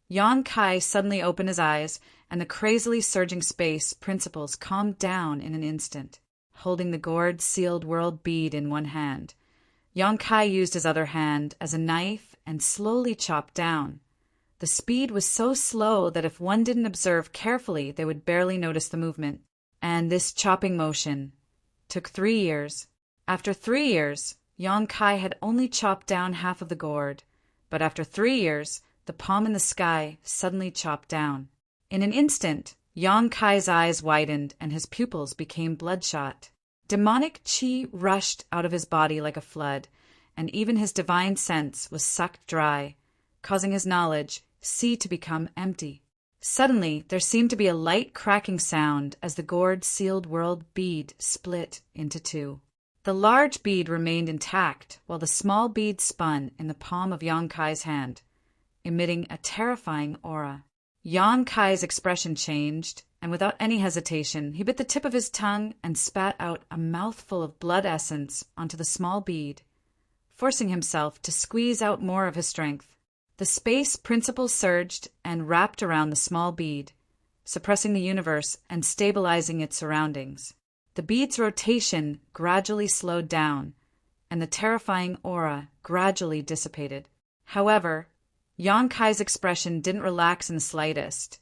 Yang Kai suddenly opened his eyes, and the crazily surging space principles calmed down in an instant. Holding the gourd-sealed world bead in one hand, Yang Kai used his other hand as a knife and slowly chopped down. The speed was so slow that if one didn't observe carefully, they would barely notice the movement. And this chopping motion took 3 years. After 3 years, Yang Kai had only chopped down half of the gourd, but after 3 years, the palm in the sky suddenly chopped down. In an instant, Yang Kai's eyes widened and his pupils became bloodshot. Demonic qi rushed out of his body like a flood, and even his divine sense was sucked dry, causing his knowledge, see, to become empty. Suddenly, there seemed to be a light cracking sound as the gourd-sealed world bead split into two. The large bead remained intact, while the small bead spun in the palm of Yang Kai's hand, emitting a terrifying aura. Yang Kai's expression changed, and without any hesitation, he bit the tip of his tongue and spat out a mouthful of blood essence onto the small bead, forcing himself to squeeze out more of his strength. The space principle surged and wrapped around the small bead, suppressing the universe and stabilizing its surroundings. The bead's rotation gradually slowed down, and the terrifying aura gradually dissipated. However, Yang Kai's expression didn't relax in the slightest,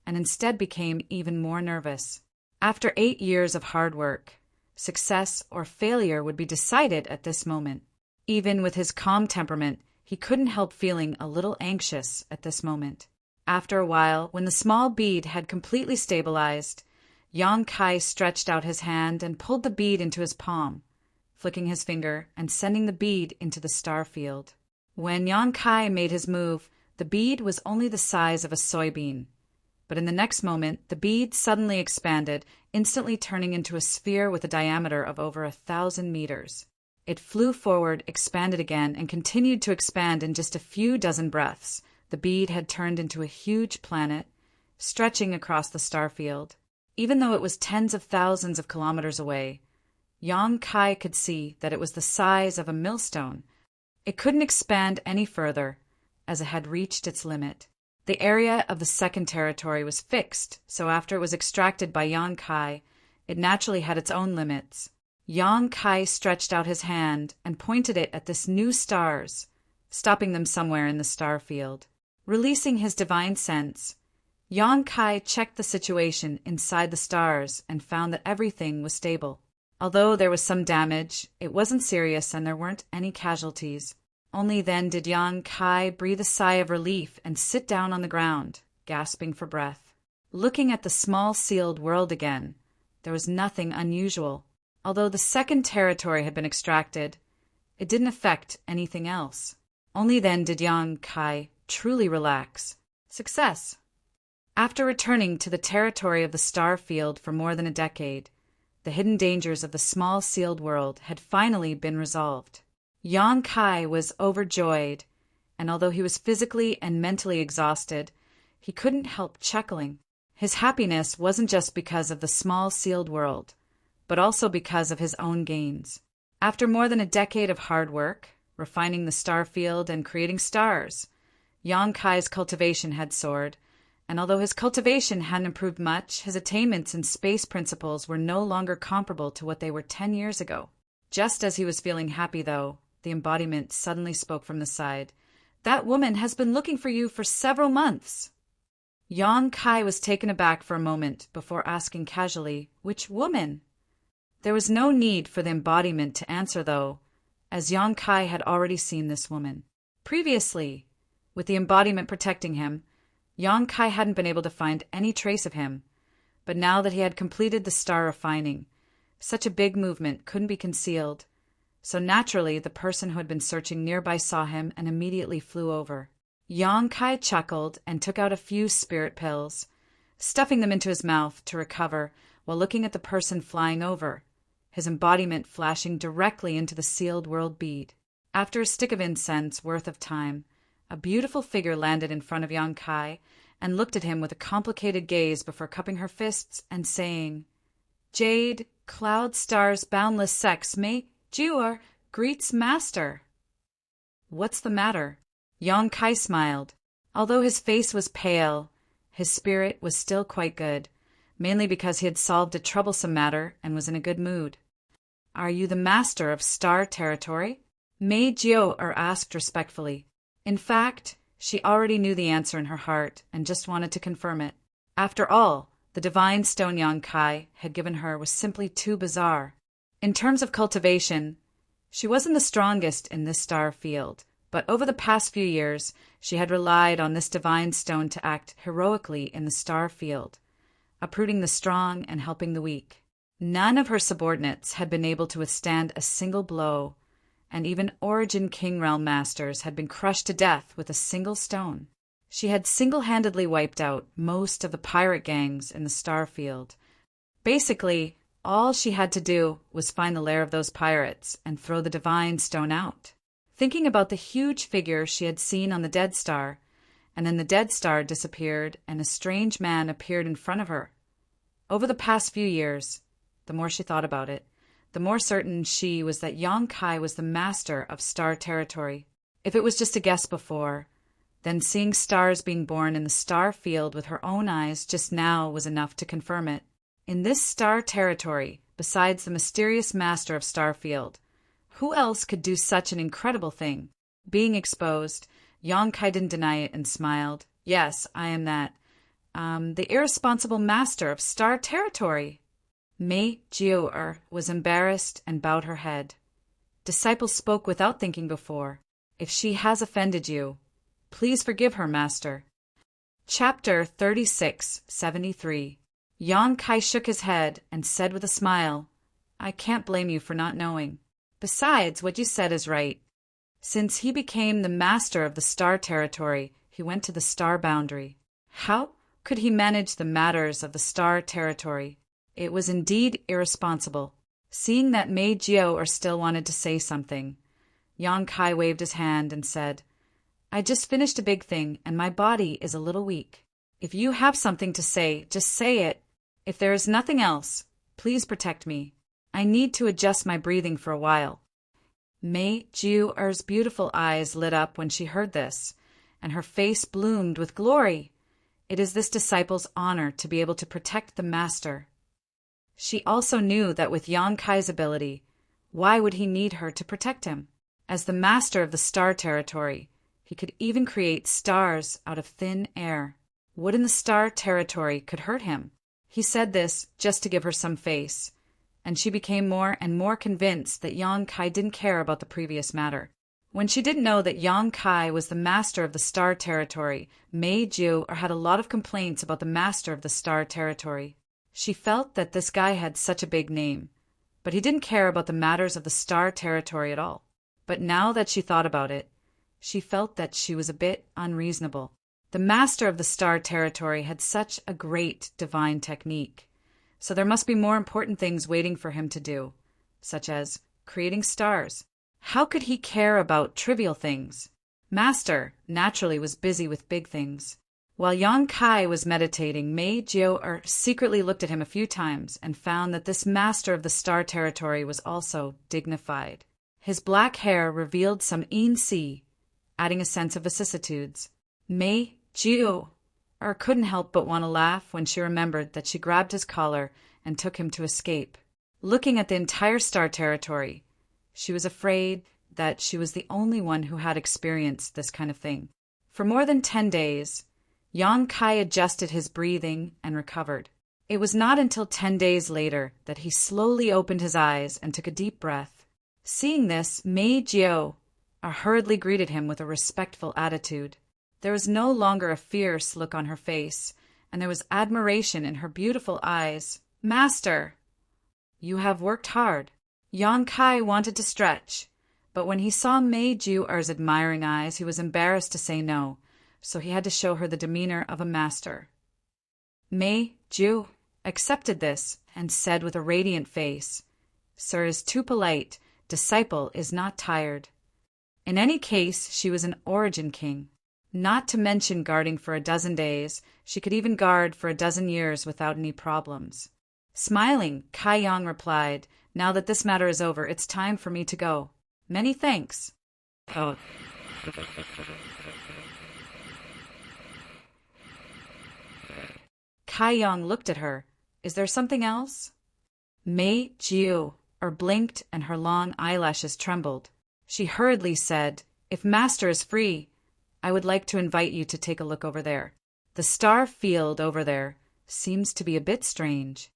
and instead became even more nervous. After 8 years of hard work, success or failure would be decided at this moment. Even with his calm temperament, he couldn't help feeling a little anxious at this moment. After a while, when the small bead had completely stabilized, Yang Kai stretched out his hand and pulled the bead into his palm, flicking his finger and sending the bead into the star field. When Yang Kai made his move, the bead was only the size of a soybean. But in the next moment, the bead suddenly expanded, instantly turning into a sphere with a diameter of over 1,000 meters. It flew forward, expanded again, and continued to expand in just a few dozen breaths. The bead had turned into a huge planet, stretching across the star field. Even though it was tens of thousands of kilometers away, Yang Kai could see that it was the size of a millstone. It couldn't expand any further, as it had reached its limit. The area of the second territory was fixed, so after it was extracted by Yang Kai, it naturally had its own limits. Yang Kai stretched out his hand and pointed it at this new stars, stopping them somewhere in the star field. Releasing his divine sense, Yang Kai checked the situation inside the stars and found that everything was stable. Although there was some damage, it wasn't serious and there weren't any casualties. Only then did Yang Kai breathe a sigh of relief and sit down on the ground, gasping for breath. Looking at the small sealed world again, there was nothing unusual. Although the second territory had been extracted, it didn't affect anything else. Only then did Yang Kai truly relax. Success! After returning to the territory of the star field for more than a decade, the hidden dangers of the small sealed world had finally been resolved. Yang Kai was overjoyed, and although he was physically and mentally exhausted, he couldn't help chuckling. His happiness wasn't just because of the small sealed world, but also because of his own gains. After more than a decade of hard work, refining the star field and creating stars, Yang Kai's cultivation had soared, and although his cultivation hadn't improved much, his attainments in space principles were no longer comparable to what they were 10 years ago. Just as he was feeling happy, though, the embodiment suddenly spoke from the side. "That woman has been looking for you for several months." Yang Kai was taken aback for a moment before asking casually, "Which woman?" There was no need for the embodiment to answer, though, as Yang Kai had already seen this woman. Previously, with the embodiment protecting him, Yang Kai hadn't been able to find any trace of him, but now that he had completed the star refining, such a big movement couldn't be concealed, so naturally the person who had been searching nearby saw him and immediately flew over. Yang Kai chuckled and took out a few spirit pills, stuffing them into his mouth to recover while looking at the person flying over, his embodiment flashing directly into the sealed world bead. After a stick of incense worth of time, a beautiful figure landed in front of Yang Kai and looked at him with a complicated gaze before cupping her fists and saying, "Jade, cloud star's boundless sex, may Jiur greets master." "What's the matter?" Yang Kai smiled. Although his face was pale, his spirit was still quite good, mainly because he had solved a troublesome matter and was in a good mood. "Are you the master of Star Territory?" Mei Jiur asked respectfully. In fact, she already knew the answer in her heart and just wanted to confirm it. After all, the divine stone Yang Kai had given her was simply too bizarre. In terms of cultivation, she wasn't the strongest in this star field, but over the past few years, she had relied on this divine stone to act heroically in the star field, uprooting the strong and helping the weak. None of her subordinates had been able to withstand a single blow, and even Origin King Realm masters had been crushed to death with a single stone. She had single-handedly wiped out most of the pirate gangs in the star field. Basically, all she had to do was find the lair of those pirates and throw the divine stone out. Thinking about the huge figure she had seen on the Dead Star, and then the Dead Star disappeared and a strange man appeared in front of her. Over the past few years, the more she thought about it, the more certain she was that Yang Kai was the master of Star Territory. If it was just a guess before, then seeing stars being born in the star field with her own eyes just now was enough to confirm it. In this Star Territory, besides the mysterious master of Starfield, who else could do such an incredible thing? Being exposed, Yang Kai didn't deny it and smiled. "Yes, I am that. The irresponsible master of Star Territory." Mei Jiur was embarrassed and bowed her head. Disciple spoke without thinking before. "If she has offended you, please forgive her, master." Chapter 3673. Yang Kai shook his head and said with a smile, I can't blame you for not knowing. Besides, what you said is right. Since he became the master of the star territory, he went to the star boundary. How could he manage the matters of the star territory? It was indeed irresponsible. Seeing that Mei Jiao still wanted to say something, Yang Kai waved his hand and said, I just finished a big thing and my body is a little weak. If you have something to say, just say it. If there is nothing else, please protect me. I need to adjust my breathing for a while. Mei Jiao's beautiful eyes lit up when she heard this, and her face bloomed with glory. It is this disciple's honor to be able to protect the master. She also knew that with Yang Kai's ability, why would he need her to protect him? As the master of the star territory, he could even create stars out of thin air. What in the star territory could hurt him? He said this just to give her some face, and she became more and more convinced that Yang Kai didn't care about the previous matter. When she didn't know that Yang Kai was the master of the star territory, Mei Jiao had a lot of complaints about the master of the star territory. She felt that this guy had such a big name, but he didn't care about the matters of the star territory at all. But now that she thought about it, she felt that she was a bit unreasonable. The master of the star territory had such a great divine technique, so there must be more important things waiting for him to do, such as creating stars. How could he care about trivial things? Master naturally was busy with big things. While Yang Kai was meditating, Mei Jiao secretly looked at him a few times and found that this master of the star territory was also dignified. His black hair revealed some yin-si, adding a sense of vicissitudes. Mei Jiao couldn't help but want to laugh when she remembered that she grabbed his collar and took him to escape. Looking at the entire star territory, she was afraid that she was the only one who had experienced this kind of thing. For more than 10 days, Yang Kai adjusted his breathing and recovered. It was not until 10 days later that he slowly opened his eyes and took a deep breath. Seeing this, Mei Jiao hurriedly greeted him with a respectful attitude. There was no longer a fierce look on her face, and there was admiration in her beautiful eyes. Master, you have worked hard. Yang Kai wanted to stretch, but when he saw Mei Jiao's admiring eyes, he was embarrassed to say no, so he had to show her the demeanor of a master. Mei Jiao accepted this and said with a radiant face, Sir is too polite. Disciple is not tired. In any case, she was an origin king. Not to mention guarding for a dozen days, she could even guard for a dozen years without any problems. Smiling, Kai Yang replied, Now that this matter is over, it's time for me to go. Many thanks. Oh. Kai Yang looked at her. Is there something else? Mei Jiao blinked and her long eyelashes trembled. She hurriedly said, If Master is free, I would like to invite you to take a look over there. The star field over there seems to be a bit strange.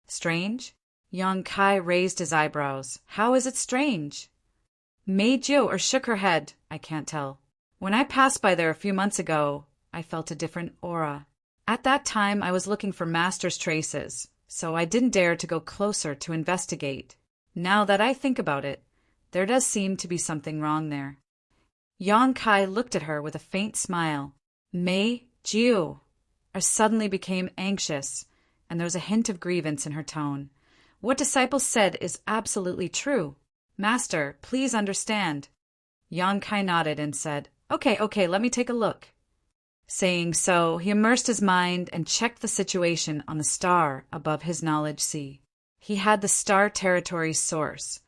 Strange? Yang Kai raised his eyebrows. How is it strange? Mei Jiao shook her head. I can't tell. When I passed by there a few months ago, I felt a different aura. At that time, I was looking for Master's traces, so I didn't dare to go closer to investigate. Now that I think about it, there does seem to be something wrong there. Yang Kai looked at her with a faint smile. Mei Jiao suddenly became anxious, and there was a hint of grievance in her tone. What disciple said is absolutely true. Master, please understand. Yang Kai nodded and said, Okay, let me take a look. Saying so, he immersed his mind and checked the situation on the star above his knowledge sea. He had the star territory's source,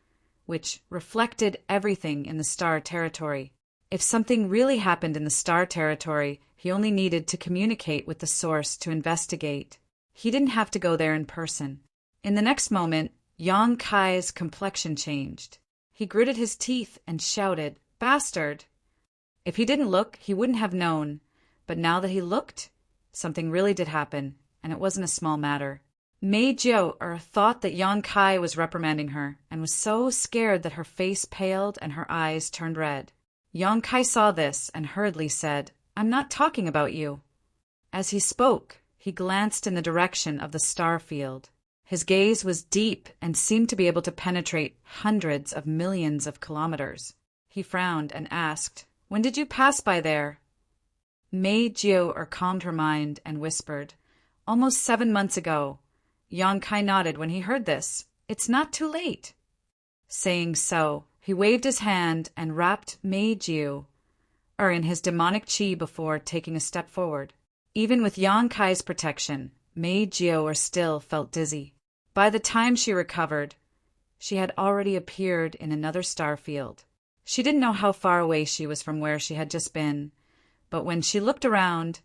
which reflected everything in the star territory. If something really happened in the star territory, he only needed to communicate with the source to investigate. He didn't have to go there in person. In the next moment, Yang Kai's complexion changed. He gritted his teeth and shouted, Bastard! If he didn't look, he wouldn't have known. But now that he looked, something really did happen, and it wasn't a small matter. Mei Jiao thought that Yang Kai was reprimanding her, and was so scared that her face paled and her eyes turned red. Yang Kai saw this and hurriedly said, I'm not talking about you. As he spoke, He glanced in the direction of the star field. His gaze was deep and seemed to be able to penetrate hundreds of millions of kilometers. He frowned and asked, "When did you pass by there?" Mei Jiu calmed her mind and whispered, "Almost 7 months ago." Yang Kai nodded when he heard this. "It's not too late." Saying so, he waved his hand and wrapped Mei Jiu in his demonic chi before taking a step forward. Even with Yang Kai's protection, Mei Jiu still felt dizzy. By the time she recovered, she had already appeared in another star field. She didn't know how far away she was from where she had just been, but when she looked around,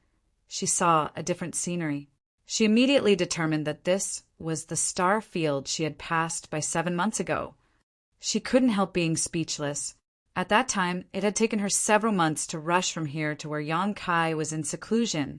she saw a different scenery. She immediately determined that this was the star field she had passed by 7 months ago. She couldn't help being speechless. At that time, it had taken her several months to rush from here to where Yang Kai was in seclusion,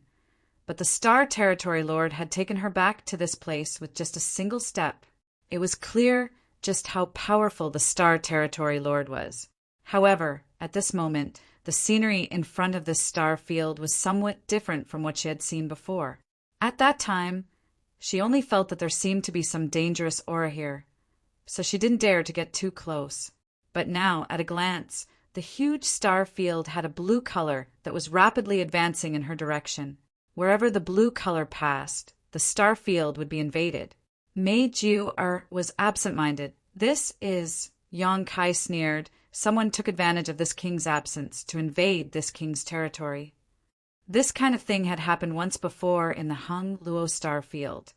but the Star Territory Lord had taken her back to this place with just a single step. It was clear just how powerful the Star Territory Lord was. However, at this moment, the scenery in front of this star field was somewhat different from what she had seen before. At that time, she only felt that there seemed to be some dangerous aura here, so she didn't dare to get too close. But now, at a glance, the huge star field had a blue color that was rapidly advancing in her direction. Wherever the blue color passed, the star field would be invaded. Mei Jiu was absent-minded. "This is," Yang Kai sneered, "someone took advantage of this king's absence to invade this king's territory." This kind of thing had happened once before in the Hung Luo star field,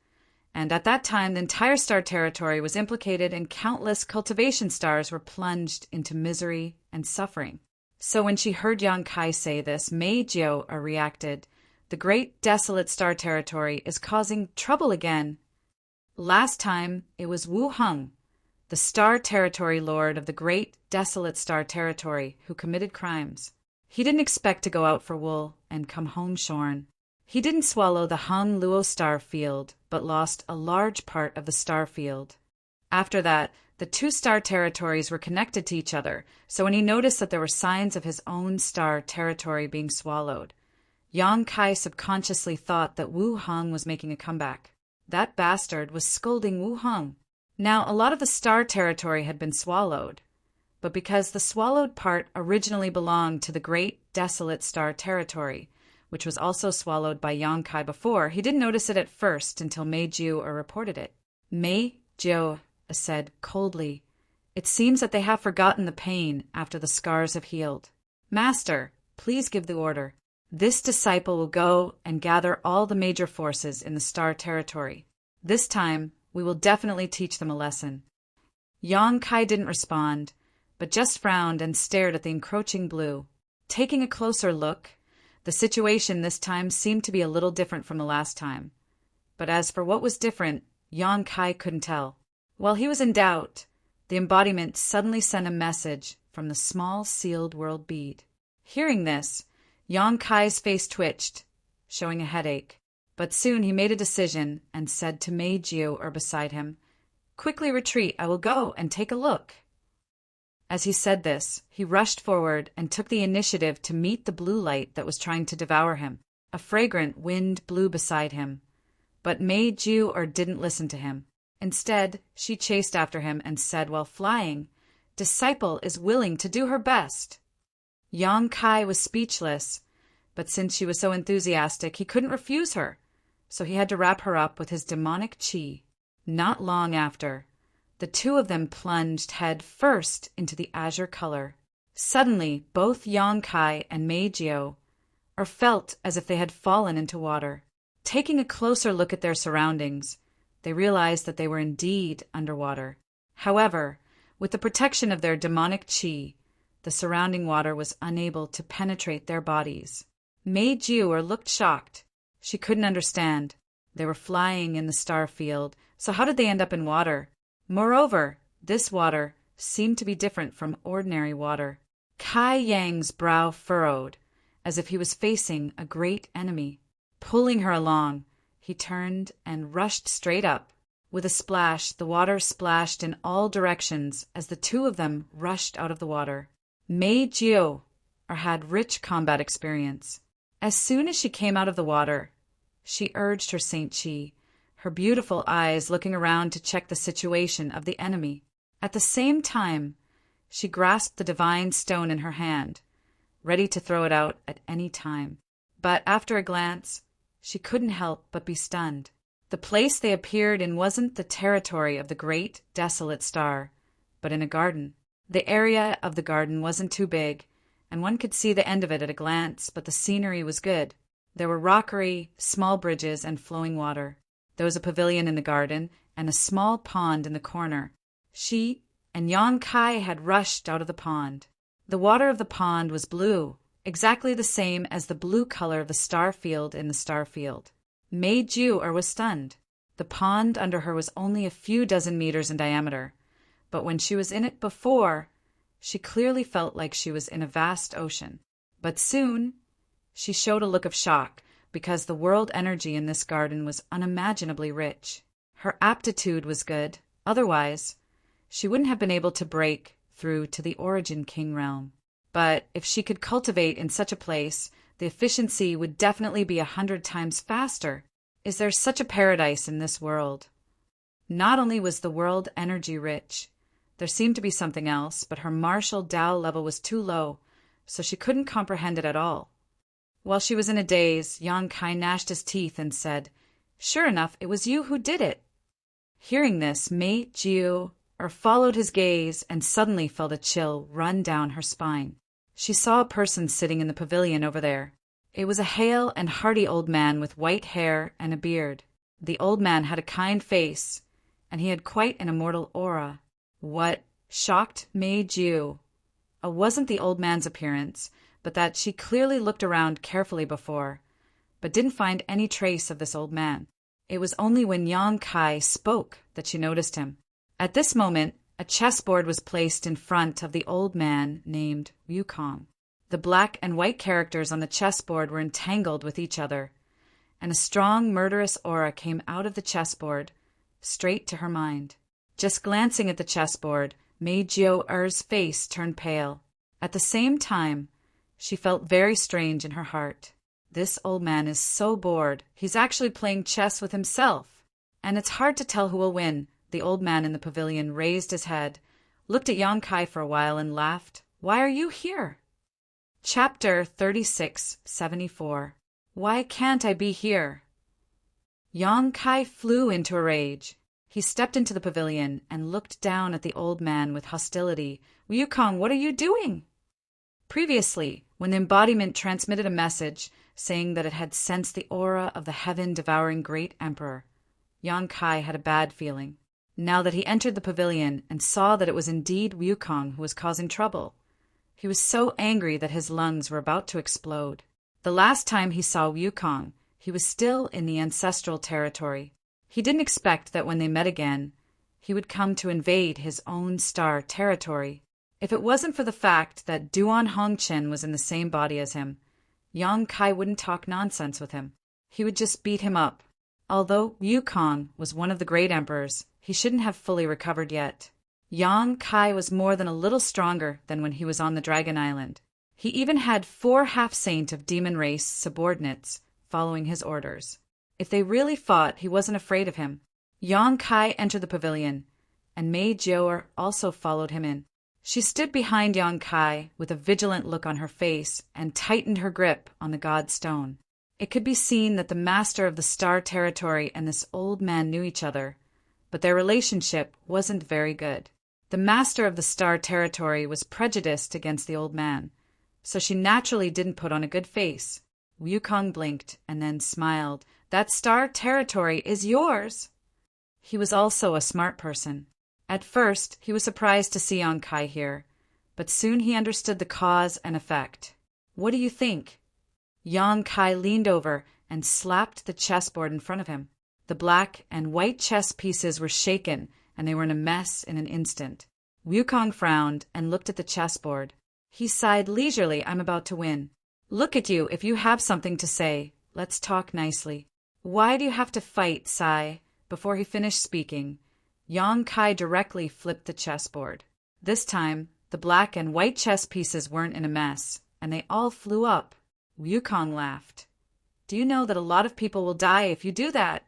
and at that time the entire star territory was implicated and countless cultivation stars were plunged into misery and suffering. So when she heard Yang Kai say this, Mei Jiu reacted, "The great desolate star territory is causing trouble again. Last time it was Wu Hung, the Star Territory Lord of the great desolate star territory, who committed crimes. He didn't expect to go out for wool and come home shorn. He didn't swallow the Hung Luo star field, but lost a large part of the star field. After that, the two star territories were connected to each other, so when he noticed that there were signs of his own star territory being swallowed, Yang Kai subconsciously thought that Wu Hung was making a comeback. That bastard was scolding Wu Hung. Now, a lot of the star territory had been swallowed, but because the swallowed part originally belonged to the great desolate star territory, which was also swallowed by Yang Kai before, he didn't notice it at first until Mei Jiu reported it. Mei Jiu said coldly, "It seems that they have forgotten the pain after the scars have healed. Master, please give the order. This disciple will go and gather all the major forces in the star territory. This time, we will definitely teach them a lesson." Yang Kai didn't respond, but just frowned and stared at the encroaching blue. Taking a closer look, the situation this time seemed to be a little different from the last time. But as for what was different, Yang Kai couldn't tell. While he was in doubt, the embodiment suddenly sent a message from the small sealed world bead. Hearing this, Yang Kai's face twitched, showing a headache. But soon he made a decision and said to Mei Jiu beside him, "Quickly retreat, I will go and take a look." As he said this, he rushed forward and took the initiative to meet the blue light that was trying to devour him. A fragrant wind blew beside him, but Mei Jiu didn't listen to him. Instead, she chased after him and said while flying, "Disciple is willing to do her best." Yang Kai was speechless, but since she was so enthusiastic, he couldn't refuse her, so he had to wrap her up with his demonic chi. Not long after, the two of them plunged head first into the azure color. Suddenly, both Yang Kai and Mei Jiu felt as if they had fallen into water. Taking a closer look at their surroundings, they realized that they were indeed underwater. However, with the protection of their demonic chi, the surrounding water was unable to penetrate their bodies. Mei Jiu looked shocked. She couldn't understand. They were flying in the star field, so how did they end up in water? Moreover, this water seemed to be different from ordinary water. Kai Yang's brow furrowed, as if he was facing a great enemy. Pulling her along, he turned and rushed straight up. With a splash, the water splashed in all directions as the two of them rushed out of the water. Mei Jiu had rich combat experience. As soon as she came out of the water, she urged her Saint Chi, her beautiful eyes looking around to check the situation of the enemy. At the same time, she grasped the divine stone in her hand, ready to throw it out at any time. But after a glance, she couldn't help but be stunned. The place they appeared in wasn't the territory of the great, desolate star, but in a garden. The area of the garden wasn't too big, and one could see the end of it at a glance, but the scenery was good. There were rockery, small bridges, and flowing water. There was a pavilion in the garden, and a small pond in the corner. She and Yang Kai had rushed out of the pond. The water of the pond was blue, exactly the same as the blue color of the star field in the star field. Mei Jiu was stunned. The pond under her was only a few dozen meters in diameter, but when she was in it before, she clearly felt like she was in a vast ocean. But soon, she showed a look of shock, because the world energy in this garden was unimaginably rich. Her aptitude was good, otherwise, she wouldn't have been able to break through to the Origin King realm. But if she could cultivate in such a place, the efficiency would definitely be 100 times faster. Is there such a paradise in this world? Not only was the world energy rich, there seemed to be something else, but her martial Tao level was too low, so she couldn't comprehend it at all. While she was in a daze, Yang Kai gnashed his teeth and said, "Sure enough, it was you who did it." Hearing this, Mei Jiu followed his gaze and suddenly felt a chill run down her spine. She saw a person sitting in the pavilion over there. It was a hale and hearty old man with white hair and a beard. The old man had a kind face, and he had quite an immortal aura. What shocked Mei Jiu wasn't the old man's appearance, but that she clearly looked around carefully before, but didn't find any trace of this old man. It was only when Yang Kai spoke that she noticed him. At this moment, a chessboard was placed in front of the old man named Wukong. The black and white characters on the chessboard were entangled with each other, and a strong, murderous aura came out of the chessboard, straight to her mind. Just glancing at the chessboard, Mei Jiu's face turned pale. At the same time, she felt very strange in her heart. This old man is so bored, he's actually playing chess with himself. And it's hard to tell who will win. The old man in the pavilion raised his head, looked at Yang Kai for a while and laughed. "Why are you here?" Chapter 3674. Why can't I be here? Yang Kai flew into a rage. He stepped into the pavilion and looked down at the old man with hostility. "Wukong, what are you doing?" Previously, when the embodiment transmitted a message saying that it had sensed the aura of the heaven-devouring great emperor, Yang Kai had a bad feeling. Now that he entered the pavilion and saw that it was indeed Wukong who was causing trouble, he was so angry that his lungs were about to explode. The last time he saw Wukong, he was still in the ancestral territory. He didn't expect that when they met again, he would come to invade his own star territory. If it wasn't for the fact that Duan Hongchen was in the same body as him, Yang Kai wouldn't talk nonsense with him. He would just beat him up. Although Wukong was one of the great emperors, he shouldn't have fully recovered yet. Yang Kai was more than a little stronger than when he was on the Dragon Island. He even had 4 half-saint of demon race subordinates following his orders. If they really fought, he wasn't afraid of him. Yang Kai entered the pavilion, and Mei Jiu also followed him in. She stood behind Yang Kai with a vigilant look on her face and tightened her grip on the god stone. It could be seen that the master of the star territory and this old man knew each other, but their relationship wasn't very good. The master of the star territory was prejudiced against the old man, so she naturally didn't put on a good face. Wukong blinked and then smiled. "That star territory is yours." He was also a smart person. At first, he was surprised to see Yang Kai here, but soon he understood the cause and effect. "What do you think?" Yang Kai leaned over and slapped the chessboard in front of him. The black and white chess pieces were shaken, and they were in a mess in an instant. Wukong frowned and looked at the chessboard. He sighed leisurely. "I'm about to win. Look at you. If you have something to say, let's talk nicely." "Why do you have to fight, Sai?" Before he finished speaking, Yang Kai directly flipped the chessboard. This time, the black and white chess pieces weren't in a mess, and they all flew up. Wukong laughed. Do you know that a lot of people will die if you do that?"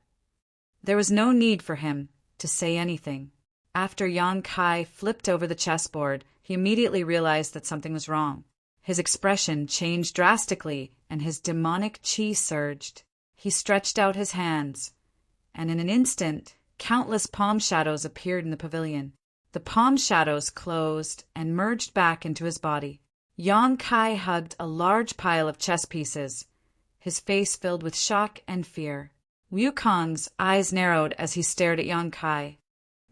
There was no need for him to say anything. After Yang Kai flipped over the chessboard, he immediately realized that something was wrong. His expression changed drastically, and his demonic chi surged. He stretched out his hands, and in an instant, countless palm shadows appeared in the pavilion. The palm shadows closed and merged back into his body. Yang Kai hugged a large pile of chess pieces, his face filled with shock and fear. Wukong's eyes narrowed as he stared at Yang Kai.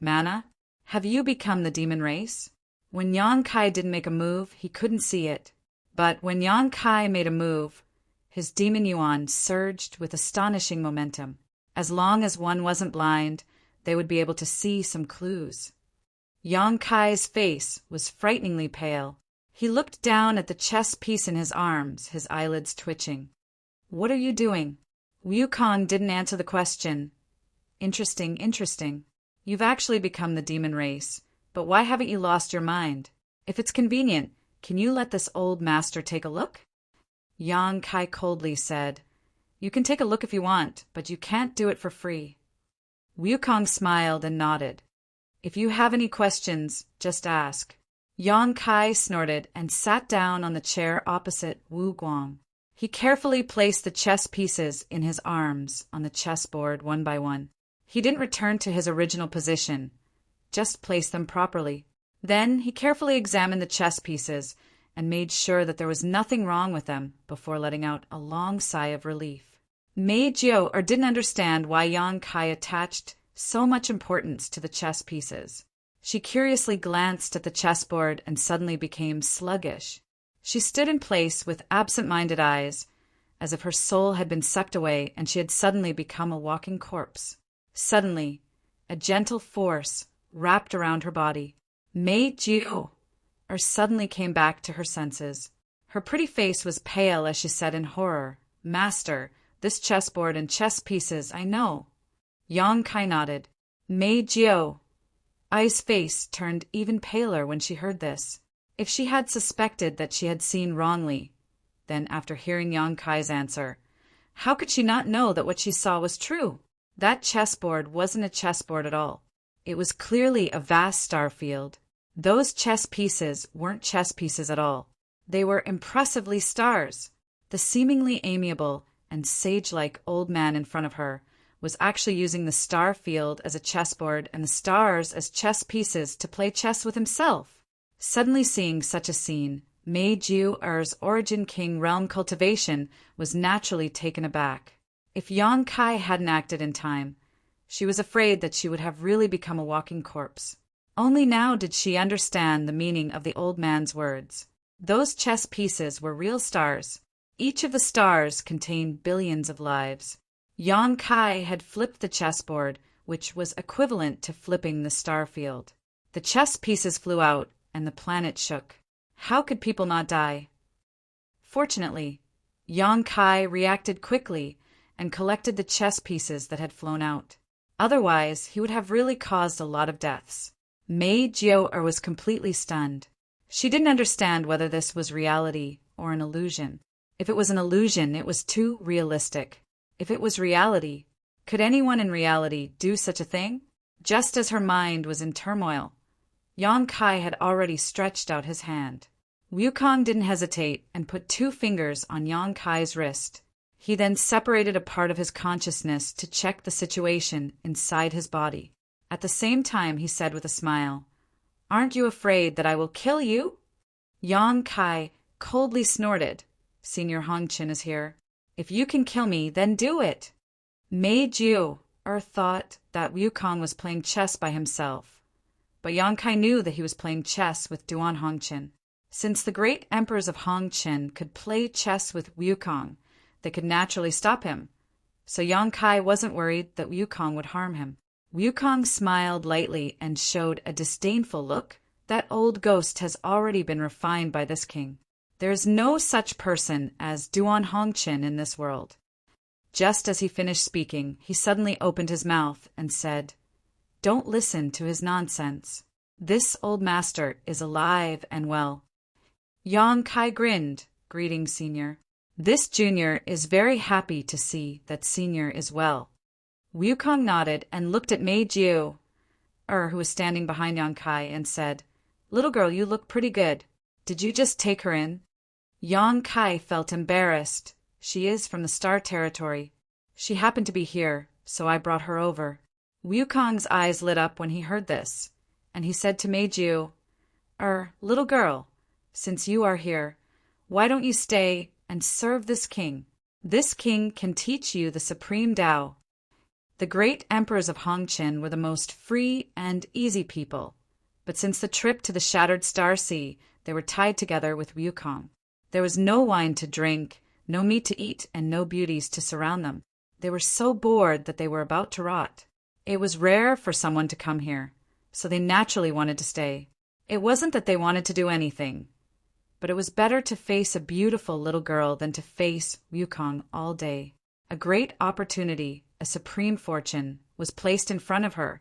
"Mana, have you become the demon race?" When Yang Kai didn't make a move, he couldn't see it. But when Yang Kai made a move, his demon yuan surged with astonishing momentum. As long as one wasn't blind, they would be able to see some clues. Yang Kai's face was frighteningly pale. He looked down at the chess piece in his arms, his eyelids twitching. "What are you doing?" Wukong didn't answer the question. Interesting. You've actually become the demon race, but why haven't you lost your mind? If it's convenient, can you let this old master take a look?" Yang Kai coldly said, "You can take a look if you want, but you can't do it for free." Wukong smiled and nodded. "If you have any questions, just ask." Yang Kai snorted and sat down on the chair opposite Wu Guang. He carefully placed the chess pieces in his arms on the chessboard one by one. He didn't return to his original position, just placed them properly. Then he carefully examined the chess pieces and made sure that there was nothing wrong with them before letting out a long sigh of relief. Mei Jiao didn't understand why Yang Kai attached so much importance to the chess pieces. She curiously glanced at the chessboard and suddenly became sluggish. She stood in place with absent-minded eyes, as if her soul had been sucked away and she had suddenly become a walking corpse. Suddenly, a gentle force wrapped around her body. Mei Jiao suddenly came back to her senses. Her pretty face was pale as she said in horror, "Master, this chessboard and chess pieces, I know." Yang Kai nodded. Mei Jiao's face turned even paler when she heard this. If she had suspected that she had seen wrongly, then after hearing Yang Kai's answer, how could she not know that what she saw was true? That chessboard wasn't a chessboard at all. It was clearly a vast star field. Those chess pieces weren't chess pieces at all. They were impressively stars. The seemingly amiable and sage-like old man in front of her was actually using the star field as a chessboard and the stars as chess pieces to play chess with himself. Suddenly seeing such a scene, Mei Jiao's Origin King realm cultivation was naturally taken aback. If Yang Kai hadn't acted in time, she was afraid that she would have really become a walking corpse. Only now did she understand the meaning of the old man's words. Those chess pieces were real stars. Each of the stars contained billions of lives. Yang Kai had flipped the chessboard, which was equivalent to flipping the star field. The chess pieces flew out, and the planet shook. How could people not die? Fortunately, Yang Kai reacted quickly and collected the chess pieces that had flown out. Otherwise, he would have really caused a lot of deaths. Mei Jiao was completely stunned. She didn't understand whether this was reality or an illusion. If it was an illusion, it was too realistic. If it was reality, could anyone in reality do such a thing? Just as her mind was in turmoil, Yang Kai had already stretched out his hand. Wukong didn't hesitate and put 2 fingers on Yang Kai's wrist. He then separated a part of his consciousness to check the situation inside his body. At the same time, he said with a smile, "Aren't you afraid that I will kill you?" Yang Kai coldly snorted, "Senior Hongqin is here. If you can kill me, then do it." Mei Jiao thought that Wukong was playing chess by himself, but Yang Kai knew that he was playing chess with Duan Hongqin. Since the great emperors of Hongqin could play chess with Wukong, they could naturally stop him, so Yang Kai wasn't worried that Wukong would harm him. Wukong smiled lightly and showed a disdainful look. That old ghost has already been refined by this king. There is no such person as Duan Hongqin in this world. Just as he finished speaking, he suddenly opened his mouth and said, "Don't listen to his nonsense. This old master is alive and well." Yang Kai grinned, "Greetings, senior." This junior is very happy to see that senior is well. Wukong nodded and looked at Mei Jiu, who was standing behind Yang Kai, and said, "Little girl, you look pretty good. Did you just take her in?" Yang Kai felt embarrassed. She is from the Star Territory. She happened to be here, so I brought her over. Wukong's eyes lit up when he heard this, and he said to Mei Jiu, "Little girl, since you are here, why don't you stay and serve this king? This king can teach you the supreme Tao." The great emperors of Hongqin were the most free and easy people, but since the trip to the Shattered Star Sea, they were tied together with Wukong. There was no wine to drink, no meat to eat, and no beauties to surround them. They were so bored that they were about to rot. It was rare for someone to come here, so they naturally wanted to stay. It wasn't that they wanted to do anything, but it was better to face a beautiful little girl than to face Wukong all day. A great opportunity, a supreme fortune, was placed in front of her,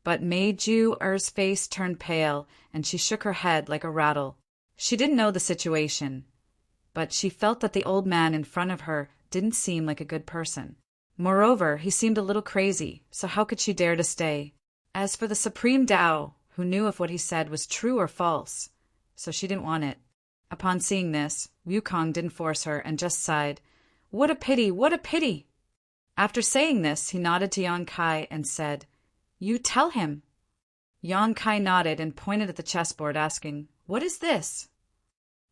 but Mei Jiu's face turned pale and she shook her head like a rattle. She didn't know the situation, but she felt that the old man in front of her didn't seem like a good person. Moreover, he seemed a little crazy, so how could she dare to stay? As for the supreme Tao, who knew if what he said was true or false, so she didn't want it. Upon seeing this, Wukong didn't force her and just sighed, "What a pity, what a pity!" After saying this, he nodded to Yang Kai and said, "You tell him." Yang Kai nodded and pointed at the chessboard, asking, "What is this?"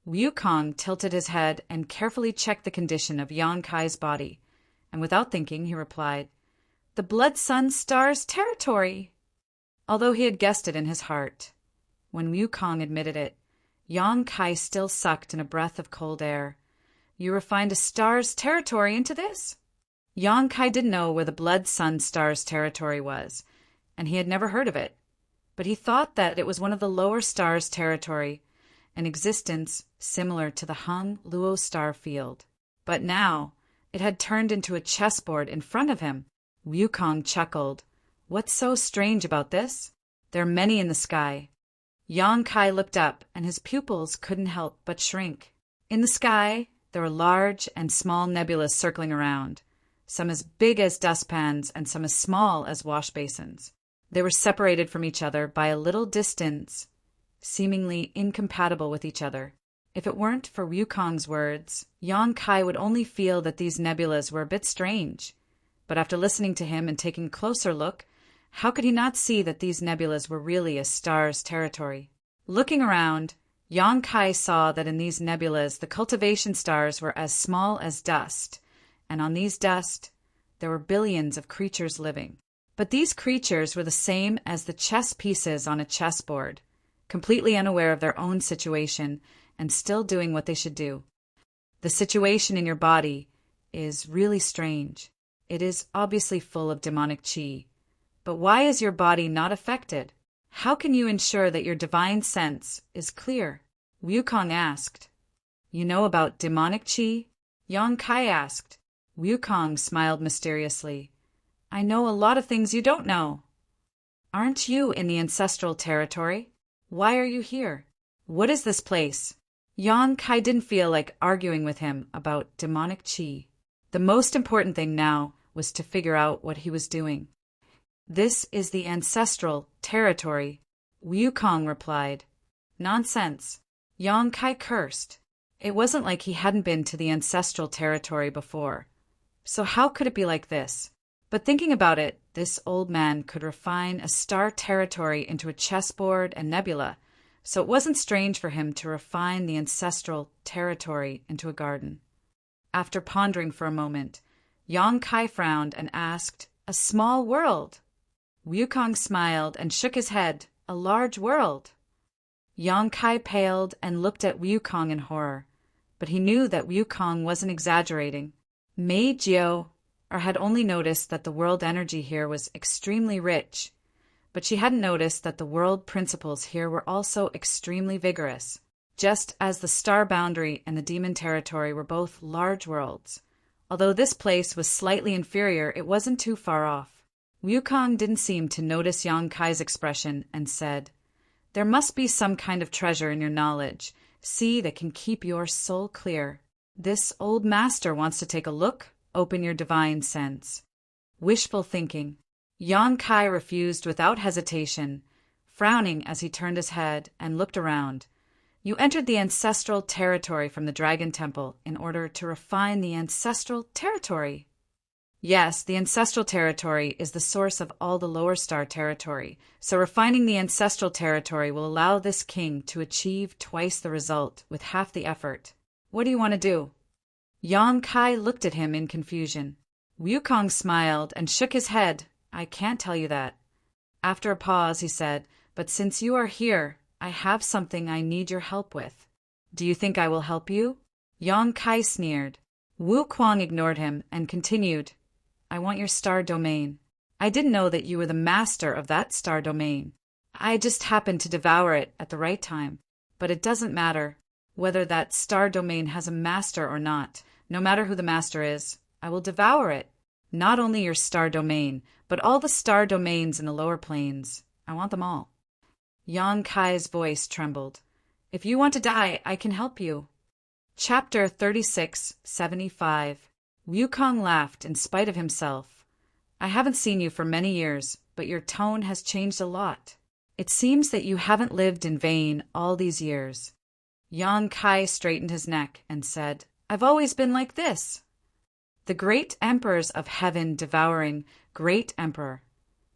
Wukong tilted his head and carefully checked the condition of Yang Kai's body, and without thinking, he replied, "The Blood Sun Star's territory," although he had guessed it in his heart. When Wukong admitted it, Yang Kai still sucked in a breath of cold air. "You refined a star's territory into this?" Yang Kai didn't know where the Blood Sun Star's territory was, and he had never heard of it, but he thought that it was one of the lower stars' territory, an existence similar to the Hung Luo star field. But now it had turned into a chessboard in front of him. Wukong chuckled. "What's so strange about this? There are many in the sky." Yang Kai looked up, and his pupils couldn't help but shrink. In the sky, there were large and small nebulas circling around, some as big as dustpans and some as small as wash basins. They were separated from each other by a little distance, seemingly incompatible with each other. If it weren't for Wukong's words, Yang Kai would only feel that these nebulas were a bit strange. But after listening to him and taking a closer look, how could he not see that these nebulas were really a star's territory? Looking around, Yang Kai saw that in these nebulas the cultivation stars were as small as dust, and on these dust there were billions of creatures living. But these creatures were the same as the chess pieces on a chessboard, completely unaware of their own situation and still doing what they should do. The situation in your body is really strange. It is obviously full of demonic qi. But why is your body not affected? How can you ensure that your divine sense is clear? Wukong asked. You know about demonic qi? Yang Kai asked. Wukong smiled mysteriously. I know a lot of things you don't know. Aren't you in the ancestral territory? Why are you here? What is this place? Yang Kai didn't feel like arguing with him about demonic qi. The most important thing now was to figure out what he was doing. This is the ancestral territory, Wukong replied. Nonsense. Yang Kai cursed. It wasn't like he hadn't been to the ancestral territory before. So how could it be like this? But thinking about it, this old man could refine a star territory into a chessboard and nebula, so it wasn't strange for him to refine the ancestral territory into a garden. After pondering for a moment, Yang Kai frowned and asked, A small world? Wukong smiled and shook his head. A large world. Yang Kai paled and looked at Wukong in horror, but he knew that Wukong wasn't exaggerating. Mei Jiu had only noticed that the world energy here was extremely rich, but she hadn't noticed that the world principles here were also extremely vigorous, just as the star boundary and the demon territory were both large worlds. Although this place was slightly inferior, it wasn't too far off. Wukong didn't seem to notice Yang Kai's expression and said, There must be some kind of treasure in your knowledge, that can keep your soul clear. This old master wants to take a look. Open your divine sense. Wishful thinking. Yang Kai refused without hesitation, frowning as he turned his head and looked around. You entered the ancestral territory from the Dragon Temple in order to refine the ancestral territory. Yes, the ancestral territory is the source of all the lower star territory, so refining the ancestral territory will allow this king to achieve twice the result with half the effort. What do you want to do? Yang Kai looked at him in confusion. Wukong smiled and shook his head. I can't tell you that. After a pause, he said, but since you are here, I have something I need your help with. Do you think I will help you? Yang Kai sneered. Wukong ignored him and continued, I want your star domain. I didn't know that you were the master of that star domain. I just happened to devour it at the right time. But it doesn't matter whether that star domain has a master or not. No matter who the master is, I will devour it. Not only your star domain, but all the star domains in the lower planes. I want them all. Yang Kai's voice trembled. If you want to die, I can help you. Chapter 3675. Wukong laughed in spite of himself. I haven't seen you for many years, but your tone has changed a lot. It seems that you haven't lived in vain all these years. Yang Kai straightened his neck and said, I've always been like this. The great emperors of heaven devouring great emperor,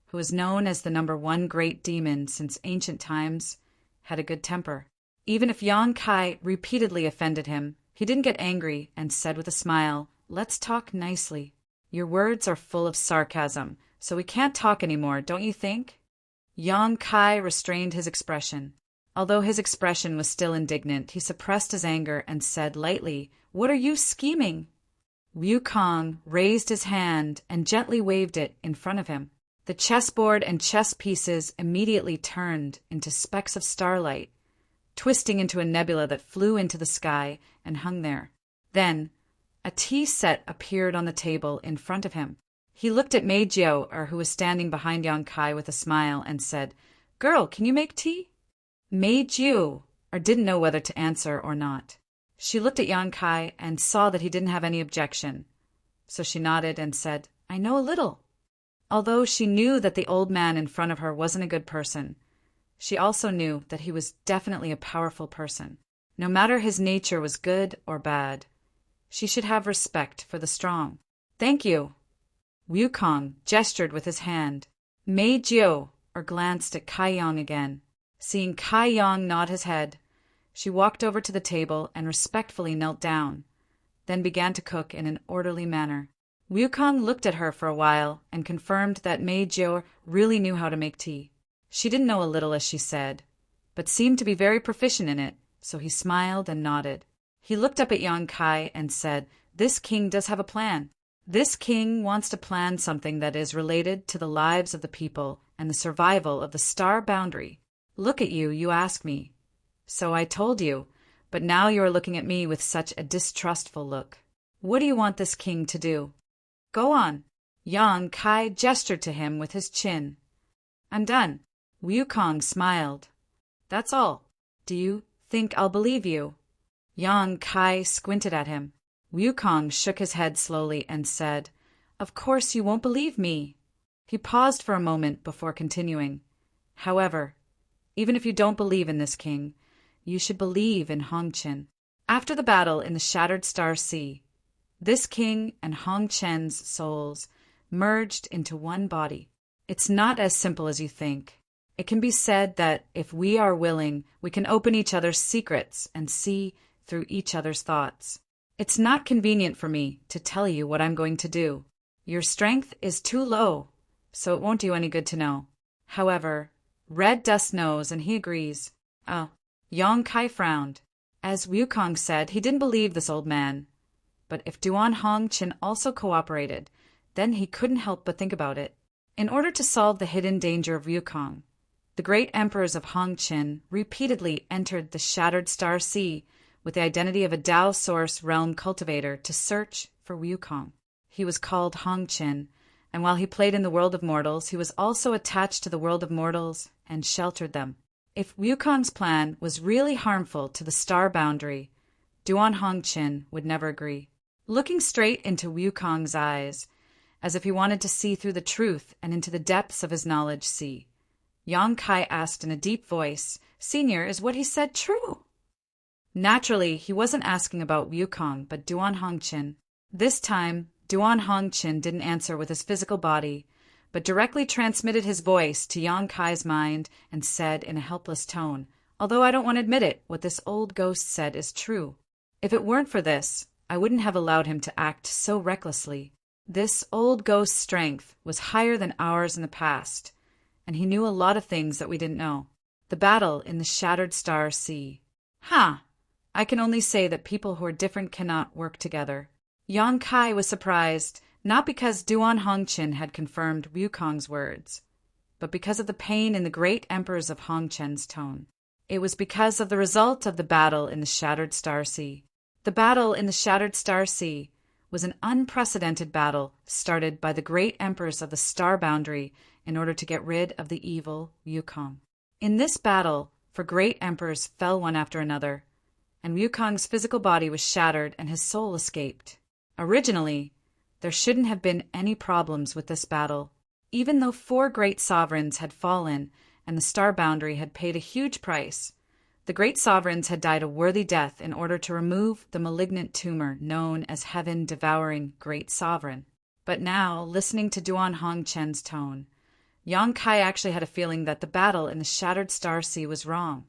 who was known as the #1 great demon since ancient times, had a good temper. Even if Yang Kai repeatedly offended him, he didn't get angry and said with a smile, Let's talk nicely. Your words are full of sarcasm, so we can't talk anymore, don't you think? Yang Kai restrained his expression. Although his expression was still indignant, he suppressed his anger and said lightly, What are you scheming? Wukong raised his hand and gently waved it in front of him. The chessboard and chess pieces immediately turned into specks of starlight, twisting into a nebula that flew into the sky and hung there. Then, a tea set appeared on the table in front of him. He looked at Mei Jiao, who was standing behind Yang Kai with a smile, and said, Girl, can you make tea? Mei Jiao didn't know whether to answer or not. She looked at Yang Kai and saw that he didn't have any objection. So she nodded and said, I know a little. Although she knew that the old man in front of her wasn't a good person, she also knew that he was definitely a powerful person. No matter his nature was good or bad, she should have respect for the strong. Thank you. Wukong gestured with his hand. Mei Jiao glanced at Kai Yang again. Seeing Kai Yang nod his head, she walked over to the table and respectfully knelt down, then began to cook in an orderly manner. Wukong looked at her for a while and confirmed that Mei Jiao really knew how to make tea. She didn't know a little, as she said, but seemed to be very proficient in it, so he smiled and nodded. He looked up at Yang Kai and said, This king does have a plan. This king wants to plan something that is related to the lives of the people and the survival of the star boundary. Look at you, you ask me. So I told you, but now you are looking at me with such a distrustful look. What do you want this king to do? Go on. Yang Kai gestured to him with his chin. I'm done. Wukong smiled. That's all. Do you think I'll believe you? Yang Kai squinted at him. Wukong shook his head slowly and said, Of course you won't believe me. He paused for a moment before continuing. However, even if you don't believe in this king, you should believe in Hong Chen. After the battle in the Shattered Star Sea, this king and Hong Chen's souls merged into one body. It's not as simple as you think. It can be said that if we are willing, we can open each other's secrets and see through each other's thoughts. It's not convenient for me to tell you what I'm going to do. Your strength is too low, so it won't do any good to know. However, Red Dust knows and he agrees. Oh, Yang Kai frowned. As Wukong said, he didn't believe this old man. But if Duan Hong Chen also cooperated, then he couldn't help but think about it. In order to solve the hidden danger of Wukong, the great emperors of Hong Chen repeatedly entered the Shattered Star Sea with the identity of a Tao Source realm cultivator to search for Wukong. He was called Hong Chen, and while he played in the world of mortals, he was also attached to the world of mortals and sheltered them. If Wukong's plan was really harmful to the star boundary, Duan Hongqin would never agree. Looking straight into Wukong's eyes, as if he wanted to see through the truth and into the depths of his knowledge sea, Yang Kai asked in a deep voice, "Senior, is what he said true?" Naturally, he wasn't asking about Wukong, but Duan Hongqin. This time, Duan Hongqin didn't answer with his physical body, but directly transmitted his voice to Yang Kai's mind and said in a helpless tone, "Although I don't want to admit it, what this old ghost said is true. If it weren't for this, I wouldn't have allowed him to act so recklessly. This old ghost's strength was higher than ours in the past, and he knew a lot of things that we didn't know. The battle in the Shattered Star Sea. I can only say that people who are different cannot work together." Yang Kai was surprised, not because Duan Hongqin had confirmed Wukong's words, but because of the pain in the great emperors of Hongqian's tone. It was because of the result of the battle in the Shattered Star Sea. The battle in the Shattered Star Sea was an unprecedented battle started by the great emperors of the Star Boundary in order to get rid of the evil Wukong. In this battle, for great emperors fell one after another, and Wukong's physical body was shattered and his soul escaped. Originally, there shouldn't have been any problems with this battle, even though 4 great sovereigns had fallen and the Star Boundary had paid a huge price. The great sovereigns had died a worthy death in order to remove the malignant tumor known as heaven-devouring Great Sovereign. But now, listening to Duan Hongqian's tone, Yang Kai actually had a feeling that the battle in the Shattered Star Sea was wrong.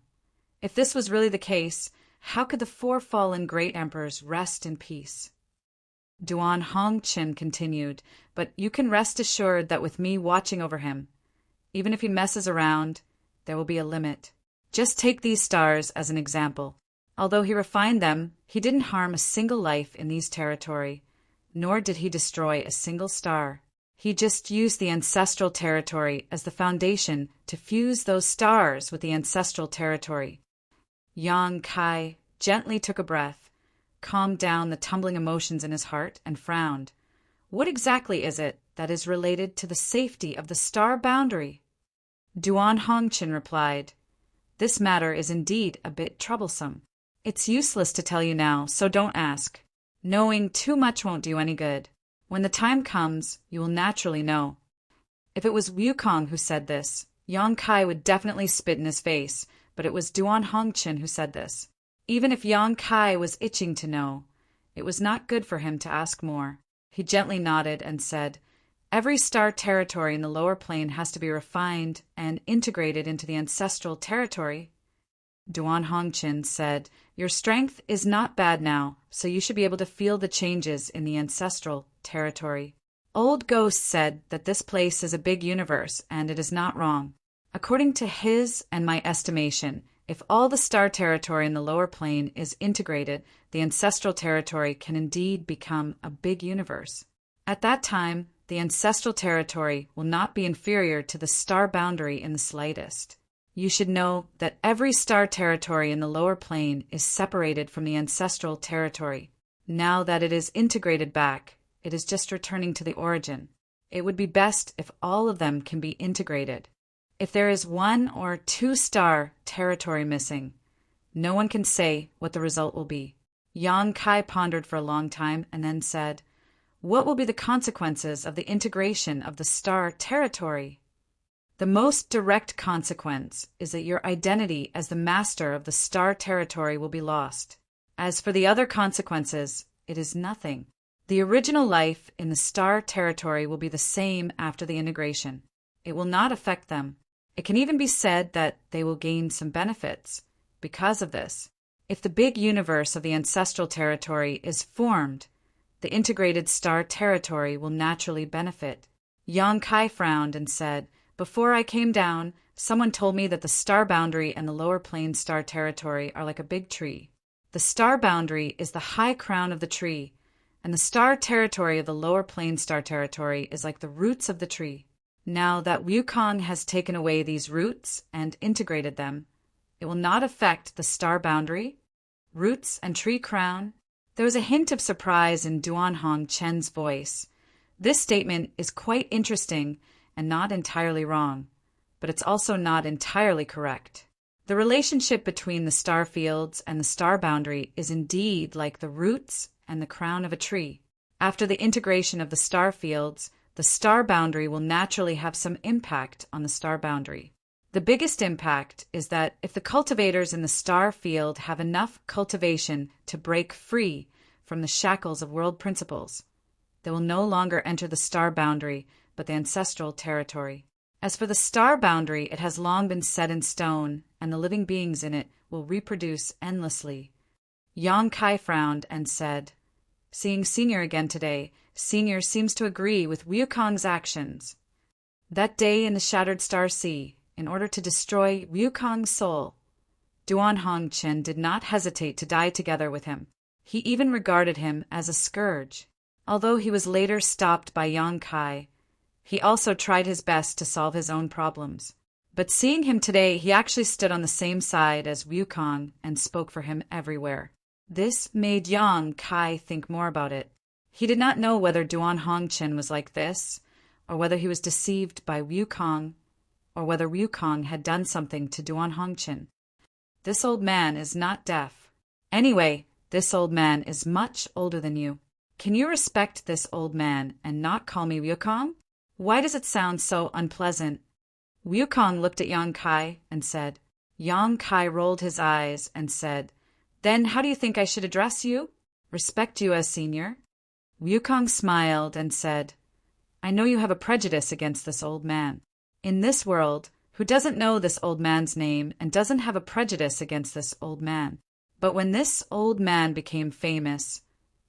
If this was really the case, how could the 4 fallen great emperors rest in peace? Duan Hongqin continued, "But you can rest assured that with me watching over him, even if he messes around, there will be a limit. Just take these stars as an example. Although he refined them, he didn't harm a single life in these territory, nor did he destroy a single star. He just used the ancestral territory as the foundation to fuse those stars with the ancestral territory." Yang Kai gently took a breath, calmed down the tumbling emotions in his heart, and frowned. What exactly is it that is related to the safety of the Star Boundary? Duan Hongqin replied, "This matter is indeed a bit troublesome. It's useless to tell you now, so don't ask. Knowing too much won't do any good. When the time comes, you will naturally know." If it was Wukong who said this, Yang Kai would definitely spit in his face, but it was Duan Hongqin who said this. Even if Yang Kai was itching to know, it was not good for him to ask more. He gently nodded and said, "Every star territory in the lower plane has to be refined and integrated into the ancestral territory." Duan Hongqin said, "Your strength is not bad now, so you should be able to feel the changes in the ancestral territory. Old Ghost said that this place is a big universe, and it is not wrong. According to his and my estimation, if all the star territory in the lower plane is integrated, the ancestral territory can indeed become a big universe. At that time, the ancestral territory will not be inferior to the Star Boundary in the slightest. You should know that every star territory in the lower plane is separated from the ancestral territory. Now that it is integrated back, it is just returning to the origin. It would be best if all of them can be integrated. If there is 1 or 2 star territory missing, no one can say what the result will be." Yang Kai pondered for a long time and then said, "What will be the consequences of the integration of the star territory?" "The most direct consequence is that your identity as the master of the star territory will be lost. As for the other consequences, it is nothing. The original life in the star territory will be the same after the integration. It will not affect them. It can even be said that they will gain some benefits because of this. If the big universe of the ancestral territory is formed, the integrated star territory will naturally benefit." Yang Kai frowned and said, "Before I came down, someone told me that the Star Boundary and the lower plane star territory are like a big tree. The Star Boundary is the high crown of the tree, and the star territory of the lower plane star territory is like the roots of the tree. Now that Wukong has taken away these roots and integrated them, it will not affect the Star Boundary, roots, and tree crown." There was a hint of surprise in Duan Hongqian's voice. This statement is quite interesting and not entirely wrong, but it's also not entirely correct. The relationship between the star fields and the star boundary is indeed like the roots and the crown of a tree. After the integration of the star fields, the star boundary will naturally have some impact on the star boundary. The biggest impact is that if the cultivators in the star field have enough cultivation to break free from the shackles of world principles, they will no longer enter the star boundary, but the ancestral territory. As for the star boundary, it has long been set in stone, and the living beings in it will reproduce endlessly. Yang Kai frowned and said, "Seeing Senior again today, Senior seems to agree with Wukong's actions. That day in the Shattered Star Sea, in order to destroy Wukong's soul, Duan Hongchen did not hesitate to die together with him. He even regarded him as a scourge. Although he was later stopped by Yang Kai, he also tried his best to solve his own problems. But seeing him today, he actually stood on the same side as Wukong and spoke for him everywhere." This made Yang Kai think more about it. He did not know whether Duan Hongchen was like this, or whether he was deceived by Wukong, or whether Wukong had done something to Duan Hongchen. This old man is not deaf. Anyway, this old man is much older than you. Can you respect this old man and not call me Wukong? Why does it sound so unpleasant? Wukong looked at Yang Kai and said. Yang Kai rolled his eyes and said, "Then how do you think I should address you? Respect you as senior?" Wukong smiled and said, "I know you have a prejudice against this old man. In this world, who doesn't know this old man's name and doesn't have a prejudice against this old man? But when this old man became famous,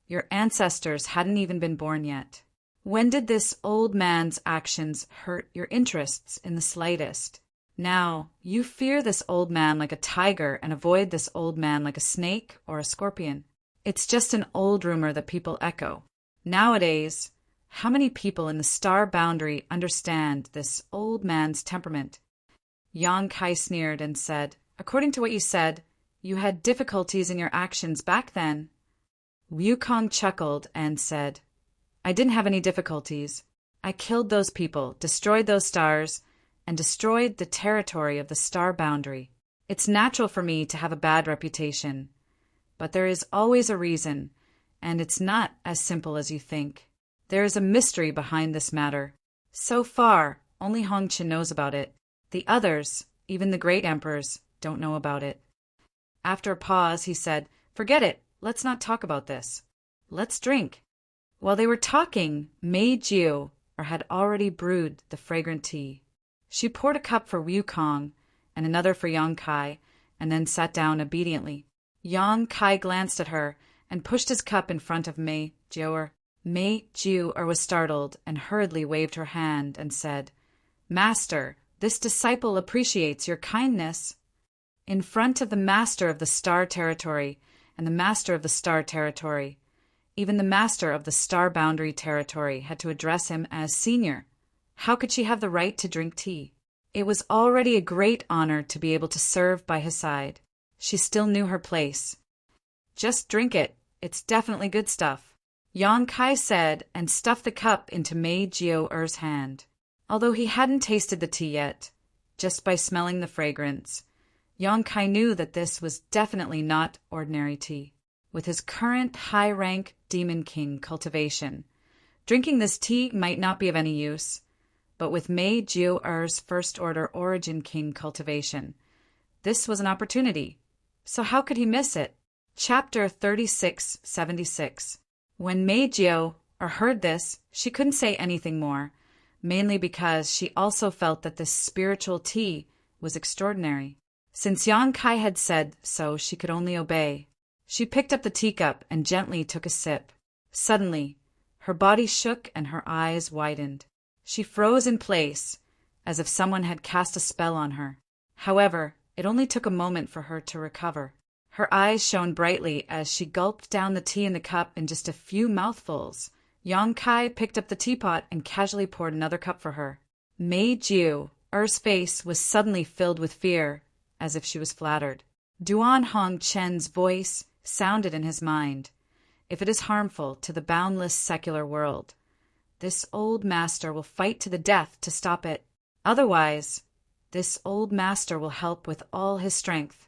your ancestors hadn't even been born yet. When did this old man's actions hurt your interests in the slightest? Now, you fear this old man like a tiger and avoid this old man like a snake or a scorpion. It's just an old rumor that people echo. Nowadays, how many people in the star boundary understand this old man's temperament?" Yang Kai sneered and said, "According to what you said, you had difficulties in your actions back then." Wukong chuckled and said, "I didn't have any difficulties. I killed those people, destroyed those stars, and destroyed the territory of the star boundary. It's natural for me to have a bad reputation. But there is always a reason, and it's not as simple as you think. There is a mystery behind this matter. So far, only Hongchen knows about it. The others, even the great emperors, don't know about it." After a pause, he said, "Forget it. Let's not talk about this. Let's drink." While they were talking, Mei Jiu had already brewed the fragrant tea. She poured a cup for Wukong and another for Yang Kai, and then sat down obediently. Yang Kai glanced at her and pushed his cup in front of Mei Jiu. Mei Jiu was startled and hurriedly waved her hand and said, "Master, this disciple appreciates your kindness." In front of the master of the star territory and the master of the star territory, even the master of the star boundary territory had to address him as senior. How could she have the right to drink tea? It was already a great honor to be able to serve by his side. She still knew her place. "Just drink it. It's definitely good stuff," Yang Kai said, and stuffed the cup into Mei Jiu-er's hand. Although he hadn't tasted the tea yet, just by smelling the fragrance, Yang Kai knew that this was definitely not ordinary tea. With his current high-rank Demon King cultivation, drinking this tea might not be of any use, but with Mei Jiu-er's First-Order Origin King cultivation, this was an opportunity. So how could he miss it? Chapter 3676. When Mei Jiu heard this, she couldn't say anything more, mainly because she also felt that this spiritual tea was extraordinary. Since Yang Kai had said so, she could only obey. She picked up the teacup and gently took a sip. Suddenly, her body shook and her eyes widened. She froze in place, as if someone had cast a spell on her. However, it only took a moment for her to recover. Her eyes shone brightly as she gulped down the tea in the cup in just a few mouthfuls. Yang Kai picked up the teapot and casually poured another cup for her. Mei Jiu-er's face was suddenly filled with fear, as if she was flattered. Duan Hongchen's voice sounded in his mind. If it is harmful to the boundless secular world, this old master will fight to the death to stop it. Otherwise, This old master will help with all his strength."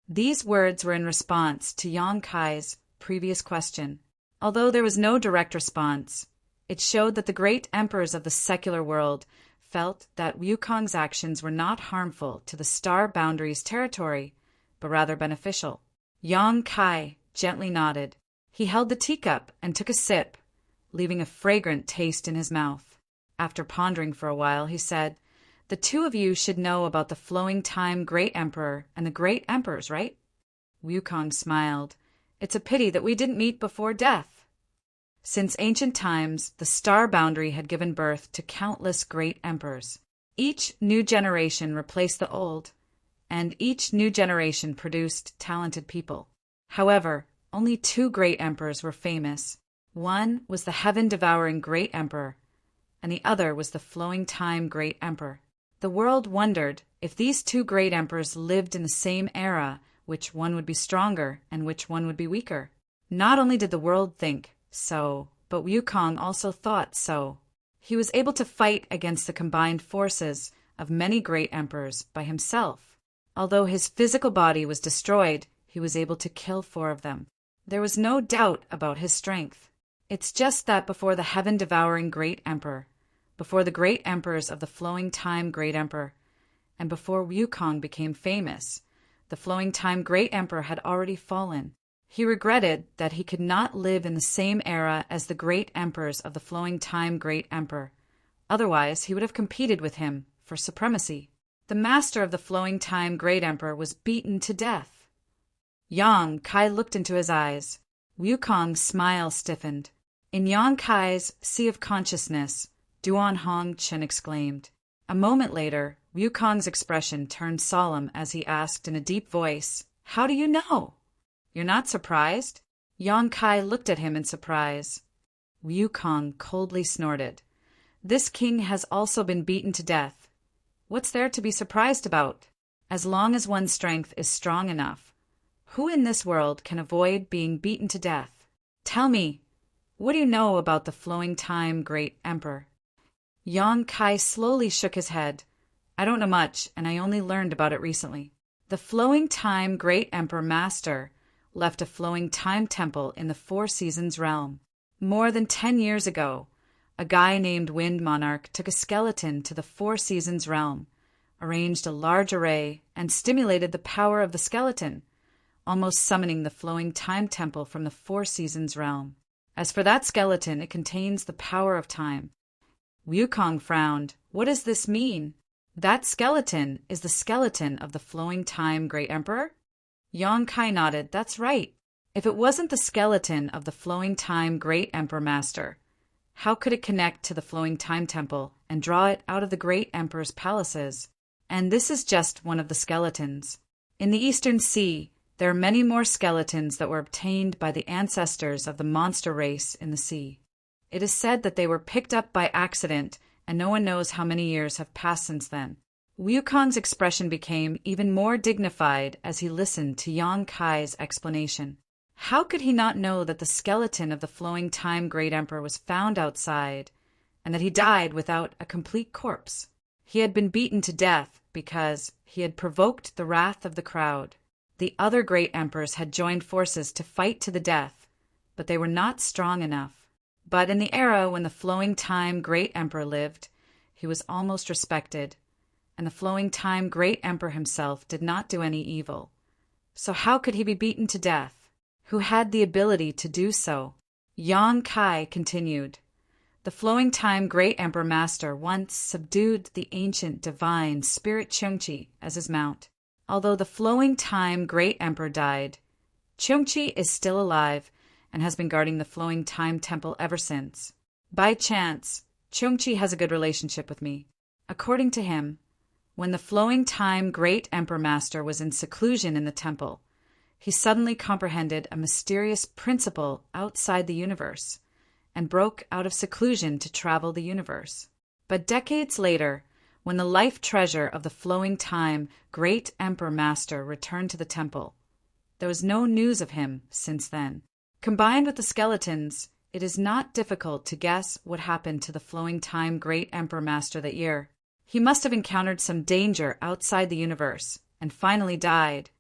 These words were in response to Yang Kai's previous question. Although there was no direct response, it showed that the great emperors of the secular world felt that Wukong's actions were not harmful to the Star Boundaries territory, but rather beneficial. Yang Kai gently nodded. He held the teacup and took a sip, leaving a fragrant taste in his mouth. After pondering for a while, he said, "The two of you should know about the flowing time great emperor and the great emperors, right?" Wukong smiled. "It's a pity that we didn't meet before death." Since ancient times, the star boundary had given birth to countless great emperors. Each new generation replaced the old, and each new generation produced talented people. However, only two great emperors were famous. One was the heaven-devouring great emperor, and the other was the flowing time great emperor. The world wondered if these two great emperors lived in the same era, which one would be stronger and which one would be weaker. Not only did the world think so, but Wukong also thought so. He was able to fight against the combined forces of many great emperors by himself. Although his physical body was destroyed, he was able to kill 4 of them. There was no doubt about his strength. It's just that before the heaven-devouring great emperor, before the great emperors of the flowing time great emperor, and before Wukong became famous, the flowing time great emperor had already fallen. He regretted that he could not live in the same era as the great emperors of the flowing time great emperor. Otherwise, he would have competed with him for supremacy. The master of the flowing time great emperor was beaten to death. Yang Kai looked into his eyes. Wukong's smile stiffened. In Yang Kai's sea of consciousness, Duan Hong Chen exclaimed. A moment later, Wukong's expression turned solemn as he asked in a deep voice, "How do you know? You're not surprised?" Yang Kai looked at him in surprise. Wukong coldly snorted. "This king has also been beaten to death. What's there to be surprised about? As long as one's strength is strong enough, who in this world can avoid being beaten to death? Tell me, what do you know about the flowing time great emperor?" Yang Kai slowly shook his head. "I don't know much, and I only learned about it recently. The flowing time great emperor master left a flowing time temple in the Four Seasons realm. More than 10 years ago, a guy named Wind Monarch took a skeleton to the Four Seasons realm, arranged a large array, and stimulated the power of the skeleton, almost summoning the flowing time temple from the Four Seasons realm. As for that skeleton, it contains the power of time." Wukong frowned. "What does this mean? That skeleton is the skeleton of the flowing time great emperor?" Yang Kai nodded. "That's right. If it wasn't the skeleton of the flowing time great emperor master, how could it connect to the flowing time temple and draw it out of the great emperor's palaces? And this is just one of the skeletons. In the Eastern Sea, there are many more skeletons that were obtained by the ancestors of the monster race in the sea. It is said that they were picked up by accident, and no one knows how many years have passed since then." Wukong's expression became even more dignified as he listened to Yang Kai's explanation. How could he not know that the skeleton of the flowing time great emperor was found outside, and that he died without a complete corpse? He had been beaten to death because he had provoked the wrath of the crowd. The other great emperors had joined forces to fight to the death, but they were not strong enough. But in the era when the flowing time great emperor lived, he was almost respected, and the flowing time great emperor himself did not do any evil. So how could he be beaten to death? Who had the ability to do so? Yang Kai continued. "The flowing time great emperor master once subdued the ancient divine spirit Cheongqi as his mount. Although the flowing time great emperor died, Cheongqi is still alive and has been guarding the flowing time temple ever since. By chance, Cheongqi has a good relationship with me. According to him, when the flowing time great emperor master was in seclusion in the temple, he suddenly comprehended a mysterious principle outside the universe and broke out of seclusion to travel the universe. But decades later, when the life treasure of the flowing time great emperor master returned to the temple, there was no news of him since then. Combined with the skeletons, it is not difficult to guess what happened to the flowing time great emperor master that year. He must have encountered some danger outside the universe, and finally died.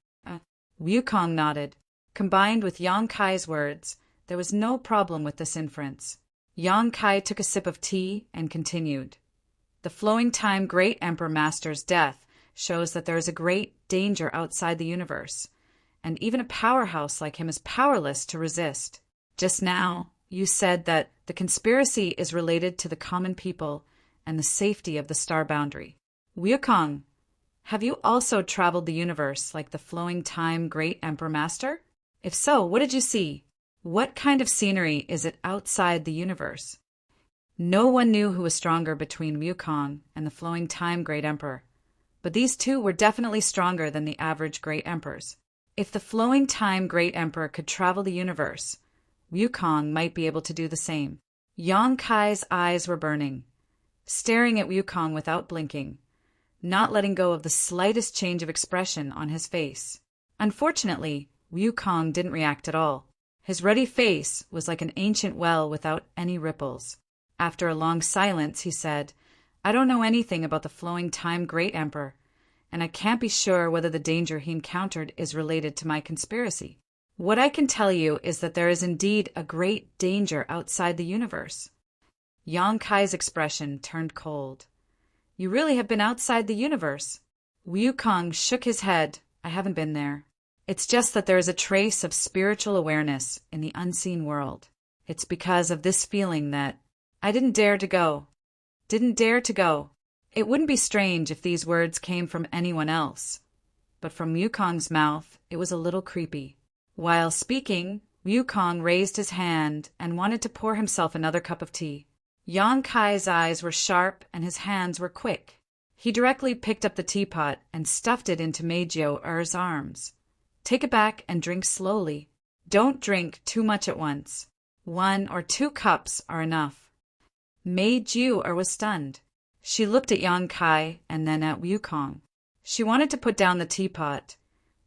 Wukong nodded. Combined with Yang Kai's words, there was no problem with this inference. Yang Kai took a sip of tea and continued. The flowing time Great Emperor Master's death shows that there is a great danger outside the universe, and even a powerhouse like him is powerless to resist. Just now, you said that the conspiracy is related to the common people and the safety of the star boundary. Wukong, have you also traveled the universe like the flowing time Great Emperor Master? If so, what did you see? What kind of scenery is it outside the universe? No one knew who was stronger between Wukong and the flowing time Great Emperor, but these two were definitely stronger than the average Great Emperors. If the flowing time Great Emperor could travel the universe, Wukong might be able to do the same. Yang Kai's eyes were burning, staring at Wukong without blinking, not letting go of the slightest change of expression on his face. Unfortunately, Wukong didn't react at all. His ruddy face was like an ancient well without any ripples. After a long silence, he said, I don't know anything about the flowing time Great Emperor, and I can't be sure whether the danger he encountered is related to my conspiracy. What I can tell you is that there is indeed a great danger outside the universe. Yang Kai's expression turned cold. You really have been outside the universe? Wukong shook his head. I haven't been there. It's just that there is a trace of spiritual awareness in the unseen world. It's because of this feeling that I didn't dare to go. Didn't dare to go. It wouldn't be strange if these words came from anyone else. But from Wukong's mouth, it was a little creepy. While speaking, Wukong raised his hand and wanted to pour himself another cup of tea. Yang Kai's eyes were sharp and his hands were quick. He directly picked up the teapot and stuffed it into Meijio Er's arms. Take it back and drink slowly. Don't drink too much at once. 1 or 2 cups are enough. Meijio Er was stunned. She looked at Yang Kai and then at Wukong. She wanted to put down the teapot,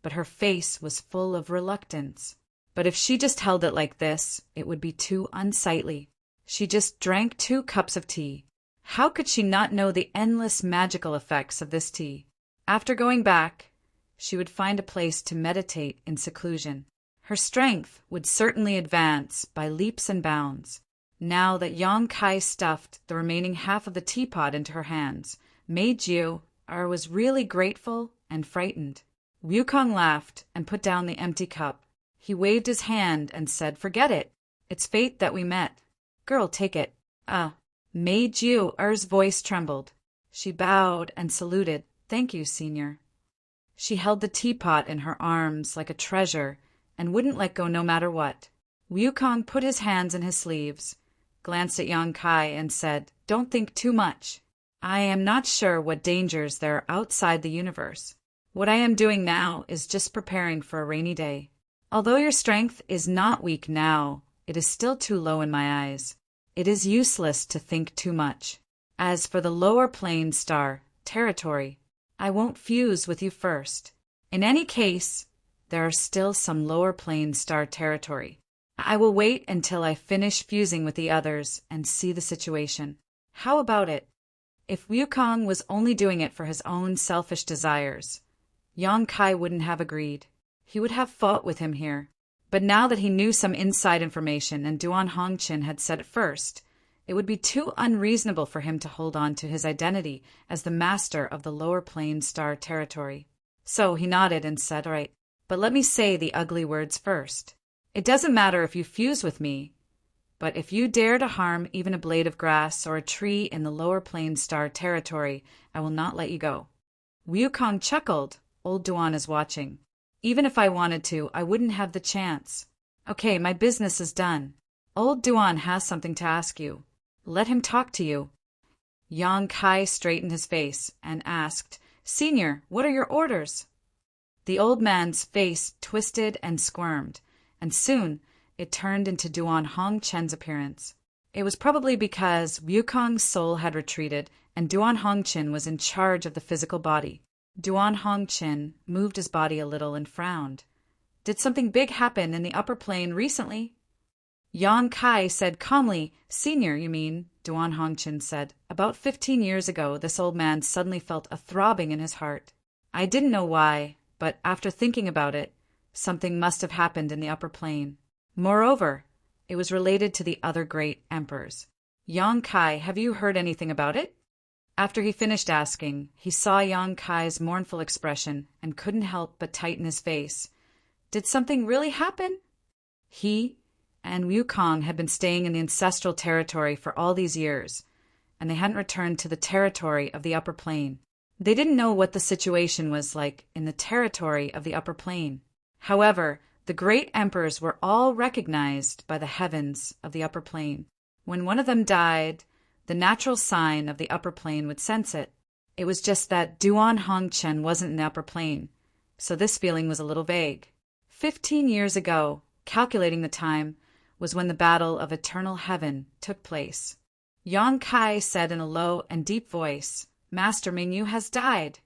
but her face was full of reluctance. But if she just held it like this, it would be too unsightly. She just drank 2 cups of tea. How could she not know the endless magical effects of this tea? After going back, she would find a place to meditate in seclusion. Her strength would certainly advance by leaps and bounds. Now that Yang Kai stuffed the remaining half of the teapot into her hands, Meijio Er was really grateful and frightened. Wukong laughed and put down the empty cup. He waved his hand and said, Forget it. It's fate that we met. Girl, take it. Meijio Er's voice trembled. She bowed and saluted. Thank you, Senior. She held the teapot in her arms like a treasure and wouldn't let go no matter what. Wukong put his hands in his sleeves, glanced at Yang Kai and said, Don't think too much. I am not sure what dangers there are outside the universe. What I am doing now is just preparing for a rainy day. Although your strength is not weak now, it is still too low in my eyes. It is useless to think too much. As for the lower plane star territory, I won't fuse with you first. In any case, there are still some lower plane star territory. I will wait until I finish fusing with the others and see the situation. How about it? If Wukong was only doing it for his own selfish desires, Yang Kai wouldn't have agreed. He would have fought with him here. But now that he knew some inside information and Duan Hongqin had said it first, it would be too unreasonable for him to hold on to his identity as the master of the lower plane star territory. So he nodded and said, All right, but let me say the ugly words first. It doesn't matter if you fuse with me, but if you dare to harm even a blade of grass or a tree in the lower plane star territory, I will not let you go. Wukong chuckled. Old Duan is watching. Even if I wanted to, I wouldn't have the chance. Okay, my business is done. Old Duan has something to ask you. Let him talk to you. Yang Kai straightened his face and asked, Senior, what are your orders? The old man's face twisted and squirmed, and soon it turned into Duan Hongqian's appearance. It was probably because Wukong's soul had retreated and Duan Hongqin was in charge of the physical body. Duan Hongqin moved his body a little and frowned. Did something big happen in the upper plane recently? Yang Kai said calmly. Senior, you mean? Duan Hongchen said. About 15 years ago, this old man suddenly felt a throbbing in his heart. I didn't know why, but after thinking about it, something must have happened in the upper plane. Moreover, it was related to the other great emperors. Yang Kai, have you heard anything about it? After he finished asking, he saw Yang Kai's mournful expression and couldn't help but tighten his face. Did something really happen? He and Wukong had been staying in the ancestral territory for all these years, and they hadn't returned to the territory of the upper plane. They didn't know what the situation was like in the territory of the upper plane. However, the great emperors were all recognized by the heavens of the upper plane. When one of them died, the natural sign of the upper plane would sense it. It was just that Duan Hongchen wasn't in the upper plane, so this feeling was a little vague. 15 years ago, calculating the time, was when the Battle of Eternal Heaven took place. Yang Kai said in a low and deep voice, Master Mingyu has died.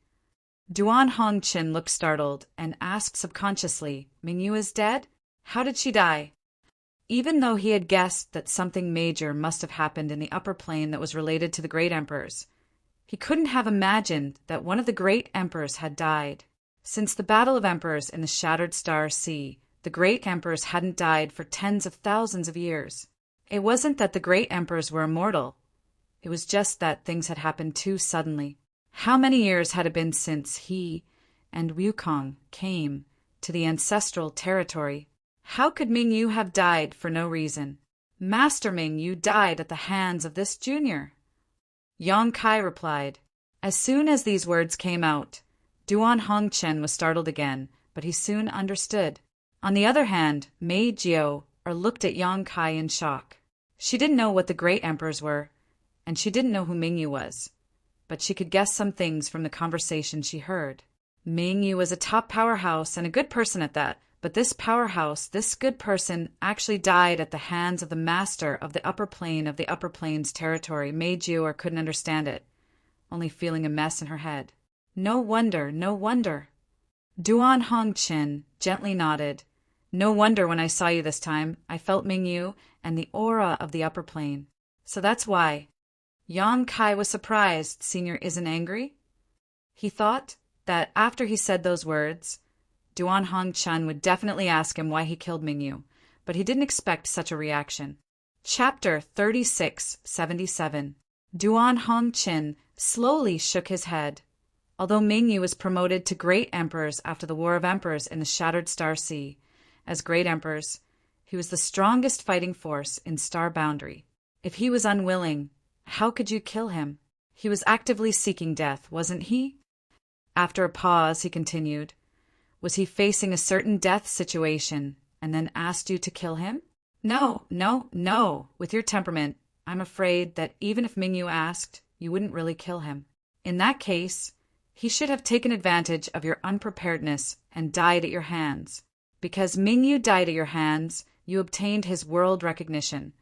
Duan Hongchen looked startled and asked subconsciously, Mingyu is dead? How did she die? Even though he had guessed that something major must have happened in the upper plane that was related to the great emperors, he couldn't have imagined that one of the great emperors had died. Since the Battle of Emperors in the Shattered Star Sea, the great emperors hadn't died for tens of thousands of years. It wasn't that the great emperors were immortal. It was just that things had happened too suddenly. How many years had it been since he and Wukong came to the ancestral territory? How could Mingyu have died for no reason? Master Mingyu died at the hands of this junior. Yang Kai replied. As soon as these words came out, Duan Hongchen was startled again, but he soon understood. On the other hand, Mei Jiao looked at Yang Kai in shock. She didn't know what the great emperors were, and she didn't know who Mingyu was, but she could guess some things from the conversation she heard. Mingyu was a top powerhouse and a good person at that, but this powerhouse, this good person, actually died at the hands of the master of the upper plane of the upper plane's territory. Mei Jiao couldn't understand it, only feeling a mess in her head. No wonder, no wonder. Duan Hongchen gently nodded. No wonder when I saw you this time, I felt Mingyu and the aura of the upper plane. So that's why. Yang Kai was surprised Senior isn't angry. He thought that after he said those words, Duan Hongchen would definitely ask him why he killed Mingyu, but he didn't expect such a reaction. Chapter 3677. Duan Hongchen slowly shook his head. Although Mingyu was promoted to great emperors after the War of Emperors in the Shattered Star Sea, as great emperors, he was the strongest fighting force in Star Boundary. If he was unwilling, how could you kill him? He was actively seeking death, wasn't he? After a pause, he continued, was he facing a certain death situation and then asked you to kill him? No. With your temperament, I'm afraid that even if Mingyu asked, you wouldn't really kill him. In that case, he should have taken advantage of your unpreparedness and died at your hands. Because Mingyu died at your hands, you obtained his world recognition,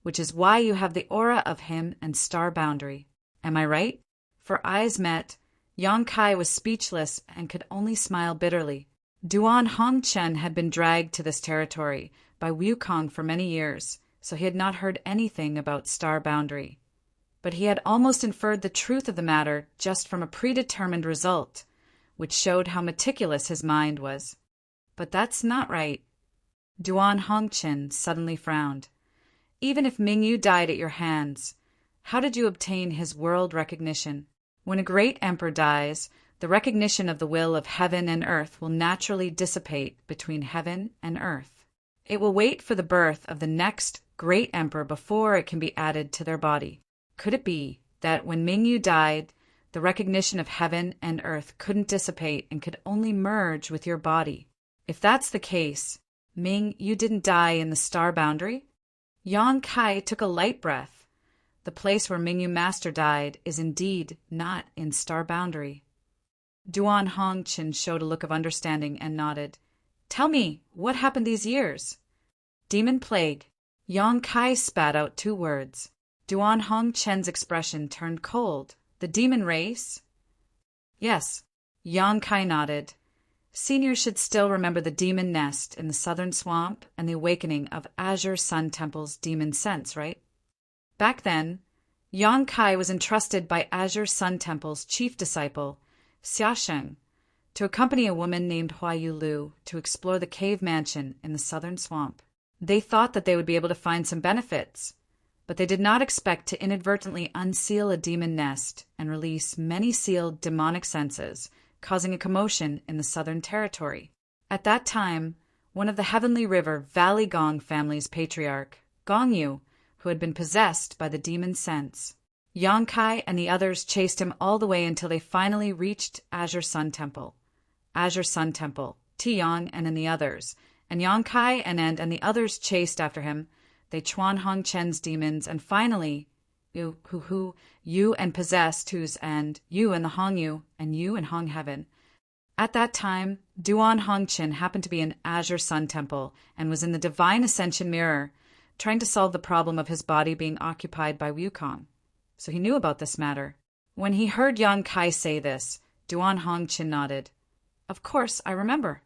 which is why you have the aura of him and Star Boundary. Am I right? For eyes met, Yang Kai was speechless and could only smile bitterly. Duan Hongchen had been dragged to this territory by Wukong for many years, so he had not heard anything about Star Boundary. But he had almost inferred the truth of the matter just from a predetermined result, which showed how meticulous his mind was. But that's not right. Duan Hongchen suddenly frowned. Even if Mingyu died at your hands, how did you obtain his world recognition? When a great emperor dies, the recognition of the will of heaven and earth will naturally dissipate between heaven and earth. It will wait for the birth of the next great emperor before it can be added to their body. Could it be that when Mingyu died, the recognition of heaven and earth couldn't dissipate and could only merge with your body? If that's the case, Mingyu didn't die in the Star Boundary? Yang Kai took a light breath. The place where Mingyu Master died is indeed not in Star Boundary. Duan Hongchen showed a look of understanding and nodded. Tell me, what happened these years? Demon plague. Yang Kai spat out 2 words. Duan Hongchen's expression turned cold. The demon race? Yes. Yang Kai nodded. Seniors should still remember the demon nest in the southern swamp and the awakening of Azure Sun Temple's demon sense, right? Back then, Yang Kai was entrusted by Azure Sun Temple's chief disciple, Xiaosheng, to accompany a woman named Huayu Lu to explore the cave mansion in the southern swamp. They thought that they would be able to find some benefits, but they did not expect to inadvertently unseal a demon nest and release many sealed demonic senses, causing a commotion in the Southern Territory. At that time, one of the Heavenly River Valley Gong family's patriarch, Gongyu, who had been possessed by the demon sense. Yang Kai and the others chased him all the way until they finally reached Azure Sun Temple. Azure Sun Temple, Tiyang and the others, and Yang Kai and the others chased after him. They Chuan Hong Chen's demons, and finally, you and possessed who's and you and the Hongyu and you and Hong Heaven. At that time, Duan Hongchen happened to be in Azure Sun Temple and was in the Divine Ascension Mirror, trying to solve the problem of his body being occupied by Wukong. So he knew about this matter. When he heard Yang Kai say this, Duan Hongchen nodded. Of course, I remember.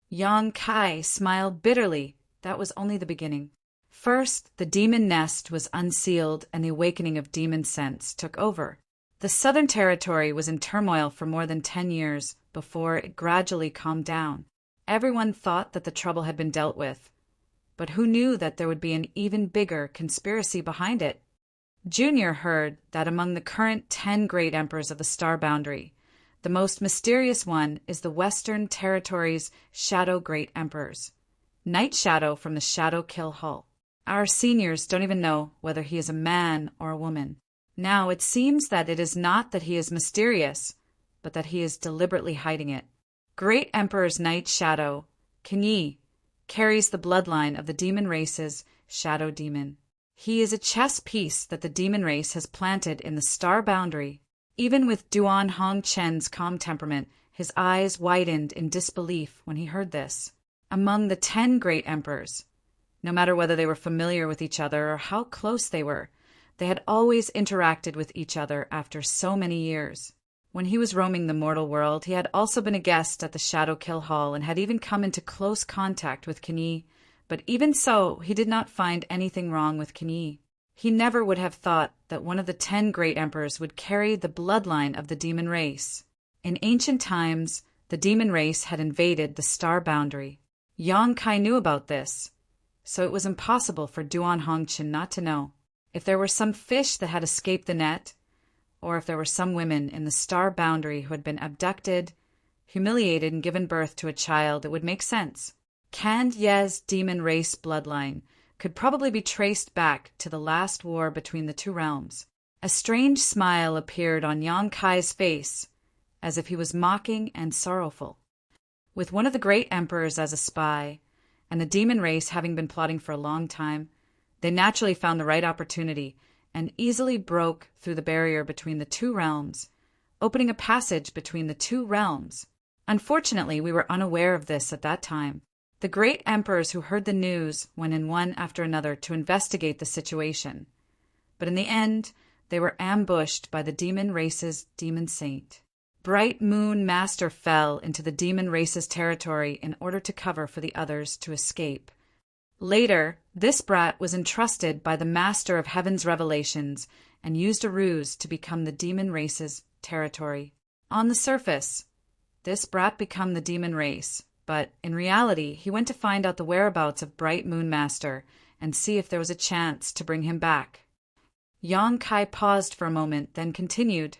Yang Kai smiled bitterly. That was only the beginning. First, the demon nest was unsealed and the awakening of demon sense took over. The Southern Territory was in turmoil for more than 10 years before it gradually calmed down. Everyone thought that the trouble had been dealt with, but who knew that there would be an even bigger conspiracy behind it? Junior heard that among the current 10 great emperors of the Star Boundary, the most mysterious one is the Western Territory's Shadow Great Emperors, Night Shadow from the Shadow Kill Hull. Our seniors don't even know whether he is a man or a woman. Now it seems that it is not that he is mysterious, but that he is deliberately hiding it. Great Emperor's Night Shadow, Kinyi, carries the bloodline of the demon race's Shadow Demon. He is a chess piece that the demon race has planted in the Star Boundary. Even with Duan Hongchen's calm temperament, his eyes widened in disbelief when he heard this. Among the 10 great emperors, no matter whether they were familiar with each other or how close they were, they had always interacted with each other after so many years. When he was roaming the mortal world, he had also been a guest at the Shadow Kill Hall and had even come into close contact with Kinyi, but even so, he did not find anything wrong with Kinyi. He never would have thought that one of the 10 great emperors would carry the bloodline of the demon race. In ancient times, the demon race had invaded the Star Boundary. Yang Kai knew about this, so it was impossible for Duan Hongchen not to know. If there were some fish that had escaped the net, or if there were some women in the Star Boundary who had been abducted, humiliated, and given birth to a child, it would make sense. Cand Ye's demon race bloodline could probably be traced back to the last war between the two realms. A strange smile appeared on Yang Kai's face, as if he was mocking and sorrowful. With one of the great emperors as a spy, and the demon race having been plotting for a long time, they naturally found the right opportunity and easily broke through the barrier between the two realms, opening a passage between the two realms. Unfortunately, we were unaware of this at that time. The great emperors who heard the news went in one after another to investigate the situation, but in the end, they were ambushed by the demon race's demon saint. Bright Moon Master fell into the demon race's territory in order to cover for the others to escape. Later, this brat was entrusted by the Master of Heaven's Revelations and used a ruse to become the demon race's territory. On the surface, this brat became the demon race, but in reality, he went to find out the whereabouts of Bright Moon Master and see if there was a chance to bring him back. Yang Kai paused for a moment, then continued.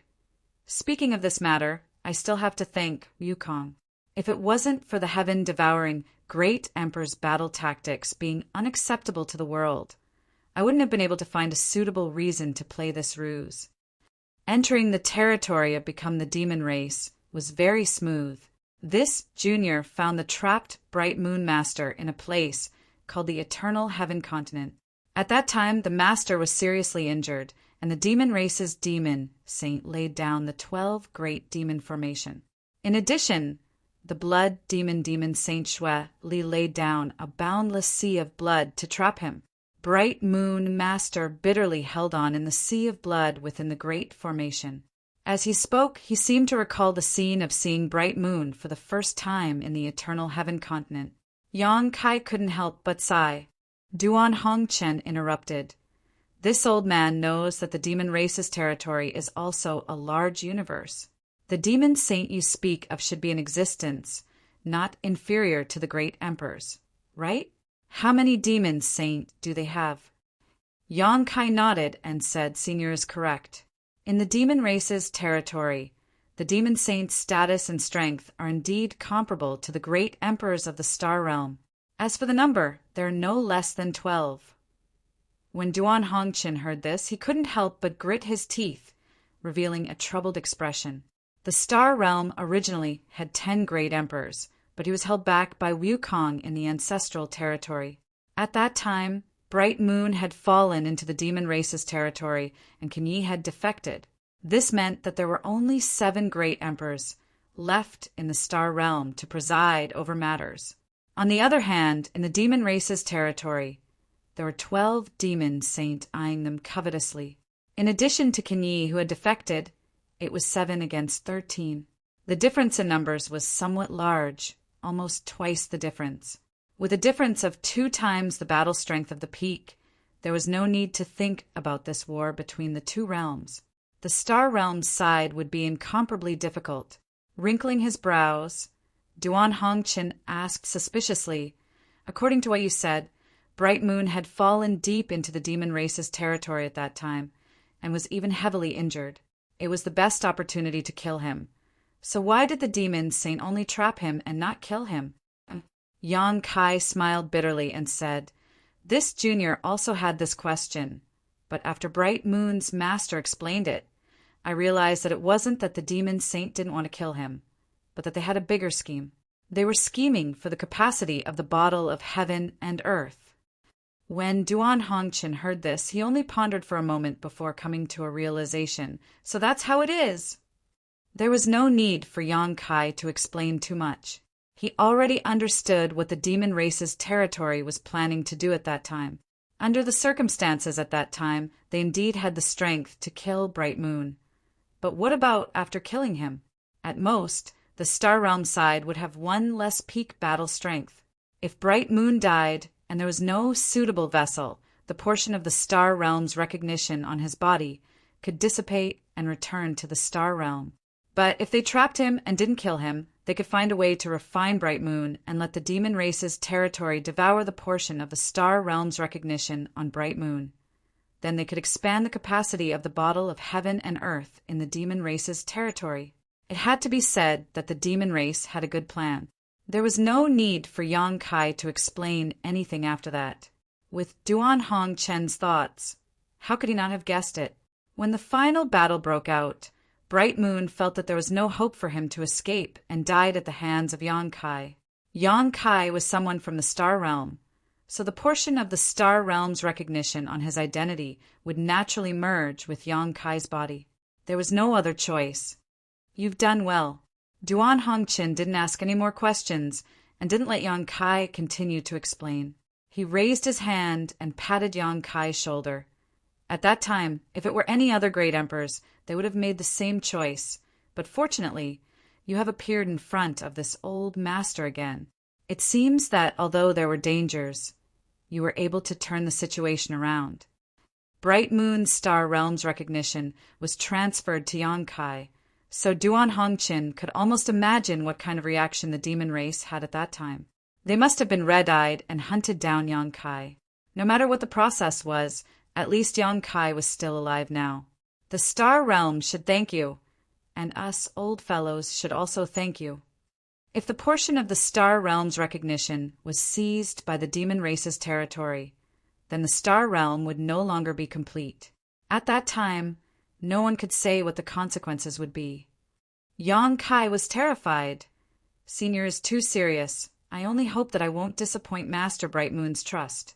Speaking of this matter, I still have to thank Wukong. If it wasn't for the heaven-devouring Great Emperor's battle tactics being unacceptable to the world, I wouldn't have been able to find a suitable reason to play this ruse. Entering the territory of Become the Demon Race was very smooth. This junior found the trapped Bright Moon Master in a place called the Eternal Heaven Continent. At that time, the Master was seriously injured, and the demon race's demon saint laid down the 12 great demon formation. In addition, the blood demon Saint Shui Li laid down a boundless sea of blood to trap him. Bright Moon Master bitterly held on in the sea of blood within the great formation. As he spoke, he seemed to recall the scene of seeing Bright Moon for the first time in the Eternal Heaven continent. Yang Kai couldn't help but sigh. Duan Hongchen interrupted. This old man knows that the demon race's territory is also a large universe. The demon saint you speak of should be in existence, not inferior to the great emperors, right? How many demons, saint, do they have? Yang Kai nodded and said Senior is correct. In the demon race's territory, the demon saint's status and strength are indeed comparable to the great emperors of the star realm. As for the number, there are no less than 12. When Duan Hongchen heard this, he couldn't help but grit his teeth, revealing a troubled expression. The star realm originally had 10 great emperors, but he was held back by Wukong in the ancestral territory. At that time, Bright Moon had fallen into the demon race's territory, and Kenyi had defected. This meant that there were only 7 great emperors left in the star realm to preside over matters. On the other hand, in the demon race's territory, there were 12 demons, saint eyeing them covetously. In addition to Kenyi, who had defected, it was 7 against 13. The difference in numbers was somewhat large, almost twice the difference. With a difference of 2 times the battle strength of the peak, there was no need to think about this war between the 2 realms. The star realm's side would be incomparably difficult. Wrinkling his brows, Duan Hongchen asked suspiciously, according to what you said, Bright Moon had fallen deep into the demon race's territory at that time, and was even heavily injured. It was the best opportunity to kill him. So why did the demon saint only trap him and not kill him? Yang Kai smiled bitterly and said, This junior also had this question, but after Bright Moon's master explained it, I realized that it wasn't that the demon saint didn't want to kill him, but that they had a bigger scheme. They were scheming for the capacity of the bottle of heaven and earth. When Duan Hongchen heard this, he only pondered for a moment before coming to a realization. So that's how it is. There was no need for Yang Kai to explain too much. He already understood what the demon race's territory was planning to do at that time. Under the circumstances at that time, they indeed had the strength to kill Bright Moon. But what about after killing him? At most, the Star Realm side would have 1 less peak battle strength. If Bright Moon died, and there was no suitable vessel, the portion of the Star Realm's recognition on his body could dissipate and return to the Star Realm. But if they trapped him and didn't kill him, they could find a way to refine Bright Moon and let the demon race's territory devour the portion of the Star Realm's recognition on Bright Moon. Then they could expand the capacity of the bottle of heaven and earth in the demon race's territory. It had to be said that the demon race had a good plan. There was no need for Yang Kai to explain anything after that. With Duan Hongchen's thoughts, how could he not have guessed it? When the final battle broke out, Bright Moon felt that there was no hope for him to escape and died at the hands of Yang Kai. Yang Kai was someone from the Star Realm, so the portion of the Star Realm's recognition on his identity would naturally merge with Yang Kai's body. There was no other choice. You've done well. Duan Hongchen didn't ask any more questions and didn't let Yang Kai continue to explain. He raised his hand and patted Yang Kai's shoulder. At that time, if it were any other great emperors, they would have made the same choice. But fortunately, you have appeared in front of this old master again. It seems that although there were dangers, you were able to turn the situation around. Bright Moon's Star Realm's recognition was transferred to Yang Kai, so Duan Hongchen could almost imagine what kind of reaction the demon race had at that time. They must have been red-eyed and hunted down Yang Kai. No matter what the process was, at least Yang Kai was still alive now. The Star Realm should thank you, and us old fellows should also thank you. If the portion of the Star Realm's recognition was seized by the demon race's territory, then the Star Realm would no longer be complete. At that time, no one could say what the consequences would be. Yang Kai was terrified. Senior is too serious. I only hope that I won't disappoint Master Bright Moon's trust.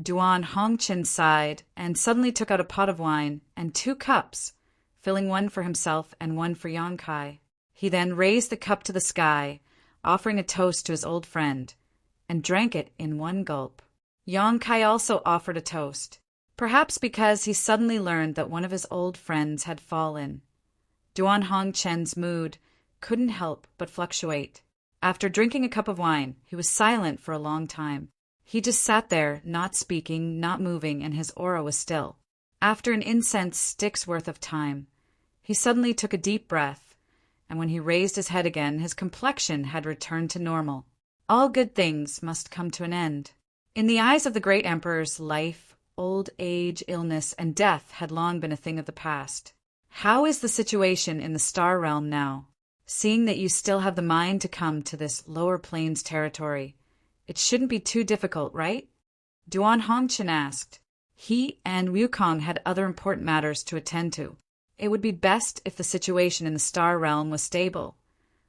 Duan Hongchen sighed and suddenly took out a pot of wine and 2 cups, filling one for himself and one for Yang Kai. He then raised the cup to the sky, offering a toast to his old friend, and drank it in 1 gulp. Yang Kai also offered a toast, perhaps because he suddenly learned that one of his old friends had fallen. Duan Hongchen's mood couldn't help but fluctuate. After drinking a cup of wine, he was silent for a long time. He just sat there, not speaking, not moving, and his aura was still. After an incense stick's worth of time, he suddenly took a deep breath, and when he raised his head again, his complexion had returned to normal. All good things must come to an end. In the eyes of the great emperors, life, old age, illness, and death had long been a thing of the past. How is the situation in the star realm now? Seeing that you still have the mind to come to this lower plains territory, it shouldn't be too difficult, right? Duan Hongchen asked. He and Wukong had other important matters to attend to. It would be best if the situation in the star realm was stable.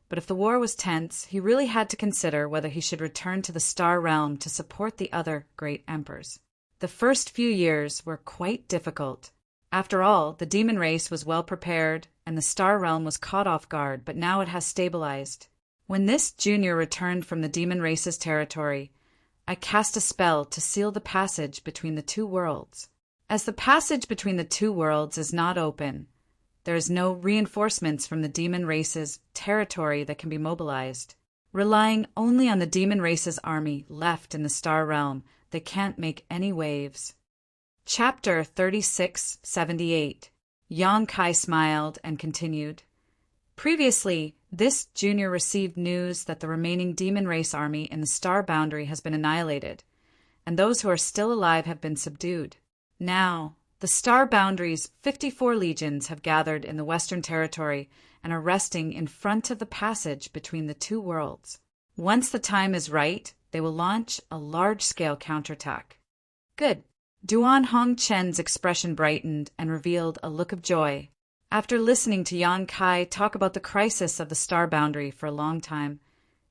But if the war was tense, he really had to consider whether he should return to the star realm to support the other great emperors. The first few years were quite difficult. After all, the demon race was well prepared, and the star realm was caught off guard, but now it has stabilized. When this junior returned from the demon race's territory, I cast a spell to seal the passage between the two worlds. As the passage between the two worlds is not open, there is no reinforcements from the demon race's territory that can be mobilized. Relying only on the demon race's army left in the star realm, they can't make any waves. Chapter 3678. Yang Kai smiled and continued. Previously, this junior received news that the remaining demon race army in the star boundary has been annihilated, and those who are still alive have been subdued. Now, the star boundary's 54 legions have gathered in the Western Territory and are resting in front of the passage between the two worlds. Once the time is right, they will launch a large-scale counterattack. Good. Duan Hongchen's expression brightened and revealed a look of joy. After listening to Yang Kai talk about the crisis of the star boundary for a long time,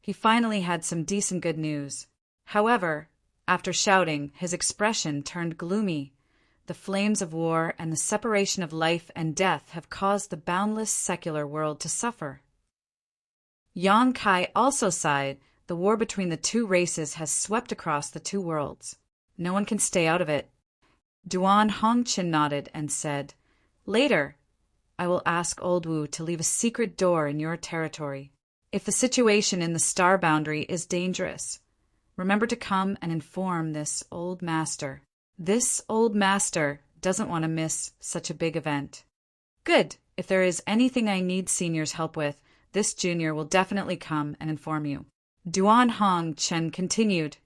he finally had some decent good news. However, after shouting, his expression turned gloomy. The flames of war and the separation of life and death have caused the boundless secular world to suffer. Yang Kai also sighed. The war between the two races has swept across the two worlds. No one can stay out of it. Duan Hongchen nodded and said, Later, I will ask Old Wu to leave a secret door in your territory. If the situation in the star boundary is dangerous, remember to come and inform this old master. This old master doesn't want to miss such a big event. Good. If there is anything I need senior's help with, this junior will definitely come and inform you. Duan Hongchen continued.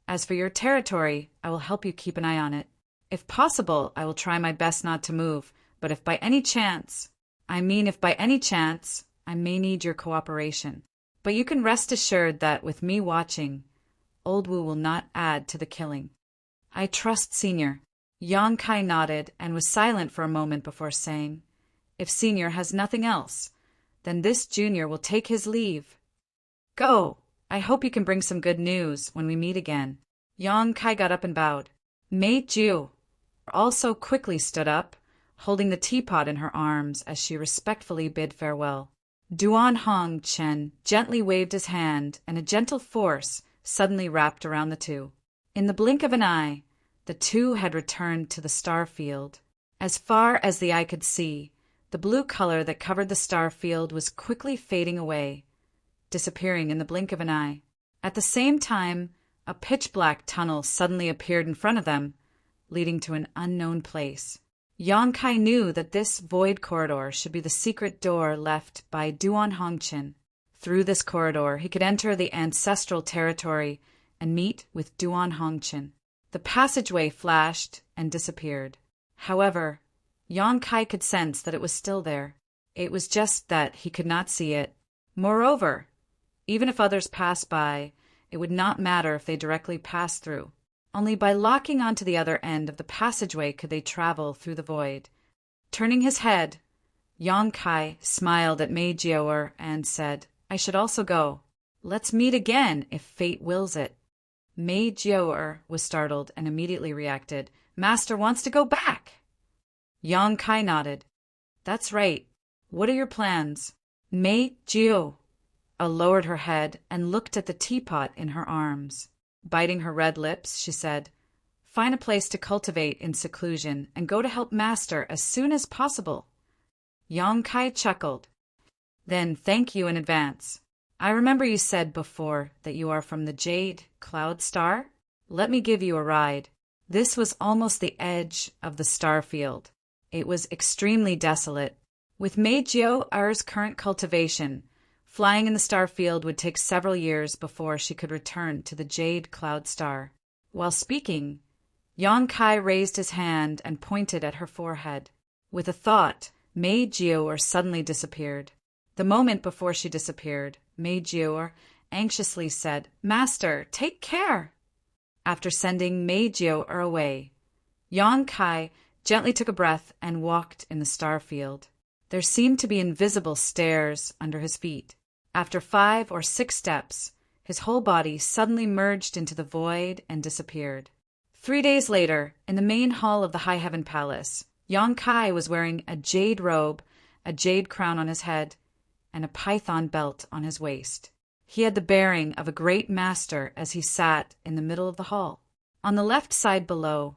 As for your territory, I will help you keep an eye on it. If possible, I will try my best not to move, but if by any chance, I may need your cooperation. But you can rest assured that with me watching, Old Wu will not add to the killing. I trust Senior. Yang Kai nodded and was silent for a moment before saying, If Senior has nothing else, then this junior will take his leave. Go! I hope you can bring some good news when we meet again. Yang Kai got up and bowed. Mei Jiu also quickly stood up, holding the teapot in her arms as she respectfully bid farewell. Duan Hongchen gently waved his hand, and a gentle force suddenly wrapped around the two. In the blink of an eye, the two had returned to the star field. As far as the eye could see, the blue color that covered the star field was quickly fading away, disappearing in the blink of an eye. At the same time, a pitch-black tunnel suddenly appeared in front of them, leading to an unknown place. Yang Kai knew that this void corridor should be the secret door left by Duan Hongchen. Through this corridor, he could enter the ancestral territory and meet with Duan Hongchen. The passageway flashed and disappeared. However, Yang Kai could sense that it was still there. It was just that he could not see it. Moreover, even if others passed by, it would not matter if they directly passed through. Only by locking onto the other end of the passageway could they travel through the void. Turning his head, Yang Kai smiled at Mei Jiu and said, I should also go. Let's meet again if fate wills it. Mei Jiu was startled and immediately reacted, Master wants to go back. Yang Kai nodded. That's right. What are your plans? Mei Jiu lowered her head and looked at the teapot in her arms. Biting her red lips, she said, Find a place to cultivate in seclusion and go to help Master as soon as possible. Yong-kai chuckled. Then thank you in advance. I remember you said before that you are from the Jade Cloud Star. Let me give you a ride. This was almost the edge of the star field. It was extremely desolate. With Meiji-O's current cultivation, flying in the star field would take several years before she could return to the Jade Cloud Star. While speaking, Yong-kai raised his hand and pointed at her forehead. With a thought, Meiji-O suddenly disappeared. The moment before she disappeared, Meiji-O anxiously said, "Master, take care!" After sending Meiji-O away, Yong-kai gently took a breath and walked in the star field. There seemed to be invisible stairs under his feet. After 5 or 6 steps, his whole body suddenly merged into the void and disappeared. 3 days later, in the main hall of the High Heaven Palace, Yong-kai was wearing a jade robe, a jade crown on his head, and a python belt on his waist. He had the bearing of a great master as he sat in the middle of the hall. On the left side below,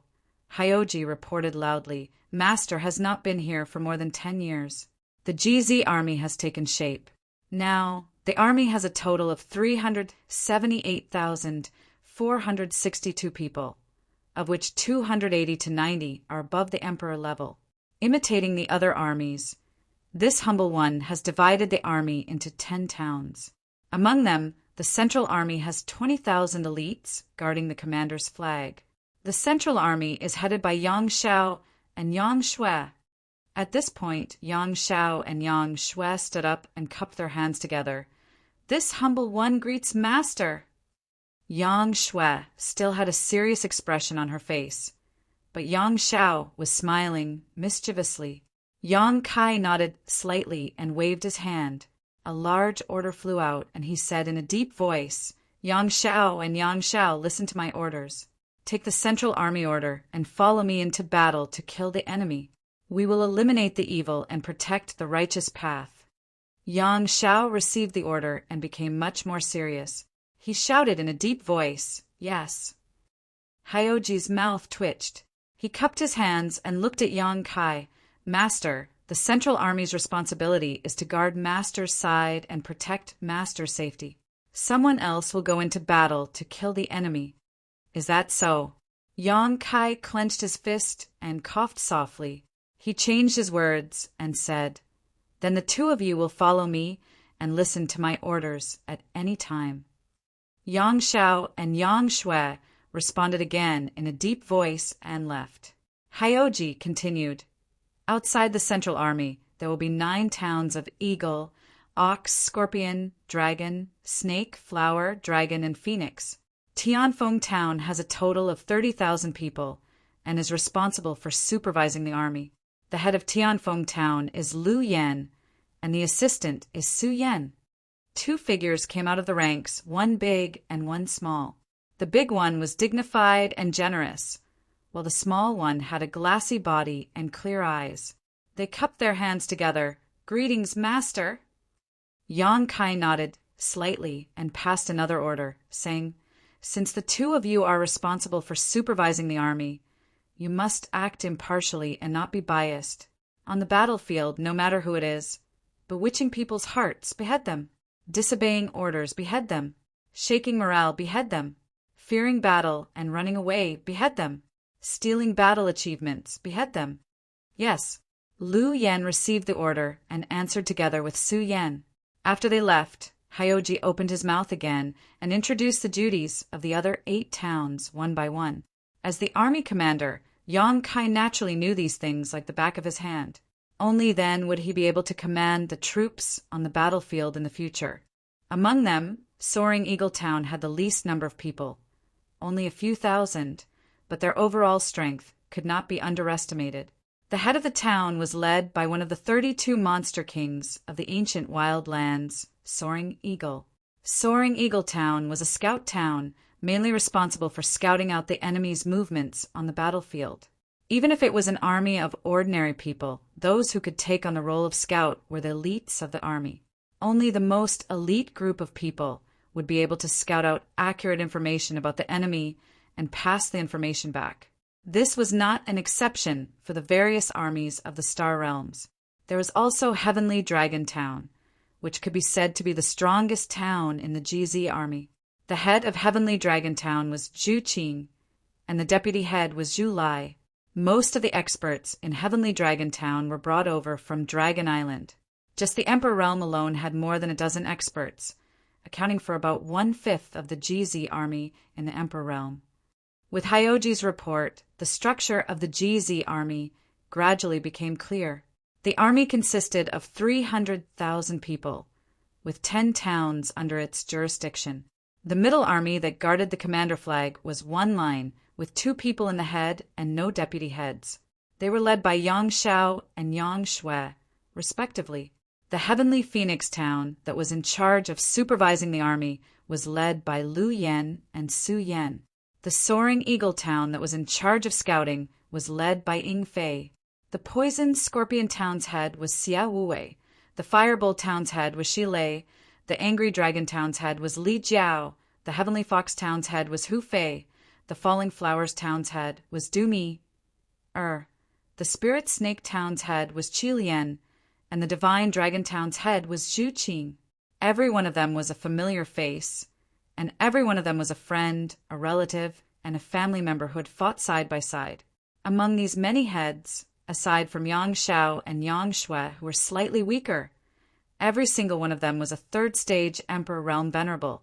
Hyoji reported loudly, "Master has not been here for more than 10 years. The GZ army has taken shape. Now, the army has a total of 378,462 people, of which 280 to 90 are above the emperor level. Imitating the other armies, this humble one has divided the army into 10 towns. Among them, the Central Army has 20,000 elites guarding the commander's flag. The Central Army is headed by Yang Shao and Yang Shui." At this point, Yang Shao and Yang Shui stood up and cupped their hands together. "This humble one greets Master." Yang Shui still had a serious expression on her face, but Yang Shao was smiling mischievously. Yong-kai nodded slightly and waved his hand. A large order flew out, and he said in a deep voice, "Yang Shao and Yang Shao, listen to my orders. Take the Central Army order and follow me into battle to kill the enemy. We will eliminate the evil and protect the righteous path." Yang Shao received the order and became much more serious. He shouted in a deep voice, "Yes." Hyoji's mouth twitched. He cupped his hands and looked at Yong-kai. "Master, the Central Army's responsibility is to guard Master's side and protect Master's safety. Someone else will go into battle to kill the enemy. Is that so?" Yong-kai clenched his fist and coughed softly. He changed his words and said, "Then the 2 of you will follow me and listen to my orders at any time." Yang Shao and Yang Shui responded again in a deep voice and left. Hyoji continued, "Outside the Central Army, there will be 9 towns of Eagle, Ox, Scorpion, Dragon, Snake, Flower, Dragon, and Phoenix. Tianfeng Town has a total of 30,000 people and is responsible for supervising the army. The head of Tianfeng Town is Lu Yan, and the assistant is Su Yan." 2 figures came out of the ranks, one big and one small. The big one was dignified and generous, while the small one had a glassy body and clear eyes. They cupped their hands together. "Greetings, Master." Yong-kai nodded slightly and passed another order, saying, "Since the 2 of you are responsible for supervising the army, you must act impartially and not be biased. On the battlefield, no matter who it is, bewitching people's hearts, behead them. Disobeying orders, behead them. Shaking morale, behead them. Fearing battle and running away, behead them. Stealing battle achievements, behead them." Yes, Lu Yan received the order and answered together with Su Yan. After they left, Hyoji opened his mouth again and introduced the duties of the other 8 towns one by one. As the army commander, Yong-kai naturally knew these things like the back of his hand. Only then would he be able to command the troops on the battlefield in the future. Among them, Soaring Eagle Town had the least number of people, only a few thousand, but their overall strength could not be underestimated. The head of the town was led by one of the 32 monster kings of the ancient wild lands, Soaring Eagle. Soaring Eagle Town was a scout town, mainly responsible for scouting out the enemy's movements on the battlefield. Even if it was an army of ordinary people, those who could take on the role of scout were the elites of the army. Only the most elite group of people would be able to scout out accurate information about the enemy and pass the information back. This was not an exception for the various armies of the Star Realms. There was also Heavenly Dragon Town, which could be said to be the strongest town in the GZ army. The head of Heavenly Dragon Town was Zhu Qing, and the deputy head was Zhu Lai. Most of the experts in Heavenly Dragon Town were brought over from Dragon Island. Just the Emperor Realm alone had more than a dozen experts, accounting for about 1/5 of the GZ army in the Emperor Realm. With Hyoji's report, the structure of the GZ army gradually became clear. The army consisted of 300,000 people, with 10 towns under its jurisdiction. The middle army that guarded the commander flag was one line, with 2 people in the head and no deputy heads. They were led by Yang Shao and Yang Shui, respectively. The Heavenly Phoenix Town that was in charge of supervising the army was led by Lu Yan and Su Yan. The Soaring Eagle Town that was in charge of scouting was led by Ying Fei. The Poison Scorpion Town's head was Xia Wuwei. The Firebolt Town's head was Shi Lei. The Angry Dragon Town's head was Li Jiao. The Heavenly Fox Town's head was Hu Fei. The Falling Flowers Town's head was Du Mi. The Spirit Snake Town's head was Qi Lian, and the Divine Dragon Town's head was Zhu Qing. Every one of them was a familiar face, and every one of them was a friend, a relative, and a family member who had fought side by side. Among these many heads, aside from Yang Shao and Yang Shui, who were slightly weaker, every single one of them was a 3rd stage Emperor Realm Venerable,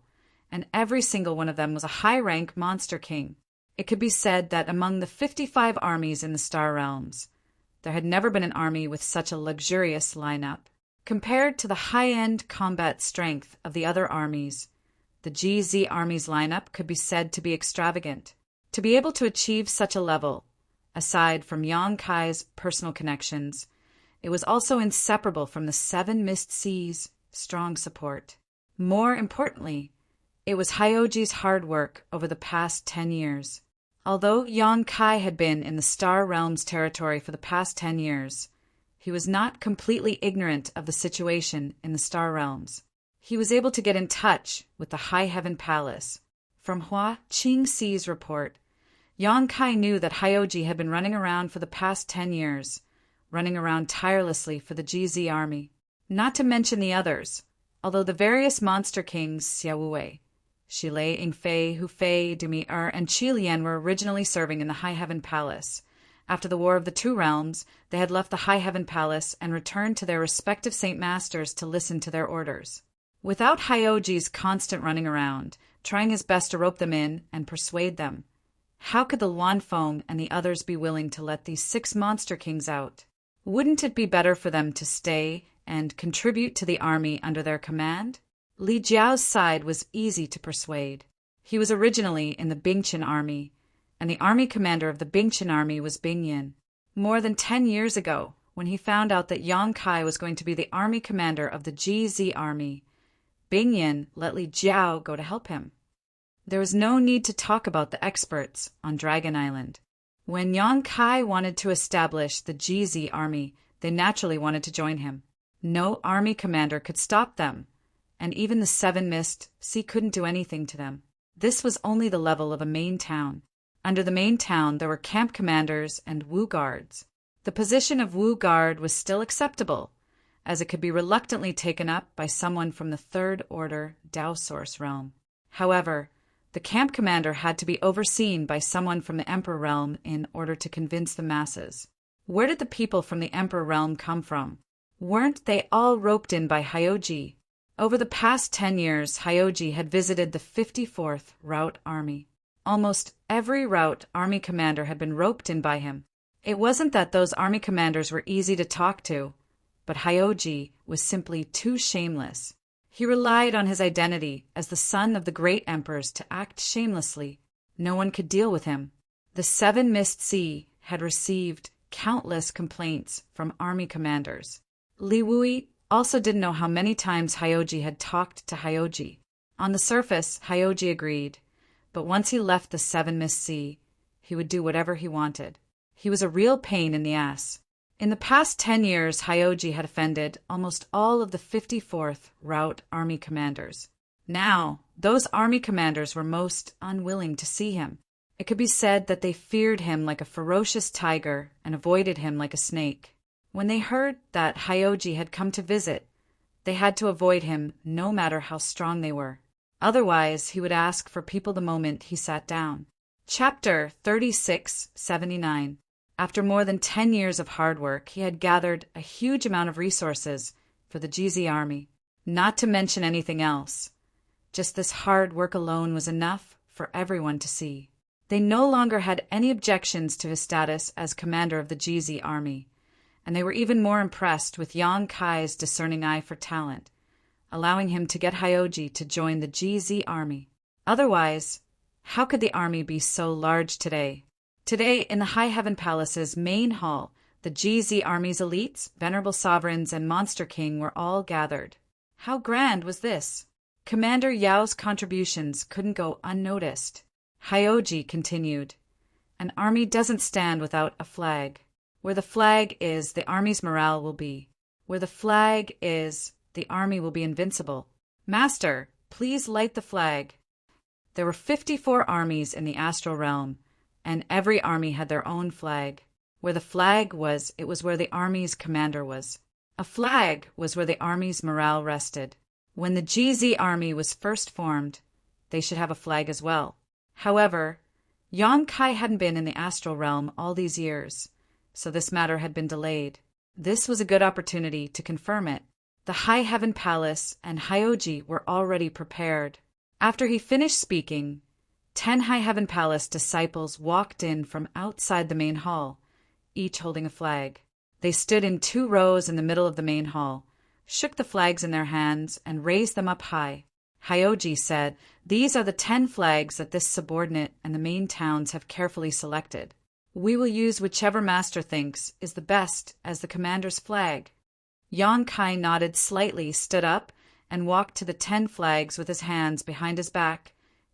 and every single one of them was a high-rank Monster King. It could be said that among the 55 armies in the Star Realms, there had never been an army with such a luxurious lineup. Compared to the high-end combat strength of the other armies, the GZ army's lineup could be said to be extravagant. To be able to achieve such a level, aside from Yang Kai's personal connections, it was also inseparable from the 7 Mist Sea's strong support. More importantly, it was Hyoji's hard work over the past 10 years. Although Yang Kai had been in the Star Realms territory for the past 10 years, he was not completely ignorant of the situation in the Star Realms. He was able to get in touch with the High Heaven Palace. From Hua Qingxi's report, Yang Kai knew that Hyoji had been running around for the past 10 years, running around tirelessly for the GZ army. Not to mention the others, although the various Monster Kings, Xia Wuwei, Shi Lei, Ying Fei, Hu Fei, Du Mi and Qi Lian were originally serving in the High Heaven Palace. After the War of the Two Realms, they had left the High Heaven Palace and returned to their respective Saint Masters to listen to their orders. Without Hyoji's constant running around, trying his best to rope them in and persuade them, how could the Luanfeng and the others be willing to let these 6 Monster Kings out? Wouldn't it be better for them to stay and contribute to the army under their command? Li Jiao's side was easy to persuade. He was originally in the Bingqian army, and the army commander of the Bingqian army was Bing Yin. More than 10 years ago, when he found out that Yang Kai was going to be the army commander of the GZ army, Bing Yin let Li Jiao go to help him. There was no need to talk about the experts on Dragon Island. When Yang Kai wanted to establish the GZ army, they naturally wanted to join him. No army commander could stop them, and even the 7 Mist Sea couldn't do anything to them. This was only the level of a main town. Under the main town, there were camp commanders and Wu guards. The position of Wu guard was still acceptable, as it could be reluctantly taken up by someone from the 3rd Order Dao Source realm. However, the camp commander had to be overseen by someone from the Emperor realm in order to convince the masses. Where did the people from the Emperor realm come from? Weren't they all roped in by Hyoji? Over the past 10 years, Hyoji had visited the 54th Route Army. Almost every Route Army commander had been roped in by him. It wasn't that those army commanders were easy to talk to, but Hyoji was simply too shameless. He relied on his identity as the son of the great emperors to act shamelessly. No one could deal with him. The 7 Mist Sea had received countless complaints from army commanders. Li Wui also didn't know how many times Hyoji had talked to Hyoji. On the surface, Hyoji agreed, but once he left the 7 Mist Sea, he would do whatever he wanted. He was a real pain in the ass. In the past 10 years, Hyoji had offended almost all of the 54th Route Army commanders. Now, those army commanders were most unwilling to see him. It could be said that they feared him like a ferocious tiger and avoided him like a snake. When they heard that Hyoji had come to visit, they had to avoid him no matter how strong they were. Otherwise, he would ask for people the moment he sat down. Chapter 3679. After more than 10 years of hard work, he had gathered a huge amount of resources for the GZ army, not to mention anything else. Just this hard work alone was enough for everyone to see. They no longer had any objections to his status as commander of the GZ army, and they were even more impressed with Yang Kai's discerning eye for talent, allowing him to get Hyoji to join the GZ army. Otherwise, how could the army be so large today? Today, in the High Heaven Palace's main hall, the GZ army's elites, venerable sovereigns, and Monster King were all gathered. How grand was this? Commander Yao's contributions couldn't go unnoticed. Hyoji continued, "An army doesn't stand without a flag. Where the flag is, the army's morale will be. Where the flag is, the army will be invincible. Master, please light the flag." There were 54 armies in the astral realm, and every army had their own flag. Where the flag was, it was where the army's commander was. A flag was where the army's morale rested. When the GZ army was first formed, they should have a flag as well. However, Yang Kai hadn't been in the astral realm all these years, so this matter had been delayed. This was a good opportunity to confirm it. The High Heaven Palace and Hyoji were already prepared. After he finished speaking, 10 High Heaven Palace disciples walked in from outside the main hall, each holding a flag. They stood in 2 rows in the middle of the main hall, shook the flags in their hands, and raised them up high. Hyoji said, "These are the 10 flags that this subordinate and the main towns have carefully selected. We will use whichever master thinks is the best as the commander's flag." Yang Kai nodded slightly, stood up, and walked to the 10 flags with his hands behind his back,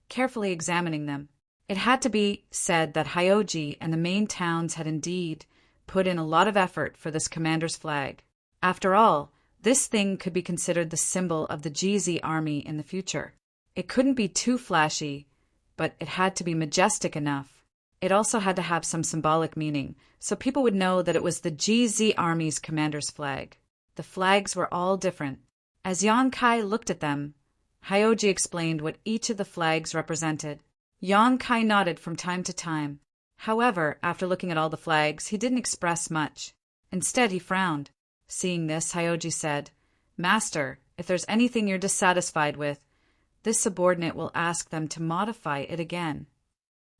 carefully examining them. It had to be said that Hyoji and the main towns had indeed put in a lot of effort for this commander's flag. After all, this thing could be considered the symbol of the GZ army in the future. It couldn't be too flashy, but it had to be majestic enough. It also had to have some symbolic meaning, so people would know that it was the GZ army's commander's flag. The flags were all different. As Yang Kai looked at them, Hyoji explained what each of the flags represented. Yang Kai nodded from time to time. However, after looking at all the flags, he didn't express much. Instead, he frowned. Seeing this, Hyoji said, "Master, if there's anything you're dissatisfied with, this subordinate will ask them to modify it again."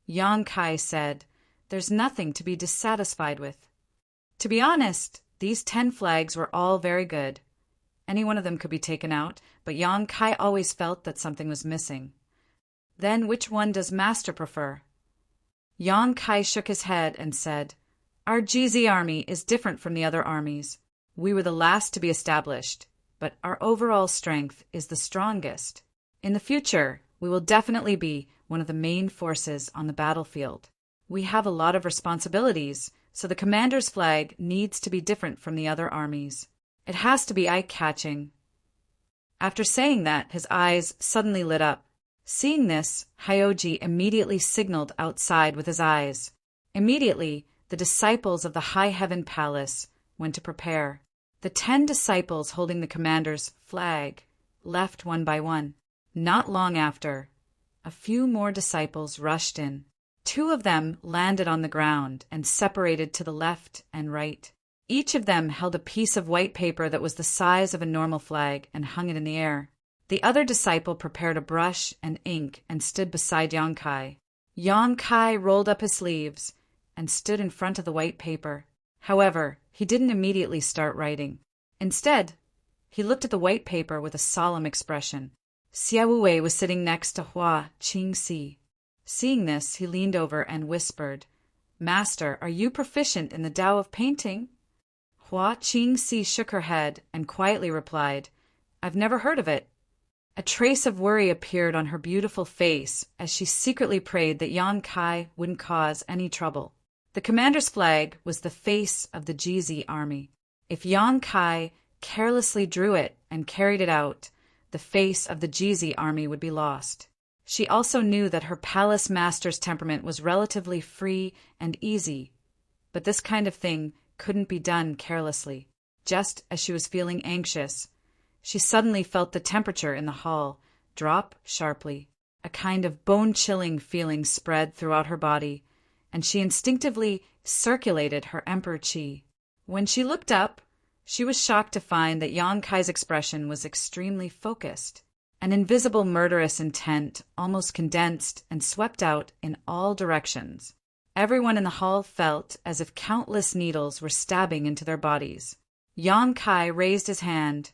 Yang Kai said, "There's nothing to be dissatisfied with. To be honest, these 10 flags were all very good. Any one of them could be taken out, but Yang Kai always felt that something was missing." "Then which one does Master prefer?" Yang Kai shook his head and said, "Our GZ army is different from the other armies. We were the last to be established, but our overall strength is the strongest. In the future, we will definitely be one of the main forces on the battlefield. We have a lot of responsibilities, so the commander's flag needs to be different from the other armies. It has to be eye-catching." After saying that, his eyes suddenly lit up. Seeing this, Hyoji immediately signaled outside with his eyes. Immediately, the disciples of the High Heaven Palace went to prepare. The 10 disciples holding the commander's flag left one by one. Not long after, a few more disciples rushed in. 2 of them landed on the ground and separated to the left and right. Each of them held a piece of white paper that was the size of a normal flag and hung it in the air. The other disciple prepared a brush and ink and stood beside Yang Kai. Yang Kai rolled up his sleeves and stood in front of the white paper. However, he didn't immediately start writing. Instead, he looked at the white paper with a solemn expression. Xia Wuwei was sitting next to Hua Qingxi. Seeing this, he leaned over and whispered, "Master, are you proficient in the Tao of painting?" Hua Qingxi shook her head and quietly replied, "I've never heard of it." A trace of worry appeared on her beautiful face as she secretly prayed that Yang Kai wouldn't cause any trouble. The commander's flag was the face of the GZ army. If Yang Kai carelessly drew it and carried it out, the face of the GZ army would be lost. She also knew that her palace master's temperament was relatively free and easy, but this kind of thing couldn't be done carelessly. Just as she was feeling anxious, she suddenly felt the temperature in the hall drop sharply. A kind of bone-chilling feeling spread throughout her body, and she instinctively circulated her emperor chi. When she looked up, she was shocked to find that Yang Kai's expression was extremely focused. An invisible murderous intent almost condensed and swept out in all directions. Everyone in the hall felt as if countless needles were stabbing into their bodies. Yang Kai raised his hand,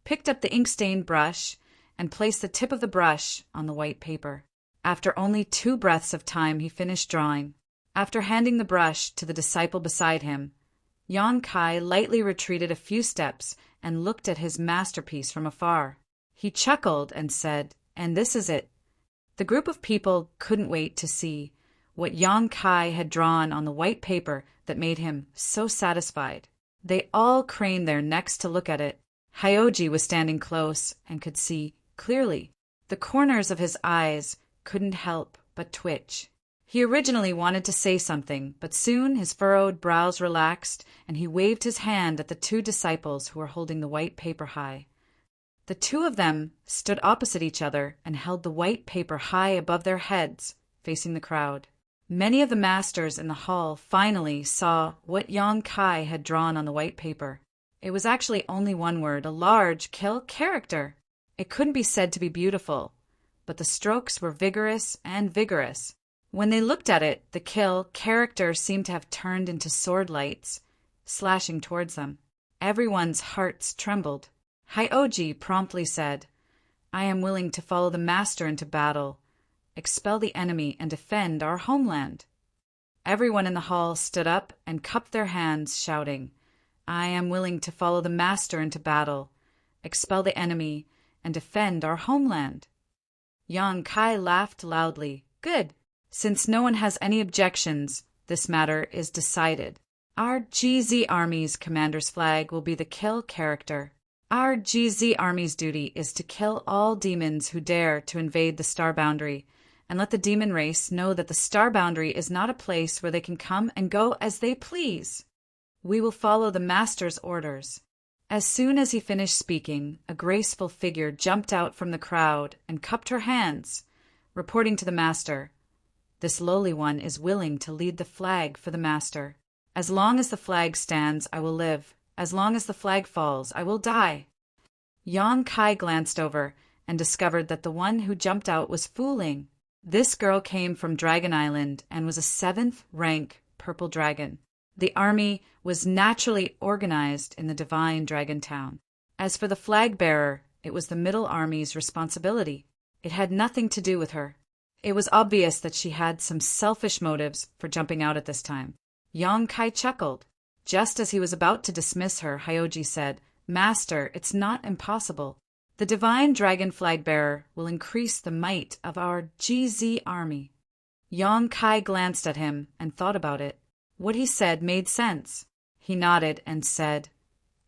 picked up the ink-stained brush, and placed the tip of the brush on the white paper. After only 2 breaths of time, he finished drawing. After handing the brush to the disciple beside him, Yang Kai lightly retreated a few steps and looked at his masterpiece from afar. He chuckled and said, "And this is it." The group of people couldn't wait to see what Yang Kai had drawn on the white paper that made him so satisfied. They all craned their necks to look at it. Hyoji was standing close and could see clearly. The corners of his eyes couldn't help but twitch. He originally wanted to say something, but soon his furrowed brows relaxed and he waved his hand at the 2 disciples who were holding the white paper high. The 2 of them stood opposite each other and held the white paper high above their heads, facing the crowd. Many of the masters in the hall finally saw what Yang Kai had drawn on the white paper. It was actually only one word, a large kill character. It couldn't be said to be beautiful, but the strokes were vigorous and vigorous. When they looked at it, the kill character seemed to have turned into sword lights, slashing towards them. Everyone's hearts trembled. Hyoji promptly said, "I am willing to follow the master into battle, expel the enemy, and defend our homeland." Everyone in the hall stood up and cupped their hands, shouting, "I am willing to follow the master into battle, expel the enemy, and defend our homeland." Yang Kai laughed loudly. "Good. Since no one has any objections, this matter is decided. Our GZ Army's commander's flag will be the kill character. Our GZ Army's duty is to kill all demons who dare to invade the star boundary, and let the demon race know that the star boundary is not a place where they can come and go as they please. We will follow the master's orders." As soon as he finished speaking, a graceful figure jumped out from the crowd and cupped her hands, reporting to the master, "This lowly one is willing to lead the flag for the master. As long as the flag stands, I will live. As long as the flag falls, I will die." Yang Kai glanced over and discovered that the one who jumped out was fooling. This girl came from Dragon Island and was a 7th rank purple dragon. The army was naturally organized in the divine Dragon Town. As for the flag bearer, it was the Middle Army's responsibility. It had nothing to do with her. It was obvious that she had some selfish motives for jumping out at this time. Yang Kai chuckled. Just as he was about to dismiss her, Hyoji said, "Master, it's not impossible. The divine dragon flag bearer will increase the might of our GZ army." Yang Kai glanced at him and thought about it. What he said made sense. He nodded and said,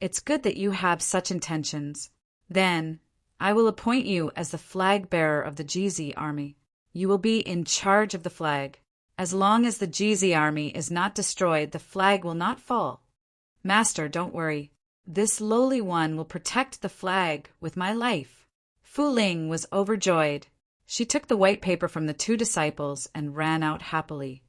"It's good that you have such intentions. Then, I will appoint you as the flag bearer of the GZ army. You will be in charge of the flag. As long as the GZ army is not destroyed, the flag will not fall. Master, don't worry. This lowly one will protect the flag with my life." Fu Ling was overjoyed. She took the white paper from the 2 disciples and ran out happily.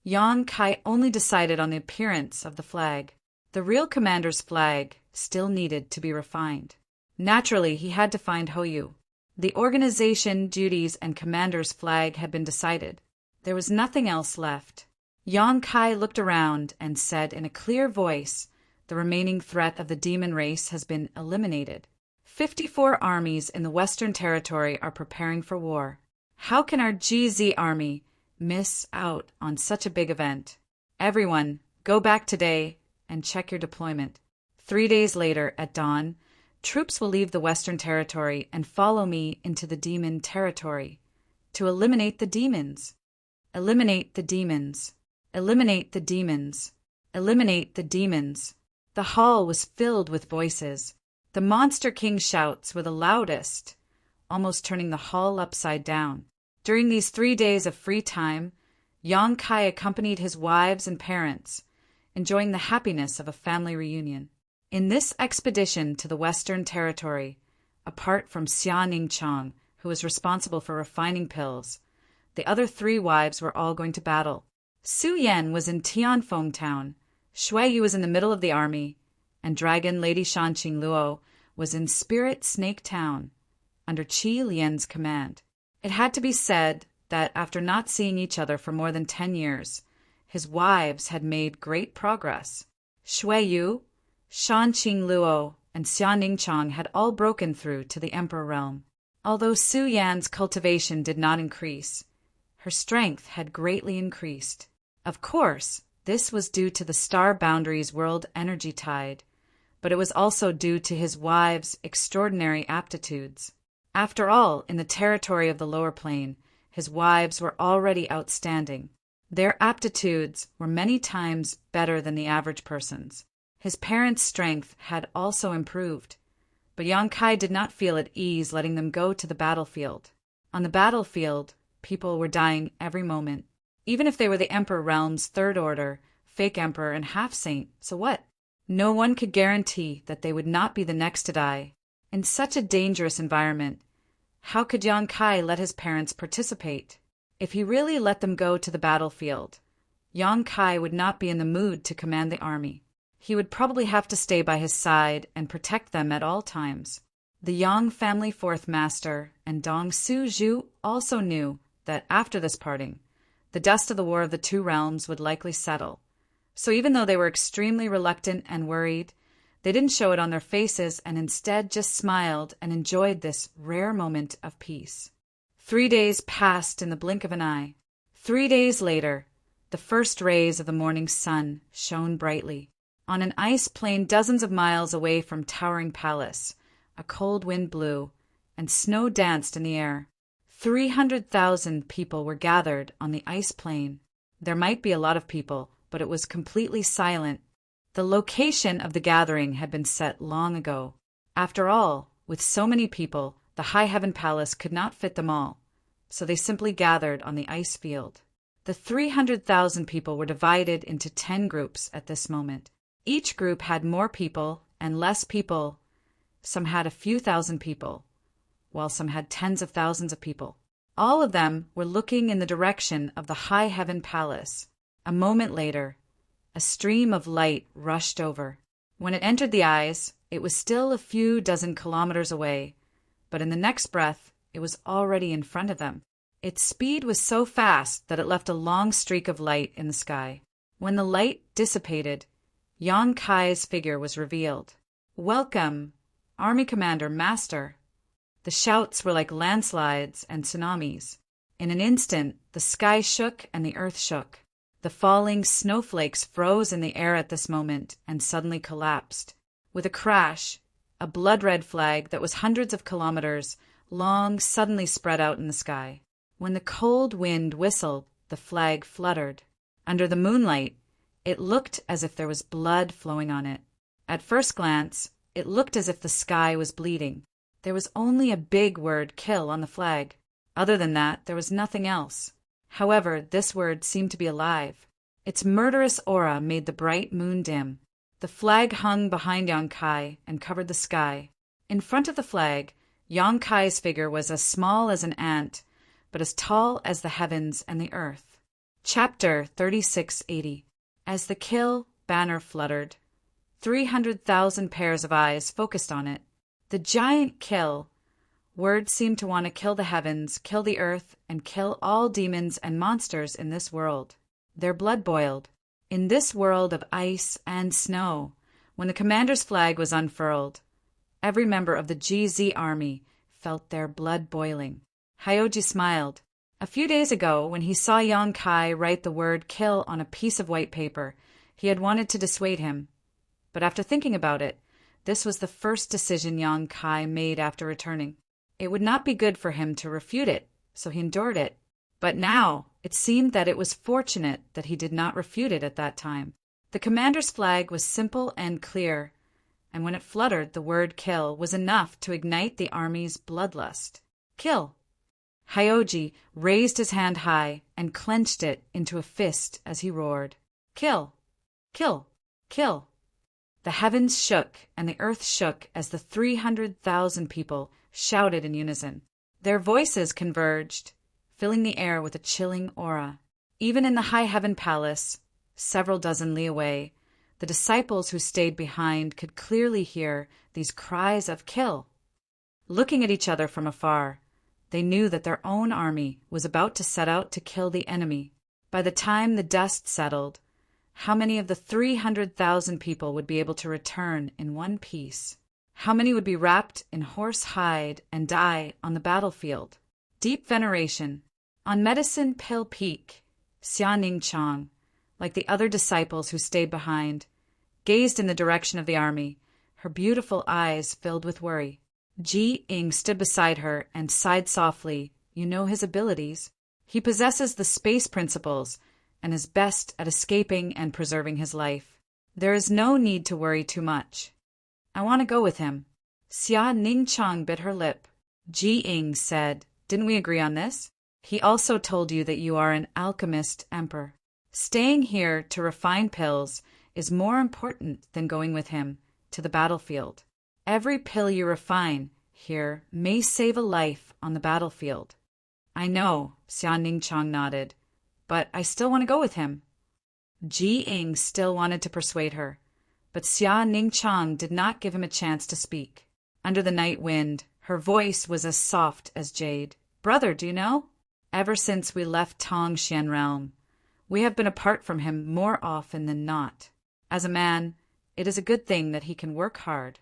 Yang Kai only decided on the appearance of the flag. The real commander's flag still needed to be refined. Naturally, he had to find Hoyu. The organization, duties, and commander's flag had been decided. There was nothing else left. Yang Kai looked around and said in a clear voice, "The remaining threat of the demon race has been eliminated. 54 armies in the Western Territory are preparing for war. How can our GZ army miss out on such a big event? Everyone, go back today and check your deployment. 3 days later, at dawn, troops will leave the Western Territory and follow me into the demon territory to eliminate the demons. Eliminate the demons. Eliminate the demons. Eliminate the demons." The hall was filled with voices. The Monster King's shouts were the loudest, almost turning the hall upside down. During these 3 days of free time, Yang Kai accompanied his wives and parents enjoying the happiness of a family reunion. In this expedition to the Western Territory, apart from Xia Ningchang, who was responsible for refining pills, the other 3 wives were all going to battle. Su Yan was in Tianfeng town, Shui Yu was in the middle of the army, and Dragon Lady Shanqing Luo was in Spirit Snake Town, under Qi Lian's command. It had to be said that after not seeing each other for more than 10 years, his wives had made great progress. Shui Yu, Shanqing Luo, and Xia Ningchang had all broken through to the Emperor realm. Although Su Yan's cultivation did not increase, her strength had greatly increased. Of course, this was due to the Star Boundaries World Energy Tide, but it was also due to his wives' extraordinary aptitudes. After all, in the territory of the lower plane, his wives were already outstanding. Their aptitudes were many times better than the average person's. His parents' strength had also improved, but Yang Kai did not feel at ease letting them go to the battlefield. On the battlefield, people were dying every moment. Even if they were the Emperor realm's 3rd order, fake emperor, and half-saint, so what? No one could guarantee that they would not be the next to die. In such a dangerous environment, how could Yang Kai let his parents participate? If he really let them go to the battlefield, Yang Kai would not be in the mood to command the army. He would probably have to stay by his side and protect them at all times. The Yang family 4th master and Dong Su Zhu also knew that after this parting, the dust of the War of the 2 Realms would likely settle. So even though they were extremely reluctant and worried, they didn't show it on their faces and instead just smiled and enjoyed this rare moment of peace. 3 days passed in the blink of an eye. 3 days later, the first rays of the morning sun shone brightly. On an ice plain dozens of miles away from Towering Palace, a cold wind blew, and snow danced in the air. 300,000 people were gathered on the ice plain. There might be a lot of people, but it was completely silent. The location of the gathering had been set long ago. After all, with so many people, the High Heaven Palace could not fit them all, so they simply gathered on the ice field. The 300,000 people were divided into 10 groups at this moment. Each group had more people and less people. Some had a few thousand people, while some had tens of thousands of people. All of them were looking in the direction of the High Heaven Palace. A moment later, a stream of light rushed over. When it entered the eyes, it was still a few dozen kilometers away, but in the next breath, it was already in front of them. Its speed was so fast that it left a long streak of light in the sky. When the light dissipated, Yang Kai's figure was revealed. "Welcome, Army Commander, Master." The shouts were like landslides and tsunamis. In an instant, the sky shook and the earth shook. The falling snowflakes froze in the air at this moment and suddenly collapsed. With a crash, a blood-red flag that was hundreds of kilometers long suddenly spread out in the sky. When the cold wind whistled, the flag fluttered. Under the moonlight, it looked as if there was blood flowing on it. At first glance, it looked as if the sky was bleeding. There was only a big word "kill" on the flag. Other than that, there was nothing else. However, this word seemed to be alive. Its murderous aura made the bright moon dim. The flag hung behind Yang Kai and covered the sky. In front of the flag, Yang Kai's figure was as small as an ant, but as tall as the heavens and the earth. Chapter 3680. As the "kill" banner fluttered, 300,000 pairs of eyes focused on it. The giant "kill" word seemed to want to kill the heavens, kill the earth, and kill all demons and monsters in this world. Their blood boiled. In this world of ice and snow, when the commander's flag was unfurled, every member of the GZ army felt their blood boiling. Hyoji smiled. A few days ago, when he saw Yang Kai write the word "kill" on a piece of white paper, he had wanted to dissuade him. But after thinking about it, this was the first decision Yang Kai made after returning. It would not be good for him to refute it, so he endured it. But now, it seemed that it was fortunate that he did not refute it at that time. The commander's flag was simple and clear, and when it fluttered, the word "kill" was enough to ignite the army's bloodlust. Kill! Hyoji raised his hand high and clenched it into a fist as he roared. Kill! Kill! Kill! The heavens shook and the earth shook as the 300,000 people shouted in unison. Their voices converged, filling the air with a chilling aura. Even in the high heaven palace, several dozen li away, the disciples who stayed behind could clearly hear these cries of kill. Looking at each other from afar, they knew that their own army was about to set out to kill the enemy. By the time the dust settled, how many of the 300,000 people would be able to return in one piece? How many would be wrapped in horse hide and die on the battlefield? Deep veneration. On Medicine Pill Peak, Xia Ningchang, like the other disciples who stayed behind, gazed in the direction of the army, her beautiful eyes filled with worry. Ji Ying stood beside her and sighed softly. You know his abilities. He possesses the space principles and is best at escaping and preserving his life. There is no need to worry too much. I want to go with him. Xia Ningchang bit her lip. Ji Ying said, Didn't we agree on this? He also told you that you are an alchemist emperor. Staying here to refine pills is more important than going with him to the battlefield. Every pill you refine here may save a life on the battlefield. I know, Xia Ningchang nodded, but I still want to go with him. Ji Ying still wanted to persuade her, but Xia Ningchang did not give him a chance to speak. Under the night wind, her voice was as soft as jade. Brother, do you know? Ever since we left Tongxian realm, we have been apart from him more often than not. As a man, it is a good thing that he can work hard.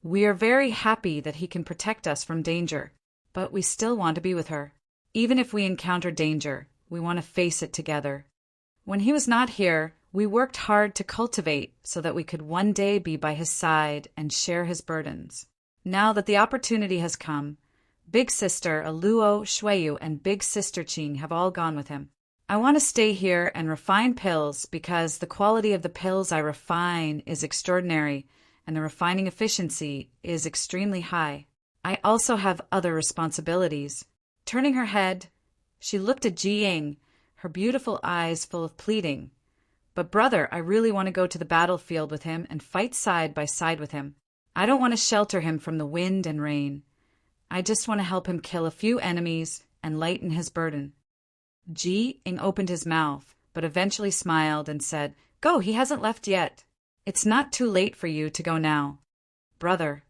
We are very happy that he can protect us from danger, but we still want to be with her. Even if we encounter danger, we want to face it together. When he was not here, we worked hard to cultivate so that we could one day be by his side and share his burdens. Now that the opportunity has come, Big Sister Aluo Shuiyu and Big Sister Qing have all gone with him. I want to stay here and refine pills because the quality of the pills I refine is extraordinary and the refining efficiency is extremely high. I also have other responsibilities. Turning her head, she looked at Ji Ying, her beautiful eyes full of pleading. But brother, I really want to go to the battlefield with him and fight side by side with him. I don't want to shelter him from the wind and rain. I just want to help him kill a few enemies and lighten his burden. Ji Ying opened his mouth, but eventually smiled and said, Go, he hasn't left yet. It's not too late for you to go now. Brother.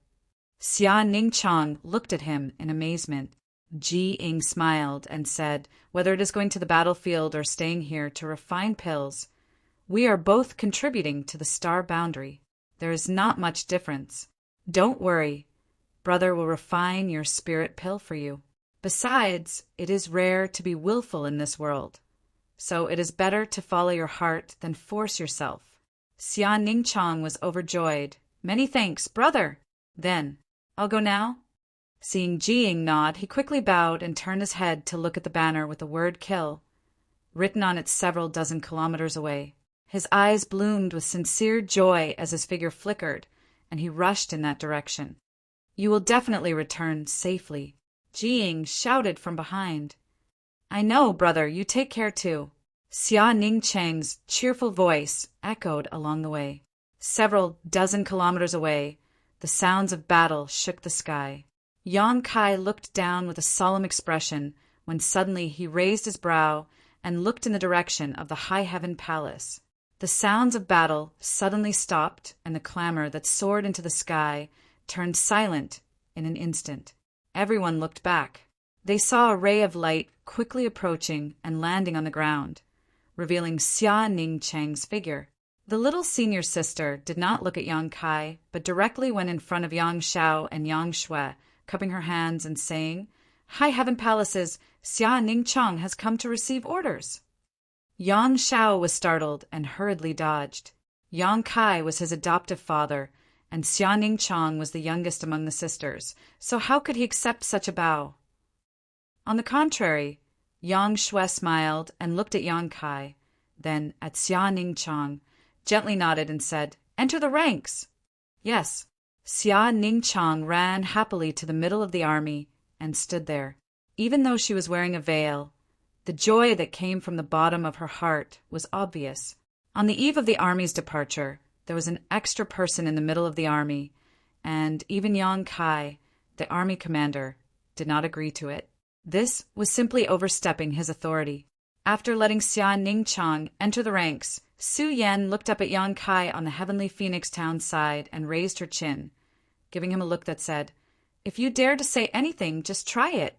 Xia Ningchang looked at him in amazement. Ji Ying smiled and said, Whether it is going to the battlefield or staying here to refine pills, we are both contributing to the star boundary. There is not much difference. Don't worry. Brother will refine your spirit pill for you. Besides, it is rare to be willful in this world, so it is better to follow your heart than force yourself. Xia Ningchang was overjoyed. Many thanks, brother. Then, I'll go now? Seeing Ji Ying nod, he quickly bowed and turned his head to look at the banner with the word kill, written on it several dozen kilometers away. His eyes bloomed with sincere joy as his figure flickered, and he rushed in that direction. You will definitely return safely. Ji Ying shouted from behind. I know, brother, you take care too. Xia Ningchang's cheerful voice echoed along the way. Several dozen kilometers away, the sounds of battle shook the sky. Yang Kai looked down with a solemn expression when suddenly he raised his brow and looked in the direction of the high heaven palace. The sounds of battle suddenly stopped, and the clamor that soared into the sky turned silent in an instant. Everyone looked back. They saw a ray of light quickly approaching and landing on the ground, revealing Xia Ningchang's figure. The little senior sister did not look at Yang Kai, but directly went in front of Yang Xiao and Yang Shui, cupping her hands and saying, High Heaven Palaces, Xia Ningchang has come to receive orders. Yang Xiao was startled and hurriedly dodged. Yang Kai was his adoptive father, and Xia Ningchang was the youngest among the sisters, so how could he accept such a bow? On the contrary, Yang Shui smiled and looked at Yang Kai, then at Xia Ningchang, gently nodded and said, Enter the ranks! Yes. Xia Ningchang ran happily to the middle of the army and stood there. Even though she was wearing a veil, the joy that came from the bottom of her heart was obvious. On the eve of the army's departure, there was an extra person in the middle of the army, and even Yang Kai, the army commander, did not agree to it. This was simply overstepping his authority. After letting Xia Ningchang enter the ranks, Su Yan looked up at Yang Kai on the heavenly Phoenix Town side and raised her chin, giving him a look that said, "If you dare to say anything, just try it."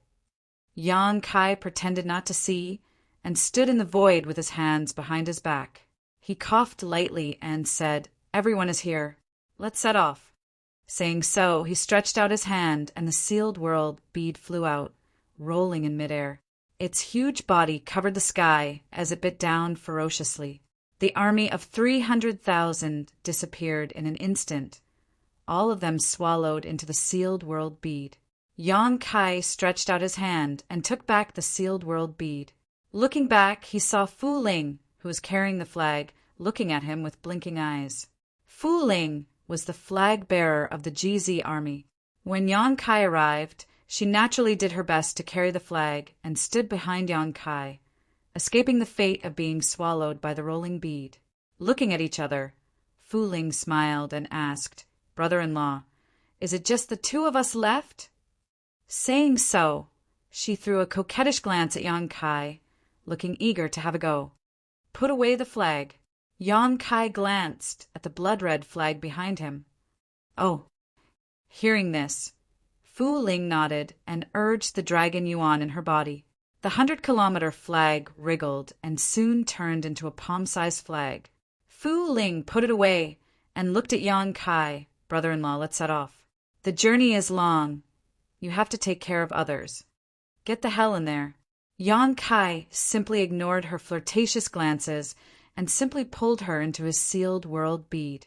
Yang Kai pretended not to see and stood in the void with his hands behind his back. He coughed lightly and said, "Everyone is here. Let's set off." Saying so, he stretched out his hand and the sealed world bead flew out, rolling in midair. Its huge body covered the sky as it bit down ferociously. The army of 300,000 disappeared in an instant, all of them swallowed into the sealed world bead. Yang Kai stretched out his hand and took back the sealed world bead. Looking back, he saw Fu Ling, who was carrying the flag, looking at him with blinking eyes. Fu Ling was the flag-bearer of the GZ army. When Yang Kai arrived, she naturally did her best to carry the flag and stood behind Yang Kai, escaping the fate of being swallowed by the rolling bead. Looking at each other, Fu Ling smiled and asked, "Brother-in-law, is it just the two of us left?" Saying so, she threw a coquettish glance at Yang Kai, looking eager to have a go. "Put away the flag." Yang Kai glanced at the blood-red flag behind him. "Oh." Hearing this, Fu Ling nodded and urged the dragon yuan in her body. The 100-kilometer flag wriggled and soon turned into a palm-sized flag. Fu Ling put it away and looked at Yang Kai. "Brother-in-law, let's set off. The journey is long. You have to take care of others. Get the hell in there." Yang Kai simply ignored her flirtatious glances and simply pulled her into his sealed world bead,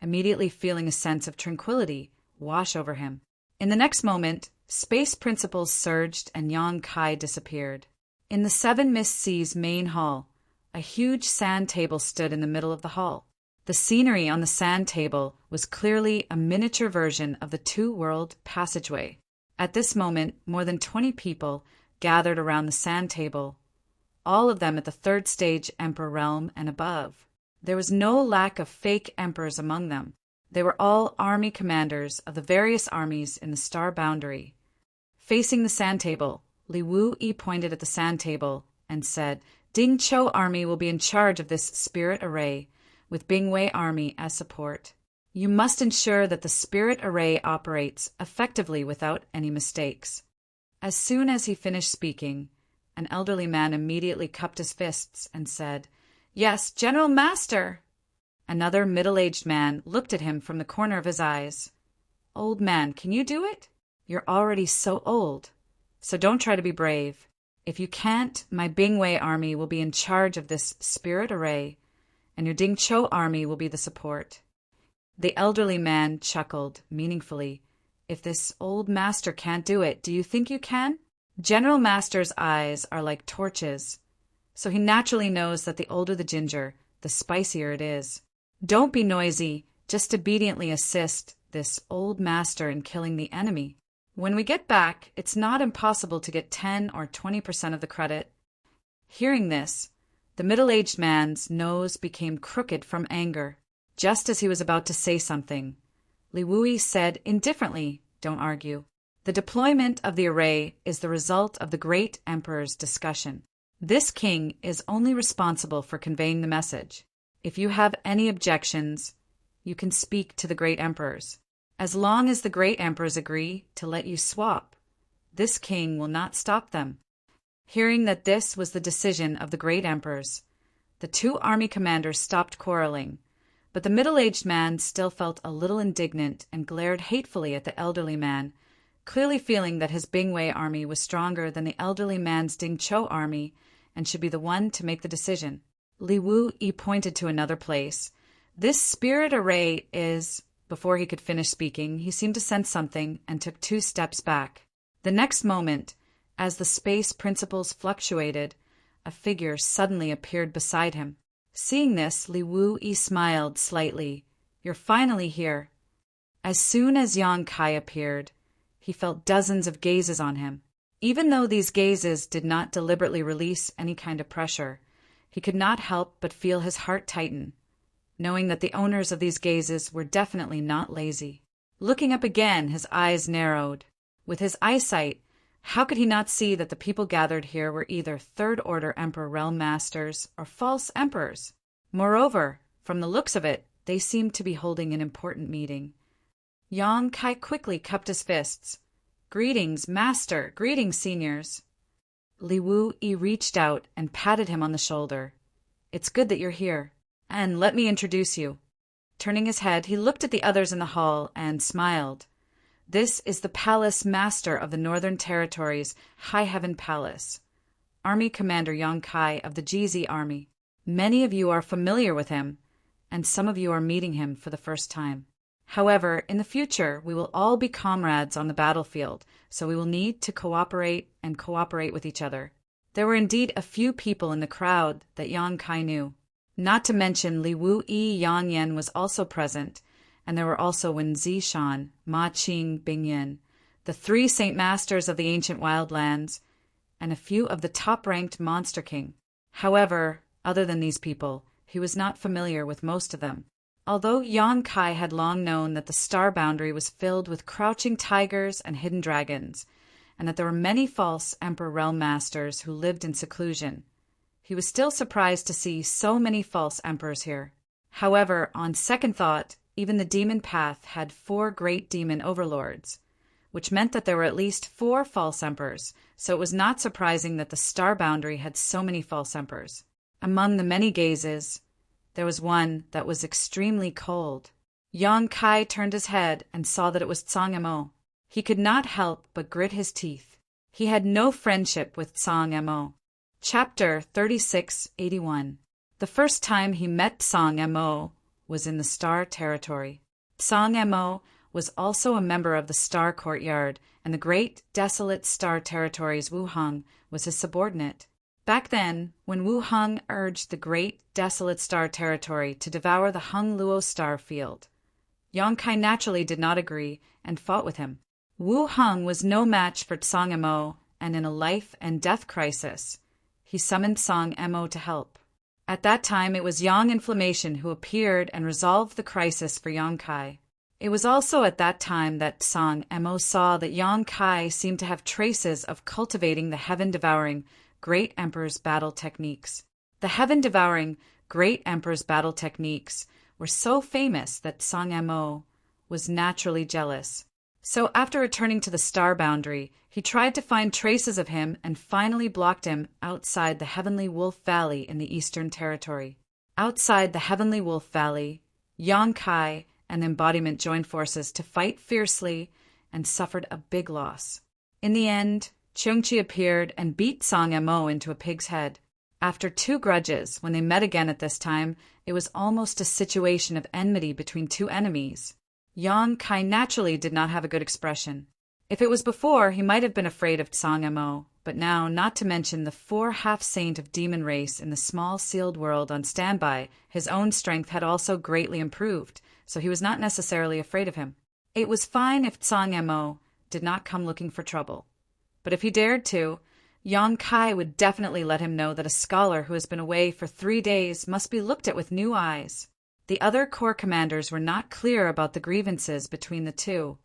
immediately feeling a sense of tranquility wash over him. In the next moment, space principles surged and Yang Kai disappeared. In the Seven Mist Seas main hall, a huge sand table stood in the middle of the hall. The scenery on the sand table was clearly a miniature version of the two-world passageway. At this moment, more than 20 people gathered around the sand table, all of them at the third stage emperor realm and above. There was no lack of fake emperors among them. They were all army commanders of the various armies in the star boundary. Facing the sand table, Li Wu-yi pointed at the sand table and said, "Ding Chou army will be in charge of this spirit array, with Bingwei army as support. You must ensure that the spirit array operates effectively without any mistakes." As soon as he finished speaking, an elderly man immediately cupped his fists and said, "Yes, General Master." Another middle-aged man looked at him from the corner of his eyes. "Old man, can you do it? You're already so old. So don't try to be brave. If you can't, my Bingwei army will be in charge of this spirit array, and your Dingzhou army will be the support." The elderly man chuckled meaningfully. "If this old master can't do it, do you think you can?" General Master's eyes are like torches, so he naturally knows that the older the ginger, the spicier it is. Don't be noisy, just obediently assist this old master in killing the enemy. When we get back, it's not impossible to get 10 or 20% of the credit. Hearing this, the middle-aged man's nose became crooked from anger. Just as he was about to say something, Li Wuyi said indifferently, "Don't argue. The deployment of the array is the result of the great emperor's discussion. This king is only responsible for conveying the message. If you have any objections, you can speak to the great emperors. As long as the great emperors agree to let you swap, this king will not stop them." Hearing that this was the decision of the great emperors, the two army commanders stopped quarreling, but the middle-aged man still felt a little indignant and glared hatefully at the elderly man, clearly feeling that his Bingwei army was stronger than the elderly man's Dingzhou army and should be the one to make the decision. Li Wu-yi pointed to another place. "This spirit array is—" Before he could finish speaking, he seemed to sense something and took 2 steps back. The next moment, as the space principles fluctuated, a figure suddenly appeared beside him. Seeing this, Li Wu-yi smiled slightly. "You're finally here." As soon as Yang Kai appeared, he felt dozens of gazes on him. Even though these gazes did not deliberately release any kind of pressure, he could not help but feel his heart tighten, knowing that the owners of these gazes were definitely not lazy. Looking up again, his eyes narrowed. With his eyesight, how could he not see that the people gathered here were either third-order Emperor realm masters or false emperors? Moreover, from the looks of it, they seemed to be holding an important meeting. Yang Kai quickly cupped his fists. "Greetings, master! Greetings, seniors!" Li Wu-yi reached out and patted him on the shoulder. "It's good that you're here. And let me introduce you." Turning his head, he looked at the others in the hall and smiled. "This is the Palace Master of the Northern Territories, High Heaven Palace, Army Commander Yang Kai of the GZ Army. Many of you are familiar with him, and some of you are meeting him for the first time. However, in the future, we will all be comrades on the battlefield, so we will need to cooperate with each other." There were indeed a few people in the crowd that Yang Kai knew. Not to mention Li Wu-yi Yang Yan was also present, and there were also Wen Zishan, Ma Qing Bingyan, the 3 Saint Masters of the ancient wildlands, and a few of the top-ranked Monster King. However, other than these people, he was not familiar with most of them. Although Yang Kai had long known that the star boundary was filled with crouching tigers and hidden dragons, and that there were many false Emperor Realm Masters who lived in seclusion, he was still surprised to see so many false emperors here. However, on second thought, even the demon path had 4 great demon overlords, which meant that there were at least 4 false emperors, so it was not surprising that the star boundary had so many false emperors. Among the many gazes, there was one that was extremely cold. Yang Kai turned his head and saw that it was Tsang Mo. He could not help but grit his teeth. He had no friendship with Tsang Mo. Chapter 3681. The first time he met Tsang Mo was in the Star Territory. Tsang Mo was also a member of the Star Courtyard, and the great, desolate Star Territory's Wu Heng was his subordinate. Back then, when Wu Heng urged the great, desolate Star Territory to devour the Heng Luo star field, Yang Kai naturally did not agree and fought with him. Wu Heng was no match for Tsang Mo, and in a life-and-death crisis, he summoned Tsang Mo to help. At that time, it was Yang Inflammation who appeared and resolved the crisis for Yang Kai. It was also at that time that Tsang Mo saw that Yang Kai seemed to have traces of cultivating the heaven-devouring Great Emperor's battle techniques. The heaven-devouring Great Emperor's battle techniques were so famous that Tsang Mo was naturally jealous. So after returning to the star boundary, he tried to find traces of him and finally blocked him outside the Heavenly Wolf Valley in the Eastern Territory. Outside the Heavenly Wolf Valley, Yang Kai and the embodiment joined forces to fight fiercely and suffered a big loss. In the end, Cheongchi appeared and beat Tsang Mo into a pig's head. After 2 grudges, when they met again at this time, it was almost a situation of enmity between 2 enemies. Yang Kai naturally did not have a good expression. If it was before, he might have been afraid of Tsang Mo, but now, not to mention the 4 half-saint of demon race in the small sealed world on standby, his own strength had also greatly improved, so he was not necessarily afraid of him. It was fine if Tsang Mo did not come looking for trouble. But if he dared to, Yang Kai would definitely let him know that a scholar who has been away for 3 days must be looked at with new eyes. The other corps commanders were not clear about the grievances between the 2,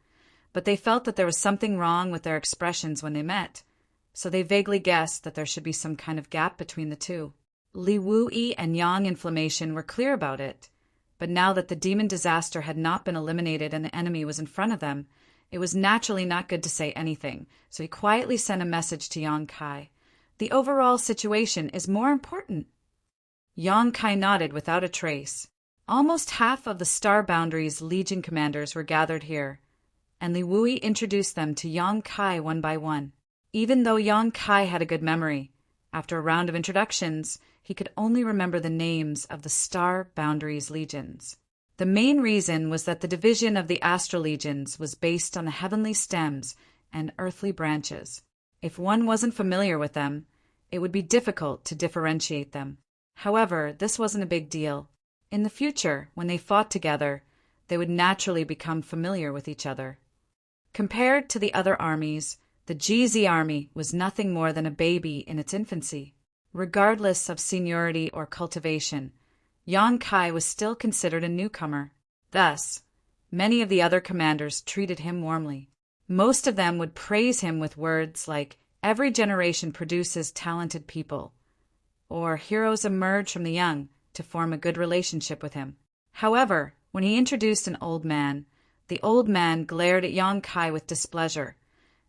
but they felt that there was something wrong with their expressions when they met, so they vaguely guessed that there should be some kind of gap between the 2. Li Wu-yi and Yang Inflammation were clear about it, but now that the demon disaster had not been eliminated and the enemy was in front of them, it was naturally not good to say anything, so he quietly sent a message to Yang Kai. "The overall situation is more important." Yang Kai nodded without a trace. Almost half of the Star Boundary's Legion commanders were gathered here, and Li Wu-yi introduced them to Yang Kai one by one. Even though Yang Kai had a good memory, after a round of introductions, he could only remember the names of the Star Boundary's legions. The main reason was that the division of the Astral Legions was based on the heavenly stems and earthly branches. If one wasn't familiar with them, it would be difficult to differentiate them. However, this wasn't a big deal. In the future, when they fought together, they would naturally become familiar with each other. Compared to the other armies, the GZ army was nothing more than a baby in its infancy. Regardless of seniority or cultivation, Yang Kai was still considered a newcomer. Thus, many of the other commanders treated him warmly. Most of them would praise him with words like, "Every generation produces talented people," or "Heroes emerge from the young," to form a good relationship with him. However, when he introduced an old man, the old man glared at Yang Kai with displeasure,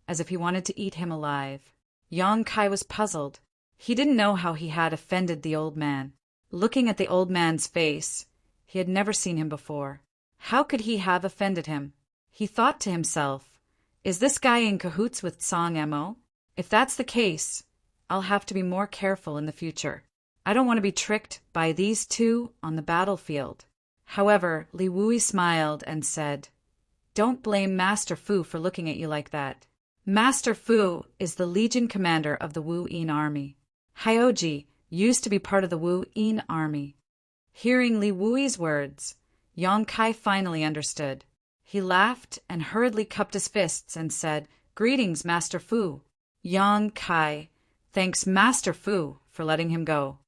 as if he wanted to eat him alive. Yang Kai was puzzled. He didn't know how he had offended the old man. Looking at the old man's face, he had never seen him before. How could he have offended him? He thought to himself, "Is this guy in cahoots with Song Mo? If that's the case, I'll have to be more careful in the future. I don't want to be tricked by these two on the battlefield." However, Li Wui smiled and said, "Don't blame Master Fu for looking at you like that. Master Fu is the Legion commander of the Wu Yin army. Hyoji used to be part of the Wu Yin army." Hearing Li Wui's words, Yang Kai finally understood. He laughed and hurriedly cupped his fists and said, "Greetings, Master Fu." Yang Kai thanks Master Fu for letting him go.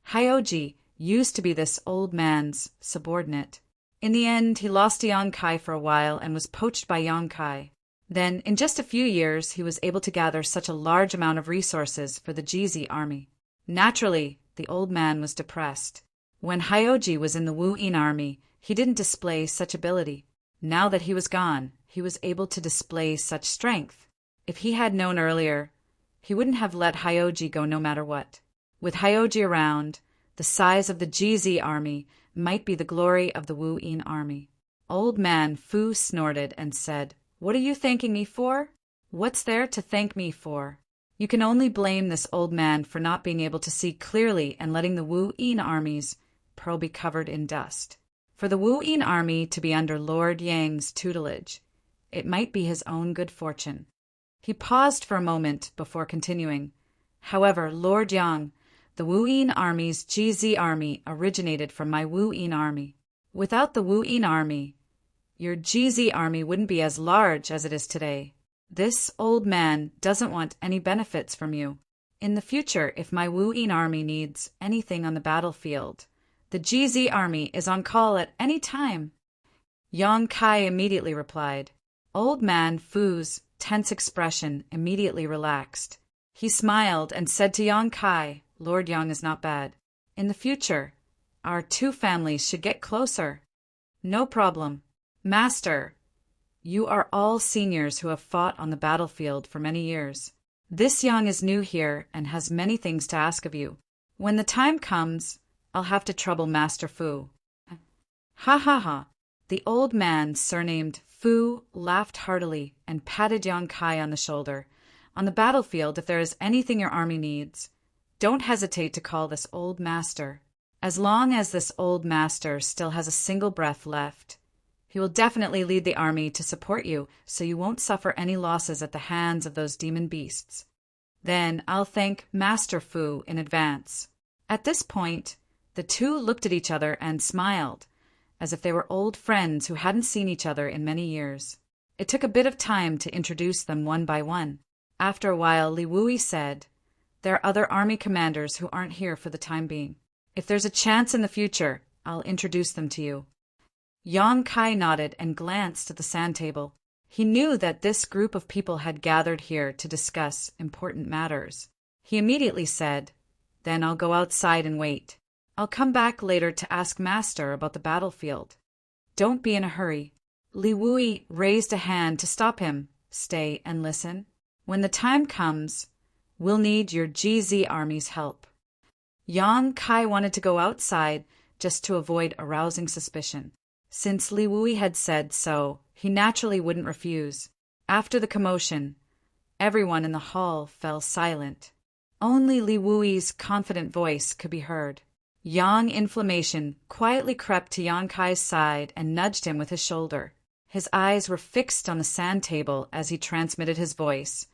Hyoji used to be this old man's subordinate. In the end, he lost to Yang Kai for a while and was poached by Yang Kai. Then, in just a few years, he was able to gather such a large amount of resources for the Jizi army. Naturally, the old man was depressed. When Hyoji was in the Wu Yin army, he didn't display such ability. Now that he was gone, he was able to display such strength. If he had known earlier, he wouldn't have let Hyoji go no matter what. With Hyoji around, the size of the Jizi army might be the glory of the Wu Yin army. Old man Fu snorted and said, "What are you thanking me for? What's there to thank me for? You can only blame this old man for not being able to see clearly and letting the Wu Yin army's pearl be covered in dust. For the Wu Yin army to be under Lord Yang's tutelage, it might be his own good fortune." He paused for a moment before continuing. "However, Lord Yang, the Wu Yin army's GZ army originated from my Wu Yin army. Without the Wu Yin army, your GZ army wouldn't be as large as it is today. This old man doesn't want any benefits from you. In the future, if my Wu Yin army needs anything on the battlefield, the GZ army is on call at any time." Yang Kai immediately replied. Old man Fu's tense expression immediately relaxed. He smiled and said to Yang Kai, "Lord Yang is not bad. In the future, our two families should get closer." "No problem. Master, you are all seniors who have fought on the battlefield for many years. This Yang is new here and has many things to ask of you. When the time comes, I'll have to trouble Master Fu." Ha ha ha. The old man, surnamed Fu, laughed heartily and patted Yang Kai on the shoulder. "On the battlefield, if there is anything your army needs, don't hesitate to call this old master. As long as this old master still has a single breath left, he will definitely lead the army to support you so you won't suffer any losses at the hands of those demon beasts. Then I'll thank Master Fu in advance." At this point, the two looked at each other and smiled, as if they were old friends who hadn't seen each other in many years. It took a bit of time to introduce them one by one. After a while, Li Wui said, "There are other army commanders who aren't here for the time being. If there's a chance in the future, I'll introduce them to you." Yang Kai nodded and glanced at the sand table. He knew that this group of people had gathered here to discuss important matters. He immediately said, "Then I'll go outside and wait. I'll come back later to ask Master about the battlefield." "Don't be in a hurry." Li Wui raised a hand to stop him. "Stay and listen. When the time comes, we'll need your GZ army's help." Yang Kai wanted to go outside just to avoid arousing suspicion. Since Li Wui had said so, he naturally wouldn't refuse. After the commotion, everyone in the hall fell silent. Only Li Wui's confident voice could be heard. Yang Inflammation quietly crept to Yang Kai's side and nudged him with his shoulder. His eyes were fixed on the sand table as he transmitted his voice.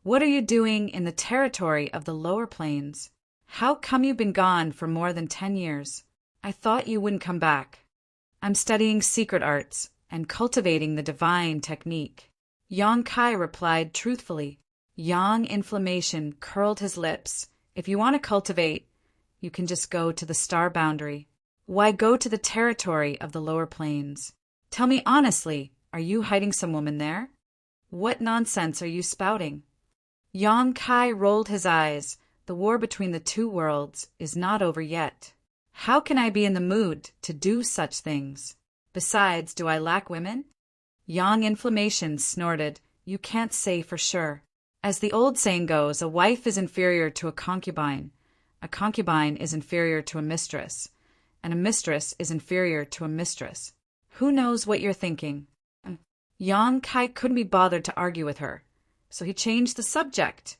"What are you doing in the territory of the lower plains? How come you've been gone for more than 10 years? I thought you wouldn't come back." "I'm studying secret arts and cultivating the divine technique." Yang Kai replied truthfully. Yang Inflammation curled his lips, If you want to cultivate, you can just go to the star boundary. Why go to the territory of the lower planes? Tell me honestly, are you hiding some woman there? What nonsense are you spouting? Yang Kai rolled his eyes. The war between the two worlds is not over yet. How can I be in the mood to do such things? Besides, do I lack women? Yang Inflammation snorted. You can't say for sure. As the old saying goes, a wife is inferior to a concubine is inferior to a mistress, and a mistress is inferior to a mistress. Who knows what you're thinking? Yang Kai couldn't be bothered to argue with her, so he changed the subject.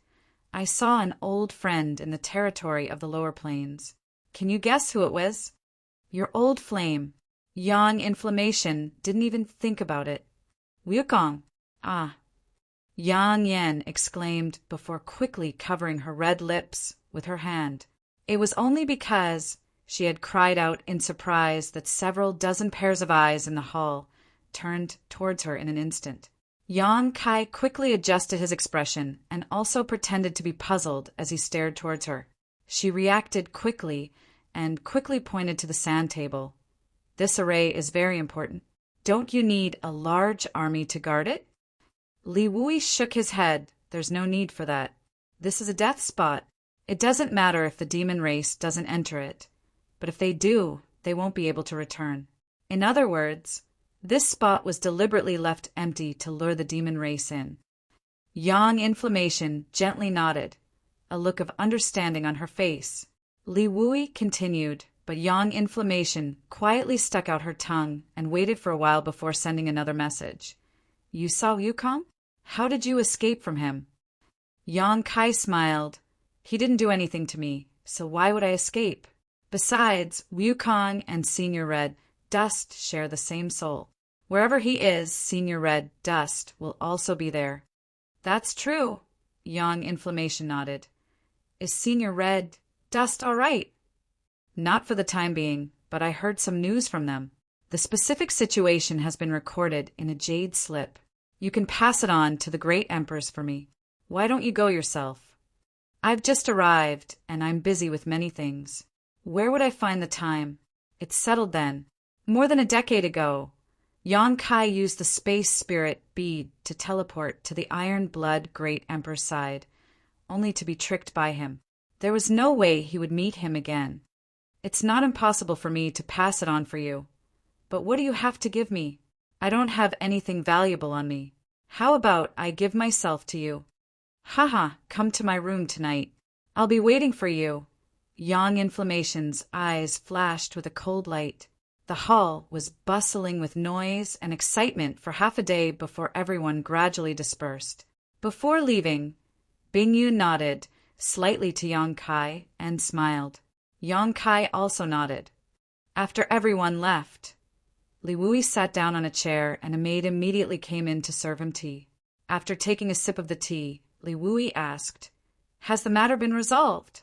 I saw an old friend in the territory of the lower planes. Can you guess who it was? Your old flame. Yang Inflammation didn't even think about it. Wukong. Ah. Yang Yan exclaimed before quickly covering her red lips with her hand. It was only because she had cried out in surprise that several dozen pairs of eyes in the hall turned towards her in an instant. Yang Kai quickly adjusted his expression and also pretended to be puzzled as he stared towards her. She reacted quickly and quickly pointed to the sand table. This array is very important. Don't you need a large army to guard it? Li Wui shook his head. There's no need for that. This is a death spot. It doesn't matter if the demon race doesn't enter it, but if they do, they won't be able to return. In other words, this spot was deliberately left empty to lure the demon race in. Yang Inflammation gently nodded, a look of understanding on her face. Li Wui continued, but Yang Inflammation quietly stuck out her tongue and waited for a while before sending another message. You saw Wukong? How did you escape from him? Yang Kai smiled. He didn't do anything to me, so why would I escape? Besides, Wukong and Senior Red Dust share the same soul. Wherever he is, Senior Red Dust will also be there. That's true, Yang Inflammation nodded. Is Senior Red Dust all right? Not for the time being, but I heard some news from them. The specific situation has been recorded in a jade slip. You can pass it on to the great emperors for me. Why don't you go yourself? I've just arrived, and I'm busy with many things. Where would I find the time? It's settled then. More than a decade ago, Yang Kai used the space spirit bead to teleport to the Iron Blood Great Emperor's side, only to be tricked by him. There was no way he would meet him again. It's not impossible for me to pass it on for you. But what do you have to give me? I don't have anything valuable on me. How about I give myself to you? Haha, come to my room tonight. I'll be waiting for you. Yang Inflammation's eyes flashed with a cold light. The hall was bustling with noise and excitement for half a day before everyone gradually dispersed. Before leaving, Bingyu nodded slightly to Yang Kai and smiled. Yang Kai also nodded. After everyone left, Li Wui sat down on a chair and a maid immediately came in to serve him tea. After taking a sip of the tea, Li Wui asked, Has the matter been resolved?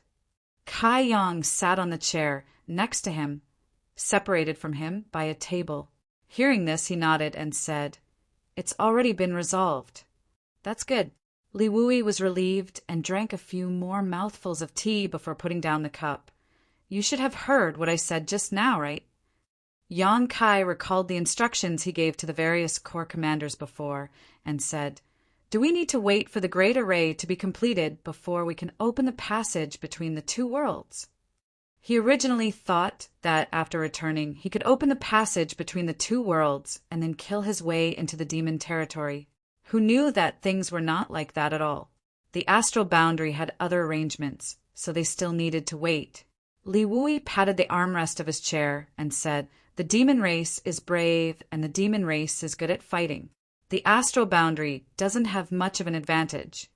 Kai Yang sat on the chair next to him, separated from him by a table. Hearing this, he nodded and said, It's already been resolved. That's good. Li Wui was relieved and drank a few more mouthfuls of tea before putting down the cup. You should have heard what I said just now, right? Yang Kai recalled the instructions he gave to the various corps commanders before and said, Do we need to wait for the great array to be completed before we can open the passage between the two worlds? He originally thought that after returning, he could open the passage between the two worlds and then kill his way into the demon territory. Who knew that things were not like that at all? The astral boundary had other arrangements, so they still needed to wait. Li Wui patted the armrest of his chair and said, The demon race is brave and the demon race is good at fighting. The astral boundary doesn't have much of an advantage,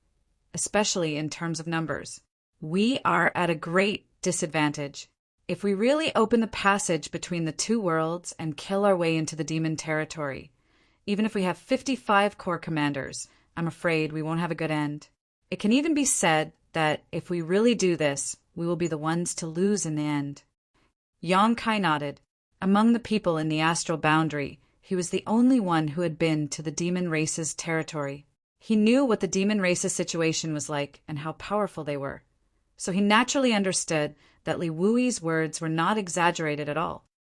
especially in terms of numbers. We are at a great disadvantage. If we really open the passage between the two worlds and kill our way into the demon territory, even if we have 55 corps commanders, I'm afraid we won't have a good end. It can even be said that if we really do this, we will be the ones to lose in the end. Yang Kai nodded. Among the people in the astral boundary, he was the only one who had been to the demon race's territory. He knew what the demon race's situation was like and how powerful they were. so he naturally understood that Li Wuyi's words were not exaggerated at all.